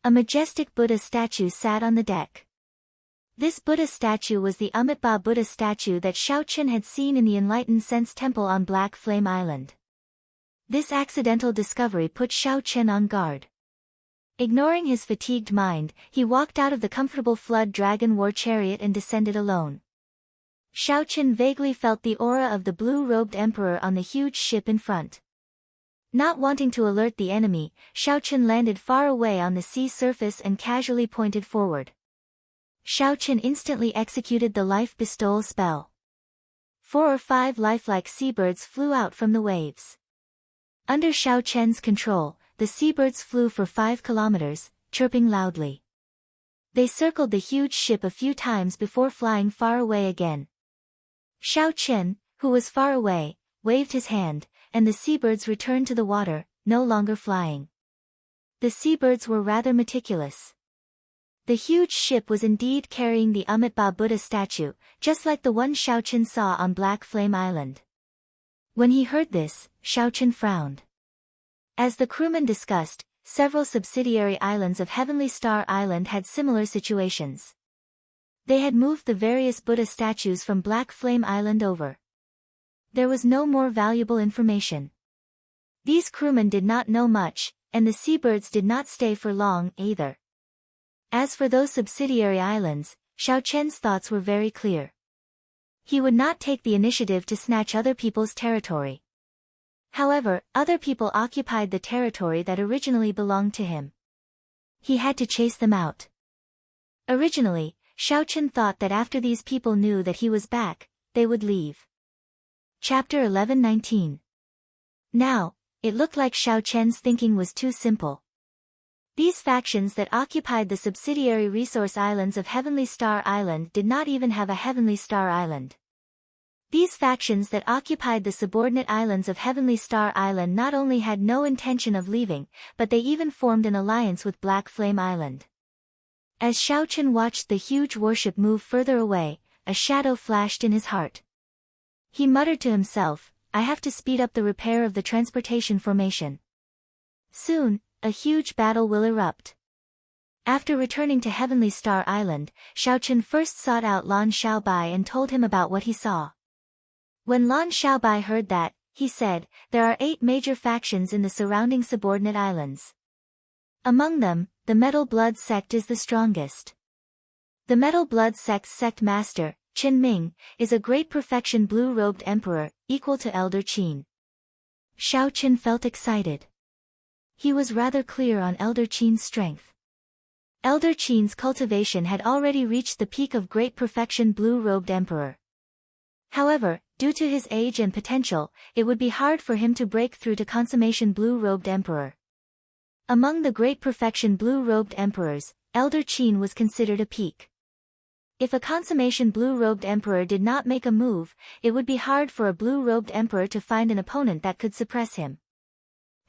A majestic Buddha statue sat on the deck. This Buddha statue was the Amitabha Buddha statue that Shao Chen had seen in the Enlightened Sense Temple on Black Flame Island. This accidental discovery put Shao Chen on guard. Ignoring his fatigued mind, he walked out of the comfortable Flood Dragon War Chariot and descended alone. Shao Chen vaguely felt the aura of the blue-robed emperor on the huge ship in front. Not wanting to alert the enemy, Shao Chen landed far away on the sea surface and casually pointed forward. Shao Chen instantly executed the life bestowal spell. 4 or 5 lifelike seabirds flew out from the waves. Under Shao Chen's control, the seabirds flew for 5 kilometers, chirping loudly. They circled the huge ship a few times before flying far away again. Shao Chen, who was far away, waved his hand, and the seabirds returned to the water, no longer flying. The seabirds were rather meticulous. The huge ship was indeed carrying the Amitabha Buddha statue, just like the one Xiaochen saw on Black Flame Island. When he heard this, Xiaochen frowned. As the crewmen discussed, several subsidiary islands of Heavenly Star Island had similar situations. They had moved the various Buddha statues from Black Flame Island over. There was no more valuable information. These crewmen did not know much, and the seabirds did not stay for long either. As for those subsidiary islands, Xiaochen's thoughts were very clear. He would not take the initiative to snatch other people's territory. However, other people occupied the territory that originally belonged to him. He had to chase them out. Originally, Xiaochen thought that after these people knew that he was back, they would leave. Chapter 11:19. Now, it looked like Xiaochen's thinking was too simple. These factions that occupied the subsidiary resource islands of Heavenly Star Island did not even have a Heavenly Star Island. These factions that occupied the subordinate islands of Heavenly Star Island not only had no intention of leaving, but they even formed an alliance with Black Flame Island. As Xiaochen watched the huge warship move further away, a shadow flashed in his heart. He muttered to himself, "I have to speed up the repair of the transportation formation." Soon, a huge battle will erupt. After returning to Heavenly Star Island, Xiaochen first sought out Lan Xiaobai and told him about what he saw. When Lan Xiaobai heard that, he said, "There are 8 major factions in the surrounding subordinate islands. Among them, the Metal Blood sect is the strongest. The Metal Blood sect's sect master, Qin Ming, is a great perfection blue-robed emperor, equal to Elder Qin." Xiaochen felt excited. He was rather clear on Elder Qin's strength. Elder Qin's cultivation had already reached the peak of great perfection blue-robed emperor. However, due to his age and potential, it would be hard for him to break through to consummation blue-robed emperor. Among the great perfection blue-robed emperors, Elder Qin was considered a peak. If a consummation blue-robed emperor did not make a move, it would be hard for a blue-robed emperor to find an opponent that could suppress him.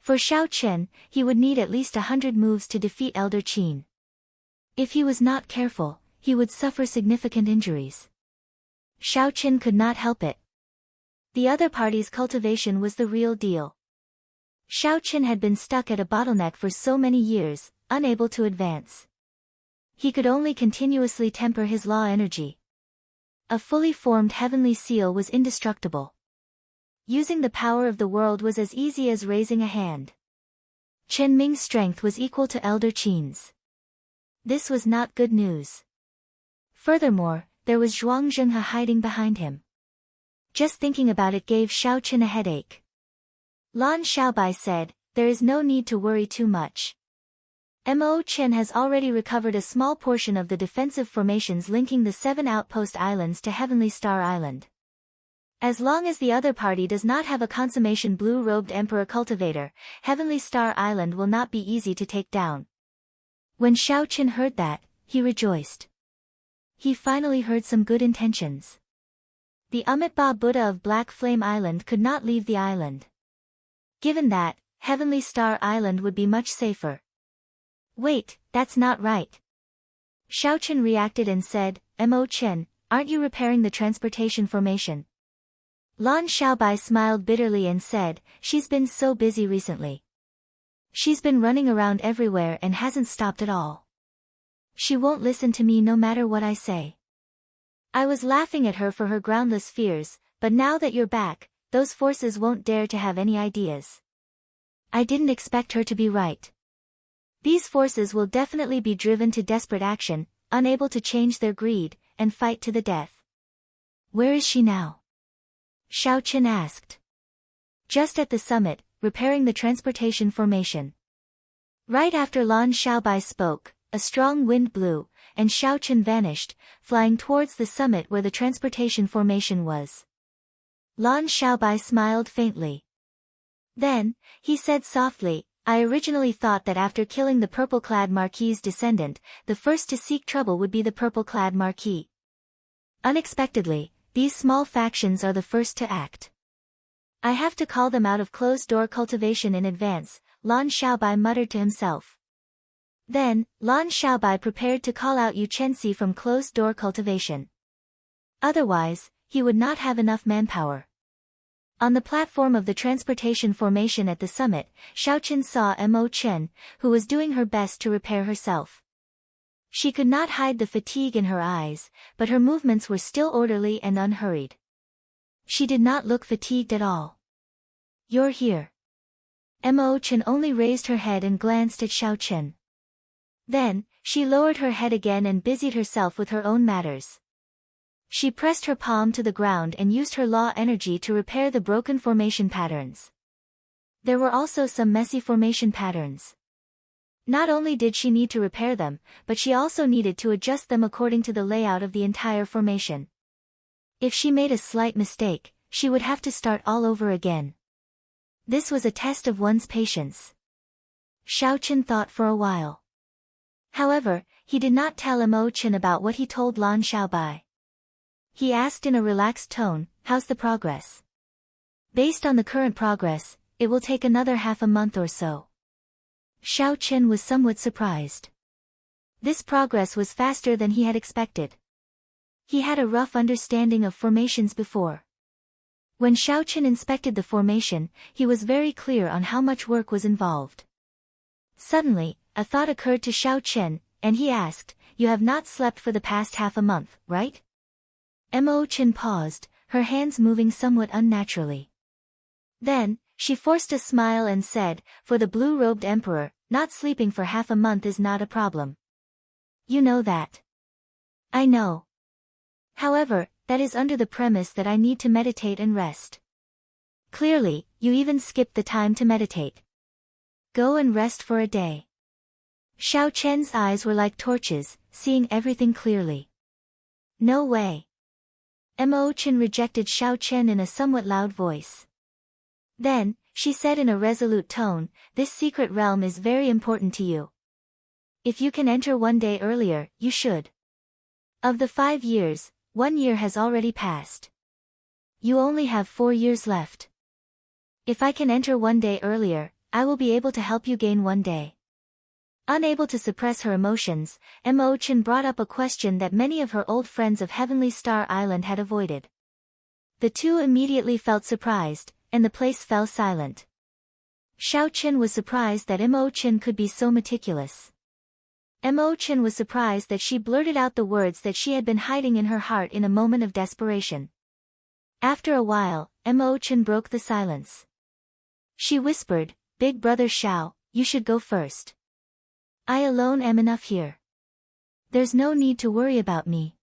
For Xiaochen, he would need at least 100 moves to defeat Elder Qin. If he was not careful, he would suffer significant injuries. Xiaochen could not help it. The other party's cultivation was the real deal. Xiaochen had been stuck at a bottleneck for so many years, unable to advance. He could only continuously temper his law energy. A fully formed heavenly seal was indestructible. Using the power of the world was as easy as raising a hand. Qin Ming's strength was equal to Elder Qin's. This was not good news. Furthermore, there was Zhuang Zhenghe hiding behind him. Just thinking about it gave Xiaochen a headache. Lan Xiaobai said, "There is no need to worry too much. Mo Chen has already recovered a small portion of the defensive formations linking the 7 outpost islands to Heavenly Star Island. As long as the other party does not have a consummation blue-robed emperor cultivator, Heavenly Star Island will not be easy to take down." When Xiaochen heard that, he rejoiced. He finally heard some good intentions. The Amitabha Buddha of Black Flame Island could not leave the island. Given that, Heavenly Star Island would be much safer. "Wait, that's not right." Xiaochen reacted and said, "Mo Chen, aren't you repairing the transportation formation?" Lan Xiaobai smiled bitterly and said, "She's been so busy recently. She's been running around everywhere and hasn't stopped at all. She won't listen to me no matter what I say. I was laughing at her for her groundless fears, but now that you're back, those forces won't dare to have any ideas. I didn't expect her to be right. These forces will definitely be driven to desperate action, unable to change their greed, and fight to the death." "Where is she now?" Xiaochen asked. "Just at the summit, repairing the transportation formation." Right after Lan Xiaobai spoke, a strong wind blew, and Xiaochen vanished, flying towards the summit where the transportation formation was. Lan Xiaobai smiled faintly. Then, he said softly, "I originally thought that after killing the purple-clad Marquis's descendant, the first to seek trouble would be the purple-clad Marquis. Unexpectedly, these small factions are the first to act. I have to call them out of closed-door cultivation in advance," Lan Xiaobai muttered to himself. Then, Lan Xiaobai prepared to call out Yu Chenxi from closed-door cultivation. Otherwise, he would not have enough manpower. On the platform of the transportation formation at the summit, Xiaoqin saw Mo Chen, who was doing her best to repair herself. She could not hide the fatigue in her eyes, but her movements were still orderly and unhurried. She did not look fatigued at all. "You're here." Mo Chen only raised her head and glanced at Xiaoqin. Then, she lowered her head again and busied herself with her own matters. She pressed her palm to the ground and used her law energy to repair the broken formation patterns. There were also some messy formation patterns. Not only did she need to repair them, but she also needed to adjust them according to the layout of the entire formation. If she made a slight mistake, she would have to start all over again. This was a test of one's patience. Xiaoqin thought for a while. However, he did not tell Mo Chen about what he told Lan Xiaobai. He asked in a relaxed tone, "How's the progress?" "Based on the current progress, it will take another half a month or so." Xiaoqin was somewhat surprised. This progress was faster than he had expected. He had a rough understanding of formations before. When Xiaoqin inspected the formation, he was very clear on how much work was involved. Suddenly, a thought occurred to Xiaoqin, and he asked, "You have not slept for the past half a month, right?" Mo Chen paused, her hands moving somewhat unnaturally. Then, she forced a smile and said, "For the blue-robed emperor, not sleeping for half a month is not a problem. You know that." "I know. However, that is under the premise that I need to meditate and rest." "Clearly, you even skipped the time to meditate. Go and rest for a day." Xiaoqian's eyes were like torches, seeing everything clearly. "No way." Mo Chen rejected Xiaoqian in a somewhat loud voice. Then, she said in a resolute tone, "This secret realm is very important to you. If you can enter one day earlier, you should. Of the 5 years, 1 year has already passed. You only have 4 years left. If I can enter one day earlier, I will be able to help you gain 1 day." Unable to suppress her emotions, Mo Chen brought up a question that many of her old friends of Heavenly Star Island had avoided. The two immediately felt surprised, and the place fell silent. Xiaoqin was surprised that Mo Chen could be so meticulous. Mo Chen was surprised that she blurted out the words that she had been hiding in her heart in a moment of desperation. After a while, Mo Chen broke the silence. She whispered, "Big brother Xiao, you should go first. I alone am enough here. There's no need to worry about me."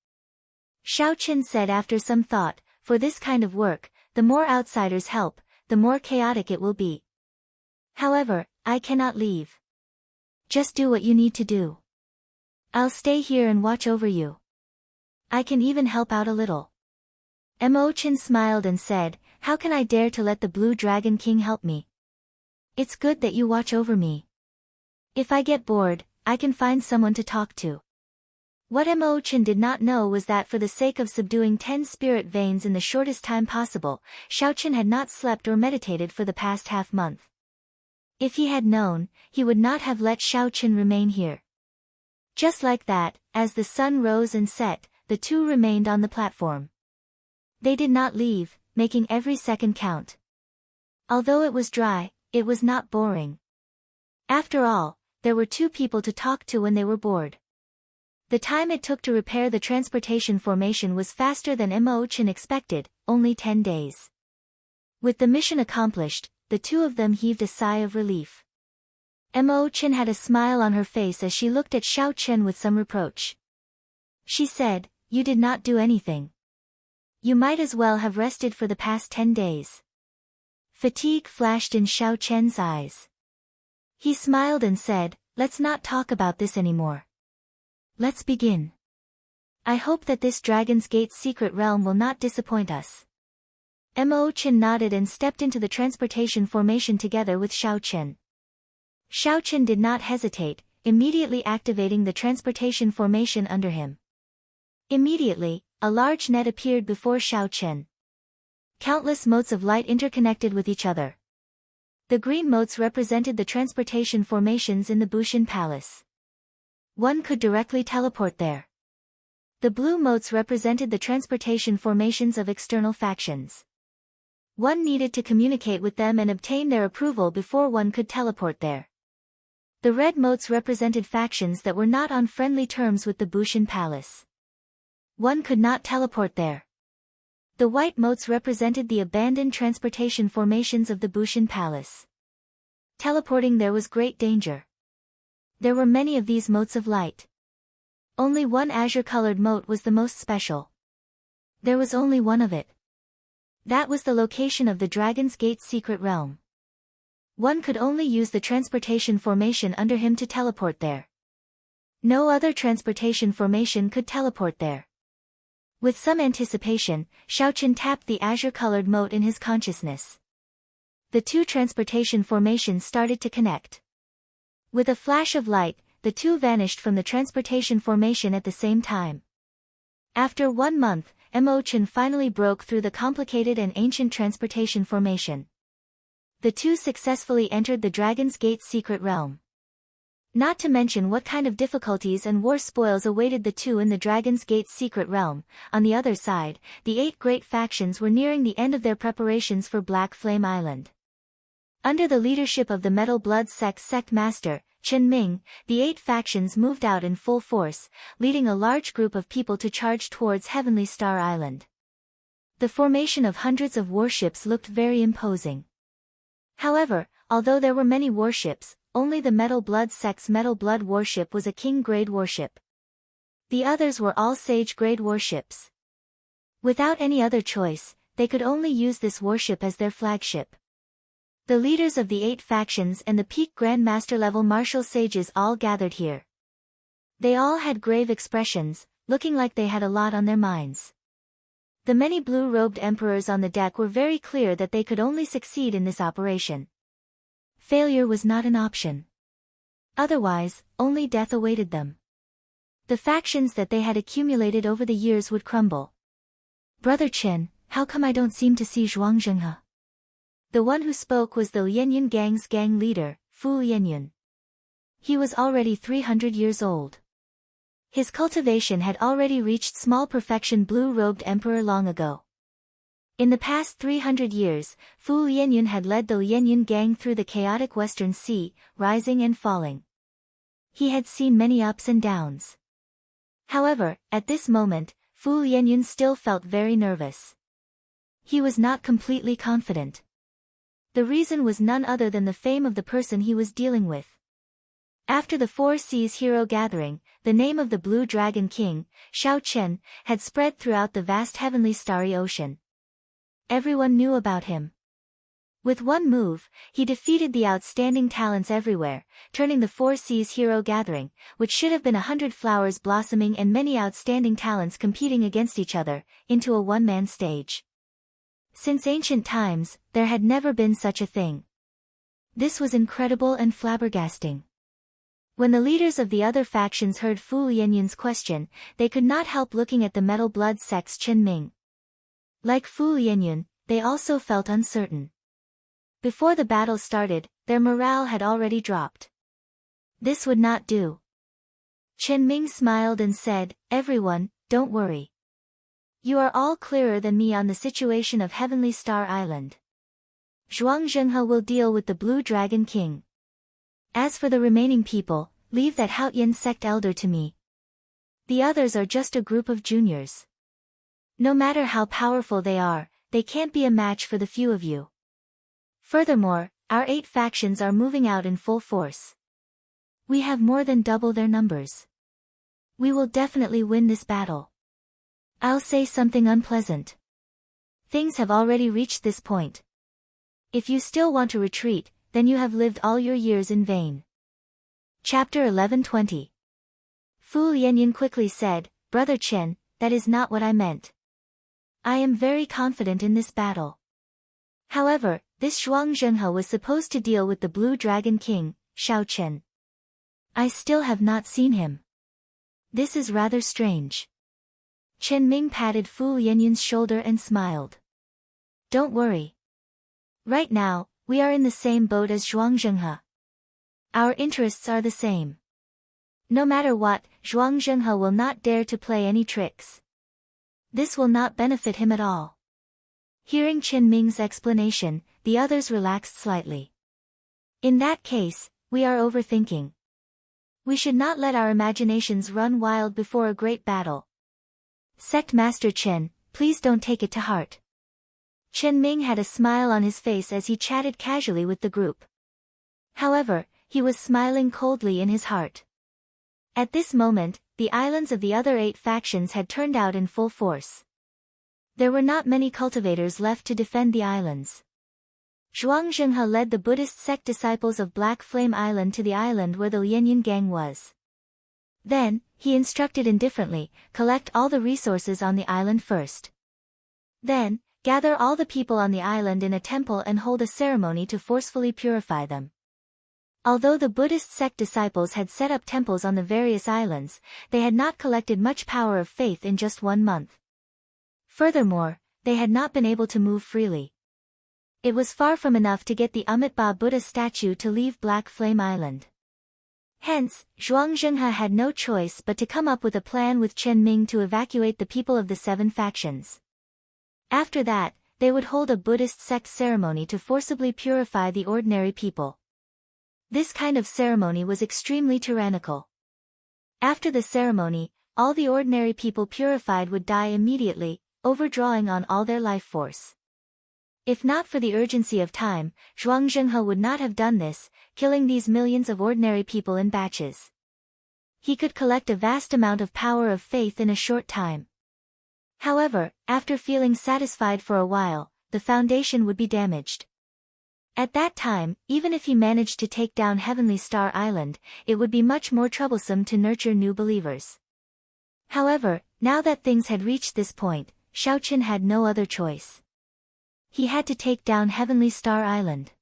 Xiaoqin said after some thought, "For this kind of work, the more outsiders help, the more chaotic it will be. However, I cannot leave. Just do what you need to do. I'll stay here and watch over you. I can even help out a little." Mo Chen smiled and said, "How can I dare to let the Blue Dragon King help me? It's good that you watch over me. If I get bored, I can find someone to talk to." What Mo Chen did not know was that for the sake of subduing 10 spirit veins in the shortest time possible, Xiaoqin had not slept or meditated for the past half-month. If he had known, he would not have let Xiaoqin remain here. Just like that, as the sun rose and set, the two remained on the platform. They did not leave, making every second count. Although it was dry, it was not boring. After all, there were 2 people to talk to when they were bored. The time it took to repair the transportation formation was faster than Mo Chen expected, only 10 days. With the mission accomplished, the two of them heaved a sigh of relief. Mo Chen had a smile on her face as she looked at Xiaoqin with some reproach. She said, "You did not do anything. You might as well have rested for the past 10 days. Fatigue flashed in Xiaoqian's eyes. He smiled and said, "Let's not talk about this anymore. Let's begin. I hope that this Dragon's Gate secret realm will not disappoint us." Mo Chen nodded and stepped into the transportation formation together with Xiaoqin. Xiaoqin did not hesitate, immediately activating the transportation formation under him. Immediately, a large net appeared before Xiaoqin. Countless motes of light interconnected with each other. The green motes represented the transportation formations in the Bushin Palace. One could directly teleport there. The blue motes represented the transportation formations of external factions. One needed to communicate with them and obtain their approval before one could teleport there. The red motes represented factions that were not on friendly terms with the Bushin Palace. One could not teleport there. The white motes represented the abandoned transportation formations of the Bushin Palace. Teleporting there was great danger. There were many of these motes of light. Only one azure-colored mote was the most special. There was only one of it. That was the location of the Dragon's Gate secret realm. One could only use the transportation formation under him to teleport there. No other transportation formation could teleport there. With some anticipation, Xiaoqin tapped the azure-colored mote in his consciousness. The two transportation formations started to connect. With a flash of light, the two vanished from the transportation formation at the same time. After 1 month, Imochen finally broke through the complicated and ancient transportation formation. The two successfully entered the Dragon's Gate secret realm. Not to mention what kind of difficulties and war spoils awaited the two in the Dragon's Gate secret realm. On the other side, the 8 great factions were nearing the end of their preparations for Black Flame Island. Under the leadership of the Metal Blood Sect's sect master, Chen Ming, the 8 factions moved out in full force, leading a large group of people to charge towards Heavenly Star Island. The formation of hundreds of warships looked very imposing. However, although there were many warships, only the Metal Blood Sect's Metal Blood warship was a King-grade warship. The others were all Sage-grade warships. Without any other choice, they could only use this warship as their flagship. The leaders of the 8 factions and the peak Grandmaster level martial sages all gathered here. They all had grave expressions, looking like they had a lot on their minds. The many blue-robed emperors on the deck were very clear that they could only succeed in this operation. Failure was not an option. Otherwise, only death awaited them. The factions that they had accumulated over the years would crumble. Brother Chen, how come I don't seem to see Zhuang Zhenghe? The one who spoke was the Lianyun gang's gang leader, Fu Lianyun. He was already 300 years old. His cultivation had already reached small perfection blue-robed emperor long ago. In the past 300 years, Fu Lianyun had led the Lianyun gang through the chaotic Western Sea, rising and falling. He had seen many ups and downs. However, at this moment, Fu Lianyun still felt very nervous. He was not completely confident. The reason was none other than the fame of the person he was dealing with. After the Four Seas Hero Gathering, the name of the Blue Dragon King, Xiaoqin, had spread throughout the vast heavenly starry ocean. Everyone knew about him. With one move, he defeated the outstanding talents everywhere, turning the Four Seas Hero Gathering, which should have been 100 flowers blossoming and many outstanding talents competing against each other, into a one-man stage. Since ancient times, there had never been such a thing. This was incredible and flabbergasting. When the leaders of the other factions heard Fu Lianyun's question, they could not help looking at the Metal Blood Sect's Chen Ming. Like Fu Lianyun, they also felt uncertain. Before the battle started, their morale had already dropped. This would not do. Chen Ming smiled and said, "Everyone, don't worry. You are all clearer than me on the situation of Heavenly Star Island. Zhuang Zhenghe will deal with the Blue Dragon King. As for the remaining people, leave that Haotian sect elder to me. The others are just a group of juniors. No matter how powerful they can't be a match for the few of you. Furthermore, our 8 factions are moving out in full force. We have more than double their numbers. We will definitely win this battle. I'll say something unpleasant. Things have already reached this point. If you still want to retreat, then you have lived all your years in vain." Chapter 11:20. Fu Lianyun quickly said, "Brother Chen, that is not what I meant. I am very confident in this battle. However, this Zhuang Zhenghe was supposed to deal with the Blue Dragon King, Xiaoqin. I still have not seen him. This is rather strange." Chen Ming patted Fu Lianyun's shoulder and smiled. "Don't worry. Right now, we are in the same boat as Zhuang Zhenghe. Our interests are the same. No matter what, Zhuang Zhenhe will not dare to play any tricks. This will not benefit him at all. Hearing Qin Ming's explanation, the others relaxed slightly. In that case, we are overthinking. We should not let our imaginations run wild before a great battle. Sect Master Qin, please don't take it to heart. Qin Ming had a smile on his face as he chatted casually with the group. However, he was smiling coldly in his heart. At this moment, the islands of the other 8 factions had turned out in full force. There were not many cultivators left to defend the islands. Zhuang Zhenhe led the Buddhist sect disciples of Black Flame Island to the island where the Lianyan gang was. Then, he instructed indifferently, collect all the resources on the island first. Then, gather all the people on the island in a temple and hold a ceremony to forcefully purify them. Although the Buddhist sect disciples had set up temples on the various islands, they had not collected much power of faith in just 1 month. Furthermore, they had not been able to move freely. It was far from enough to get the Amitabha Buddha statue to leave Black Flame Island. Hence, Zhuang Zhenhe had no choice but to come up with a plan with Qin Ming to evacuate the people of the 7 factions. After that, they would hold a Buddhist sect ceremony to forcibly purify the ordinary people. This kind of ceremony was extremely tyrannical. After the ceremony, all the ordinary people purified would die immediately, overdrawing on all their life force. If not for the urgency of time, Zhuang Zhenhe would not have done this, killing these millions of ordinary people in batches. He could collect a vast amount of power of faith in a short time. However, after feeling satisfied for a while, the foundation would be damaged. At that time, even if he managed to take down Heavenly Star Island, it would be much more troublesome to nurture new believers. However, now that things had reached this point, Shaoqin had no other choice. He had to take down Heavenly Star Island.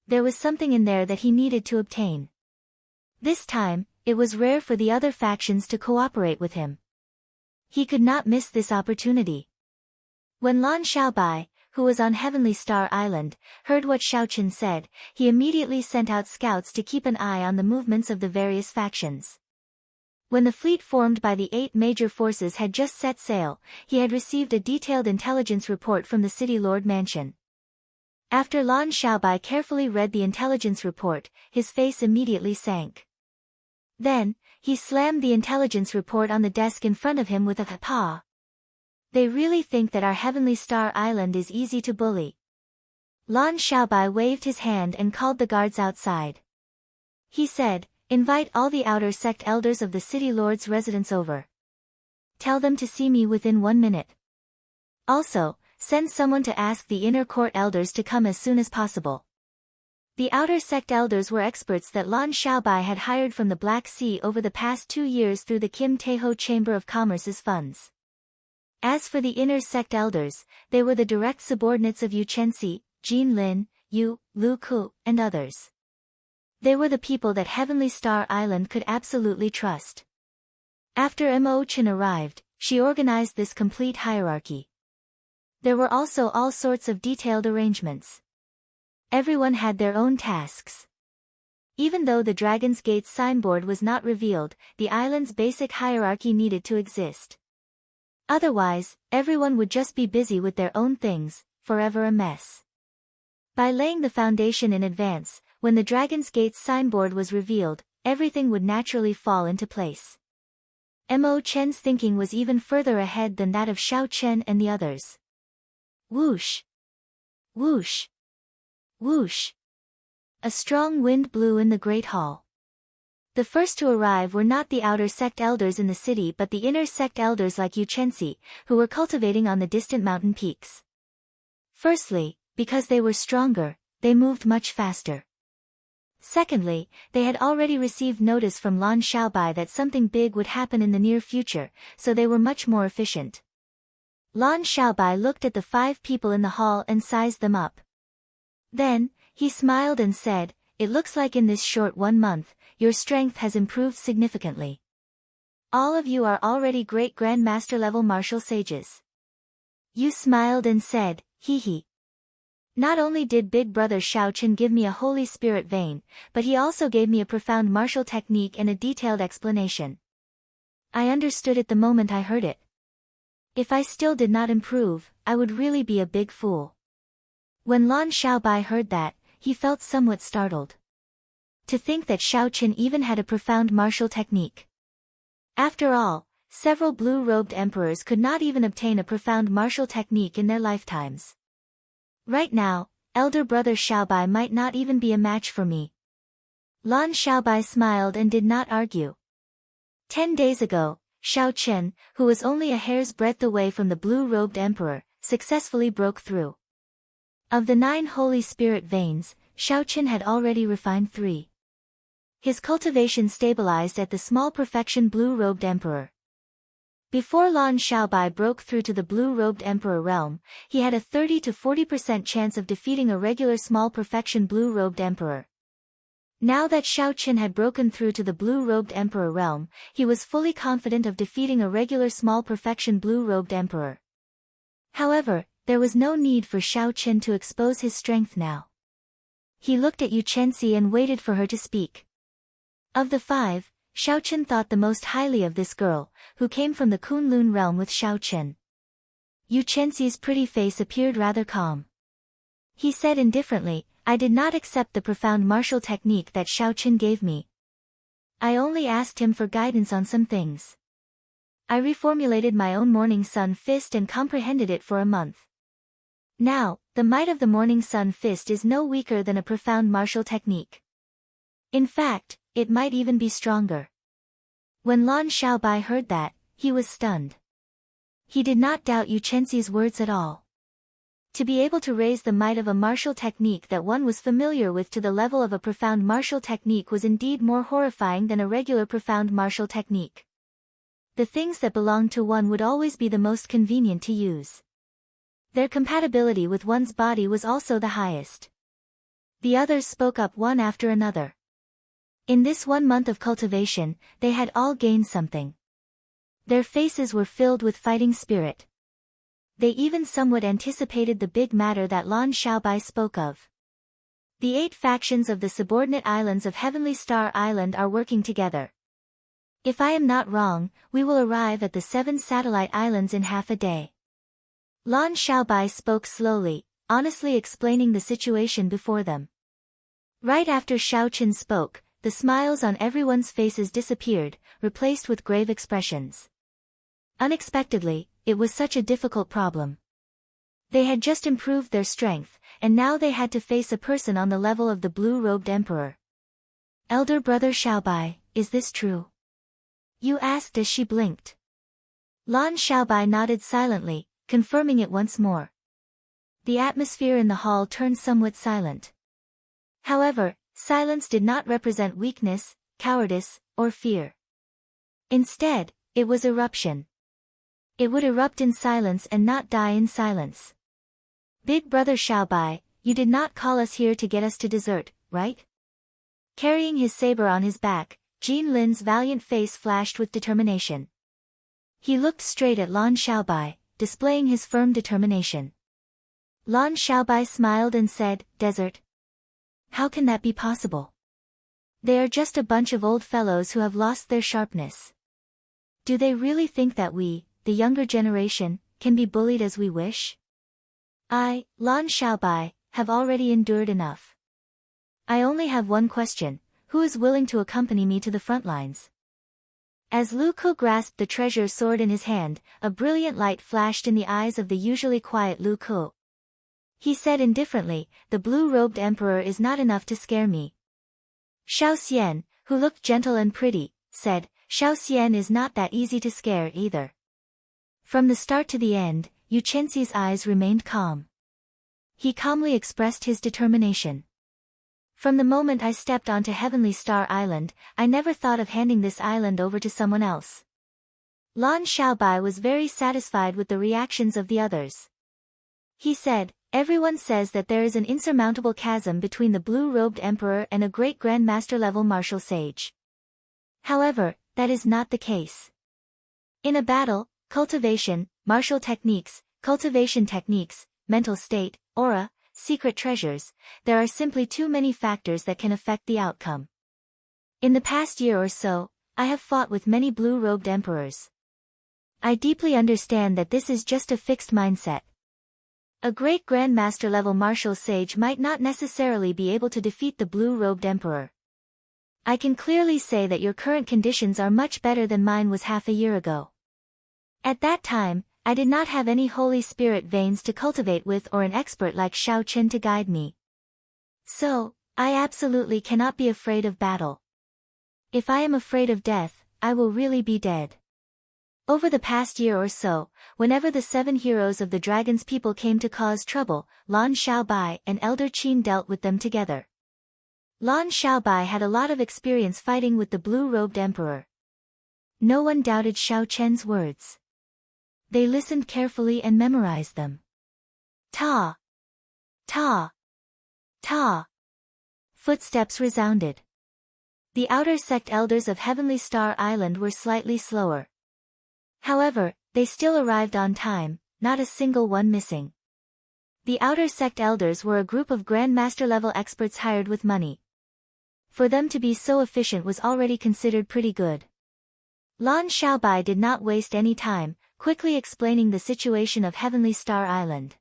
There was something in there that he needed to obtain. This time, it was rare for the other factions to cooperate with him. He could not miss this opportunity. When Lan Xiaobai, who was on Heavenly Star Island, heard what Shaoqin said, he immediately sent out scouts to keep an eye on the movements of the various factions. When the fleet formed by the 8 major forces had just set sail, he had received a detailed intelligence report from the City Lord Mansion. After Lan Xiaobai carefully read the intelligence report, his face immediately sank. Then, he slammed the intelligence report on the desk in front of him with a paw. They really think that our Heavenly Star Island is easy to bully. Lan Xiaobai waved his hand and called the guards outside. He said, invite all the outer sect elders of the city lord's residence over. Tell them to see me within 1 minute. Also, send someone to ask the inner court elders to come as soon as possible. The outer sect elders were experts that Lan Xiaobai had hired from the Black Sea over the past 2 years through the Kim Taeho Chamber of Commerce's funds. As for the inner sect elders, they were the direct subordinates of Yu Chenxi, Jin Lin, Yu, Lu Ku, and others. They were the people that Heavenly Star Island could absolutely trust. After Mo Chen arrived, she organized this complete hierarchy. There were also all sorts of detailed arrangements. Everyone had their own tasks. Even though the Dragon's Gate signboard was not revealed, the island's basic hierarchy needed to exist. Otherwise, everyone would just be busy with their own things, forever a mess. By laying the foundation in advance, when the Dragon's Gate signboard was revealed, everything would naturally fall into place. Mo Chen's thinking was even further ahead than that of Xiao Chen and the others. Whoosh! Whoosh! Whoosh! A strong wind blew in the Great Hall. The first to arrive were not the outer sect elders in the city but the inner sect elders like Yu Chenxi, who were cultivating on the distant mountain peaks. Firstly, because they were stronger, they moved much faster. Secondly, they had already received notice from Lan Xiaobai that something big would happen in the near future, so they were much more efficient. Lan Xiaobai looked at the 5 people in the hall and sized them up. Then, he smiled and said, "It looks like in this short 1 month, your strength has improved significantly. All of you are already great grandmaster level martial sages." You smiled and said, "Hee hee." Not only did Big Brother Xiaochen give me a Holy Spirit vein, but he also gave me a profound martial technique and a detailed explanation. I understood it the moment I heard it. If I still did not improve, I would really be a big fool. When Lan Xiaobai heard that, he felt somewhat startled. To think that Xiaochen even had a profound martial technique. After all, several blue-robed emperors could not even obtain a profound martial technique in their lifetimes. Right now, elder brother Xiaobai might not even be a match for me. Lan Xiaobai smiled and did not argue. 10 days ago, Xiaochen, who was only a hair's breadth away from the blue-robed emperor, successfully broke through. Of the 9 Holy Spirit veins, Xiaochen had already refined 3. His cultivation stabilized at the small perfection blue-robed emperor. Before Lan Xiaobai broke through to the blue-robed emperor realm, he had a 30 to 40% chance of defeating a regular small perfection blue-robed emperor. Now that Xiaochen had broken through to the blue-robed emperor realm, he was fully confident of defeating a regular small perfection blue-robed emperor. However, there was no need for Xiaochen to expose his strength now. He looked at Yu Chenxi and waited for her to speak. Of the 5, Xiaochen thought the most highly of this girl, who came from the Kunlun realm with Xiaochen. Yu Chenxi's pretty face appeared rather calm. He said indifferently, I did not accept the profound martial technique that Xiaochen gave me. I only asked him for guidance on some things. I reformulated my own Morning Sun Fist and comprehended it for a month. Now, the might of the Morning Sun Fist is no weaker than a profound martial technique. In fact, it might even be stronger. When Lan Xiaobai heard that, he was stunned. He did not doubt Yu Chenxi's words at all. To be able to raise the might of a martial technique that one was familiar with to the level of a profound martial technique was indeed more horrifying than a regular profound martial technique. The things that belonged to one would always be the most convenient to use. Their compatibility with one's body was also the highest. The others spoke up one after another. In this 1 month of cultivation, they had all gained something. Their faces were filled with fighting spirit. They even somewhat anticipated the big matter that Lan Xiaobai spoke of. The 8 factions of the subordinate islands of Heavenly Star Island are working together. If I am not wrong, we will arrive at the 7 satellite islands in half a day. Lan Xiaobai spoke slowly, honestly explaining the situation before them. Right after Xiaochen spoke, the smiles on everyone's faces disappeared, replaced with grave expressions. Unexpectedly, it was such a difficult problem. They had just improved their strength, and now they had to face a person on the level of the blue-robed emperor. Elder brother Xiaobai, is this true? Yu asked as she blinked. Lan Xiaobai nodded silently, confirming it once more. The atmosphere in the hall turned somewhat silent. However, silence did not represent weakness, cowardice, or fear. Instead, it was eruption. It would erupt in silence and not die in silence. Big brother Xiaobai, you did not call us here to get us to desert, right? Carrying his saber on his back, Jin Lin's valiant face flashed with determination. He looked straight at Lan Xiaobai, displaying his firm determination. Lan Xiaobai smiled and said, Desert? How can that be possible? They are just a bunch of old fellows who have lost their sharpness. Do they really think that we, the younger generation, can be bullied as we wish? I, Lan Xiaobai, have already endured enough. I only have one question, who is willing to accompany me to the front lines? As Lu Ke grasped the treasure sword in his hand, a brilliant light flashed in the eyes of the usually quiet Lu Ke. He said indifferently, the blue-robed emperor is not enough to scare me. Xiao Xian, who looked gentle and pretty, said, Xiao Xian is not that easy to scare either. From the start to the end, Yu Chenxi's eyes remained calm. He calmly expressed his determination. From the moment I stepped onto Heavenly Star Island, I never thought of handing this island over to someone else. Lan Xiaobai was very satisfied with the reactions of the others. He said, everyone says that there is an insurmountable chasm between the blue-robed emperor and a great grandmaster-level martial sage. However, that is not the case. In a battle, cultivation, martial techniques, cultivation techniques, mental state, aura, secret treasures, there are simply too many factors that can affect the outcome. In the past year or so, I have fought with many blue-robed emperors. I deeply understand that this is just a fixed mindset. A great grandmaster level martial sage might not necessarily be able to defeat the blue-robed emperor. I can clearly say that your current conditions are much better than mine was half a year ago. At that time, I did not have any Holy Spirit veins to cultivate with or an expert like Shao Chen to guide me. So, I absolutely cannot be afraid of battle. If I am afraid of death, I will really be dead. Over the past year or so, whenever the 7 heroes of the Dragon's people came to cause trouble, Lan Xiaobai and Elder Qin dealt with them together. Lan Xiaobai had a lot of experience fighting with the blue-robed emperor. No one doubted Shao Chen's words. They listened carefully and memorized them. Ta! Ta! Ta! Footsteps resounded. The outer sect elders of Heavenly Star Island were slightly slower. However, they still arrived on time, not a single one missing. The outer sect elders were a group of grandmaster-level experts hired with money. For them to be so efficient was already considered pretty good. Lan Xiaobai did not waste any time, quickly explaining the situation of Heavenly Star Island.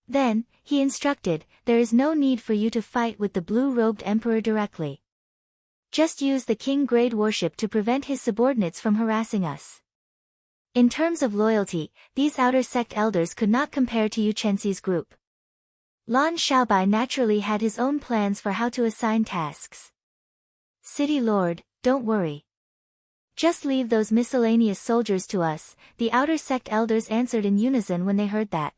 Then, he instructed, there is no need for you to fight with the blue-robed emperor directly. Just use the king grade warship to prevent his subordinates from harassing us. In terms of loyalty, these outer sect elders could not compare to Yu Chenxi's group. Lan Xiaobai naturally had his own plans for how to assign tasks. City Lord, don't worry. Just leave those miscellaneous soldiers to us, the outer sect elders answered in unison when they heard that.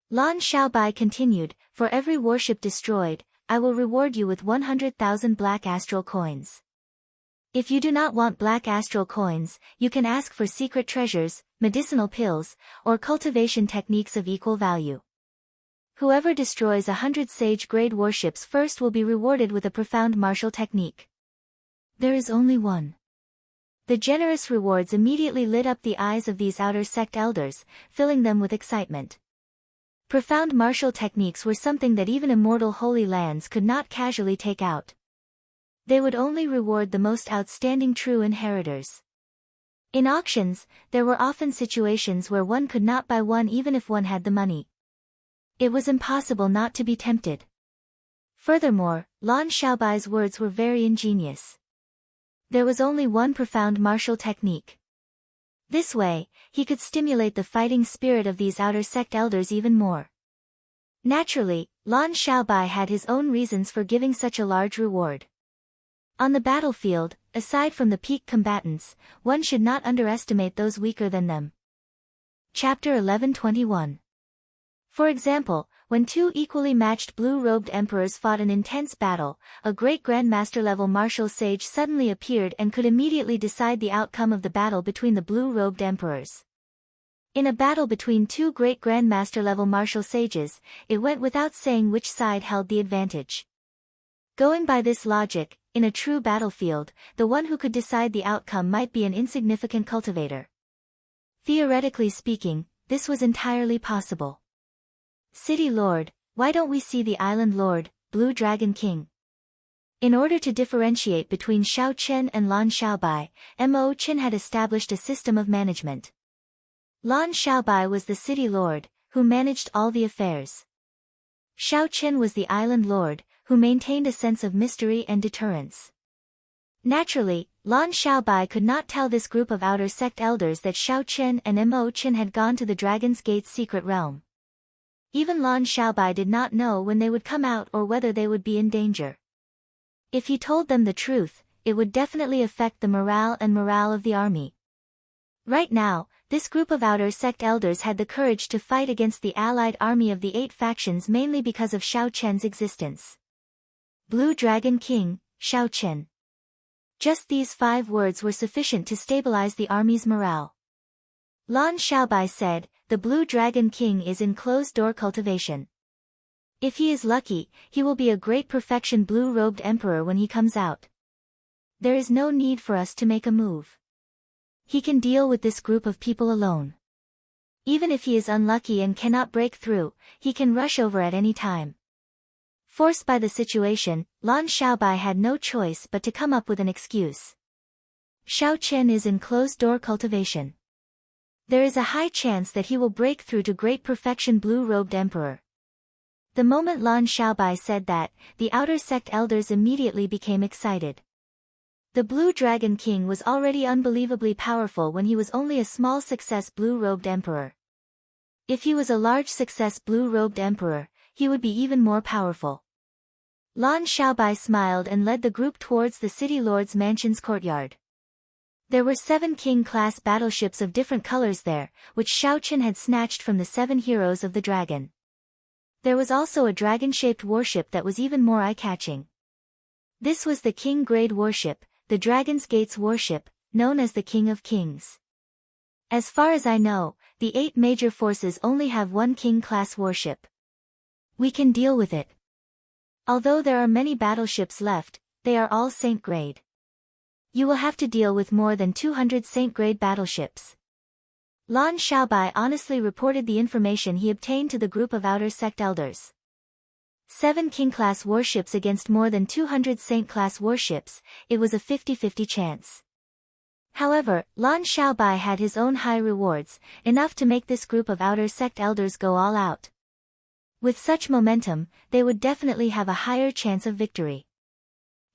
Lan Xiaobai continued, for every warship destroyed, I will reward you with 100,000 black astral coins. If you do not want black astral coins, you can ask for secret treasures, medicinal pills, or cultivation techniques of equal value. Whoever destroys 100 sage-grade warships first will be rewarded with a profound martial technique. There is only one. The generous rewards immediately lit up the eyes of these outer sect elders, filling them with excitement. Profound martial techniques were something that even immortal holy lands could not casually take out. They would only reward the most outstanding true inheritors. In auctions, there were often situations where one could not buy one even if one had the money. It was impossible not to be tempted. Furthermore, Lan Xiaobai's words were very ingenious. There was only one profound martial technique. This way, he could stimulate the fighting spirit of these outer sect elders even more. Naturally, Lan Xiaobai had his own reasons for giving such a large reward. On the battlefield, aside from the peak combatants, one should not underestimate those weaker than them. Chapter 1121. For example, when 2 equally matched blue-robed emperors fought an intense battle, a great grandmaster-level martial sage suddenly appeared and could immediately decide the outcome of the battle between the blue-robed emperors. In a battle between 2 great grandmaster-level martial sages, it went without saying which side held the advantage. Going by this logic, in a true battlefield, the one who could decide the outcome might be an insignificant cultivator. Theoretically speaking, this was entirely possible. City Lord, why don't we see the Island Lord, Blue Dragon King? In order to differentiate between Shao Chen and Lan Xiaobai, Mo Qin had established a system of management. Lan Xiaobai was the City Lord, who managed all the affairs. Shao Chen was the Island Lord, who maintained a sense of mystery and deterrence. Naturally, Lan Xiaobai could not tell this group of outer sect elders that Shao Chen and Mo Qin had gone to the Dragon's Gate's secret realm. Even Lan Xiaobai did not know when they would come out or whether they would be in danger. If he told them the truth, it would definitely affect the morale of the army. Right now, this group of outer sect elders had the courage to fight against the allied army of the 8 factions mainly because of Shao Chen's existence. Blue Dragon King, Shao Chen. Just these 5 words were sufficient to stabilize the army's morale. Lan Xiaobai said, the Blue Dragon King is in closed-door cultivation. If he is lucky, he will be a great perfection blue-robed emperor when he comes out. There is no need for us to make a move. He can deal with this group of people alone. Even if he is unlucky and cannot break through, he can rush over at any time. Forced by the situation, Lan Xiaobai had no choice but to come up with an excuse. Xiao Qian is in closed-door cultivation. There is a high chance that he will break through to great perfection, blue-robed emperor. The moment Lan Xiaobai said that, the outer sect elders immediately became excited. The Blue Dragon King was already unbelievably powerful when he was only a small success blue-robed emperor. If he was a large success blue-robed emperor, he would be even more powerful. Lan Xiaobai smiled and led the group towards the city lord's mansion's courtyard. There were 7 king-class battleships of different colors there, which Xiao Qian had snatched from the 7 heroes of the dragon. There was also a dragon-shaped warship that was even more eye-catching. This was the king-grade warship, the Dragon's Gates warship, known as the King of Kings. As far as I know, the 8 major forces only have 1 king-class warship. We can deal with it. Although there are many battleships left, they are all Saint-grade. You will have to deal with more than 200 Saint-grade battleships. Lan Xiaobai honestly reported the information he obtained to the group of outer sect elders. 7 king-class warships against more than 200 Saint-class warships, it was a 50-50 chance. However, Lan Xiaobai had his own high rewards, enough to make this group of outer sect elders go all out. With such momentum, they would definitely have a higher chance of victory.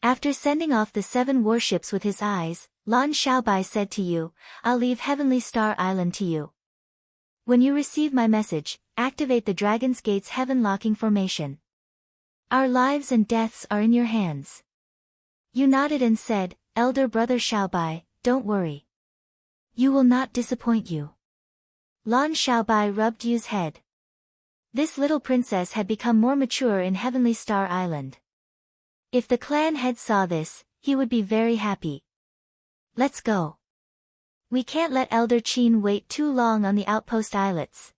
After sending off the 7 warships with his eyes, Lan Xiaobai said to you, "I'll leave Heavenly Star Island to you. When you receive my message, activate the Dragon's Gate's heaven-locking formation. Our lives and deaths are in your hands." You nodded and said, "Elder brother Xiaobai, don't worry. You will not disappoint you." Lan Xiaobai rubbed Yu's head. This little princess had become more mature in Heavenly Star Island. If the clan head saw this, he would be very happy. Let's go. We can't let Elder Qin wait too long on the outpost islets.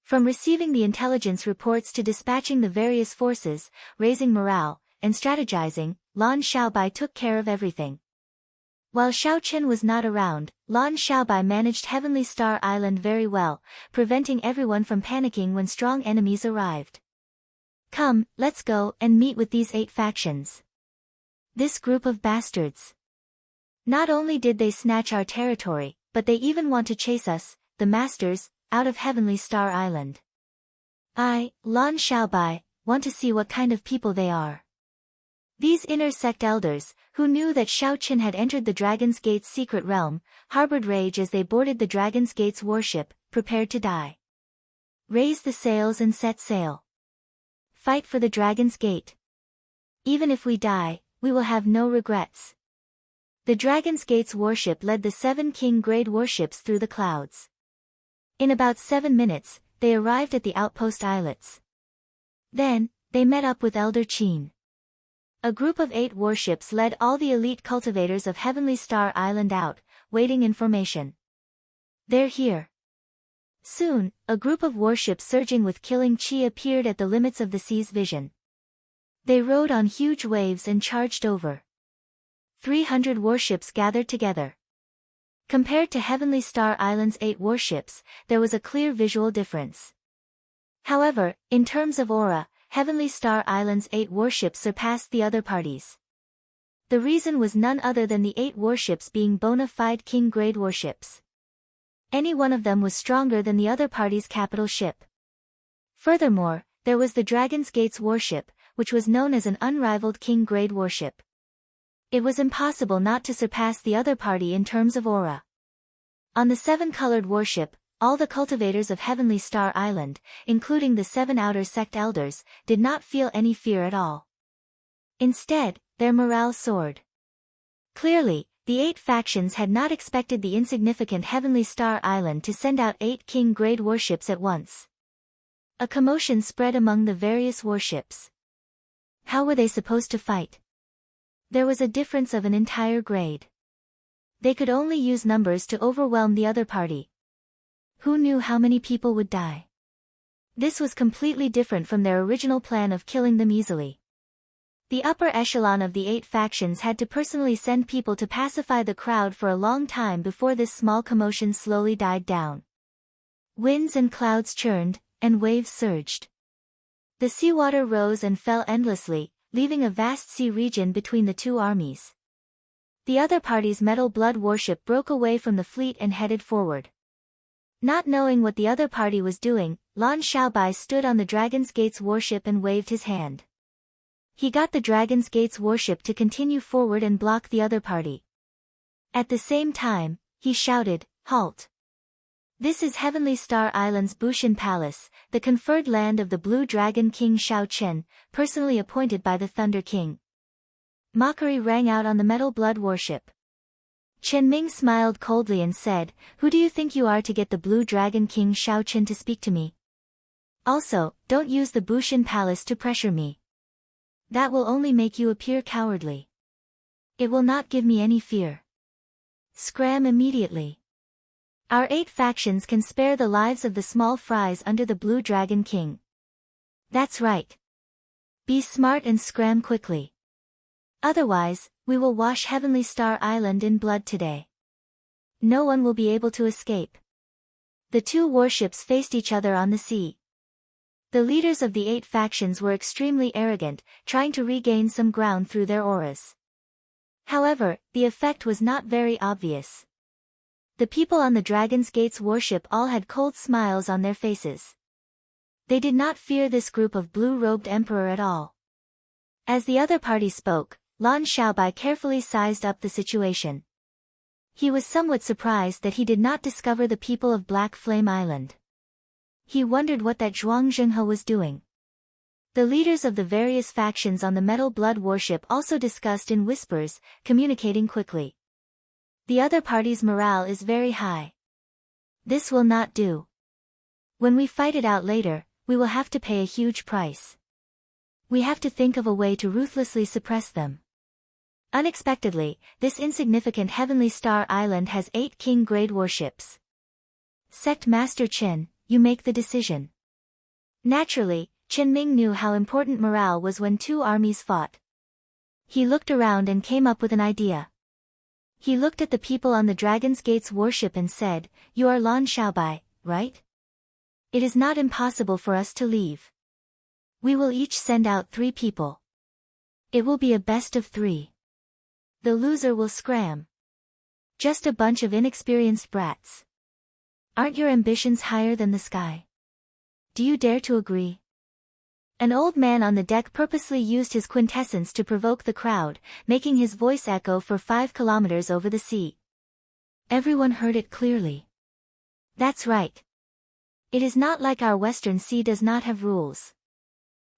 From receiving the intelligence reports to dispatching the various forces, raising morale, and strategizing, Lan Xiaobai took care of everything. While Xiao Qian was not around, Lan Xiaobai managed Heavenly Star Island very well, preventing everyone from panicking when strong enemies arrived. Come, let's go and meet with these 8 factions. This group of bastards. Not only did they snatch our territory, but they even want to chase us, the masters, out of Heavenly Star Island. I, Lan Xiaobai, want to see what kind of people they are. These inner sect elders, who knew that Xiao Qian had entered the Dragon's Gate's secret realm, harbored rage as they boarded the Dragon's Gate's warship, prepared to die. Raise the sails and set sail. Fight for the Dragon's Gate. Even if we die, we will have no regrets. The Dragon's Gate's warship led the 7 king-grade warships through the clouds. In about 7 minutes, they arrived at the outpost islets. Then, they met up with Elder Qin. A group of 8 warships led all the elite cultivators of Heavenly Star Island out, waiting in formation. They're here. Soon, a group of warships surging with killing chi appeared at the limits of the sea's vision. They rode on huge waves and charged over. 300 warships gathered together. Compared to Heavenly Star Island's 8 warships, there was a clear visual difference. However, in terms of aura, Heavenly Star Island's 8 warships surpassed the other parties. The reason was none other than the 8 warships being bona fide king-grade warships. Any one of them was stronger than the other party's capital ship. Furthermore, there was the Dragon's Gate's warship, which was known as an unrivaled king-grade warship. It was impossible not to surpass the other party in terms of aura. On the 7-colored warship, all the cultivators of Heavenly Star Island, including the 7 outer sect elders, did not feel any fear at all. Instead, their morale soared. Clearly, the 8 factions had not expected the insignificant Heavenly Star Island to send out 8 king-grade warships at once. A commotion spread among the various warships. How were they supposed to fight? There was a difference of an entire grade. They could only use numbers to overwhelm the other party. Who knew how many people would die? This was completely different from their original plan of killing them easily. The upper echelon of the 8 factions had to personally send people to pacify the crowd for a long time before this small commotion slowly died down. Winds and clouds churned, and waves surged. The seawater rose and fell endlessly, leaving a vast sea region between the two armies. The other party's metal blood warship broke away from the fleet and headed forward. Not knowing what the other party was doing, Lan Xiaobai stood on the Dragon's Gate's warship and waved his hand. He got the Dragon's Gate's warship to continue forward and block the other party. At the same time, he shouted, "Halt! This is Heavenly Star Island's Bushin Palace, the conferred land of the Blue Dragon King Shao Chen, personally appointed by the Thunder King." Mockery rang out on the metal blood warship. Chen Ming smiled coldly and said, "Who do you think you are to get the Blue Dragon King Shao Chen to speak to me? Also, don't use the Bushin Palace to pressure me. That will only make you appear cowardly. It will not give me any fear. Scram immediately. Our 8 factions can spare the lives of the small fries under the Blue Dragon King. That's right. Be smart and scram quickly. Otherwise, we will wash Heavenly Star Island in blood today. No one will be able to escape." The two warships faced each other on the sea. The leaders of the 8 factions were extremely arrogant, trying to regain some ground through their auras. However, the effect was not very obvious. The people on the Dragon's Gate's warship all had cold smiles on their faces. They did not fear this group of blue-robed emperor at all. As the other party spoke, Lan Xiaobai carefully sized up the situation. He was somewhat surprised that he did not discover the people of Black Flame Island. He wondered what that Zhuang Zhenghe was doing. The leaders of the various factions on the Metal Blood warship also discussed in whispers, communicating quickly. The other party's morale is very high. This will not do. When we fight it out later, we will have to pay a huge price. We have to think of a way to ruthlessly suppress them. Unexpectedly, this insignificant Heavenly Star Island has 8 king-grade warships. Sect Master Chen, you make the decision. Naturally, Chen Ming knew how important morale was when 2 armies fought. He looked around and came up with an idea. He looked at the people on the Dragon's Gate's warship and said, "You are Lan Xiaobai, right? It is not impossible for us to leave. We will each send out 3 people. It will be a best of 3. The loser will scram. Just a bunch of inexperienced brats. Aren't your ambitions higher than the sky? Do you dare to agree?" An old man on the deck purposely used his quintessence to provoke the crowd, making his voice echo for 5 kilometers over the sea. Everyone heard it clearly. That's right. It is not like our Western Sea does not have rules.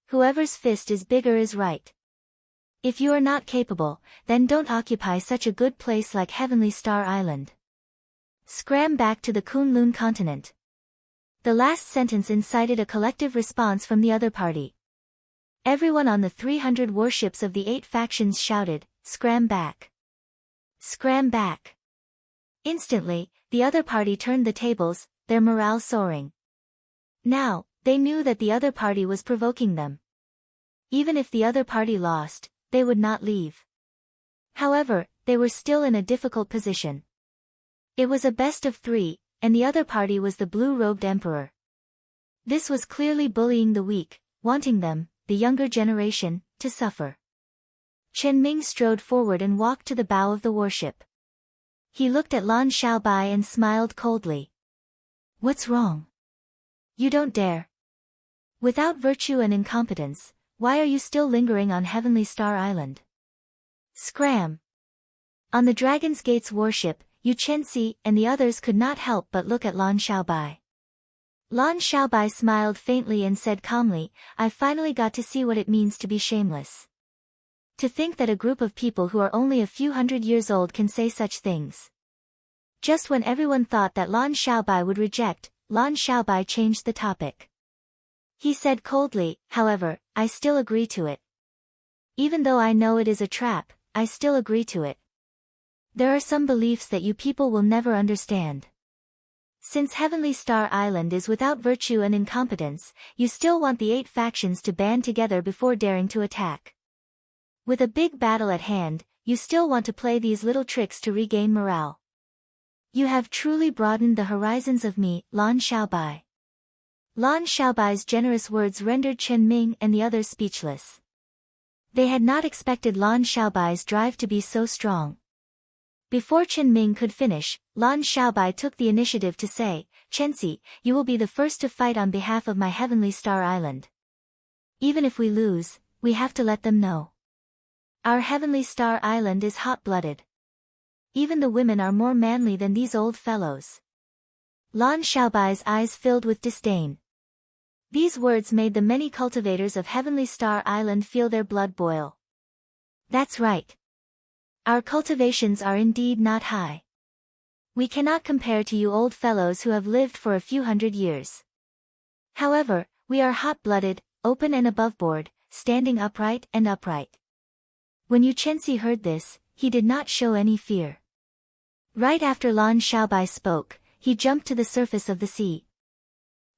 Whoever's fist is bigger is right. If you are not capable, then don't occupy such a good place like Heavenly Star Island. Scram back to the Kunlun continent. The last sentence incited a collective response from the other party. Everyone on the 300 warships of the 8 factions shouted, "Scram back! Scram back!" Instantly, the other party turned the tables, their morale soaring. Now, they knew that the other party was provoking them. Even if the other party lost, they would not leave. However, they were still in a difficult position. It was a best of 3, and the other party was the blue-robed emperor. This was clearly bullying the weak, wanting them, the younger generation, to suffer. Chen Ming strode forward and walked to the bow of the warship. He looked at Lan Xiaobai and smiled coldly. "What's wrong? You don't dare. Without virtue and incompetence, why are you still lingering on Heavenly Star Island? Scram!" On the Dragon's Gate's warship, Yu Chenxi and the others could not help but look at Lan Xiaobai. Lan Xiaobai smiled faintly and said calmly, "I finally got to see what it means to be shameless. To think that a group of people who are only a few hundred years old can say such things." Just when everyone thought that Lan Xiaobai would reject, Lan Xiaobai changed the topic. He said coldly, "However, I still agree to it. Even though I know it is a trap, I still agree to it. There are some beliefs that you people will never understand. Since Heavenly Star Island is without virtue and incompetence, you still want the 8 factions to band together before daring to attack. With a big battle at hand, you still want to play these little tricks to regain morale. You have truly broadened the horizons of me, Lan Xiaobai. Lan Xiaobai's generous words rendered Chen Ming and the others speechless. They had not expected Lan Xiaobai's drive to be so strong. Before Chen Ming could finish, Lan Xiaobai took the initiative to say, Chenxi, you will be the first to fight on behalf of my Heavenly Star Island. Even if we lose, we have to let them know. Our Heavenly Star Island is hot-blooded. Even the women are more manly than these old fellows. Lan Xiaobai's eyes filled with disdain. These words made the many cultivators of Heavenly Star Island feel their blood boil. That's right. Our cultivations are indeed not high. We cannot compare to you old fellows who have lived for a few hundred years. However, we are hot-blooded, open and above-board, standing upright and upright. When Yu Chenxi heard this, he did not show any fear. Right after Lan Xiaobai spoke, he jumped to the surface of the sea.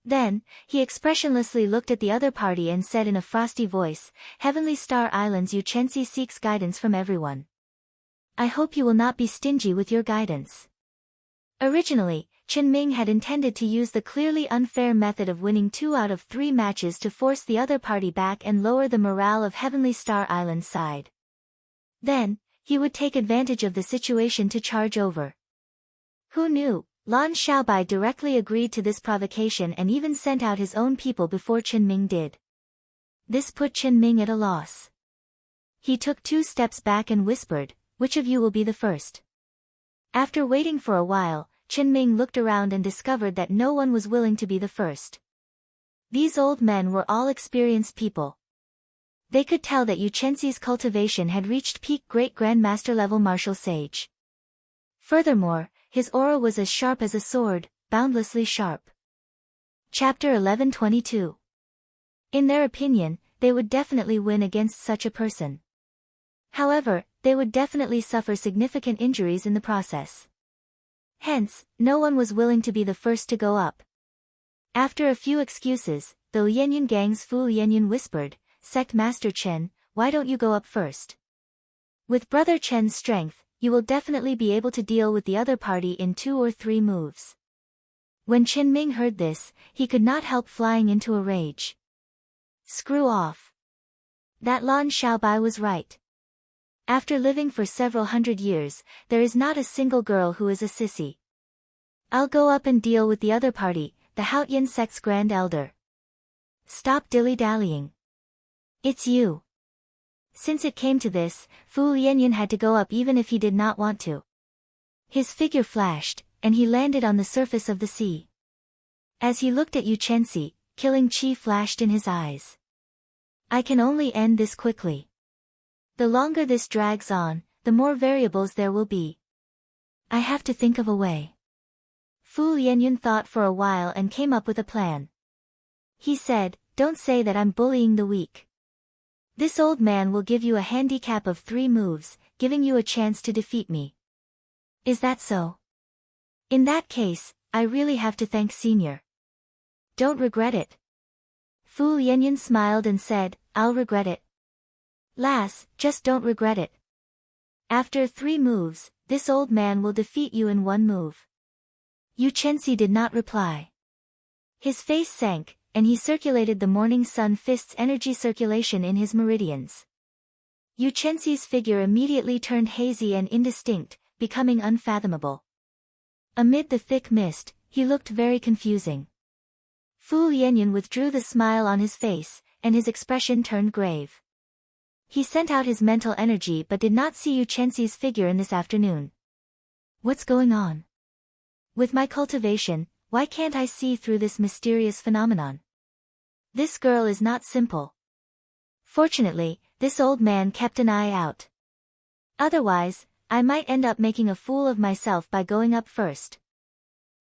Then, he expressionlessly looked at the other party and said in a frosty voice, Heavenly Star Island's Yu Chenxi seeks guidance from everyone. I hope you will not be stingy with your guidance. Originally, Chen Ming had intended to use the clearly unfair method of winning 2 out of 3 matches to force the other party back and lower the morale of Heavenly Star Island's side. Then, he would take advantage of the situation to charge over. Who knew? Lan Xiaobai directly agreed to this provocation and even sent out his own people before Chen Ming did. This put Chen Ming at a loss. He took 2 steps back and whispered, which of you will be the first? After waiting for a while, Chen Ming looked around and discovered that no one was willing to be the first. These old men were all experienced people. They could tell that Yu Chenxi's cultivation had reached peak Great Grandmaster level martial sage. Furthermore, his aura was as sharp as a sword, boundlessly sharp. Chapter 1122. In their opinion, they would definitely win against such a person. However, they would definitely suffer significant injuries in the process. Hence, no one was willing to be the first to go up. After a few excuses, the Lianyun gang's Fu Lianyun whispered, Sect Master Chen, why don't you go up first? With Brother Chen's strength, you will definitely be able to deal with the other party in 2 or 3 moves. When Chen Ming heard this, he could not help flying into a rage. Screw off. That Lan Xiaobai was right. After living for several hundred years, there is not a single girl who is a sissy. I'll go up and deal with the other party, the Haotian sect's Grand Elder. Stop dilly-dallying. It's you. Since it came to this, Fu Lianyun had to go up even if he did not want to. His figure flashed, and he landed on the surface of the sea. As he looked at Yu Chenxi, killing chi flashed in his eyes. I can only end this quickly. The longer this drags on, the more variables there will be. I have to think of a way. Fu Lianyun thought for a while and came up with a plan. He said, don't say that I'm bullying the weak. This old man will give you a handicap of 3 moves, giving you a chance to defeat me. Is that so? In that case, I really have to thank Senior. Don't regret it. Fu Lianyun smiled and said, I'll regret it. Lass, just don't regret it. After 3 moves, this old man will defeat you in 1 move. Yu Chenxi did not reply. His face sank, and he circulated the morning sun fist's energy circulation in his meridians. Yu Chenxi's figure immediately turned hazy and indistinct, becoming unfathomable. Amid the thick mist, he looked very confusing. Fu Lianyun withdrew the smile on his face, and his expression turned grave. He sent out his mental energy but did not see Yu Chenxi's figure in this afternoon. What's going on? With my cultivation, why can't I see through this mysterious phenomenon? This girl is not simple. Fortunately, this old man kept an eye out. Otherwise, I might end up making a fool of myself by going up first.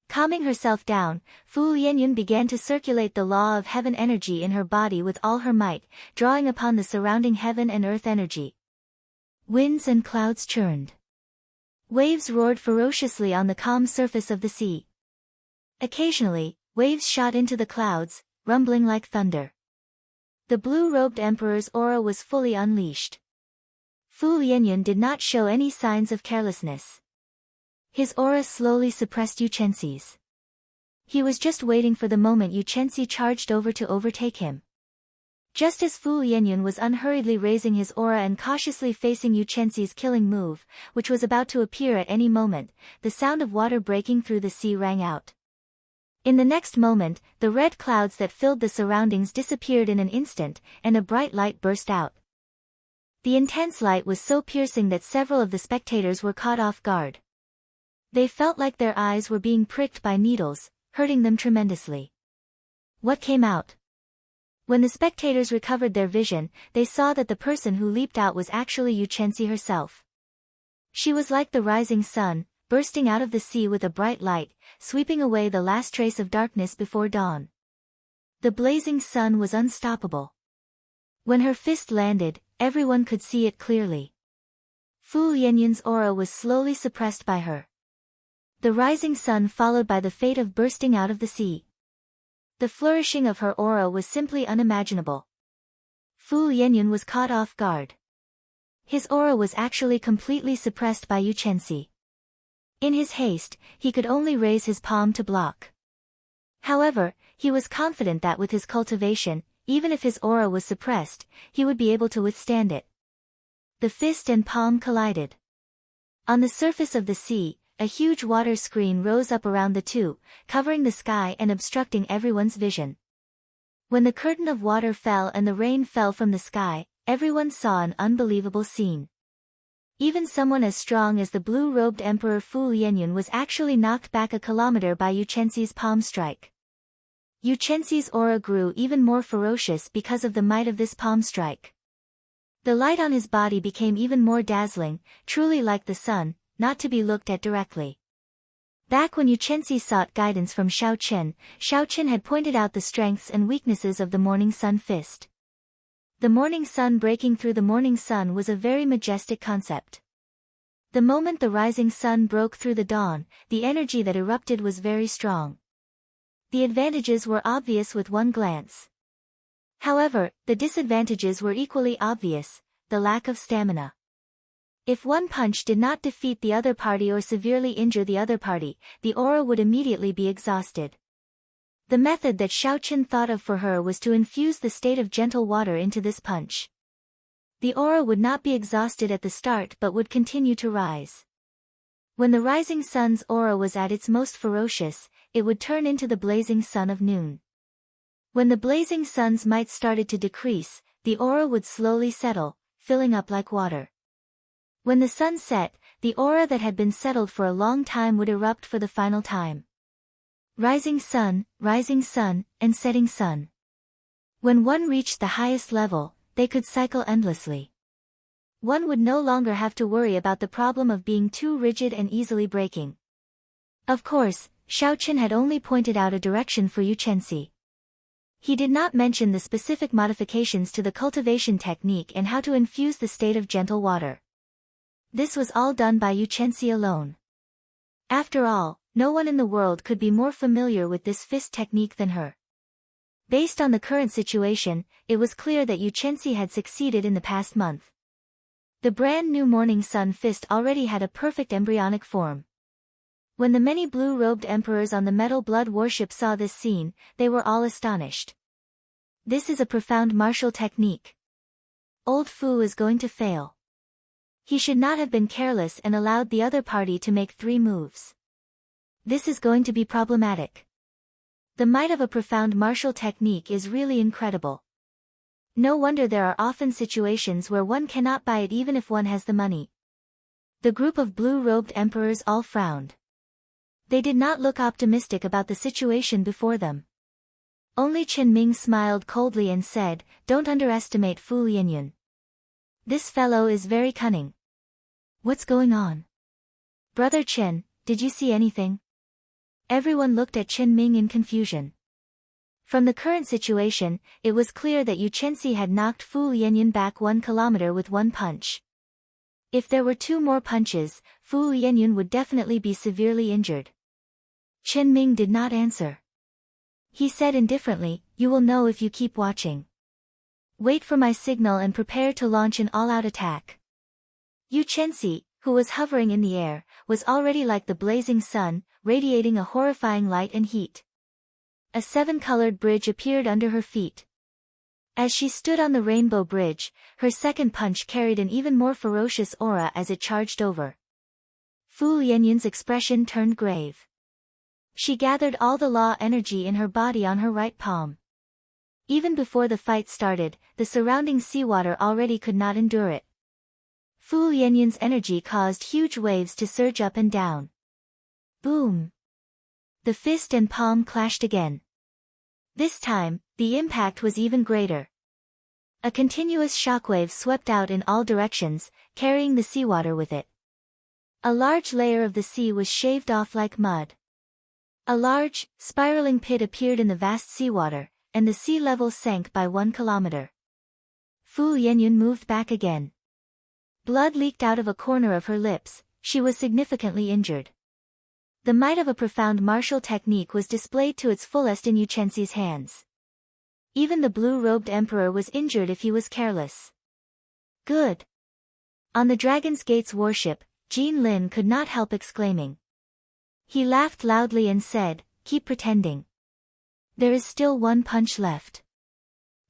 Calming herself down, Fu Lianyun began to circulate the law of heaven energy in her body with all her might, drawing upon the surrounding heaven and earth energy. Winds and clouds churned. Waves roared ferociously on the calm surface of the sea. Occasionally, waves shot into the clouds, rumbling like thunder. The blue-robed emperor's aura was fully unleashed. Fu Lianyun did not show any signs of carelessness. His aura slowly suppressed Yu Chenxi's. He was just waiting for the moment Yu Chenxi charged over to overtake him. Just as Fu Yanyan was unhurriedly raising his aura and cautiously facing Yu Chenxi's killing move, which was about to appear at any moment, the sound of water breaking through the sea rang out. In the next moment, the red clouds that filled the surroundings disappeared in an instant, and a bright light burst out. The intense light was so piercing that several of the spectators were caught off guard. They felt like their eyes were being pricked by needles, hurting them tremendously. What came out? When the spectators recovered their vision, they saw that the person who leaped out was actually Yu Chenxi herself. She was like the rising sun, bursting out of the sea with a bright light, sweeping away the last trace of darkness before dawn. The blazing sun was unstoppable. When her fist landed, everyone could see it clearly. Fu Yanyan's aura was slowly suppressed by her. The rising sun followed by the fate of bursting out of the sea. The flourishing of her aura was simply unimaginable. Fu Yanyan was caught off guard. His aura was actually completely suppressed by Yu Chenxi. In his haste, he could only raise his palm to block. However, he was confident that with his cultivation, even if his aura was suppressed, he would be able to withstand it. The fist and palm collided. On the surface of the sea, a huge water screen rose up around the two, covering the sky and obstructing everyone's vision. When the curtain of water fell and the rain fell from the sky, everyone saw an unbelievable scene. Even someone as strong as the blue-robed Emperor Fu Yanyan was actually knocked back a kilometer by Yu Chenxi's palm strike. Yu Chenxi's aura grew even more ferocious because of the might of this palm strike. The light on his body became even more dazzling, truly like the sun, not to be looked at directly. Back when Yu Chenxi sought guidance from Xiao Chen had pointed out the strengths and weaknesses of the morning sun fist. The morning sun breaking through the morning sun was a very majestic concept. The moment the rising sun broke through the dawn, the energy that erupted was very strong. The advantages were obvious with one glance. However, the disadvantages were equally obvious, the lack of stamina. If one punch did not defeat the other party or severely injure the other party, the aura would immediately be exhausted. The method that Xiao Chen thought of for her was to infuse the state of gentle water into this punch. The aura would not be exhausted at the start but would continue to rise. When the rising sun's aura was at its most ferocious, it would turn into the blazing sun of noon. When the blazing sun's might started to decrease, the aura would slowly settle, filling up like water. When the sun set, the aura that had been settled for a long time would erupt for the final time. Rising sun, and setting sun. When one reached the highest level, they could cycle endlessly. One would no longer have to worry about the problem of being too rigid and easily breaking. Of course, Xiao Chen had only pointed out a direction for Yu Chenxi. He did not mention the specific modifications to the cultivation technique and how to infuse the state of gentle water. This was all done by Yu Chenxi alone. After all, no one in the world could be more familiar with this fist technique than her. Based on the current situation, it was clear that Yu Chenxi had succeeded in the past month. The brand new morning sun fist already had a perfect embryonic form. When the many blue-robed emperors on the metal blood warship saw this scene, they were all astonished. This is a profound martial technique. Old Fu is going to fail. He should not have been careless and allowed the other party to make 3 moves. This is going to be problematic. The might of a profound martial technique is really incredible. No wonder there are often situations where one cannot buy it even if one has the money. The group of blue-robed emperors all frowned. They did not look optimistic about the situation before them. Only Chen Ming smiled coldly and said, "Don't underestimate Fu Yanyan. This fellow is very cunning." "What's going on? Brother Chen, did you see anything?" Everyone looked at Chen Ming in confusion. From the current situation, it was clear that Yu Chenxi had knocked Fu Yanyan back 1 kilometer with 1 punch. If there were 2 more punches, Fu Yanyan would definitely be severely injured. Chen Ming did not answer. He said indifferently, "You will know if you keep watching. Wait for my signal and prepare to launch an all-out attack." Yu Chenxi, who was hovering in the air, was already like the blazing sun, radiating a horrifying light and heat. A seven-colored bridge appeared under her feet. As she stood on the rainbow bridge, her second punch carried an even more ferocious aura as it charged over. Fu Yanyan's expression turned grave. She gathered all the law energy in her body on her right palm. Even before the fight started, the surrounding seawater already could not endure it. Fu Yanyan's energy caused huge waves to surge up and down. Boom! The fist and palm clashed again. This time, the impact was even greater. A continuous shockwave swept out in all directions, carrying the seawater with it. A large layer of the sea was shaved off like mud. A large, spiraling pit appeared in the vast seawater, and the sea level sank by 1 kilometer. Fu Yanyan moved back again. Blood leaked out of a corner of her lips. She was significantly injured. The might of a profound martial technique was displayed to its fullest in Yuchensi's hands. Even the blue-robed emperor was injured if he was careless. Good. On the Dragon's Gate's warship, Jean Lin could not help exclaiming. He laughed loudly and said, "Keep pretending. There is still 1 punch left.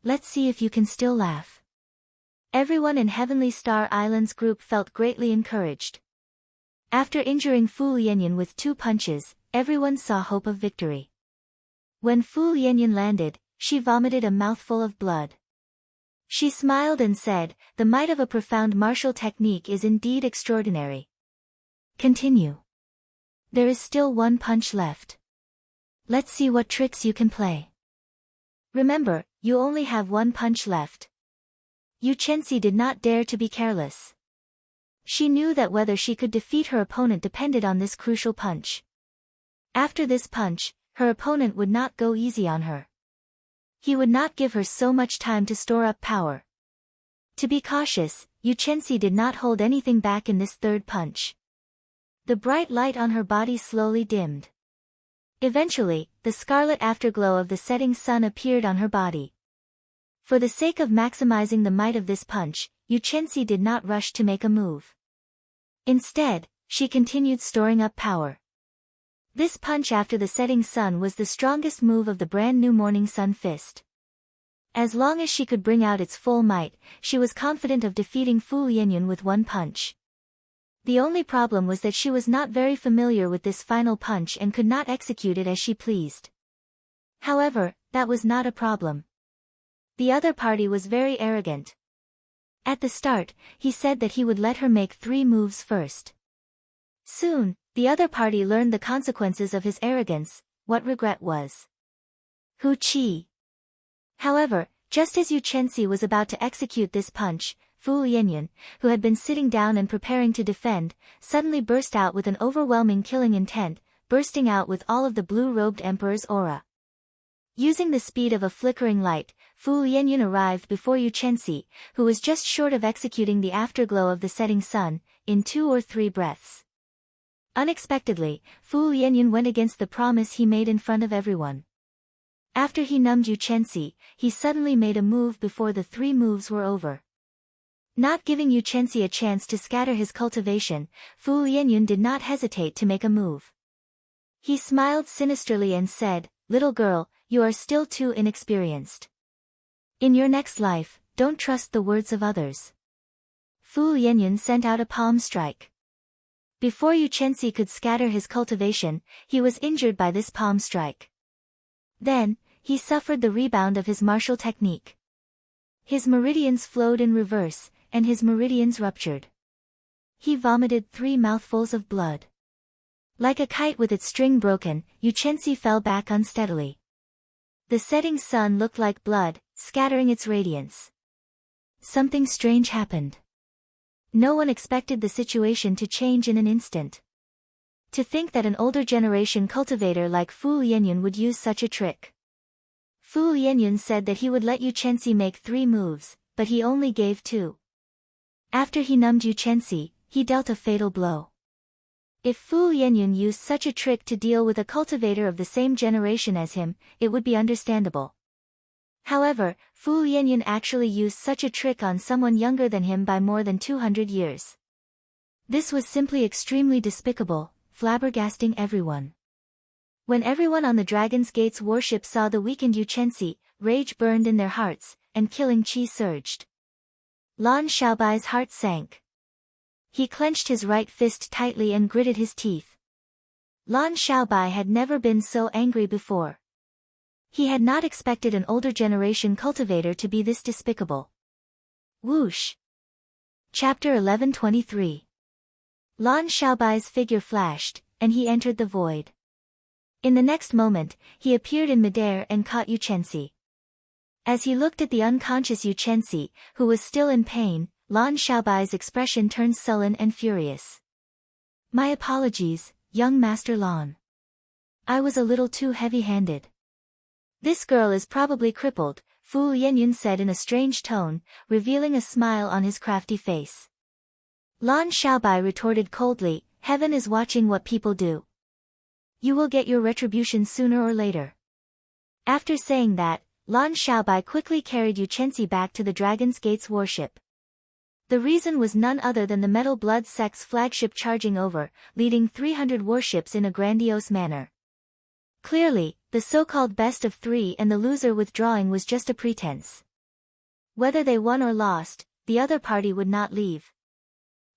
Let's see if you can still laugh." Everyone in Heavenly Star Island's group felt greatly encouraged. After injuring Fu Yanyan with 2 punches, everyone saw hope of victory. When Fu Yanyan landed, she vomited a mouthful of blood. She smiled and said, "The might of a profound martial technique is indeed extraordinary. Continue. There is still 1 punch left. Let's see what tricks you can play. Remember, you only have 1 punch left." Yuchensi did not dare to be careless. She knew that whether she could defeat her opponent depended on this crucial punch. After this punch, her opponent would not go easy on her. He would not give her so much time to store up power. To be cautious, Yuchensi did not hold anything back in this 3rd punch. The bright light on her body slowly dimmed. Eventually, the scarlet afterglow of the setting sun appeared on her body. For the sake of maximizing the might of this punch, Yuchensi did not rush to make a move. Instead, she continued storing up power. This punch after the setting sun was the strongest move of the brand new morning sun fist. As long as she could bring out its full might, she was confident of defeating Fu Yanyan with 1 punch. The only problem was that she was not very familiar with this final punch and could not execute it as she pleased. However, that was not a problem. The other party was very arrogant. At the start, he said that he would let her make 3 moves first. Soon, the other party learned the consequences of his arrogance, what regret was. Hu Qi. However, just as Yuchensi was about to execute this punch, Fu Yanyan, who had been sitting down and preparing to defend, suddenly burst out with an overwhelming killing intent, bursting out with all of the blue-robed emperor's aura. Using the speed of a flickering light, Fu Yanyan arrived before Yuchensi, who was just short of executing the afterglow of the setting sun, in 2 or 3 breaths. Unexpectedly, Fu Yanyan went against the promise he made in front of everyone. After he numbed Yuchensi, he suddenly made a move before the 3 moves were over. Not giving Yuchensi a chance to scatter his cultivation, Fu Yanyan did not hesitate to make a move. He smiled sinisterly and said, "Little girl, you are still too inexperienced. In your next life, don't trust the words of others." Fu Yanyan sent out a palm strike. Before Yuchensi could scatter his cultivation, he was injured by this palm strike. Then, he suffered the rebound of his martial technique. His meridians flowed in reverse, and his meridians ruptured. He vomited 3 mouthfuls of blood. Like a kite with its string broken, Yuchensi fell back unsteadily. The setting sun looked like blood, scattering its radiance. Something strange happened. No one expected the situation to change in an instant. To think that an older generation cultivator like Fu Yanyan would use such a trick. Fu Yanyan said that he would let Yuchensi make 3 moves, but he only gave 2. After he numbed Yuchensi, he dealt a fatal blow. If Fu Yanyan used such a trick to deal with a cultivator of the same generation as him, it would be understandable. However, Fu Yanyan actually used such a trick on someone younger than him by more than 200 years. This was simply extremely despicable, flabbergasting everyone. When everyone on the Dragon's Gate's warship saw the weakened Yuchensi, rage burned in their hearts, and killing chi surged. Lan Xiaobai's heart sank. He clenched his right fist tightly and gritted his teeth. Lan Xiaobai had never been so angry before. He had not expected an older generation cultivator to be this despicable. Whoosh! Chapter 1123. Lan Xiaobai's figure flashed, and he entered the void. In the next moment, he appeared in midair and caught Yuchensi. As he looked at the unconscious Yuchensi, who was still in pain, Lan Xiaobai's expression turned sullen and furious. My apologies, young Master Lan. I was a little too heavy-handed. This girl is probably crippled, Fu Yanyan said in a strange tone, revealing a smile on his crafty face. Lan Xiaobai retorted coldly, heaven is watching what people do. You will get your retribution sooner or later. After saying that, Lan Xiaobai quickly carried Yuchensi back to the Dragon's Gate's warship. The reason was none other than the Metal Blood sect's flagship charging over, leading 300 warships in a grandiose manner. Clearly, the so-called best of three and the loser withdrawing was just a pretense. Whether they won or lost, the other party would not leave.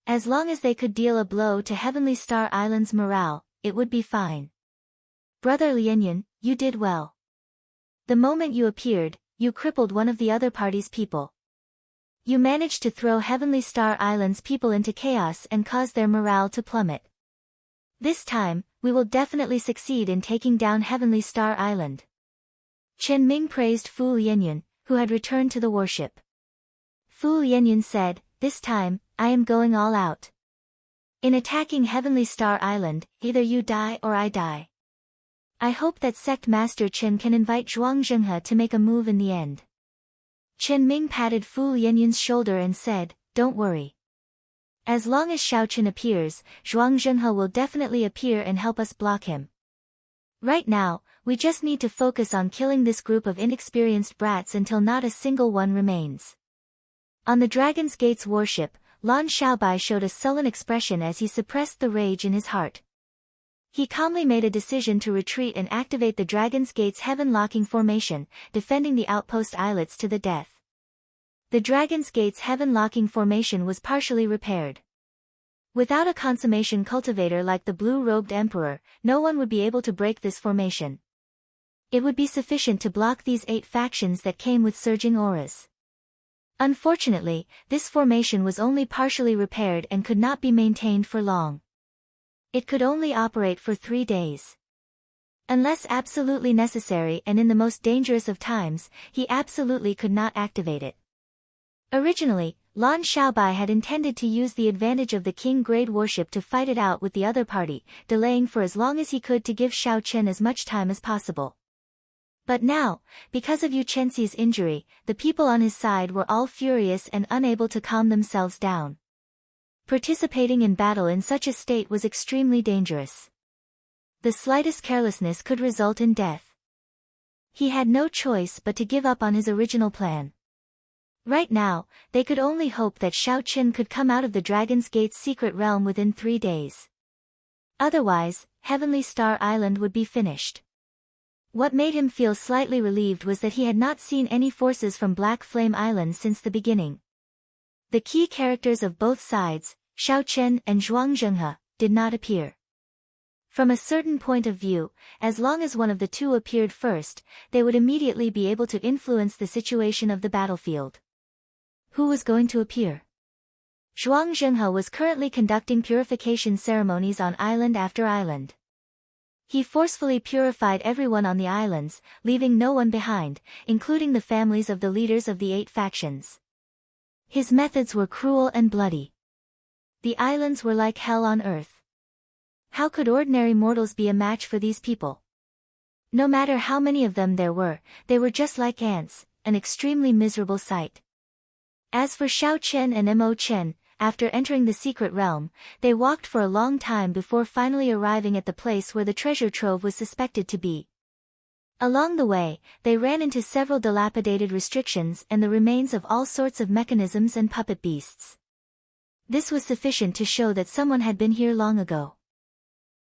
As long as they could deal a blow to Heavenly Star Island's morale, it would be fine. Brother Lianyan, you did well. The moment you appeared, you crippled one of the other party's people. You managed to throw Heavenly Star Island's people into chaos and cause their morale to plummet. This time, we will definitely succeed in taking down Heavenly Star Island. Chen Ming praised Fu Yanyan, who had returned to the warship. Fu Yanyan said, this time, I am going all out. In attacking Heavenly Star Island, either you die or I die. I hope that Sect Master Chen can invite Zhuang Zhenghe to make a move in the end. Chen Ming patted Fu Yanyan's shoulder and said, don't worry. As long as Xiao Chen appears, Zhuang Zhenghe will definitely appear and help us block him. Right now, we just need to focus on killing this group of inexperienced brats until not a single one remains. On the Dragon's Gate's warship, Lan Xiaobai showed a sullen expression as he suppressed the rage in his heart. He calmly made a decision to retreat and activate the Dragon's Gate's heaven-locking formation, defending the outpost islets to the death. The Dragon's Gate's heaven-locking formation was partially repaired. Without a consummation cultivator like the blue-robed emperor, no one would be able to break this formation. It would be sufficient to block these 8 factions that came with surging auras. Unfortunately, this formation was only partially repaired and could not be maintained for long. It could only operate for 3 days. Unless absolutely necessary and in the most dangerous of times, he absolutely could not activate it. Originally, Lan Xiaobai had intended to use the advantage of the King-grade warship to fight it out with the other party, delaying for as long as he could to give Xiao Chen as much time as possible. But now, because of Yuchensi's injury, the people on his side were all furious and unable to calm themselves down. Participating in battle in such a state was extremely dangerous. The slightest carelessness could result in death. He had no choice but to give up on his original plan. Right now, they could only hope that Xiao Chen could come out of the Dragon's Gate's secret realm within 3 days. Otherwise, Heavenly Star Island would be finished. What made him feel slightly relieved was that he had not seen any forces from Black Flame Island since the beginning. The key characters of both sides, Xiao Chen and Zhuang Zhenghe, did not appear. From a certain point of view, as long as one of the two appeared first, they would immediately be able to influence the situation of the battlefield. Who was going to appear? Zhuang Zhenghe was currently conducting purification ceremonies on island after island. He forcefully purified everyone on the islands, leaving no one behind, including the families of the leaders of the 8 factions. His methods were cruel and bloody. The islands were like hell on earth. How could ordinary mortals be a match for these people? No matter how many of them there were, they were just like ants, an extremely miserable sight. As for Xiao Chen and Mo Chen, after entering the secret realm, they walked for a long time before finally arriving at the place where the treasure trove was suspected to be. Along the way, they ran into several dilapidated restrictions and the remains of all sorts of mechanisms and puppet beasts. This was sufficient to show that someone had been here long ago.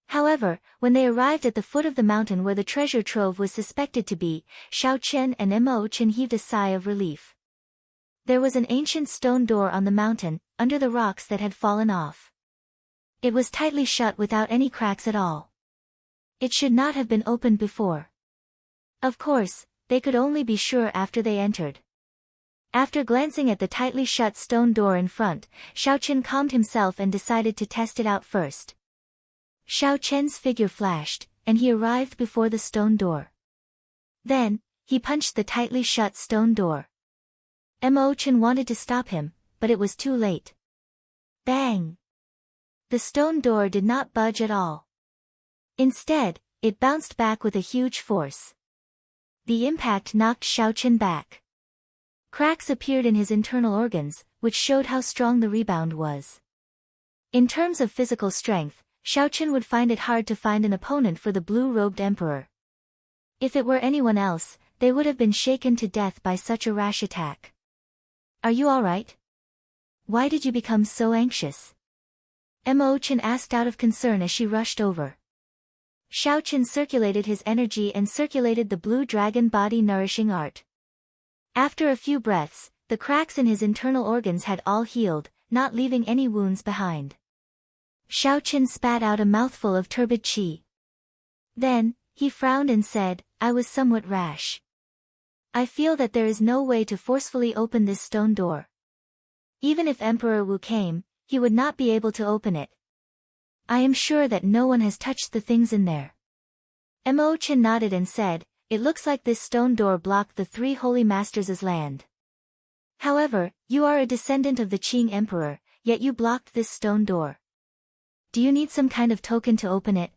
However, when they arrived at the foot of the mountain where the treasure trove was suspected to be, Xiaochen and Imochen heaved a sigh of relief. There was an ancient stone door on the mountain, under the rocks that had fallen off. It was tightly shut without any cracks at all. It should not have been opened before. Of course, they could only be sure after they entered. After glancing at the tightly shut stone door in front, Xiaochen calmed himself and decided to test it out first. Xiaochen's figure flashed, and he arrived before the stone door. Then, he punched the tightly shut stone door. Imochen wanted to stop him, but it was too late. Bang! The stone door did not budge at all. Instead, it bounced back with a huge force. The impact knocked Xiaochen back. Cracks appeared in his internal organs, which showed how strong the rebound was. In terms of physical strength, Xiaochen would find it hard to find an opponent for the blue-robed emperor. If it were anyone else, they would have been shaken to death by such a rash attack. Are you all right? Why did you become so anxious? Imochen asked out of concern as she rushed over. Xiaochen circulated his energy and circulated the blue dragon body nourishing art. After a few breaths, the cracks in his internal organs had all healed, not leaving any wounds behind. Xiaochen spat out a mouthful of turbid qi. Then, he frowned and said, I was somewhat rash. I feel that there is no way to forcefully open this stone door. Even if Emperor Wu came, he would not be able to open it. I am sure that no one has touched the things in there. Imochen nodded and said, it looks like this stone door blocked the three holy masters' land. However, you are a descendant of the Qing Emperor, yet you blocked this stone door. Do you need some kind of token to open it?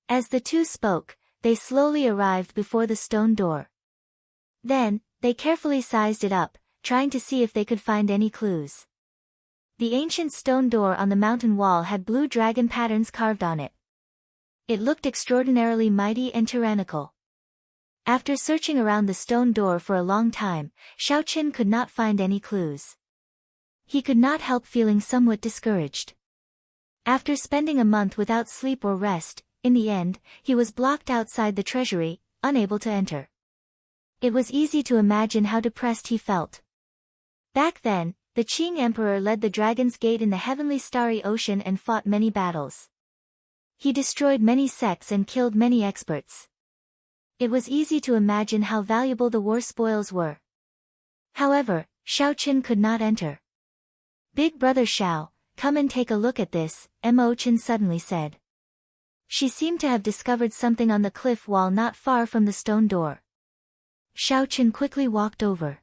As the two spoke, they slowly arrived before the stone door. Then, they carefully sized it up, trying to see if they could find any clues. The ancient stone door on the mountain wall had blue dragon patterns carved on it. It looked extraordinarily mighty and tyrannical. After searching around the stone door for a long time, Xiaochen could not find any clues. He could not help feeling somewhat discouraged. After spending a month without sleep or rest, in the end, he was blocked outside the treasury, unable to enter. It was easy to imagine how depressed he felt. Back then, the Qing Emperor led the Dragon's Gate in the heavenly starry ocean and fought many battles. He destroyed many sects and killed many experts. It was easy to imagine how valuable the war spoils were. However, Xiaochen could not enter. Big brother Xiao, come and take a look at this, Imochen suddenly said. She seemed to have discovered something on the cliff wall not far from the stone door. Xiaochen quickly walked over.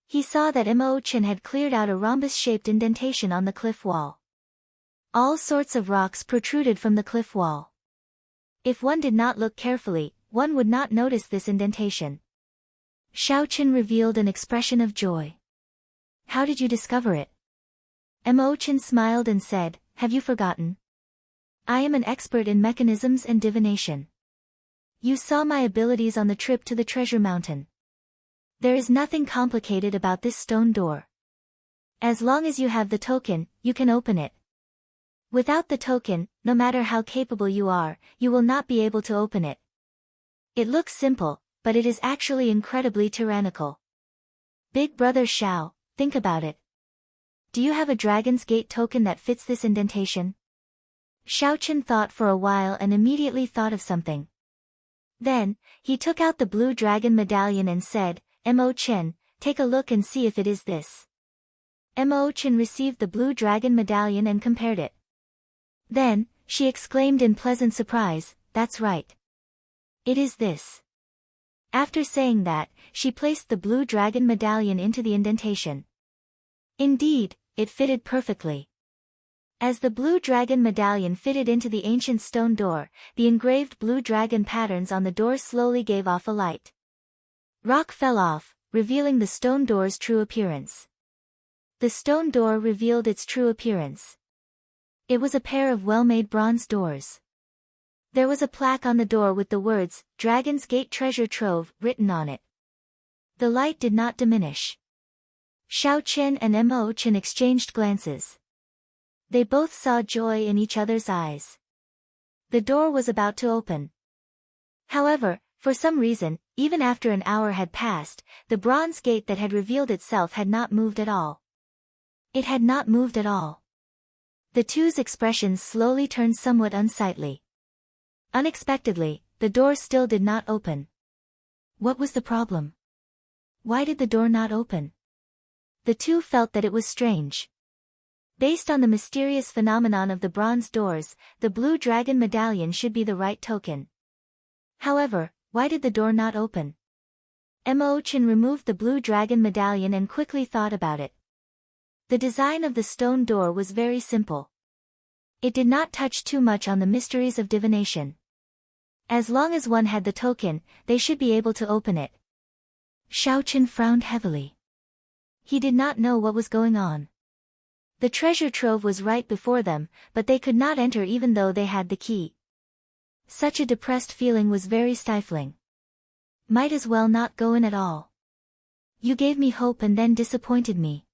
He saw that Imochen had cleared out a rhombus-shaped indentation on the cliff wall. All sorts of rocks protruded from the cliff wall. If one did not look carefully, one would not notice this indentation. Xiaochen revealed an expression of joy. How did you discover it? Imochen smiled and said, have you forgotten? I am an expert in mechanisms and divination. You saw my abilities on the trip to the treasure mountain. There is nothing complicated about this stone door. As long as you have the token, you can open it. Without the token, no matter how capable you are, you will not be able to open it. It looks simple, but it is actually incredibly tyrannical. Big brother Xiao, think about it. Do you have a Dragon's Gate token that fits this indentation? Xiaochen thought for a while and immediately thought of something. Then, he took out the blue dragon medallion and said, Imochen, take a look and see if it is this. Imochen received the blue dragon medallion and compared it. Then, she exclaimed in pleasant surprise, that's right. It is this. After saying that, she placed the blue dragon medallion into the indentation. Indeed, it fitted perfectly. As the blue dragon medallion fitted into the ancient stone door, the engraved blue dragon patterns on the door slowly gave off a light. Rock fell off, revealing the stone door's true appearance. The stone door revealed its true appearance. It was a pair of well-made bronze doors. There was a plaque on the door with the words, Dragon's Gate Treasure Trove, written on it. The light did not diminish. Xiaochen and Imochen exchanged glances. They both saw joy in each other's eyes. The door was about to open. However, for some reason, even after an hour had passed, the bronze gate that had revealed itself had not moved at all. It had not moved at all. The two's expressions slowly turned somewhat unsightly. Unexpectedly, the door still did not open. What was the problem? Why did the door not open? The two felt that it was strange. Based on the mysterious phenomenon of the bronze doors, the blue dragon medallion should be the right token. However, why did the door not open? Imo-chan removed the blue dragon medallion and quickly thought about it. The design of the stone door was very simple. It did not touch too much on the mysteries of divination. As long as one had the token, they should be able to open it. Xiaochen frowned heavily. He did not know what was going on. The treasure trove was right before them, but they could not enter even though they had the key. Such a depressed feeling was very stifling. Might as well not go in at all. You gave me hope and then disappointed me.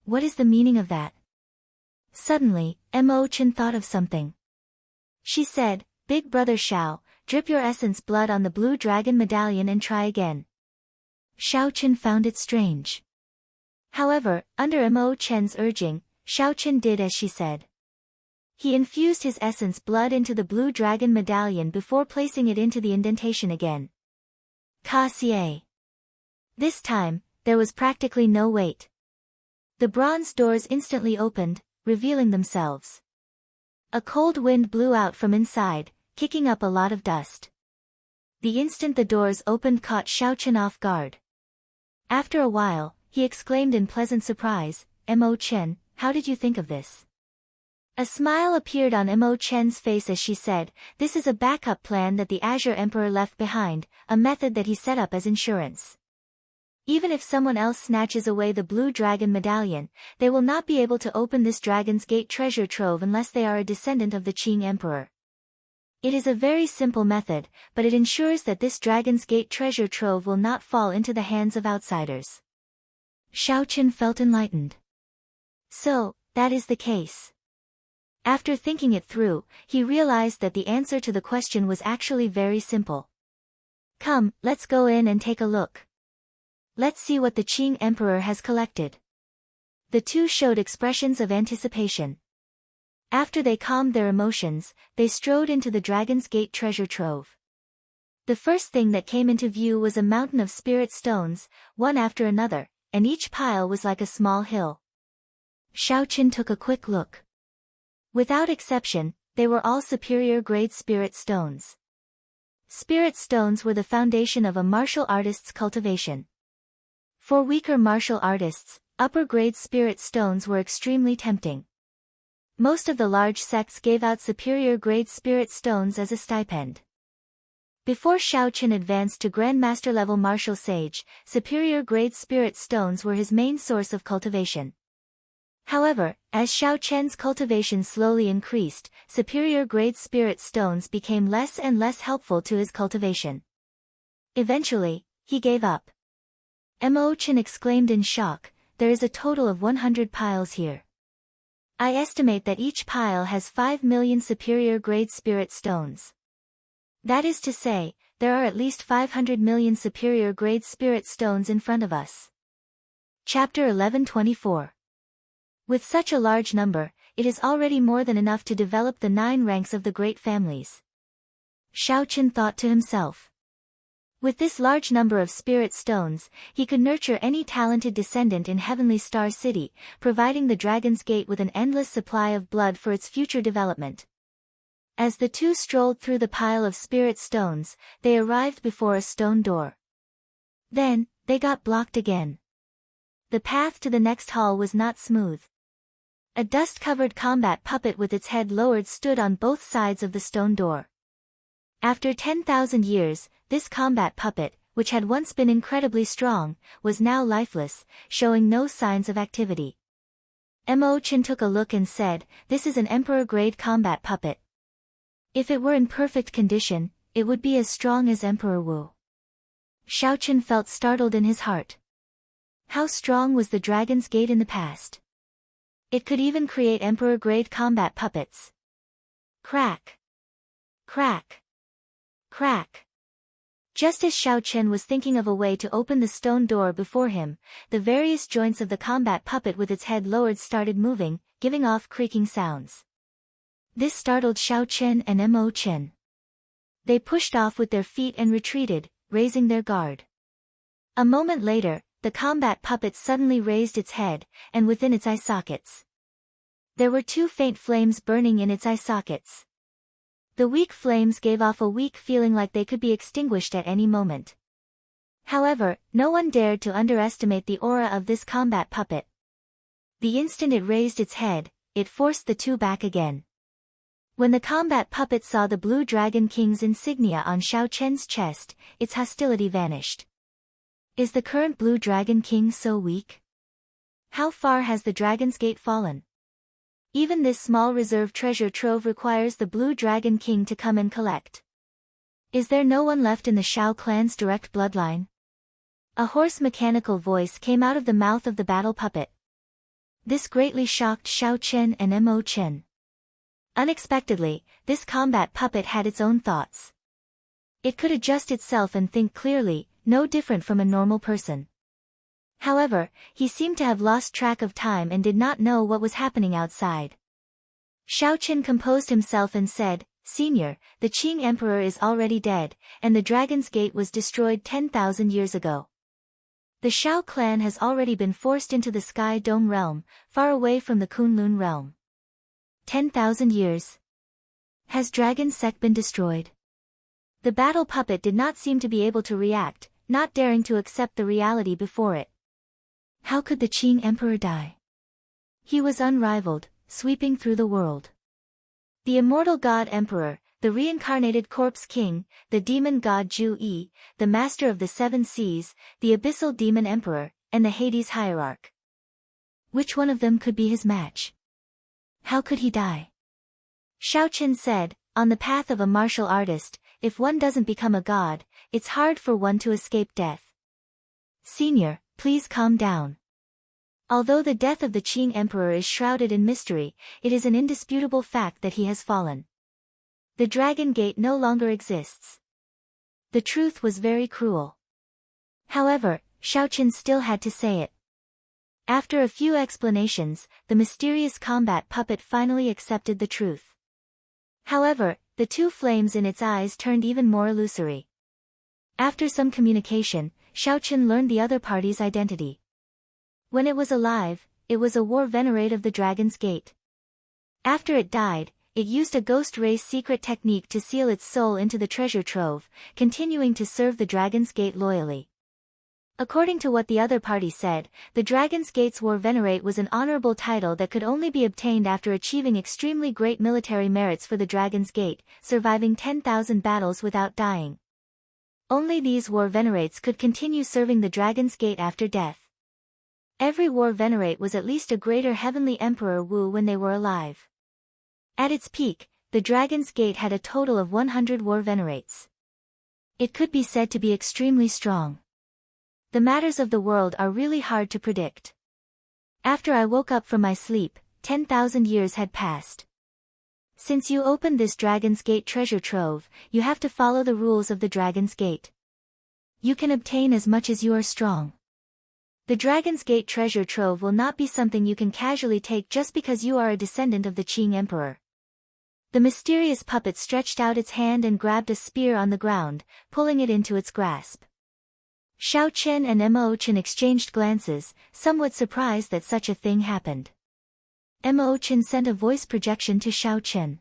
What is the meaning of that? Suddenly, Imo-chan thought of something. She said, Big brother Xiao, drip your essence blood on the blue dragon medallion and try again. Xiaochen found it strange. However, under Imo-chan's urging, Xiaochen did as she said. He infused his essence blood into the blue dragon medallion before placing it into the indentation again. Ka-sie. This time, there was practically no wait. The bronze doors instantly opened, revealing themselves. A cold wind blew out from inside, kicking up a lot of dust. The instant the doors opened caught Xiaochen off guard. After a while, he exclaimed in pleasant surprise, Imo-chen, how did you think of this? A smile appeared on Imo-chen's face as she said, this is a backup plan that the Azure Emperor left behind, a method that he set up as insurance. Even if someone else snatches away the blue dragon medallion, they will not be able to open this Dragon's Gate treasure trove unless they are a descendant of the Qing Emperor. It is a very simple method, but it ensures that this Dragon's Gate treasure trove will not fall into the hands of outsiders. Xiaochen felt enlightened. So, that is the case. After thinking it through, he realized that the answer to the question was actually very simple. Come, let's go in and take a look. Let's see what the Qing Emperor has collected. The two showed expressions of anticipation. After they calmed their emotions, they strode into the Dragon's Gate treasure trove. The first thing that came into view was a mountain of spirit stones, one after another, and each pile was like a small hill. Xiaochen took a quick look. Without exception, they were all superior-grade spirit stones. Spirit stones were the foundation of a martial artist's cultivation. For weaker martial artists, upper-grade spirit stones were extremely tempting. Most of the large sects gave out superior-grade spirit stones as a stipend. Before Xiaochen advanced to Grandmaster-level martial sage, superior-grade spirit stones were his main source of cultivation. However, as Xiaochen's cultivation slowly increased, superior-grade spirit stones became less and less helpful to his cultivation. Eventually, he gave up. Imo-chan exclaimed in shock, there is a total of 100 piles here. I estimate that each pile has 5 million superior-grade spirit stones. That is to say, there are at least 500 million superior-grade spirit stones in front of us. Chapter 1124. With such a large number, it is already more than enough to develop the 9 ranks of the great families. Xiaochen thought to himself. With this large number of spirit stones, he could nurture any talented descendant in Heavenly Star City, providing the Dragon's Gate with an endless supply of blood for its future development. As the two strolled through the pile of spirit stones, they arrived before a stone door. Then, they got blocked again. The path to the next hall was not smooth. A dust-covered combat puppet with its head lowered stood on both sides of the stone door. After 10,000 years, this combat puppet, which had once been incredibly strong, was now lifeless, showing no signs of activity. Imo-chan took a look and said, this is an Emperor-grade combat puppet. If it were in perfect condition, it would be as strong as Emperor Wu. Xiaochen felt startled in his heart. How strong was the Dragon's Gate in the past? It could even create emperor-grade combat puppets. Crack. Crack. Crack. Just as Xiao Chen was thinking of a way to open the stone door before him, the various joints of the combat puppet with its head lowered started moving, giving off creaking sounds. This startled Xiao Chen and Mo Chen. They pushed off with their feet and retreated, raising their guard. A moment later, the combat puppet suddenly raised its head, and within its eye sockets, there were two faint flames burning in its eye sockets. The weak flames gave off a weak feeling like they could be extinguished at any moment. However, no one dared to underestimate the aura of this combat puppet. The instant it raised its head, it forced the two back again. When the combat puppet saw the Blue Dragon King's insignia on Xiao Chen's chest, its hostility vanished. Is the current Blue Dragon King so weak? How far has the Dragon's Gate fallen? Even this small reserve treasure trove requires the Blue Dragon King to come and collect. Is there no one left in the Shao clan's direct bloodline? A hoarse mechanical voice came out of the mouth of the battle puppet. This greatly shocked Xiao Chen and Mo Chen. Unexpectedly, this combat puppet had its own thoughts. It could adjust itself and think clearly, no different from a normal person. However, he seemed to have lost track of time and did not know what was happening outside. Xiao Chen composed himself and said, "Senior, the Qing Emperor is already dead, and the Dragon's Gate was destroyed 10,000 years ago. The Shao clan has already been forced into the Sky Dome realm, far away from the Kunlun realm. 10,000 years. Has Dragon Sect been destroyed?" The battle puppet did not seem to be able to react, not daring to accept the reality before it. How could the Qing Emperor die? He was unrivaled, sweeping through the world. The immortal God Emperor, the reincarnated Corpse King, the demon god Ju Yi, the master of the Seven Seas, the abyssal demon emperor, and the Hades hierarch. Which one of them could be his match? How could he die? Xiao Chen said, "On the path of a martial artist, if one doesn't become a god, it's hard for one to escape death. Senior, please calm down. Although the death of the Qing Emperor is shrouded in mystery, it is an indisputable fact that he has fallen. The Dragon Gate no longer exists." The truth was very cruel. However, Xiao Chen still had to say it. After a few explanations, the mysterious combat puppet finally accepted the truth. However, the two flames in its eyes turned even more illusory. After some communication, Xiao Chen learned the other party's identity. When it was alive, it was a war venerate of the Dragon's Gate. After it died, it used a ghost race secret technique to seal its soul into the treasure trove, continuing to serve the Dragon's Gate loyally. According to what the other party said, the Dragon's Gate's War Venerate was an honorable title that could only be obtained after achieving extremely great military merits for the Dragon's Gate, surviving 10,000 battles without dying. Only these War Venerates could continue serving the Dragon's Gate after death. Every War Venerate was at least a greater heavenly Emperor Wu when they were alive. At its peak, the Dragon's Gate had a total of 100 War Venerates. It could be said to be extremely strong. The matters of the world are really hard to predict. After I woke up from my sleep, 10,000 years had passed. Since you opened this Dragon's Gate treasure trove, you have to follow the rules of the Dragon's Gate. You can obtain as much as you are strong. The Dragon's Gate treasure trove will not be something you can casually take just because you are a descendant of the Qing Emperor. The mysterious puppet stretched out its hand and grabbed a spear on the ground, pulling it into its grasp. Xiao Chen and Mo Chen exchanged glances, somewhat surprised that such a thing happened. Mo Chen sent a voice projection to Xiao Chen.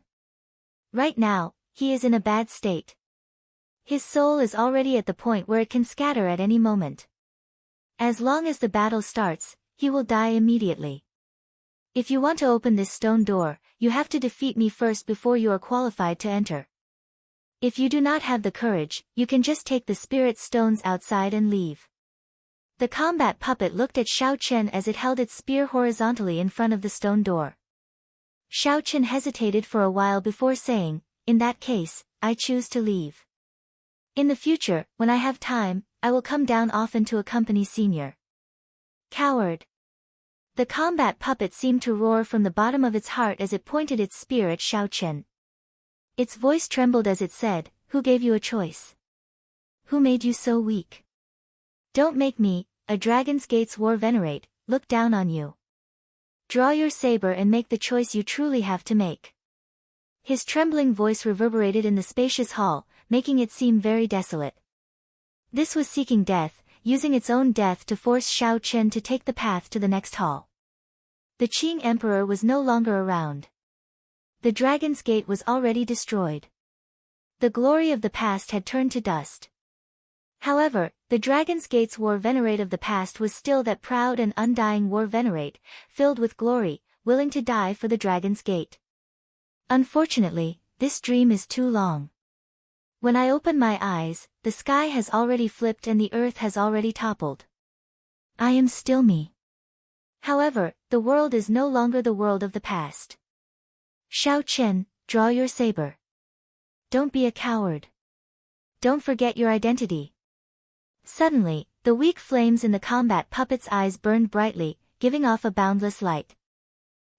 Right now, he is in a bad state. His soul is already at the point where it can scatter at any moment. As long as the battle starts, he will die immediately. If you want to open this stone door, you have to defeat me first before you are qualified to enter. If you do not have the courage, you can just take the spirit stones outside and leave. The combat puppet looked at Xiao Chen as it held its spear horizontally in front of the stone door. Xiao Chen hesitated for a while before saying, "In that case, I choose to leave. In the future, when I have time, I will come down often to accompany Senior." Coward. The combat puppet seemed to roar from the bottom of its heart as it pointed its spear at Xiao Chen. Its voice trembled as it said, "Who gave you a choice? Who made you so weak? Don't make me, a Dragon's Gate's war venerate, look down on you. Draw your saber and make the choice you truly have to make." His trembling voice reverberated in the spacious hall, making it seem very desolate. This was seeking death, using its own death to force Xiao Chen to take the path to the next hall. The Qing Emperor was no longer around. The Dragon's Gate was already destroyed. The glory of the past had turned to dust. However, the Dragon's Gate's war venerate of the past was still that proud and undying war venerate, filled with glory, willing to die for the Dragon's Gate. Unfortunately, this dream is too long. When I open my eyes, the sky has already flipped and the earth has already toppled. I am still me. However, the world is no longer the world of the past. Xiao Chen, draw your saber. Don't be a coward. Don't forget your identity. Suddenly, the weak flames in the combat puppet's eyes burned brightly, giving off a boundless light.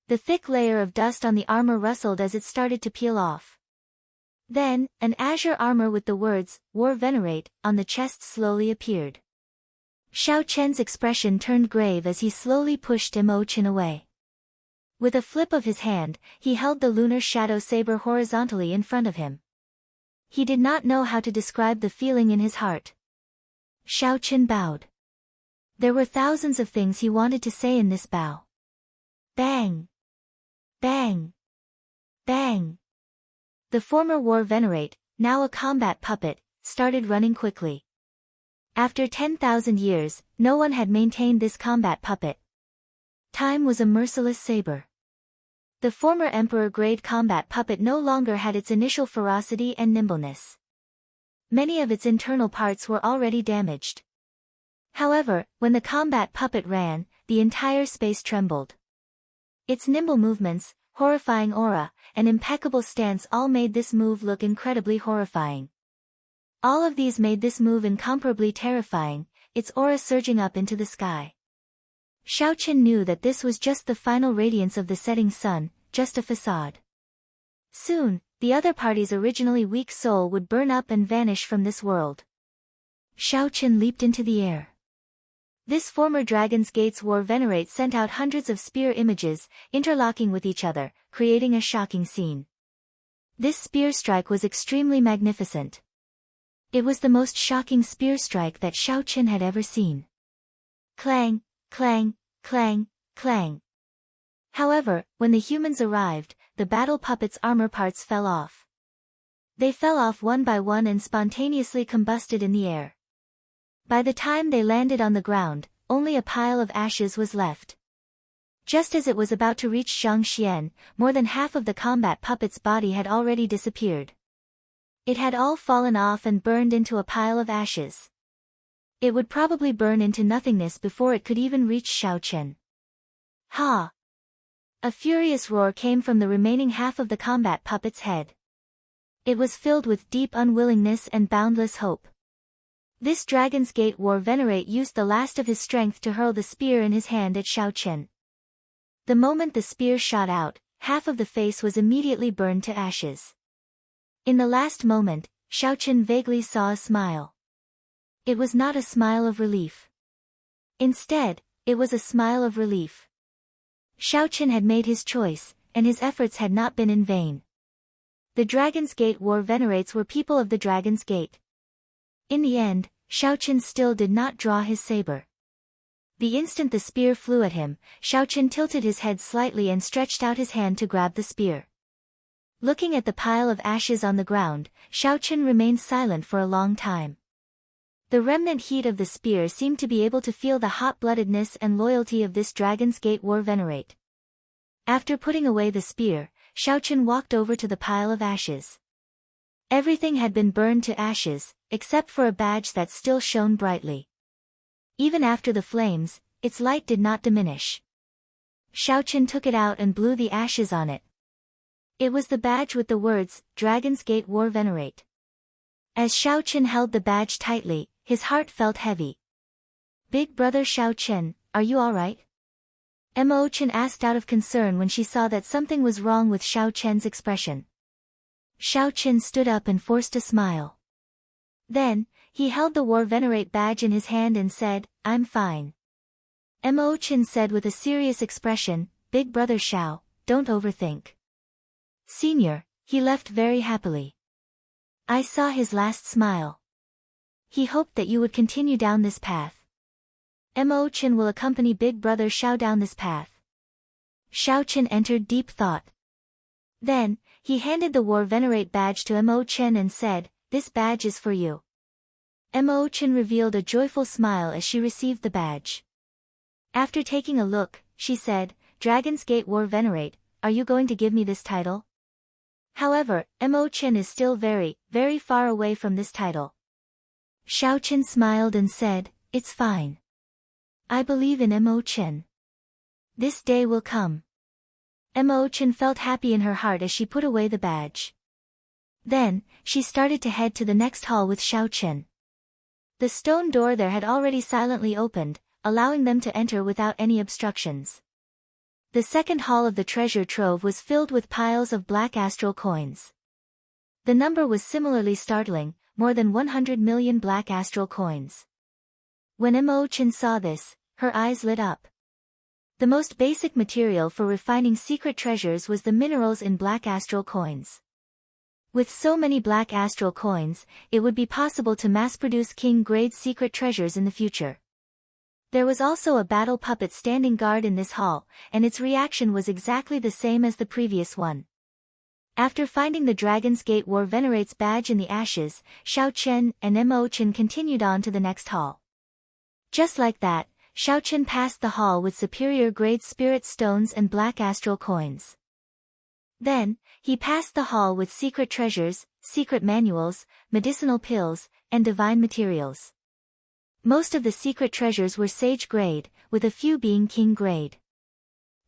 The thick layer of dust on the armor rustled as it started to peel off. Then, an azure armor with the words, "War Venerate," on the chest slowly appeared. Xiao Chen's expression turned grave as he slowly pushed Imochen away. With a flip of his hand, he held the lunar shadow saber horizontally in front of him. He did not know how to describe the feeling in his heart. Xiao Chen bowed. There were thousands of things he wanted to say in this bow. Bang! Bang! Bang! The former war venerate, now a combat puppet, started running quickly. After 10,000 years, no one had maintained this combat puppet. Time was a merciless saber. The former emperor-grade combat puppet no longer had its initial ferocity and nimbleness. Many of its internal parts were already damaged. However, when the combat puppet ran, the entire space trembled. Its nimble movements, horrifying aura, and impeccable stance all made this move look incredibly horrifying. All of these made this move incomparably terrifying, its aura surging up into the sky. Xiao Chen knew that this was just the final radiance of the setting sun, just a facade. Soon, the other party's originally weak soul would burn up and vanish from this world. Xiao Chen leaped into the air. This former Dragon's Gate's war venerate sent out hundreds of spear images, interlocking with each other, creating a shocking scene. This spear strike was extremely magnificent. It was the most shocking spear strike that Xiao Chen had ever seen. Clang, clang, clang, clang. However, when the humans arrived, the battle puppet's armor parts fell off. They fell off one by one and spontaneously combusted in the air. By the time they landed on the ground, only a pile of ashes was left. Just as it was about to reach Zhang Xian, more than half of the combat puppet's body had already disappeared. It had all fallen off and burned into a pile of ashes. It would probably burn into nothingness before it could even reach Xiao Chen. Ha! A furious roar came from the remaining half of the combat puppet's head. It was filled with deep unwillingness and boundless hope. This Dragon's Gate war venerate used the last of his strength to hurl the spear in his hand at Xiao Chen. The moment the spear shot out, half of the face was immediately burned to ashes. In the last moment, Xiao Chen vaguely saw a smile. It was not a smile of relief. Instead, it was a smile of relief. Xiao Chen had made his choice, and his efforts had not been in vain. The Dragon's Gate war venerates were people of the Dragon's Gate. In the end, Xiao Chen still did not draw his saber. The instant the spear flew at him, Xiao Chen tilted his head slightly and stretched out his hand to grab the spear. Looking at the pile of ashes on the ground, Xiao Chen remained silent for a long time. The remnant heat of the spear seemed to be able to feel the hot-bloodedness and loyalty of this Dragon's Gate war venerate. After putting away the spear, Xiao Chen walked over to the pile of ashes. Everything had been burned to ashes, except for a badge that still shone brightly. Even after the flames, its light did not diminish. Xiao Chen took it out and blew the ashes on it. It was the badge with the words, Dragon's Gate War Venerate. As Xiao Chen held the badge tightly, his heart felt heavy. Big brother Xiao Chen, are you alright? Mo Chen asked out of concern when she saw that something was wrong with Xiao Chen's expression. Xiao Chen stood up and forced a smile. Then, he held the War Venerate badge in his hand and said, "I'm fine." Mo Chen said with a serious expression, "Big brother Xiao, don't overthink." "Senior," he left very happily. "I saw his last smile. He hoped that you would continue down this path. Mo Chen will accompany Big Brother Xiao down this path." Xiao Chen entered deep thought. Then, he handed the War Venerate badge to Mo Chen and said, "This badge is for you." Mo Chen revealed a joyful smile as she received the badge. After taking a look, she said, "Dragon's Gate War Venerate, are you going to give me this title?" However, Mo Chen is still very, very far away from this title. Xiao Chen smiled and said, "It's fine. I believe in Mo Chen. This day will come." Mo Chen felt happy in her heart as she put away the badge. Then, she started to head to the next hall with Xiao Chen. The stone door there had already silently opened, allowing them to enter without any obstructions. The second hall of the treasure trove was filled with piles of black astral coins. The number was similarly startling, more than 100 million black astral coins. When Mo Chen saw this, her eyes lit up. The most basic material for refining secret treasures was the minerals in black astral coins. With so many black astral coins, it would be possible to mass-produce king-grade secret treasures in the future. There was also a battle puppet standing guard in this hall, and its reaction was exactly the same as the previous one. After finding the Dragon's Gate War Venerate's badge in the ashes, Xiao Chen and Mo Chen continued on to the next hall. Just like that, Xiao Chen passed the hall with superior-grade spirit stones and black astral coins. Then, he passed the hall with secret treasures, secret manuals, medicinal pills, and divine materials. Most of the secret treasures were sage-grade, with a few being king-grade.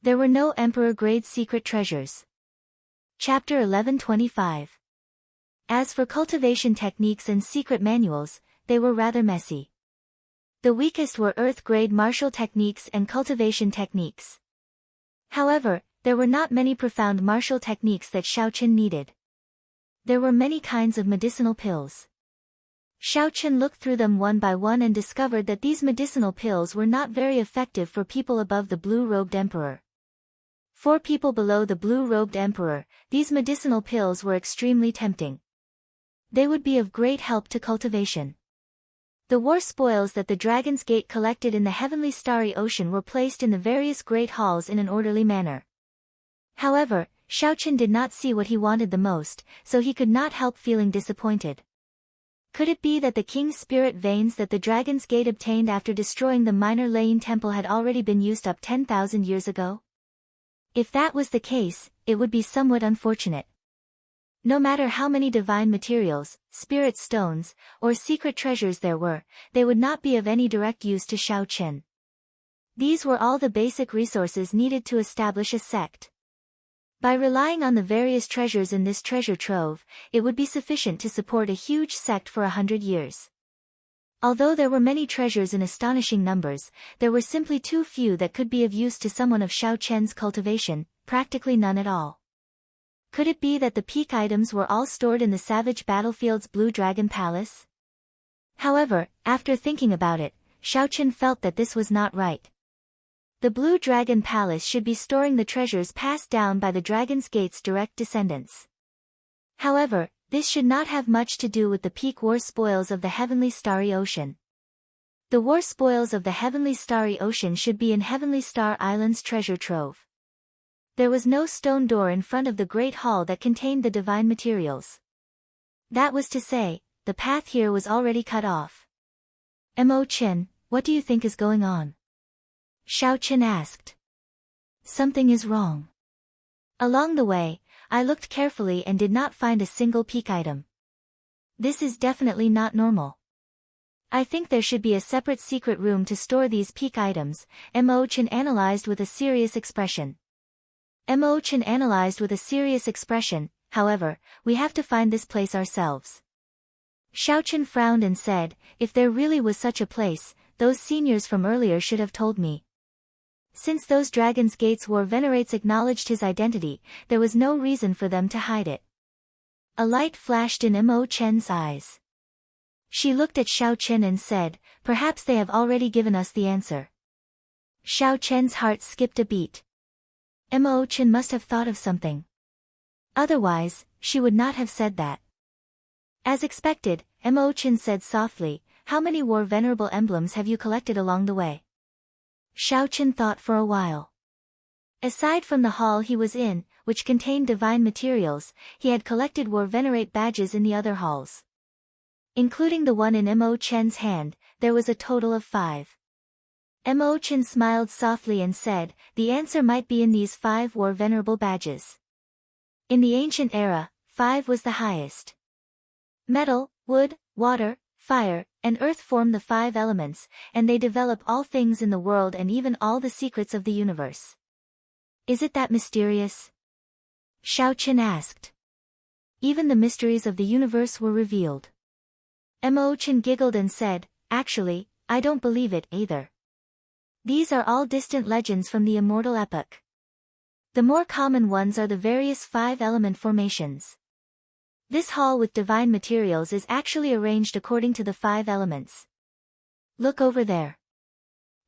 There were no emperor-grade secret treasures. Chapter 1125. As for cultivation techniques and secret manuals, they were rather messy. The weakest were earth-grade martial techniques and cultivation techniques. However, there were not many profound martial techniques that Xiao Chen needed. There were many kinds of medicinal pills. Xiao Chen looked through them one by one and discovered that these medicinal pills were not very effective for people above the blue-robed emperor. For people below the blue-robed emperor, these medicinal pills were extremely tempting. They would be of great help to cultivation. The war spoils that the Dragon's Gate collected in the heavenly starry ocean were placed in the various great halls in an orderly manner. However, Xiao Chen did not see what he wanted the most, so he could not help feeling disappointed. Could it be that the king's spirit veins that the Dragon's Gate obtained after destroying the minor Lane temple had already been used up 10,000 years ago? If that was the case, it would be somewhat unfortunate. No matter how many divine materials, spirit stones, or secret treasures there were, they would not be of any direct use to Xiao Chen. These were all the basic resources needed to establish a sect. By relying on the various treasures in this treasure trove, it would be sufficient to support a huge sect for 100 years. Although there were many treasures in astonishing numbers, there were simply too few that could be of use to someone of Xiao Chen's cultivation, practically none at all. Could it be that the peak items were all stored in the Savage Battlefield's Blue Dragon Palace? However, after thinking about it, Xiao Chen felt that this was not right. The Blue Dragon Palace should be storing the treasures passed down by the Dragon's Gate's direct descendants. However, this should not have much to do with the peak war spoils of the Heavenly Starry Ocean. The war spoils of the Heavenly Starry Ocean should be in Heavenly Star Island's treasure trove. There was no stone door in front of the great hall that contained the divine materials. That was to say, the path here was already cut off. Mo Chen, what do you think is going on? Xiao Chen asked. Something is wrong. Along the way, I looked carefully and did not find a single peak item. This is definitely not normal. I think there should be a separate secret room to store these peak items, Mo Chen analyzed with a serious expression. Mo Chen analyzed with a serious expression, however, we have to find this place ourselves. Xiao Chen frowned and said, if there really was such a place, those seniors from earlier should have told me. Since those dragon's gates war venerates acknowledged his identity, there was no reason for them to hide it. A light flashed in Mo Chen's eyes. She looked at Xiao Chen and said, "Perhaps they have already given us the answer." Xiao Chen's heart skipped a beat. Mo Chen must have thought of something. Otherwise, she would not have said that. As expected, Mo Chen said softly, "How many war venerable emblems have you collected along the way?" Xiao Chen thought for a while. Aside from the hall he was in, which contained divine materials, he had collected war venerate badges in the other halls. Including the one in Mo Chen's hand, there was a total of 5. Mo Chen smiled softly and said, "The answer might be in these 5 war venerable badges." In the ancient era, 5 was the highest. Metal, wood, water, fire, and earth form the 5 elements, and they develop all things in the world and even all the secrets of the universe. Is it that mysterious? Xiao Chen asked. Even the mysteries of the universe were revealed. Mo Chen giggled and said, "Actually, I don't believe it either. These are all distant legends from the immortal epoch. The more common ones are the various 5-element formations. This hall with divine materials is actually arranged according to the 5 elements. Look over there.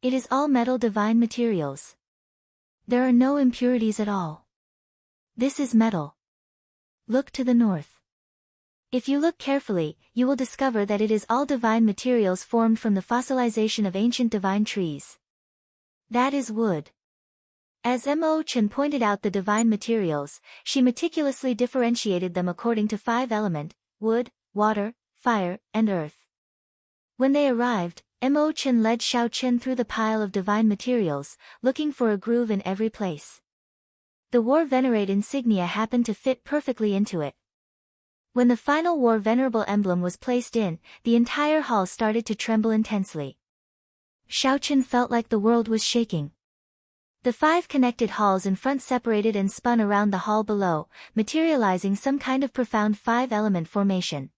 It is all metal divine materials. There are no impurities at all. This is metal. Look to the north. If you look carefully, you will discover that it is all divine materials formed from the fossilization of ancient divine trees. That is wood." As Mo Chen pointed out the divine materials, she meticulously differentiated them according to 5-element, wood, water, fire, and earth. When they arrived, Mo Chen led Xiao Chen through the pile of divine materials, looking for a groove in every place. The War Venerate insignia happened to fit perfectly into it. When the final War Venerable emblem was placed in, the entire hall started to tremble intensely. Xiao Chen felt like the world was shaking. The 5 connected halls in front separated and spun around the hall below, materializing some kind of profound 5-element formation.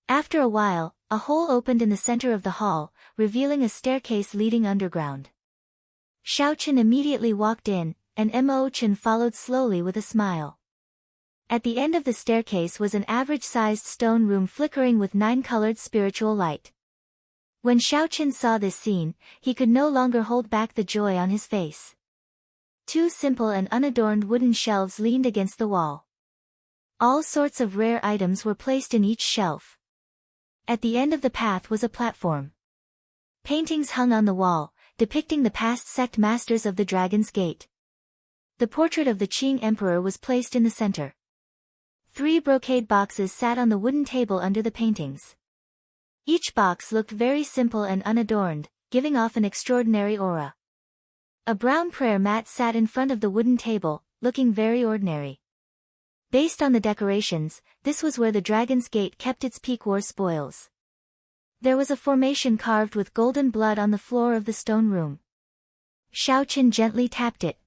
After a while, a hole opened in the center of the hall, revealing a staircase leading underground. Xiao Chen immediately walked in, and Mo Chen followed slowly with a smile. At the end of the staircase was an average-sized stone room flickering with 9-colored spiritual light. When Xiao Chen saw this scene, he could no longer hold back the joy on his face. 2 simple and unadorned wooden shelves leaned against the wall. All sorts of rare items were placed in each shelf. At the end of the path was a platform. Paintings hung on the wall, depicting the past sect masters of the Dragon's Gate. The portrait of the Qing Emperor was placed in the center. 3 brocade boxes sat on the wooden table under the paintings. Each box looked very simple and unadorned, giving off an extraordinary aura. A brown prayer mat sat in front of the wooden table, looking very ordinary. Based on the decorations, this was where the Dragon's Gate kept its peak war spoils. There was a formation carved with golden blood on the floor of the stone room. Xiao Chen gently tapped it.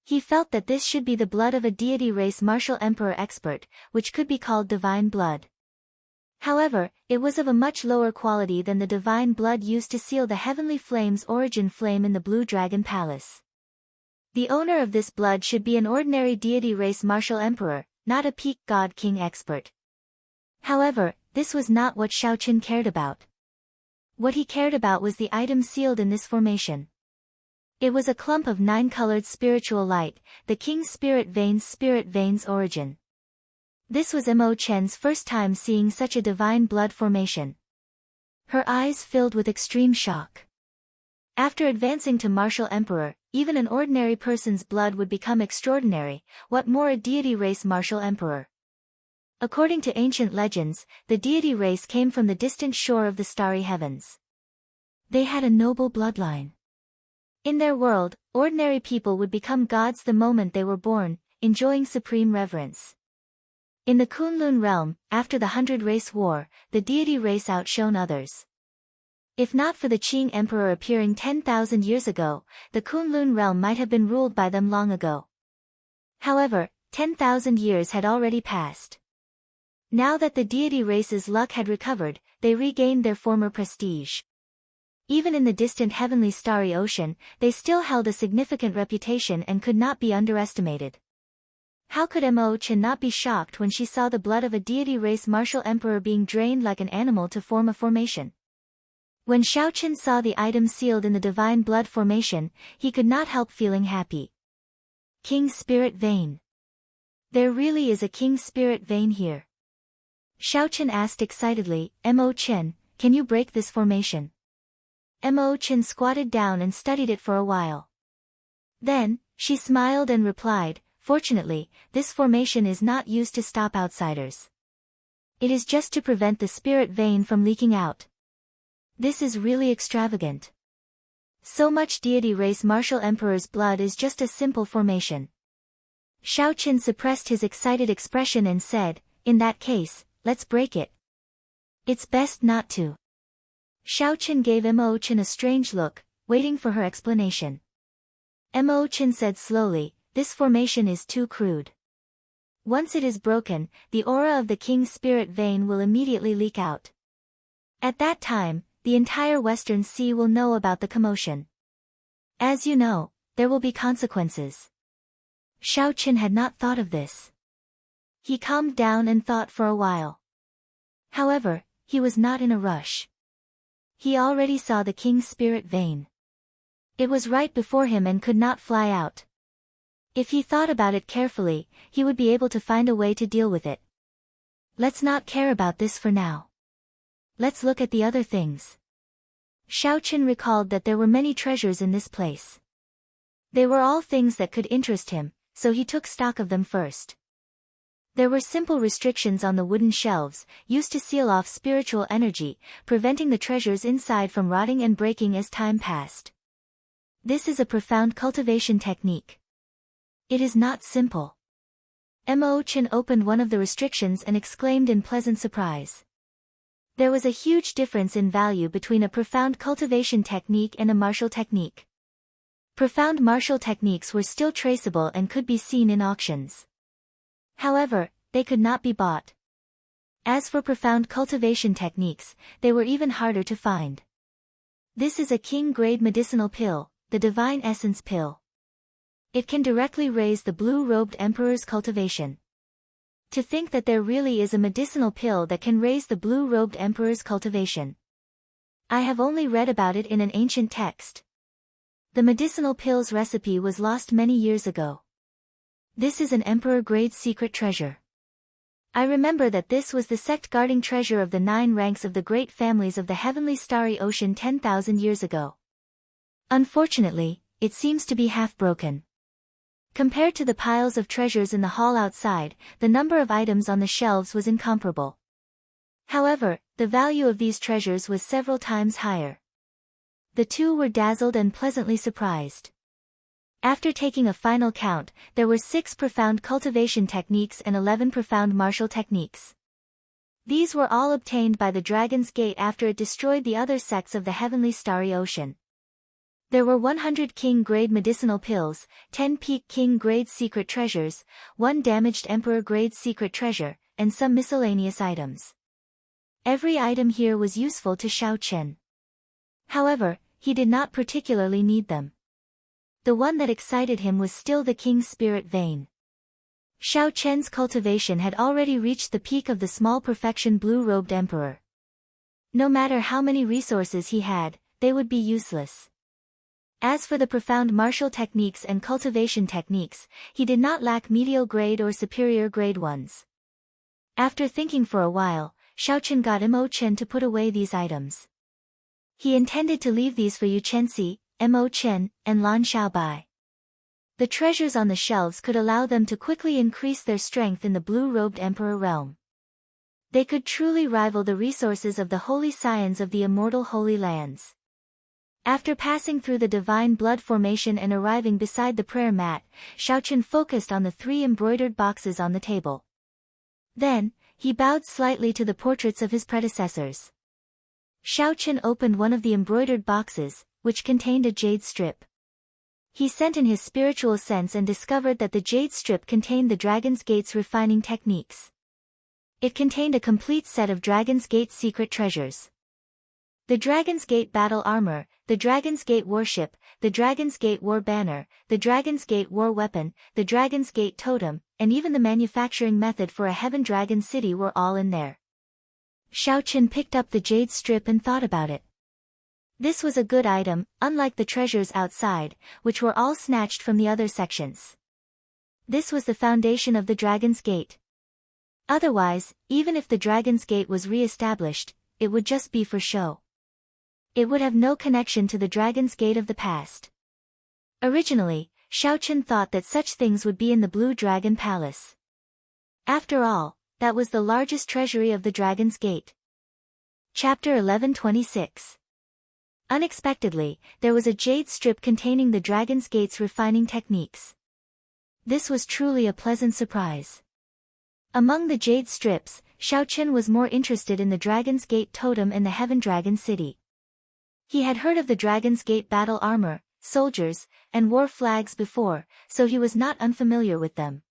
He felt that this should be the blood of a deity race martial emperor expert, which could be called divine blood. However, it was of a much lower quality than the divine blood used to seal the heavenly flame's origin flame in the Blue Dragon Palace. The owner of this blood should be an ordinary deity race martial emperor, not a peak god king expert. However, this was not what Xiao Chen cared about. What he cared about was the item sealed in this formation. It was a clump of 9-colored spiritual light, the King's Spirit Veins origin. This was Mo Chen's first time seeing such a divine blood formation. Her eyes filled with extreme shock. After advancing to martial emperor, even an ordinary person's blood would become extraordinary, what more a deity race martial emperor. According to ancient legends, the deity race came from the distant shore of the starry heavens. They had a noble bloodline. In their world, ordinary people would become gods the moment they were born, enjoying supreme reverence. In the Kunlun realm, after the 100-race war, the deity race outshone others. If not for the Qing Emperor appearing 10,000 years ago, the Kunlun realm might have been ruled by them long ago. However, 10,000 years had already passed. Now that the deity race's luck had recovered, they regained their former prestige. Even in the distant heavenly starry ocean, they still held a significant reputation and could not be underestimated. How could Mo Chen not be shocked when she saw the blood of a deity race martial emperor being drained like an animal to form a formation? When Xiao Chen saw the item sealed in the divine blood formation, he could not help feeling happy. King Spirit Vein. There really is a King Spirit Vein here. Xiao Chen asked excitedly, Mo Chen, can you break this formation? Mo Chen squatted down and studied it for a while. Then, she smiled and replied, fortunately, this formation is not used to stop outsiders. It is just to prevent the spirit vein from leaking out. This is really extravagant. So much deity race martial emperor's blood is just a simple formation. Xiao Chen suppressed his excited expression and said, in that case, let's break it. It's best not to. Xiao Chen gave Mo Chen a strange look, waiting for her explanation. Mo Chen said slowly, this formation is too crude. Once it is broken, the aura of the King's spirit vein will immediately leak out. At that time, the entire Western Sea will know about the commotion. As you know, there will be consequences. Xiao Chen had not thought of this. He calmed down and thought for a while. However, he was not in a rush. He already saw the King's spirit vein. It was right before him and could not fly out. If he thought about it carefully, he would be able to find a way to deal with it. Let's not care about this for now. Let's look at the other things. Xiao Chen recalled that there were many treasures in this place. They were all things that could interest him, so he took stock of them first. There were simple restrictions on the wooden shelves, used to seal off spiritual energy, preventing the treasures inside from rotting and breaking as time passed. This is a profound cultivation technique. It is not simple. Mo Chen opened one of the restrictions and exclaimed in pleasant surprise. There was a huge difference in value between a profound cultivation technique and a martial technique. Profound martial techniques were still traceable and could be seen in auctions. However, they could not be bought. As for profound cultivation techniques, they were even harder to find. This is a king-grade medicinal pill, the Divine Essence Pill. It can directly raise the blue-robed emperor's cultivation. To think that there really is a medicinal pill that can raise the blue-robed emperor's cultivation. I have only read about it in an ancient text. The medicinal pill's recipe was lost many years ago. This is an emperor-grade secret treasure. I remember that this was the sect-guarding treasure of the 9 ranks of the great families of the heavenly starry ocean 10,000 years ago. Unfortunately, it seems to be half broken. Compared to the piles of treasures in the hall outside, the number of items on the shelves was incomparable. However, the value of these treasures was several times higher. The two were dazzled and pleasantly surprised. After taking a final count, there were 6 profound cultivation techniques and 11 profound martial techniques. These were all obtained by the Dragon's Gate after it destroyed the other sects of the heavenly starry ocean. There were 100 king-grade medicinal pills, 10 peak king-grade secret treasures, 1 damaged emperor-grade secret treasure, and some miscellaneous items. Every item here was useful to Xiao Chen. However, he did not particularly need them. The one that excited him was still the King's spirit vein. Xiao Chen's cultivation had already reached the peak of the small perfection blue-robed emperor. No matter how many resources he had, they would be useless. As for the profound martial techniques and cultivation techniques, he did not lack medial grade or superior grade ones. After thinking for a while, Xiao Chen got Mo Chen to put away these items. He intended to leave these for Yu Chenxi, Mo Chen, and Lan Xiaobai. The treasures on the shelves could allow them to quickly increase their strength in the blue-robed emperor realm. They could truly rival the resources of the holy scions of the immortal holy lands. After passing through the divine blood formation and arriving beside the prayer mat, Xiao Chen focused on the 3 embroidered boxes on the table. Then, he bowed slightly to the portraits of his predecessors. Xiao Chen opened one of the embroidered boxes, which contained a jade strip. He sent in his spiritual sense and discovered that the jade strip contained the Dragon's Gate's refining techniques. It contained a complete set of Dragon's Gate secret treasures. The Dragon's Gate battle armor, the Dragon's Gate warship, the Dragon's Gate war banner, the Dragon's Gate war weapon, the Dragon's Gate totem, and even the manufacturing method for a Heaven Dragon city were all in there. Xiao Qin picked up the jade strip and thought about it. This was a good item, unlike the treasures outside, which were all snatched from the other sections. This was the foundation of the Dragon's Gate. Otherwise, even if the Dragon's Gate was re-established, it would just be for show. It would have no connection to the Dragon's Gate of the past. Originally, Xiao Qin thought that such things would be in the Blue Dragon Palace. After all, that was the largest treasury of the Dragon's Gate. Chapter 1126. Unexpectedly, there was a jade strip containing the Dragon's Gate's refining techniques. This was truly a pleasant surprise. Among the jade strips, Xiao Qin was more interested in the Dragon's Gate totem in the Heaven Dragon city. He had heard of the Dragon's Gate battle armor, soldiers, and war flags before, so he was not unfamiliar with them.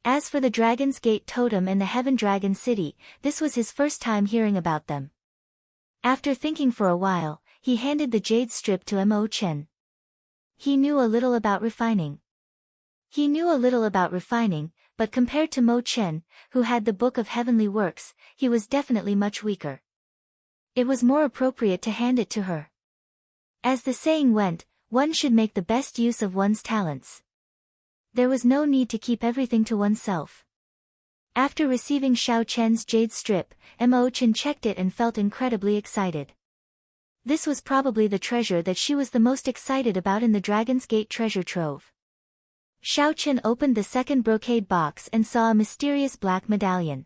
As for the Dragon's Gate totem in the Heaven Dragon city, this was his first time hearing about them. After thinking for a while, he handed the jade strip to Mo Chen. He knew a little about refining. But compared to Mo Chen, who had the Book of Heavenly Works, he was definitely much weaker. It was more appropriate to hand it to her. As the saying went, one should make the best use of one's talents. There was no need to keep everything to oneself. After receiving Xiao Chen's jade strip, Mo Chen checked it and felt incredibly excited. This was probably the treasure that she was the most excited about in the Dragon's Gate treasure trove. Xiao Chen opened the second brocade box and saw a mysterious black medallion.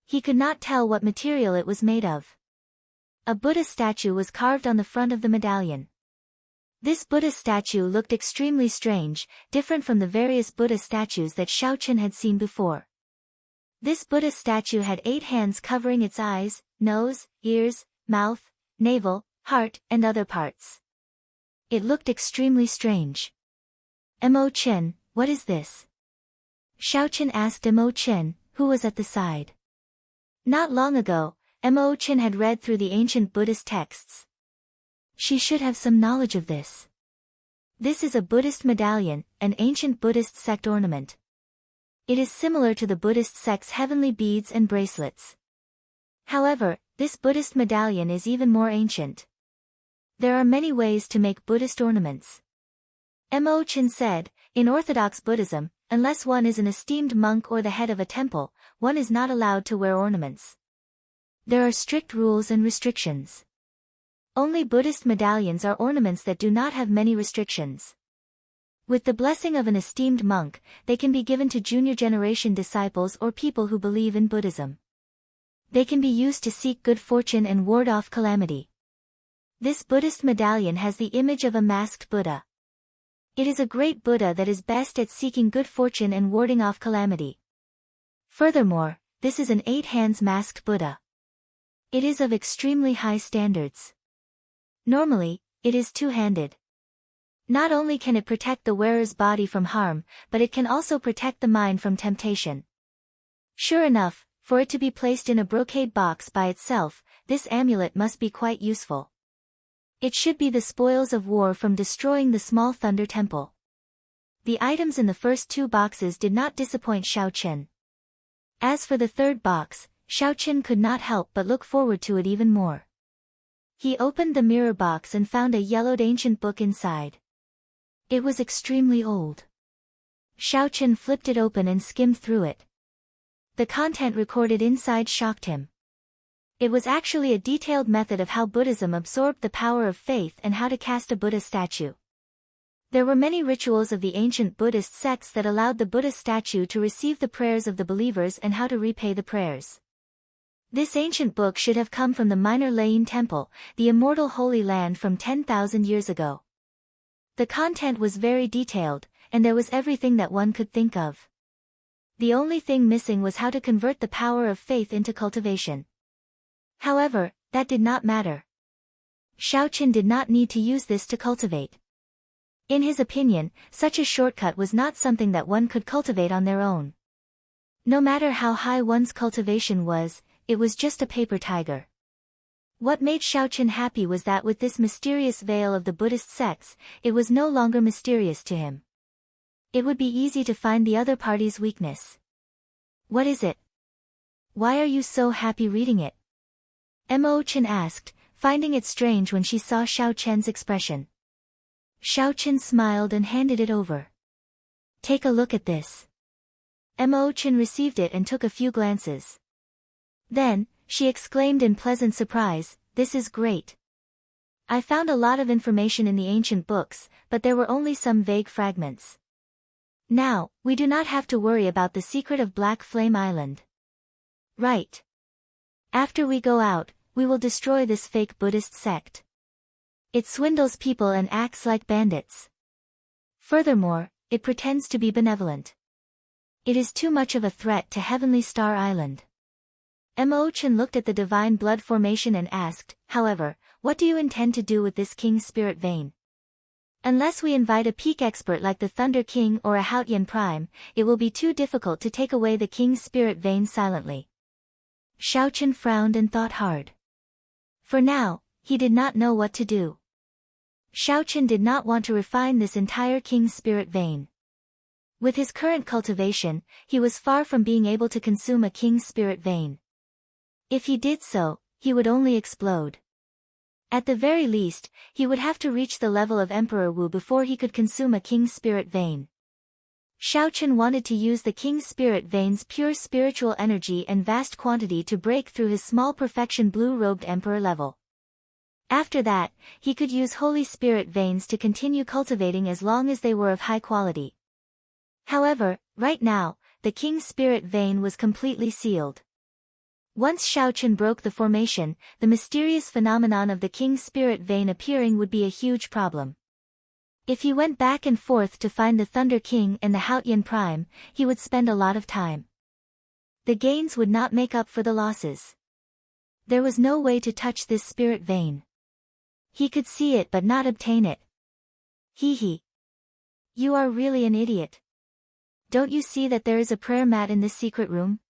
He could not tell what material it was made of. A Buddha statue was carved on the front of the medallion. This Buddha statue looked extremely strange, different from the various Buddha statues that Xiao Chen had seen before. This Buddha statue had 8 hands covering its eyes, nose, ears, mouth, navel, heart, and other parts. It looked extremely strange. Mo Chen, what is this? Xiao Chen asked Mo Chen, who was at the side. Not long ago, Mo Chen had read through the ancient Buddhist texts. She should have some knowledge of this. This is a Buddhist medallion, an ancient Buddhist sect ornament. It is similar to the Buddhist sect's heavenly beads and bracelets. However, this Buddhist medallion is even more ancient. There are many ways to make Buddhist ornaments. Mo Chen said, in Orthodox Buddhism, unless one is an esteemed monk or the head of a temple, one is not allowed to wear ornaments. There are strict rules and restrictions. Only Buddhist medallions are ornaments that do not have many restrictions. With the blessing of an esteemed monk, they can be given to junior generation disciples or people who believe in Buddhism. They can be used to seek good fortune and ward off calamity. This Buddhist medallion has the image of a masked Buddha. It is a great Buddha that is best at seeking good fortune and warding off calamity. Furthermore, this is an 8 hands masked Buddha. It is of extremely high standards. Normally, it is 2-handed. Not only can it protect the wearer's body from harm, but it can also protect the mind from temptation. Sure enough, for it to be placed in a brocade box by itself, this amulet must be quite useful. It should be the spoils of war from destroying the small Thunder Temple. The items in the first 2 boxes did not disappoint Xiao Qin. As for the third box, Xiao Qin could not help but look forward to it even more. He opened the mirror box and found a yellowed ancient book inside. It was extremely old. Xiao Qin flipped it open and skimmed through it. The content recorded inside shocked him. It was actually a detailed method of how Buddhism absorbed the power of faith and how to cast a Buddha statue. There were many rituals of the ancient Buddhist sects that allowed the Buddha statue to receive the prayers of the believers and how to repay the prayers. This ancient book should have come from the Minor Layin Temple, the Immortal Holy Land from 10,000 years ago. The content was very detailed, and there was everything that one could think of. The only thing missing was how to convert the power of faith into cultivation. However, that did not matter. Xiao Qin did not need to use this to cultivate. In his opinion, such a shortcut was not something that one could cultivate on their own. No matter how high one's cultivation was, it was just a paper tiger. What made Xiaochen happy was that with this mysterious veil of the Buddhist sects, it was no longer mysterious to him. It would be easy to find the other party's weakness. What is it? Why are you so happy reading it? Chen asked, finding it strange when she saw Xiaochen's expression. Xiaochen smiled and handed it over. Take a look at this. Chen received it and took a few glances. Then, she exclaimed in pleasant surprise, "This is great. I found a lot of information in the ancient books, but there were only some vague fragments. Now, we do not have to worry about the secret of Black Flame Island. Right. After we go out, we will destroy this fake Buddhist sect. It swindles people and acts like bandits. Furthermore, it pretends to be benevolent. It is too much of a threat to Heavenly Star Island." Chen looked at the divine blood formation and asked, "However, what do you intend to do with this King's Spirit Vein? Unless we invite a peak expert like the Thunder King or a Haotian Prime, it will be too difficult to take away the King's Spirit Vein silently." Xiaochen frowned and thought hard. For now, he did not know what to do. Xiaochen did not want to refine this entire King's Spirit Vein. With his current cultivation, he was far from being able to consume a King's Spirit Vein. If he did so, he would only explode. At the very least, he would have to reach the level of Emperor Wu before he could consume a King's Spirit Vein. Xiaochen wanted to use the King's Spirit Vein's pure spiritual energy and vast quantity to break through his small perfection blue-robed Emperor level. After that, he could use Holy Spirit Veins to continue cultivating as long as they were of high quality. However, right now, the King's Spirit Vein was completely sealed. Once Xiaochen broke the formation, the mysterious phenomenon of the King's Spirit Vein appearing would be a huge problem. If he went back and forth to find the Thunder King and the Haotian Prime, he would spend a lot of time. The gains would not make up for the losses. There was no way to touch this Spirit Vein. He could see it but not obtain it. Hee. You are really an idiot. Don't you see that there is a prayer mat in this secret room?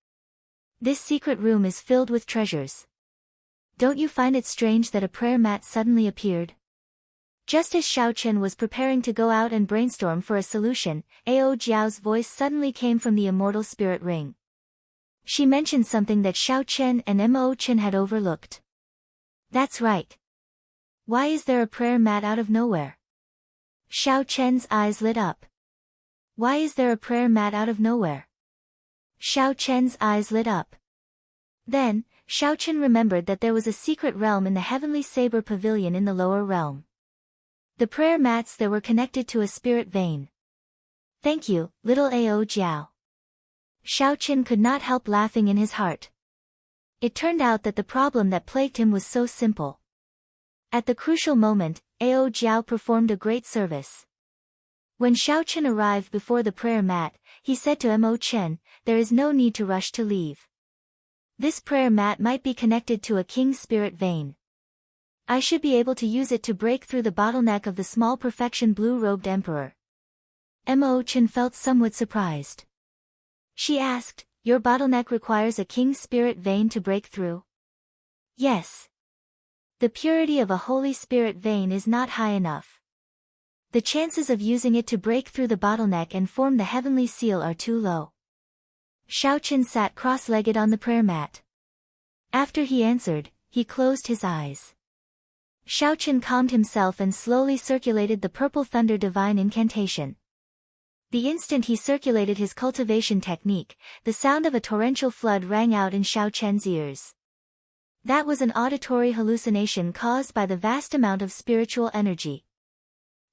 This secret room is filled with treasures. Don't you find it strange that a prayer mat suddenly appeared? Just as Xiaochen was preparing to go out and brainstorm for a solution, Ao Jiao's voice suddenly came from the Immortal Spirit Ring. She mentioned something that Xiaochen and Chen had overlooked. That's right. Why is there a prayer mat out of nowhere? Xiaochen's eyes lit up. Why is there a prayer mat out of nowhere? Xiaochen's eyes lit up. Then, Xiaochen remembered that there was a secret realm in the Heavenly Saber Pavilion in the lower realm. The prayer mats there were connected to a spirit vein. Thank you, little Ao Jiao. Xiaochen could not help laughing in his heart. It turned out that the problem that plagued him was so simple. At the crucial moment, Ao Jiao performed a great service. When Xiaochen arrived before the prayer mat, he said to Chen, "There is no need to rush to leave. This prayer mat might be connected to a King's Spirit Vein. I should be able to use it to break through the bottleneck of the small perfection blue-robed Emperor." Chen felt somewhat surprised. She asked, "Your bottleneck requires a King's Spirit Vein to break through?" "Yes. The purity of a Holy Spirit Vein is not high enough. The chances of using it to break through the bottleneck and form the heavenly seal are too low." Xiaochen sat cross-legged on the prayer mat. After he answered, he closed his eyes. Xiaochen calmed himself and slowly circulated the purple thunder divine incantation. The instant he circulated his cultivation technique, the sound of a torrential flood rang out in Xiaochen's ears. That was an auditory hallucination caused by the vast amount of spiritual energy.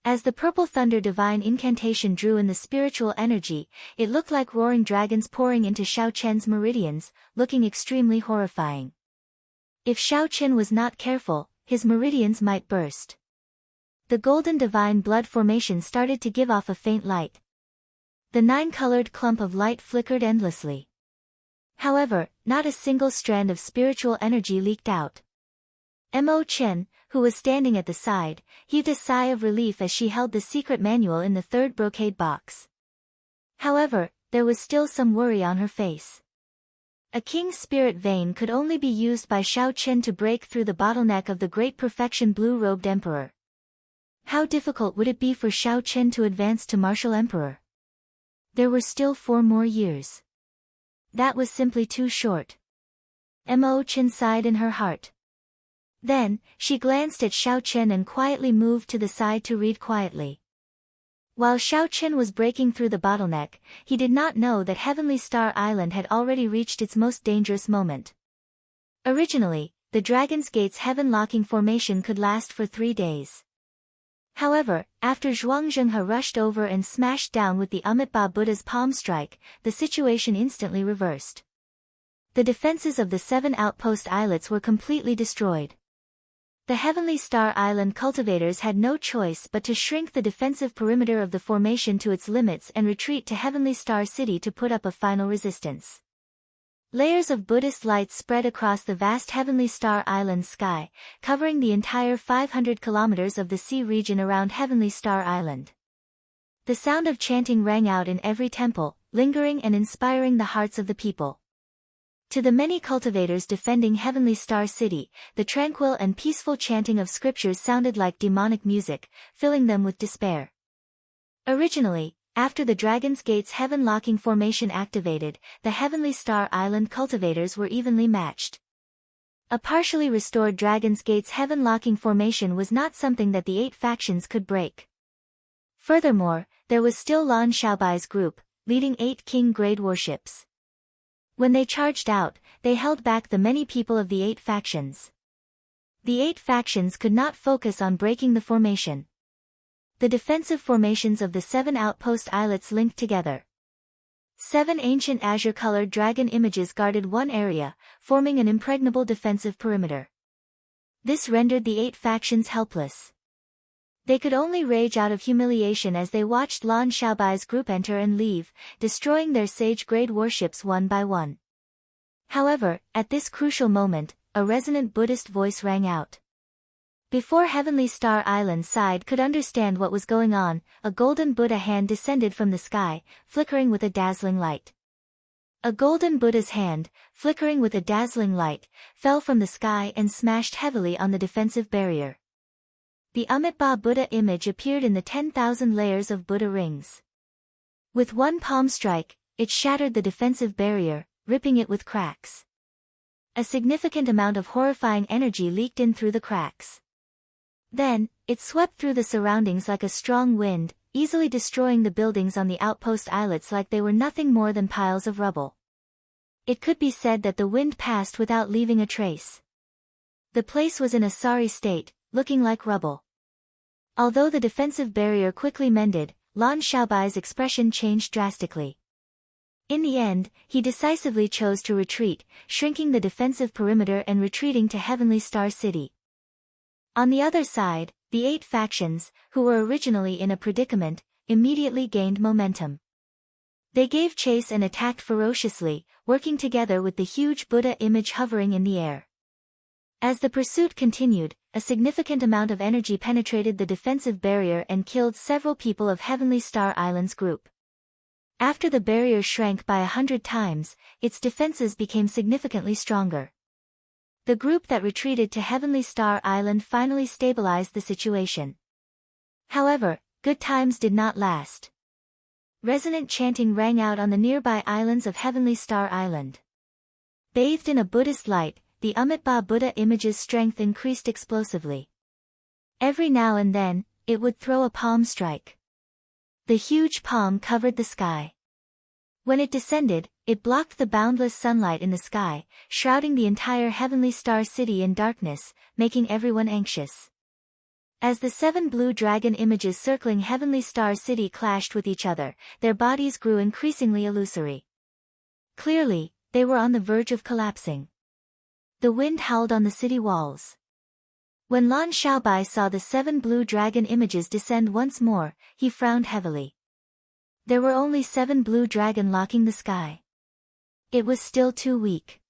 As the purple thunder divine incantation drew in the spiritual energy, it looked like roaring dragons pouring into Xiaochen's meridians, looking extremely horrifying. If Xiaochen was not careful, his meridians might burst. The golden divine blood formation started to give off a faint light. The nine-colored clump of light flickered endlessly. However, not a single strand of spiritual energy leaked out. Chen, who was standing at the side, heaved a sigh of relief as she held the secret manual in the third brocade box. However, there was still some worry on her face. A king's spirit vein could only be used by Shao Chen to break through the bottleneck of the great perfection blue-robed emperor. How difficult would it be for Shao Chen to advance to martial emperor? There were still 4 more years. That was simply too short. Mo Chen sighed in her heart. Then, she glanced at Shao Chen and quietly moved to the side to read quietly. While Shao Chen was breaking through the bottleneck, he did not know that Heavenly Star Island had already reached its most dangerous moment. Originally, the Dragon's Gate's heaven-locking formation could last for 3 days. However, after Zhuangzhenghe rushed over and smashed down with the Amitabha Buddha's palm strike, the situation instantly reversed. The defenses of the 7 outpost islets were completely destroyed. The Heavenly Star Island cultivators had no choice but to shrink the defensive perimeter of the formation to its limits and retreat to Heavenly Star City to put up a final resistance. Layers of Buddhist light spread across the vast Heavenly Star Island sky, covering the entire 500 kilometers of the sea region around Heavenly Star Island. The sound of chanting rang out in every temple, lingering and inspiring the hearts of the people. To the many cultivators defending Heavenly Star City, the tranquil and peaceful chanting of scriptures sounded like demonic music, filling them with despair. Originally, after the Dragon's Gate's heaven-locking formation activated, the Heavenly Star Island cultivators were evenly matched. A partially restored Dragon's Gate's heaven-locking formation was not something that the 8 factions could break. Furthermore, there was still Lan Xiaobai's group, leading 8 king-grade warships. When they charged out, they held back the many people of the 8 factions. The 8 factions could not focus on breaking the formation. The defensive formations of the 7 outpost islets linked together. 7 ancient azure-colored dragon images guarded one area, forming an impregnable defensive perimeter. This rendered the 8 factions helpless. They could only rage out of humiliation as they watched Lan Xiaobai's group enter and leave, destroying their sage-grade warships one by one. However, at this crucial moment, a resonant Buddhist voice rang out. Before Heavenly Star Island's side could understand what was going on, a golden Buddha hand descended from the sky, flickering with a dazzling light. A golden Buddha's hand, flickering with a dazzling light, fell from the sky and smashed heavily on the defensive barrier. The Amitabha Buddha image appeared in the 10,000 layers of Buddha rings. With one palm strike, it shattered the defensive barrier, ripping it with cracks. A significant amount of horrifying energy leaked in through the cracks. Then, it swept through the surroundings like a strong wind, easily destroying the buildings on the outpost islets like they were nothing more than piles of rubble. It could be said that the wind passed without leaving a trace. The place was in a sorry state, looking like rubble. Although the defensive barrier quickly mended, Lan Xiaobai's expression changed drastically. In the end, he decisively chose to retreat, shrinking the defensive perimeter and retreating to Heavenly Star City. On the other side, the 8 factions, who were originally in a predicament, immediately gained momentum. They gave chase and attacked ferociously, working together with the huge Buddha image hovering in the air. As the pursuit continued, a significant amount of energy penetrated the defensive barrier and killed several people of Heavenly Star Island's group. After the barrier shrank by 100 times, its defenses became significantly stronger. The group that retreated to Heavenly Star Island finally stabilized the situation. However, good times did not last. Resonant chanting rang out on the nearby islands of Heavenly Star Island. Bathed in a Buddhist light, the Amitabha Buddha image's strength increased explosively. Every now and then, it would throw a palm strike. The huge palm covered the sky. When it descended, it blocked the boundless sunlight in the sky, shrouding the entire Heavenly Star City in darkness, making everyone anxious. As the 7 blue dragon images circling Heavenly Star City clashed with each other, their bodies grew increasingly illusory. Clearly, they were on the verge of collapsing. The wind howled on the city walls. When Lan Xiaobai saw the 7 blue dragon images descend once more, he frowned heavily. There were only 7 blue dragon locking the sky. It was still too weak.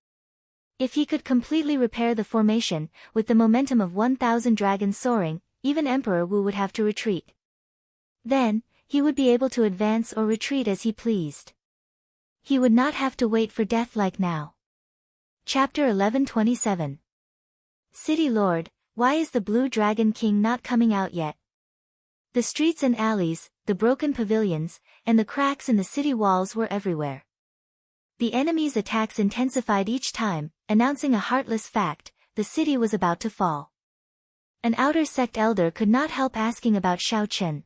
If he could completely repair the formation, with the momentum of 1,000 dragons soaring, even Emperor Wu would have to retreat. Then, he would be able to advance or retreat as he pleased. He would not have to wait for death like now. Chapter 1127. City Lord, why is the Blue Dragon King not coming out yet? The streets and alleys, the broken pavilions, and the cracks in the city walls were everywhere. The enemy's attacks intensified each time, announcing a heartless fact: the city was about to fall. An outer sect elder could not help asking about Xiaochen.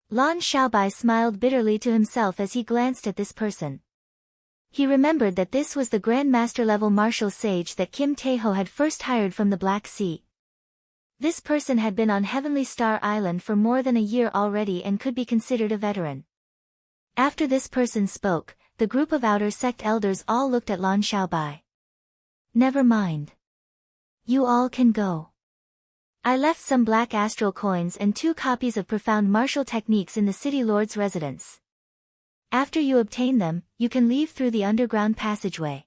Lan Xiaobai smiled bitterly to himself as he glanced at this person. He remembered that this was the Grand Master-level martial sage that Kim Taeho had first hired from the Black Sea. This person had been on Heavenly Star Island for more than a year already and could be considered a veteran. After this person spoke, the group of outer sect elders all looked at Lan Xiaobai. Never mind. You all can go. I left some black astral coins and 2 copies of profound martial techniques in the city lord's residence. After you obtain them, you can leave through the underground passageway.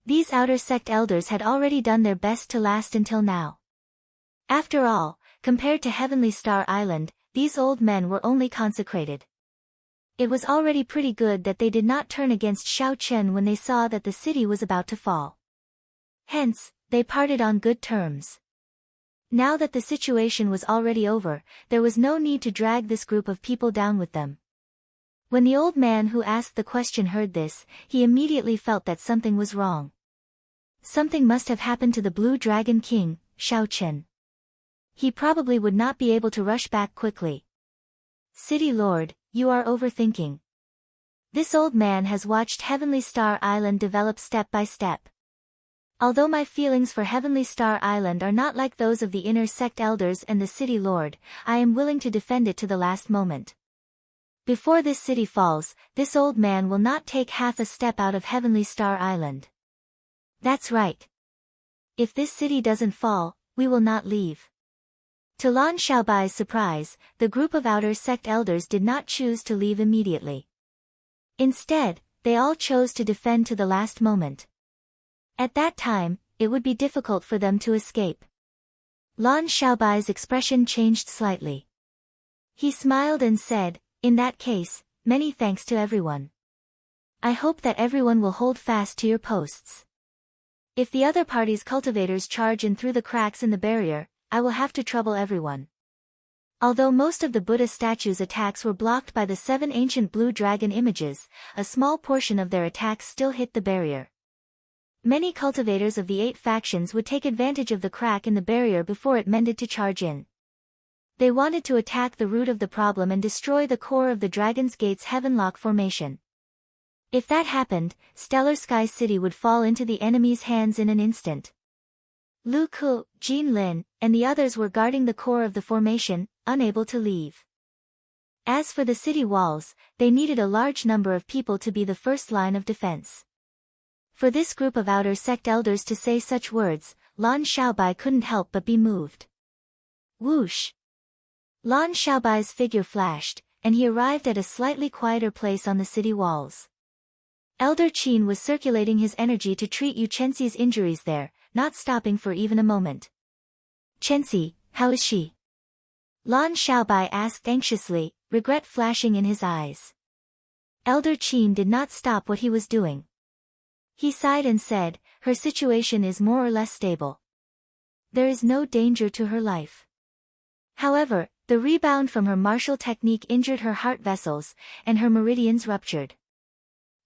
These outer sect elders had already done their best to last until now. After all, compared to Heavenly Star Island, these old men were only consecrated. It was already pretty good that they did not turn against Xiaochen when they saw that the city was about to fall. Hence, they parted on good terms. Now that the situation was already over, there was no need to drag this group of people down with them. When the old man who asked the question heard this, he immediately felt that something was wrong. Something must have happened to the Blue Dragon King, Xiaochen. He probably would not be able to rush back quickly. City Lord, you are overthinking. This old man has watched Heavenly Star Island develop step by step. Although my feelings for Heavenly Star Island are not like those of the inner sect elders and the City Lord, I am willing to defend it to the last moment. Before this city falls, this old man will not take half a step out of Heavenly Star Island. That's right. If this city doesn't fall, we will not leave. To Lan Xiaobai's surprise, the group of outer sect elders did not choose to leave immediately. Instead, they all chose to defend to the last moment. At that time, it would be difficult for them to escape. Lan Xiaobai's expression changed slightly. He smiled and said, "In that case, many thanks to everyone. I hope that everyone will hold fast to your posts. If the other party's cultivators charge in through the cracks in the barrier, I will have to trouble everyone." Although most of the Buddha statues' attacks were blocked by the 7 ancient blue dragon images, a small portion of their attacks still hit the barrier. Many cultivators of the 8 factions would take advantage of the crack in the barrier before it mended to charge in. They wanted to attack the root of the problem and destroy the core of the Dragon's Gate's Heavenlock formation. If that happened, Stellar Sky City would fall into the enemy's hands in an instant. Lu Ku, Jin Lin, and the others were guarding the core of the formation, unable to leave. As for the city walls, they needed a large number of people to be the first line of defense. For this group of outer sect elders to say such words, Lan Xiaobai couldn't help but be moved. Whoosh! Lan Xiaobai's figure flashed, and he arrived at a slightly quieter place on the city walls. Elder Qin was circulating his energy to treat Yu Chenxi's injuries there, not stopping for even a moment. "Chenxi, how is she?" Lan Xiaobai asked anxiously, regret flashing in his eyes. Elder Qin did not stop what he was doing. He sighed and said, "Her situation is more or less stable. There is no danger to her life. However, the rebound from her martial technique injured her heart vessels, and her meridians ruptured.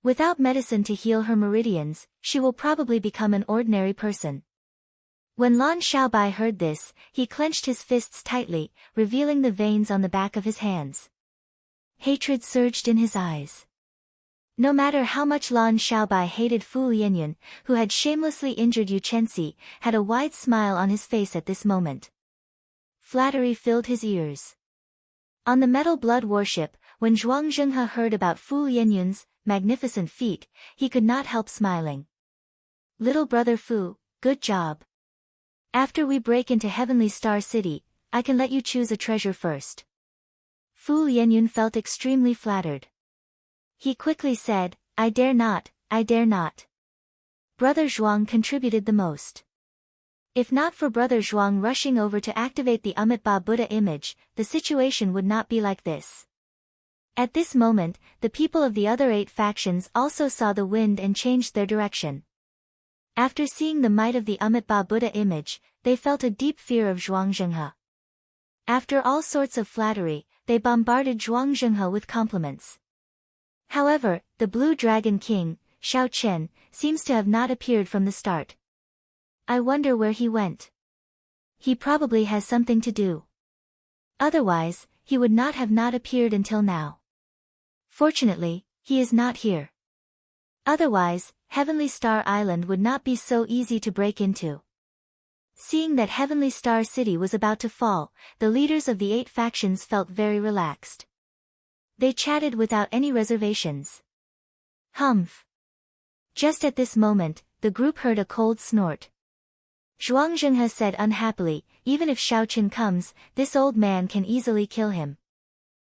Without medicine to heal her meridians, she will probably become an ordinary person." When Lan Xiaobai heard this, he clenched his fists tightly, revealing the veins on the back of his hands. Hatred surged in his eyes. No matter how much Lan Xiaobai hated Fu Lianyun, who had shamelessly injured Yu Chenxi, had a wide smile on his face at this moment. Flattery filled his ears. On the Metal Blood Warship, when Zhuang Zhenghe heard about Fu Lianyun's magnificent feat, he could not help smiling. "Little brother Fu, good job. After we break into Heavenly Star City, I can let you choose a treasure first." Fu Lianyun felt extremely flattered. He quickly said, I dare not, I dare not." Brother Zhuang contributed the most. If not for Brother Zhuang rushing over to activate the Amitabha Buddha image, the situation would not be like this. At this moment, the people of the other 8 factions also saw the wind and changed their direction. After seeing the might of the Amitabha Buddha image, they felt a deep fear of Zhuangzhenghe. After all sorts of flattery, they bombarded Zhuangzhenghe with compliments. However, the Blue Dragon King, Shao Qian, seems to have not appeared from the start. I wonder where he went. He probably has something to do. Otherwise, he would not have not appeared until now. Fortunately, he is not here. Otherwise, Heavenly Star Island would not be so easy to break into. Seeing that Heavenly Star City was about to fall, the leaders of the 8 factions felt very relaxed. They chatted without any reservations. Humph. Just at this moment, the group heard a cold snort. Zhuangzhenghe said unhappily, even if Shao Qian comes, this old man can easily kill him.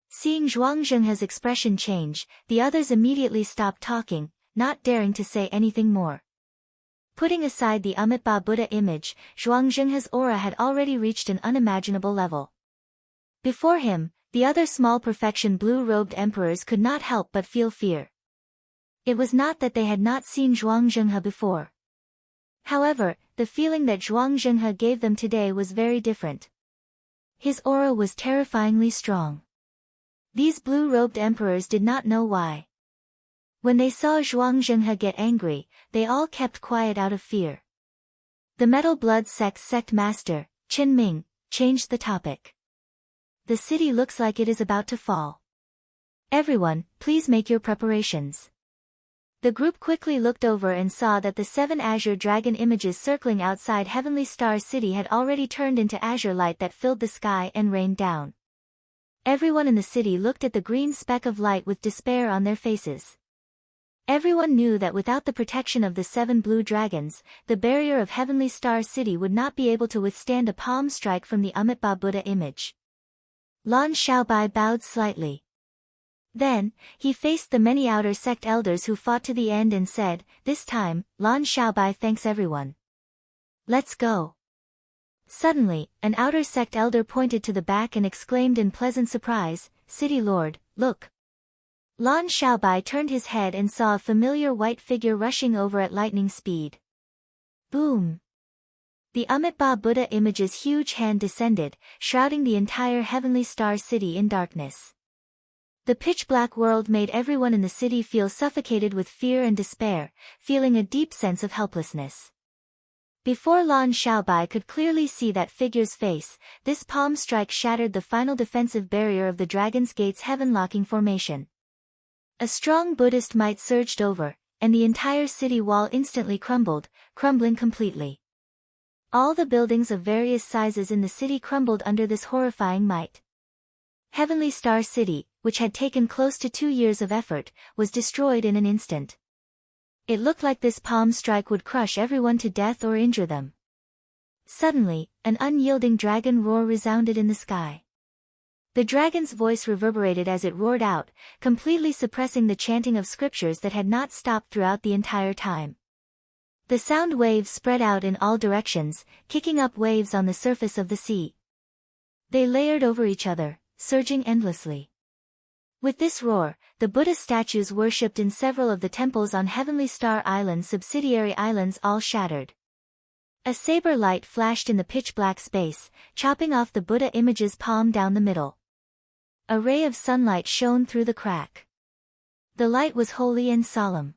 Seeing Zhuangzhenghe's expression change, the others immediately stopped talking, not daring to say anything more. Putting aside the Amitabha Buddha image, Zhuangzhenghe's aura had already reached an unimaginable level. Before him, the other small perfection blue-robed emperors could not help but feel fear. It was not that they had not seen Zhuangzhenghe before. However, the feeling that Zhuangzhenghe gave them today was very different. His aura was terrifyingly strong. These blue-robed emperors did not know why. When they saw Zhuangzhenghe get angry, they all kept quiet out of fear. The Metal Blood sect master, Qin Ming, changed the topic. The city looks like it is about to fall. Everyone, please make your preparations. The group quickly looked over and saw that the 7 azure dragon images circling outside Heavenly Star City had already turned into azure light that filled the sky and rained down. Everyone in the city looked at the green speck of light with despair on their faces. Everyone knew that without the protection of the 7 blue dragons, the barrier of Heavenly Star City would not be able to withstand a palm strike from the Amitabha Buddha image. Lan Xiaobai bowed slightly. Then, he faced the many outer sect elders who fought to the end and said, "This time, Lan Xiaobai thanks everyone. Let's go." Suddenly, an outer sect elder pointed to the back and exclaimed in pleasant surprise, "City Lord, look." Lan Xiaobai turned his head and saw a familiar white figure rushing over at lightning speed. Boom! The Amitabha Buddha image's huge hand descended, shrouding the entire Heavenly Star City in darkness. The pitch-black world made everyone in the city feel suffocated with fear and despair, feeling a deep sense of helplessness. Before Lan Xiaobai could clearly see that figure's face, this palm strike shattered the final defensive barrier of the Dragon's Gate's heaven-locking formation. A strong Buddhist might surged over, and the entire city wall instantly crumbled, crumbling completely. All the buildings of various sizes in the city crumbled under this horrifying might. Heavenly Star City, which had taken close to 2 years of effort, was destroyed in an instant. It looked like this palm strike would crush everyone to death or injure them. Suddenly, an unyielding dragon roar resounded in the sky. The dragon's voice reverberated as it roared out, completely suppressing the chanting of scriptures that had not stopped throughout the entire time. The sound waves spread out in all directions, kicking up waves on the surface of the sea. They layered over each other, surging endlessly. With this roar, the Buddha statues worshipped in several of the temples on Heavenly Star Island's subsidiary islands all shattered. A saber light flashed in the pitch-black space, chopping off the Buddha image's palm down the middle. A ray of sunlight shone through the crack. The light was holy and solemn.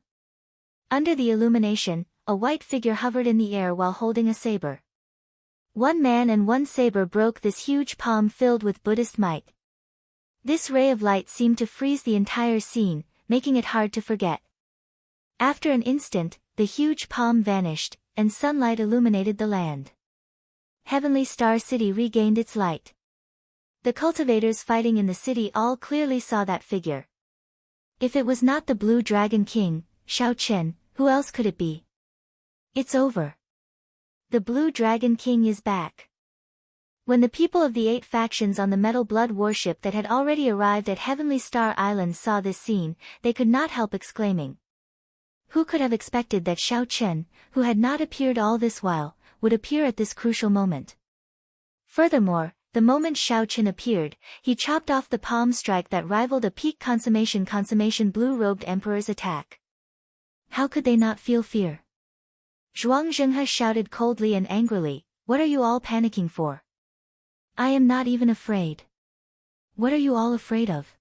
Under the illumination, a white figure hovered in the air while holding a saber. One man and one saber broke this huge palm filled with Buddhist might. This ray of light seemed to freeze the entire scene, making it hard to forget. After an instant, the huge palm vanished, and sunlight illuminated the land. Heavenly Star City regained its light. The cultivators fighting in the city all clearly saw that figure. If it was not the Blue Dragon King, Shao Qian, who else could it be? It's over. The Blue Dragon King is back. When the people of the 8 factions on the Metal Blood warship that had already arrived at Heavenly Star Island saw this scene, they could not help exclaiming. Who could have expected that Shao Qian, who had not appeared all this while, would appear at this crucial moment? Furthermore, the moment Shao Qian appeared, he chopped off the palm strike that rivaled a peak consummation blue-robed emperor's attack. How could they not feel fear? Zhuang Zhenghe shouted coldly and angrily, "What are you all panicking for? I am not even afraid. What are you all afraid of?"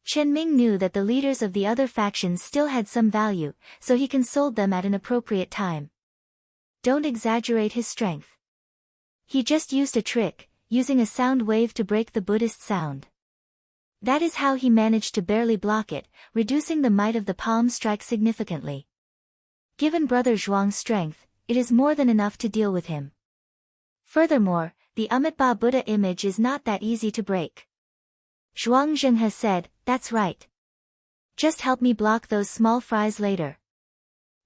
Chen Ming knew that the leaders of the other factions still had some value, so he consoled them at an appropriate time. Don't exaggerate his strength. He just used a trick, using a sound wave to break the Buddhist sound. That is how he managed to barely block it, reducing the might of the palm strike significantly. Given Brother Zhuang's strength, it is more than enough to deal with him. Furthermore, the Amitabha Buddha image is not that easy to break. Zhuang Zhenghe said, "That's right. Just help me block those small fries later.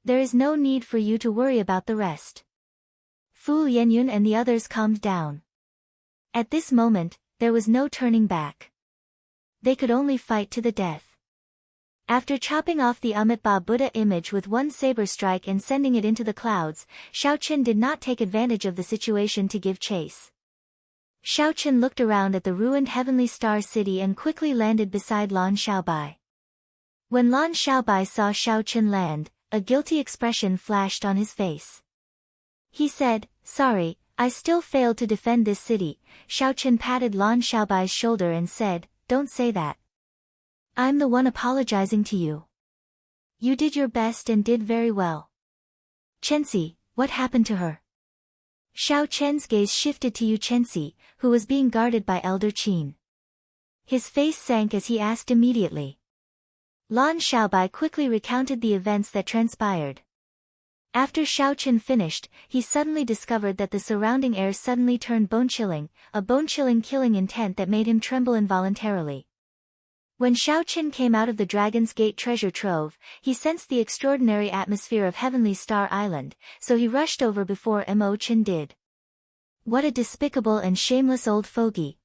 There is no need for you to worry about the rest." Fu Yangyun and the others calmed down. At this moment, there was no turning back. They could only fight to the death. After chopping off the Amitabha Buddha image with one saber strike and sending it into the clouds, Xiaoqin did not take advantage of the situation to give chase. Xiaoqin looked around at the ruined Heavenly Star City and quickly landed beside Lan Xiaobai. When Lan Xiaobai saw Xiaoqin land, a guilty expression flashed on his face. He said, "Sorry, I still failed to defend this city." Xiaoqin patted Lan Xiaobai's shoulder and said, "Don't say that. I'm the one apologizing to you. You did your best and did very well." "Chenxi, what happened to her?" Xiao Chen's gaze shifted to Yu Chenxi, who was being guarded by Elder Qin. His face sank as he asked immediately. Lan Xiaobai quickly recounted the events that transpired. After Xiaoqin finished, he suddenly discovered that the surrounding air suddenly turned bone-chilling, a bone-chilling killing intent that made him tremble involuntarily. When Xiaoqin came out of the Dragon's Gate treasure trove, he sensed the extraordinary atmosphere of Heavenly Star Island, so he rushed over before Mo Qin did. What a despicable and shameless old fogey.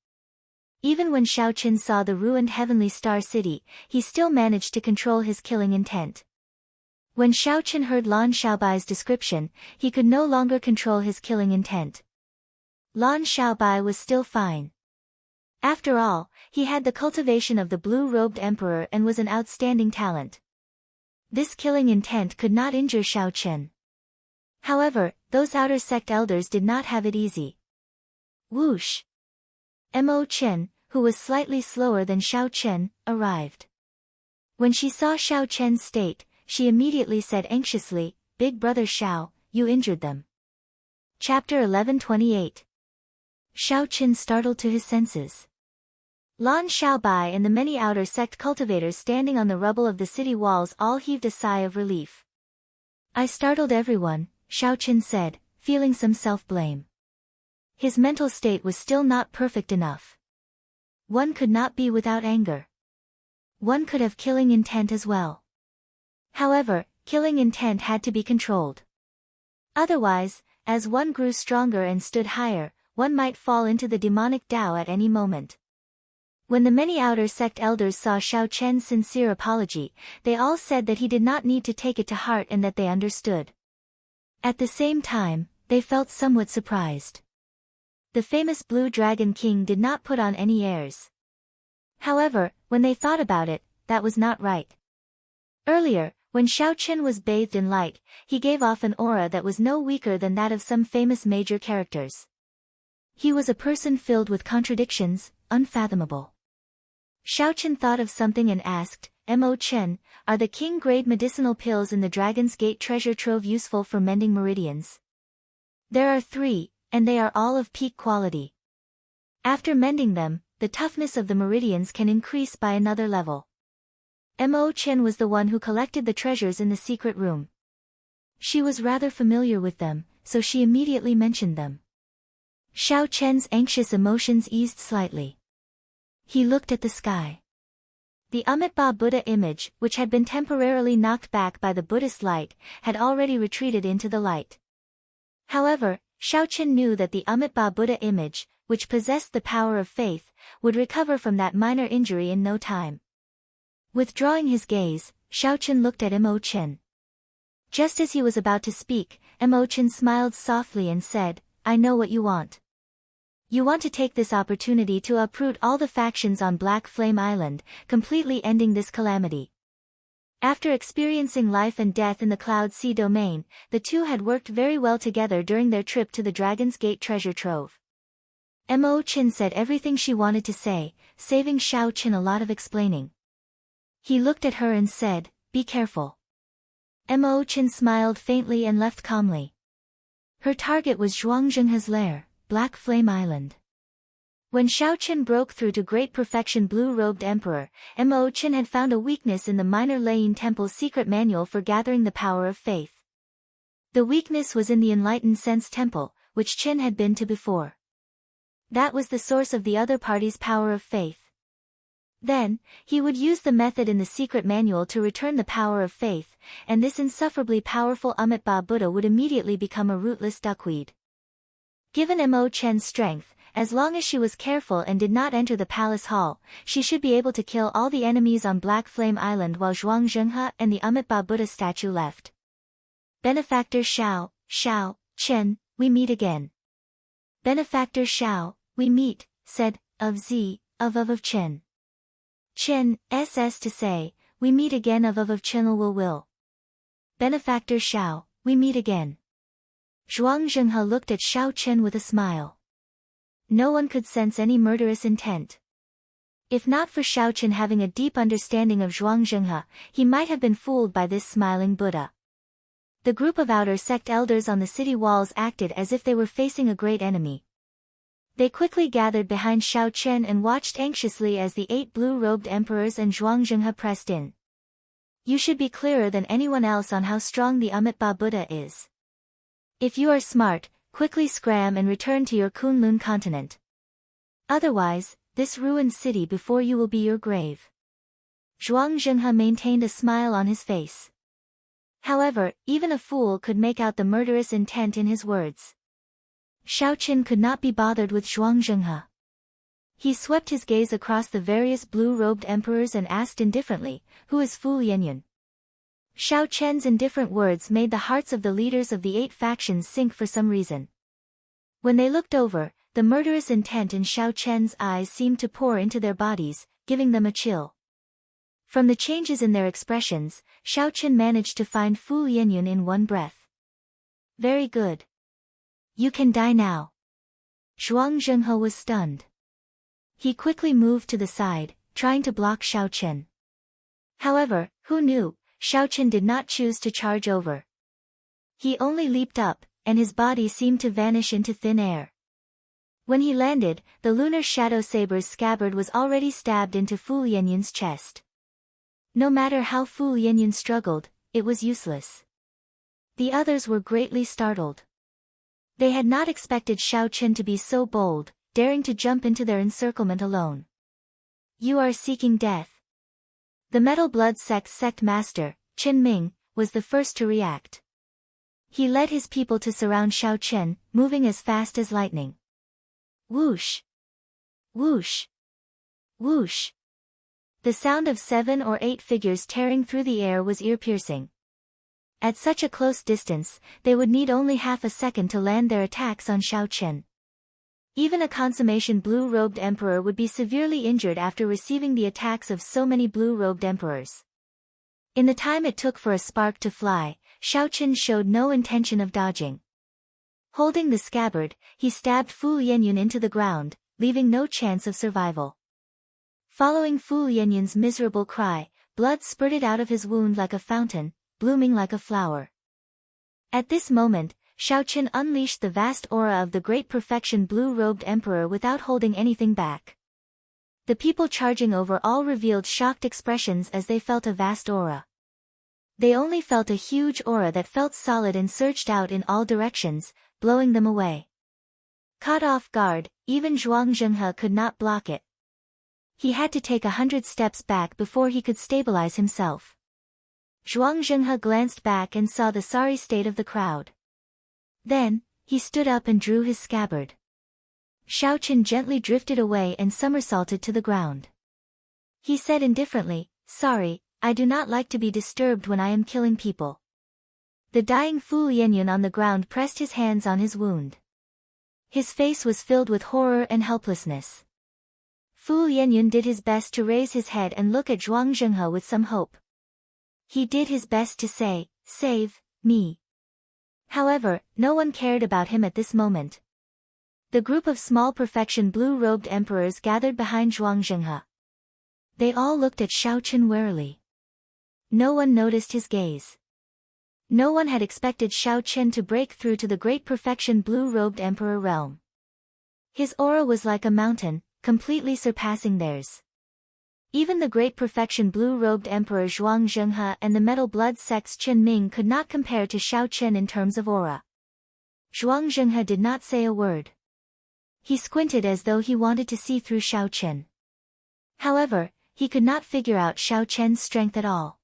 Even when Xiaoqin saw the ruined Heavenly Star City, he still managed to control his killing intent. When Xiaoqin heard Lan Xiaobai's description, he could no longer control his killing intent. Lan Xiaobai was still fine. After all, he had the cultivation of the blue-robed emperor and was an outstanding talent. This killing intent could not injure Xiaoqin. However, those outer sect elders did not have it easy. Whoosh! Mo Qin, who was slightly slower than Xiaoqin, arrived. When she saw Xiaoqin's state, she immediately said anxiously, "Big brother Xiao, you injured them." Chapter 11:28. Xiaoqin startled to his senses. Lan Xiaobai and the many outer sect cultivators standing on the rubble of the city walls all heaved a sigh of relief. "I startled everyone," Xiaoqin said, feeling some self-blame. His mental state was still not perfect enough. One could not be without anger. One could have killing intent as well. However, killing intent had to be controlled. Otherwise, as one grew stronger and stood higher, one might fall into the demonic Tao at any moment. When the many outer sect elders saw Xiaoqin's sincere apology, they all said that he did not need to take it to heart and that they understood. At the same time, they felt somewhat surprised. The famous Blue Dragon King did not put on any airs. However, when they thought about it, that was not right. Earlier, when Xiaoqin was bathed in light, he gave off an aura that was no weaker than that of some famous major characters. He was a person filled with contradictions, unfathomable. Xiaoqin thought of something and asked, "Mo Qin, are the king-grade medicinal pills in the Dragon's Gate treasure trove useful for mending meridians?" "There are 3, and they are all of peak quality. After mending them, the toughness of the meridians can increase by another level." Mo Qin was the one who collected the treasures in the secret room. She was rather familiar with them, so she immediately mentioned them. Xiaoqin's anxious emotions eased slightly. He looked at the sky. The Amitabha Buddha image, which had been temporarily knocked back by the Buddhist light, had already retreated into the light. However, Xiaoqin knew that the Amitabha Buddha image, which possessed the power of faith, would recover from that minor injury in no time. Withdrawing his gaze, Xiaoqin looked at Mo Qin. Just as he was about to speak, Mo Qin smiled softly and said, "I know what you want. You want to take this opportunity to uproot all the factions on Black Flame Island, completely ending this calamity." After experiencing life and death in the Cloud Sea domain, the two had worked very well together during their trip to the Dragon's Gate treasure trove. Mo Qin said everything she wanted to say, saving Xiao Qin a lot of explaining. He looked at her and said, "Be careful." Mo Qin smiled faintly and left calmly. Her target was Zhuang Zhenghe's lair, Black Flame Island. When Xiao Qin broke through to Great Perfection Blue-Robed Emperor, Mo Qin had found a weakness in the Minor Lane Temple's secret manual for gathering the power of faith. The weakness was in the Enlightened Sense Temple, which Qin had been to before. That was the source of the other party's power of faith. Then, he would use the method in the secret manual to return the power of faith, and this insufferably powerful Amitabha Buddha would immediately become a rootless duckweed. Given Mo Qin's strength, as long as she was careful and did not enter the palace hall, she should be able to kill all the enemies on Black Flame Island while Zhuang Zhenghe and the Amitabha Buddha statue left. Benefactor Xiao Qin, we meet again. Benefactor Xiao, we meet, said, of Qin. Qin, SS to say, we meet again of Qin will. Benefactor Xiao, we meet again. Zhuang Zhenghe looked at Xiao Qin with a smile. No one could sense any murderous intent. If not for Xiao Qin having a deep understanding of Zhuang Zhenghe, he might have been fooled by this smiling Buddha. The group of outer sect elders on the city walls acted as if they were facing a great enemy. They quickly gathered behind Xiao Qin and watched anxiously as the 8 blue-robed emperors and Zhuang Zhenghe pressed in. You should be clearer than anyone else on how strong the Amitabha Buddha is. If you are smart, quickly scram and return to your Kunlun continent. Otherwise, this ruined city before you will be your grave. Zhuang Zhenghe maintained a smile on his face. However, even a fool could make out the murderous intent in his words. Xiao Qin could not be bothered with Zhuang Zhenghe. He swept his gaze across the various blue-robed emperors and asked indifferently, "Who is Fu Yanyan?" Xiao Qin's indifferent words made the hearts of the leaders of the 8 factions sink for some reason. When they looked over, the murderous intent in Xiao Qin's eyes seemed to pour into their bodies, giving them a chill. From the changes in their expressions, Xiao Qin managed to find Fu Yanyan in one breath. Very good. You can die now. Zhuang Zhenghe was stunned. He quickly moved to the side, trying to block Xiao Qin. However, who knew, Xiao Qin did not choose to charge over. He only leaped up, and his body seemed to vanish into thin air. When he landed, the lunar shadow saber's scabbard was already stabbed into Fu Yanyan's chest. No matter how Fu Yanyan struggled, it was useless. The others were greatly startled. They had not expected Xiao Qin to be so bold, daring to jump into their encirclement alone. You are seeking death. The Metal Blood Sect's sect master, Qin Ming, was the first to react. He led his people to surround Xiao Qin, moving as fast as lightning. Whoosh! Whoosh! Whoosh! The sound of 7 or 8 figures tearing through the air was ear-piercing. At such a close distance, they would need only half a second to land their attacks on Xiao Qin. Even a consummation blue-robed emperor would be severely injured after receiving the attacks of so many blue-robed emperors. In the time it took for a spark to fly, Xiao Qin showed no intention of dodging. Holding the scabbard, he stabbed Fu Yanyan into the ground, leaving no chance of survival. Following Fu Yanyan's miserable cry, blood spurted out of his wound like a fountain, blooming like a flower. At this moment, Xiao Qin unleashed the vast aura of the Great Perfection Blue-Robed Emperor without holding anything back. The people charging over all revealed shocked expressions as they felt a vast aura. They only felt a huge aura that felt solid and surged out in all directions, blowing them away. Caught off guard, even Zhuang Zhenghe could not block it. He had to take 100 steps back before he could stabilize himself. Zhuang Zhenghe glanced back and saw the sorry state of the crowd. Then, he stood up and drew his scabbard. Xiao Qin gently drifted away and somersaulted to the ground. He said indifferently, "Sorry, I do not like to be disturbed when I am killing people." The dying Fu Yanyan on the ground pressed his hands on his wound. His face was filled with horror and helplessness. Fu Yanyan did his best to raise his head and look at Zhuang Zhenghe with some hope. He did his best to say, "Save me." However, no one cared about him at this moment. The group of small perfection blue-robed emperors gathered behind Zhuang Zhenghe. They all looked at Shao Chen warily. No one noticed his gaze. No one had expected Shao Chen to break through to the great perfection blue-robed emperor realm. His aura was like a mountain, completely surpassing theirs. Even the great perfection blue-robed emperor Zhuang Zhenghe and the metal blood sect's Qin Ming could not compare to Shao Chen in terms of aura. Zhuang Zhenghe did not say a word. He squinted as though he wanted to see through Shao Chen. However, he could not figure out Shao Chen's strength at all.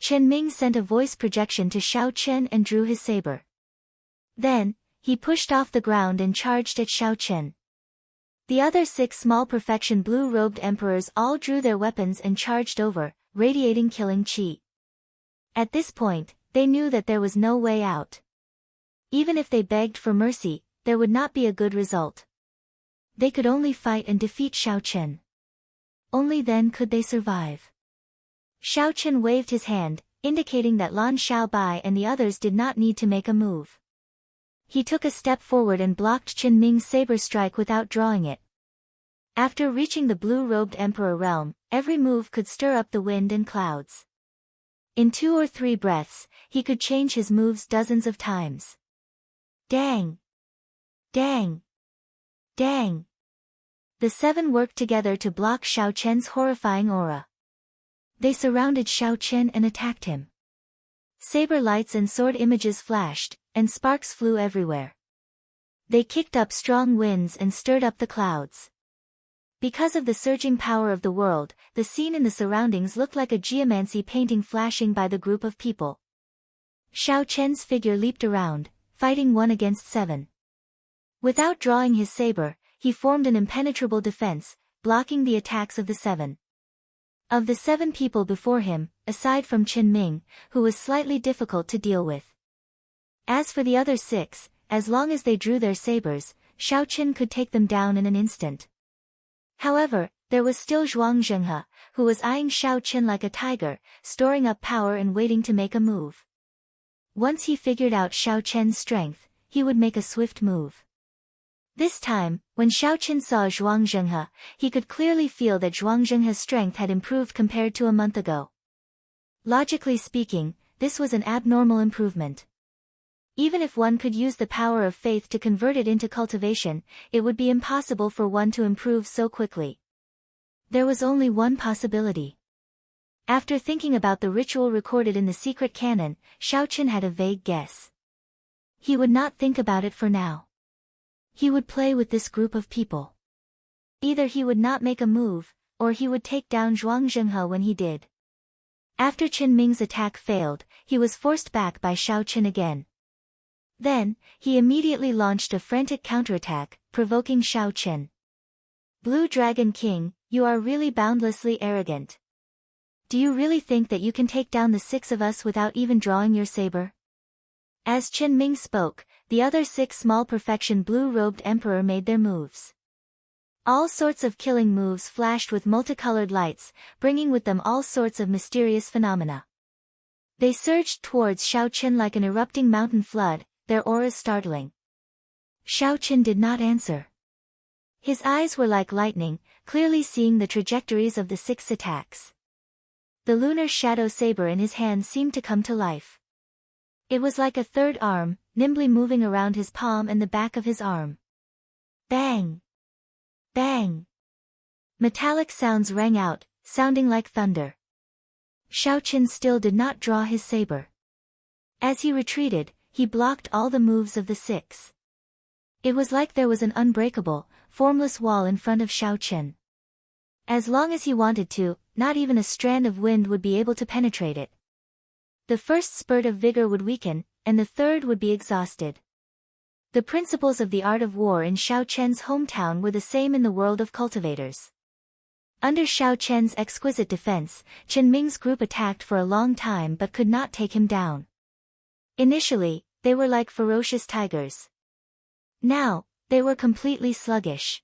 Qin Ming sent a voice projection to Shao Chen and drew his saber. Then, he pushed off the ground and charged at Shao Chen. The other 6 small perfection blue-robed emperors all drew their weapons and charged over, radiating killing chi. At this point, they knew that there was no way out. Even if they begged for mercy, there would not be a good result. They could only fight and defeat Shao Chen. Only then could they survive. Shao Chen waved his hand, indicating that Lan Xiaobai and the others did not need to make a move. He took a step forward and blocked Qin Ming's saber strike without drawing it. After reaching the blue-robed emperor realm, every move could stir up the wind and clouds. In 2 or 3 breaths, he could change his moves dozens of times. Dang! Dang! Dang! The 7 worked together to block Shao Chen's horrifying aura. They surrounded Shao Chen and attacked him. Saber lights and sword images flashed, and sparks flew everywhere. They kicked up strong winds and stirred up the clouds. Because of the surging power of the world, the scene in the surroundings looked like a geomancy painting flashing by the group of people. Shao Chen's figure leaped around, fighting 1 against 7. Without drawing his saber, he formed an impenetrable defense, blocking the attacks of the 7. Of the 7 people before him, aside from Qin Ming, who was slightly difficult to deal with. As for the other 6, as long as they drew their sabers, Shao Chen could take them down in an instant. However, there was still Zhuang Zhenghe, who was eyeing Shao Chen like a tiger, storing up power and waiting to make a move. Once he figured out Shao Chen's strength, he would make a swift move. This time, when Shao Chen saw Zhuang Zhenghe, he could clearly feel that Zhuang Zhenghe's strength had improved compared to a month ago. Logically speaking, this was an abnormal improvement. Even if one could use the power of faith to convert it into cultivation, it would be impossible for one to improve so quickly. There was only one possibility. After thinking about the ritual recorded in the secret canon, Shao Chen had a vague guess. He would not think about it for now. He would play with this group of people. Either he would not make a move, or he would take down Zhuang Zhenghe when he did. After Qin Ming's attack failed, he was forced back by Shao Chen again. Then, he immediately launched a frantic counterattack, provoking Shao Chen. Blue Dragon King, you are really boundlessly arrogant. Do you really think that you can take down the 6 of us without even drawing your saber? As Qin Ming spoke, the other 6 small perfection blue-robed emperor made their moves. All sorts of killing moves flashed with multicolored lights, bringing with them all sorts of mysterious phenomena. They surged towards Shao Chen like an erupting mountain flood, their auras startling. Shao Chen did not answer. His eyes were like lightning, clearly seeing the trajectories of the 6 attacks. The lunar shadow saber in his hand seemed to come to life. It was like a third arm, nimbly moving around his palm and the back of his arm. Bang! Bang! Metallic sounds rang out, sounding like thunder. Shao Chen still did not draw his saber. As he retreated, he blocked all the moves of the 6. It was like there was an unbreakable, formless wall in front of Shao Chen. As long as he wanted to, not even a strand of wind would be able to penetrate it. The first spurt of vigor would weaken, and the third would be exhausted. The principles of the art of war in Shao Chen's hometown were the same in the world of cultivators. Under Shao Chen's exquisite defense, Qin Ming's group attacked for a long time but could not take him down. Initially, they were like ferocious tigers. Now, they were completely sluggish.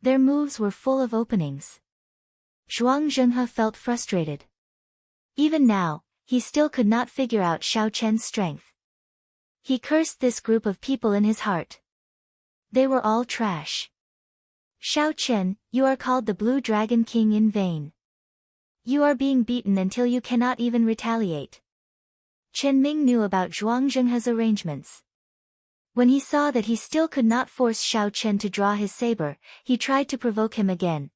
Their moves were full of openings. Zhuang Zhenghe felt frustrated. Even now, he still could not figure out Xiao Chen's strength. He cursed this group of people in his heart. They were all trash. Xiao Chen, you are called the Blue Dragon King in vain. You are being beaten until you cannot even retaliate. Chen Ming knew about Zhuang Zhenghe's arrangements. When he saw that he still could not force Xiao Chen to draw his saber, he tried to provoke him again.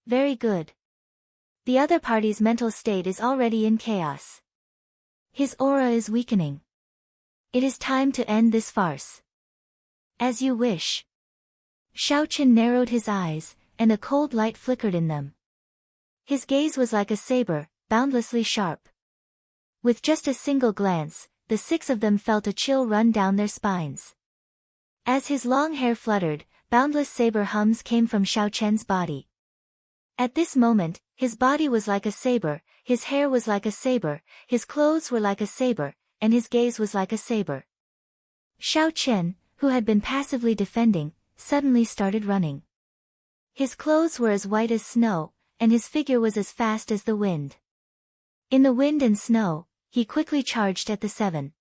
Very good. The other party's mental state is already in chaos. His aura is weakening. It is time to end this farce. As you wish. Xiao Chen narrowed his eyes, and a cold light flickered in them. His gaze was like a saber, boundlessly sharp. With just a single glance, the six of them felt a chill run down their spines. As his long hair fluttered, boundless saber hums came from Xiao Chen's body. At this moment, his body was like a saber, his hair was like a saber, his clothes were like a saber, and his gaze was like a saber. Xiao Chen, who had been passively defending, suddenly started running. His clothes were as white as snow, and his figure was as fast as the wind. In the wind and snow, he quickly charged at the seven.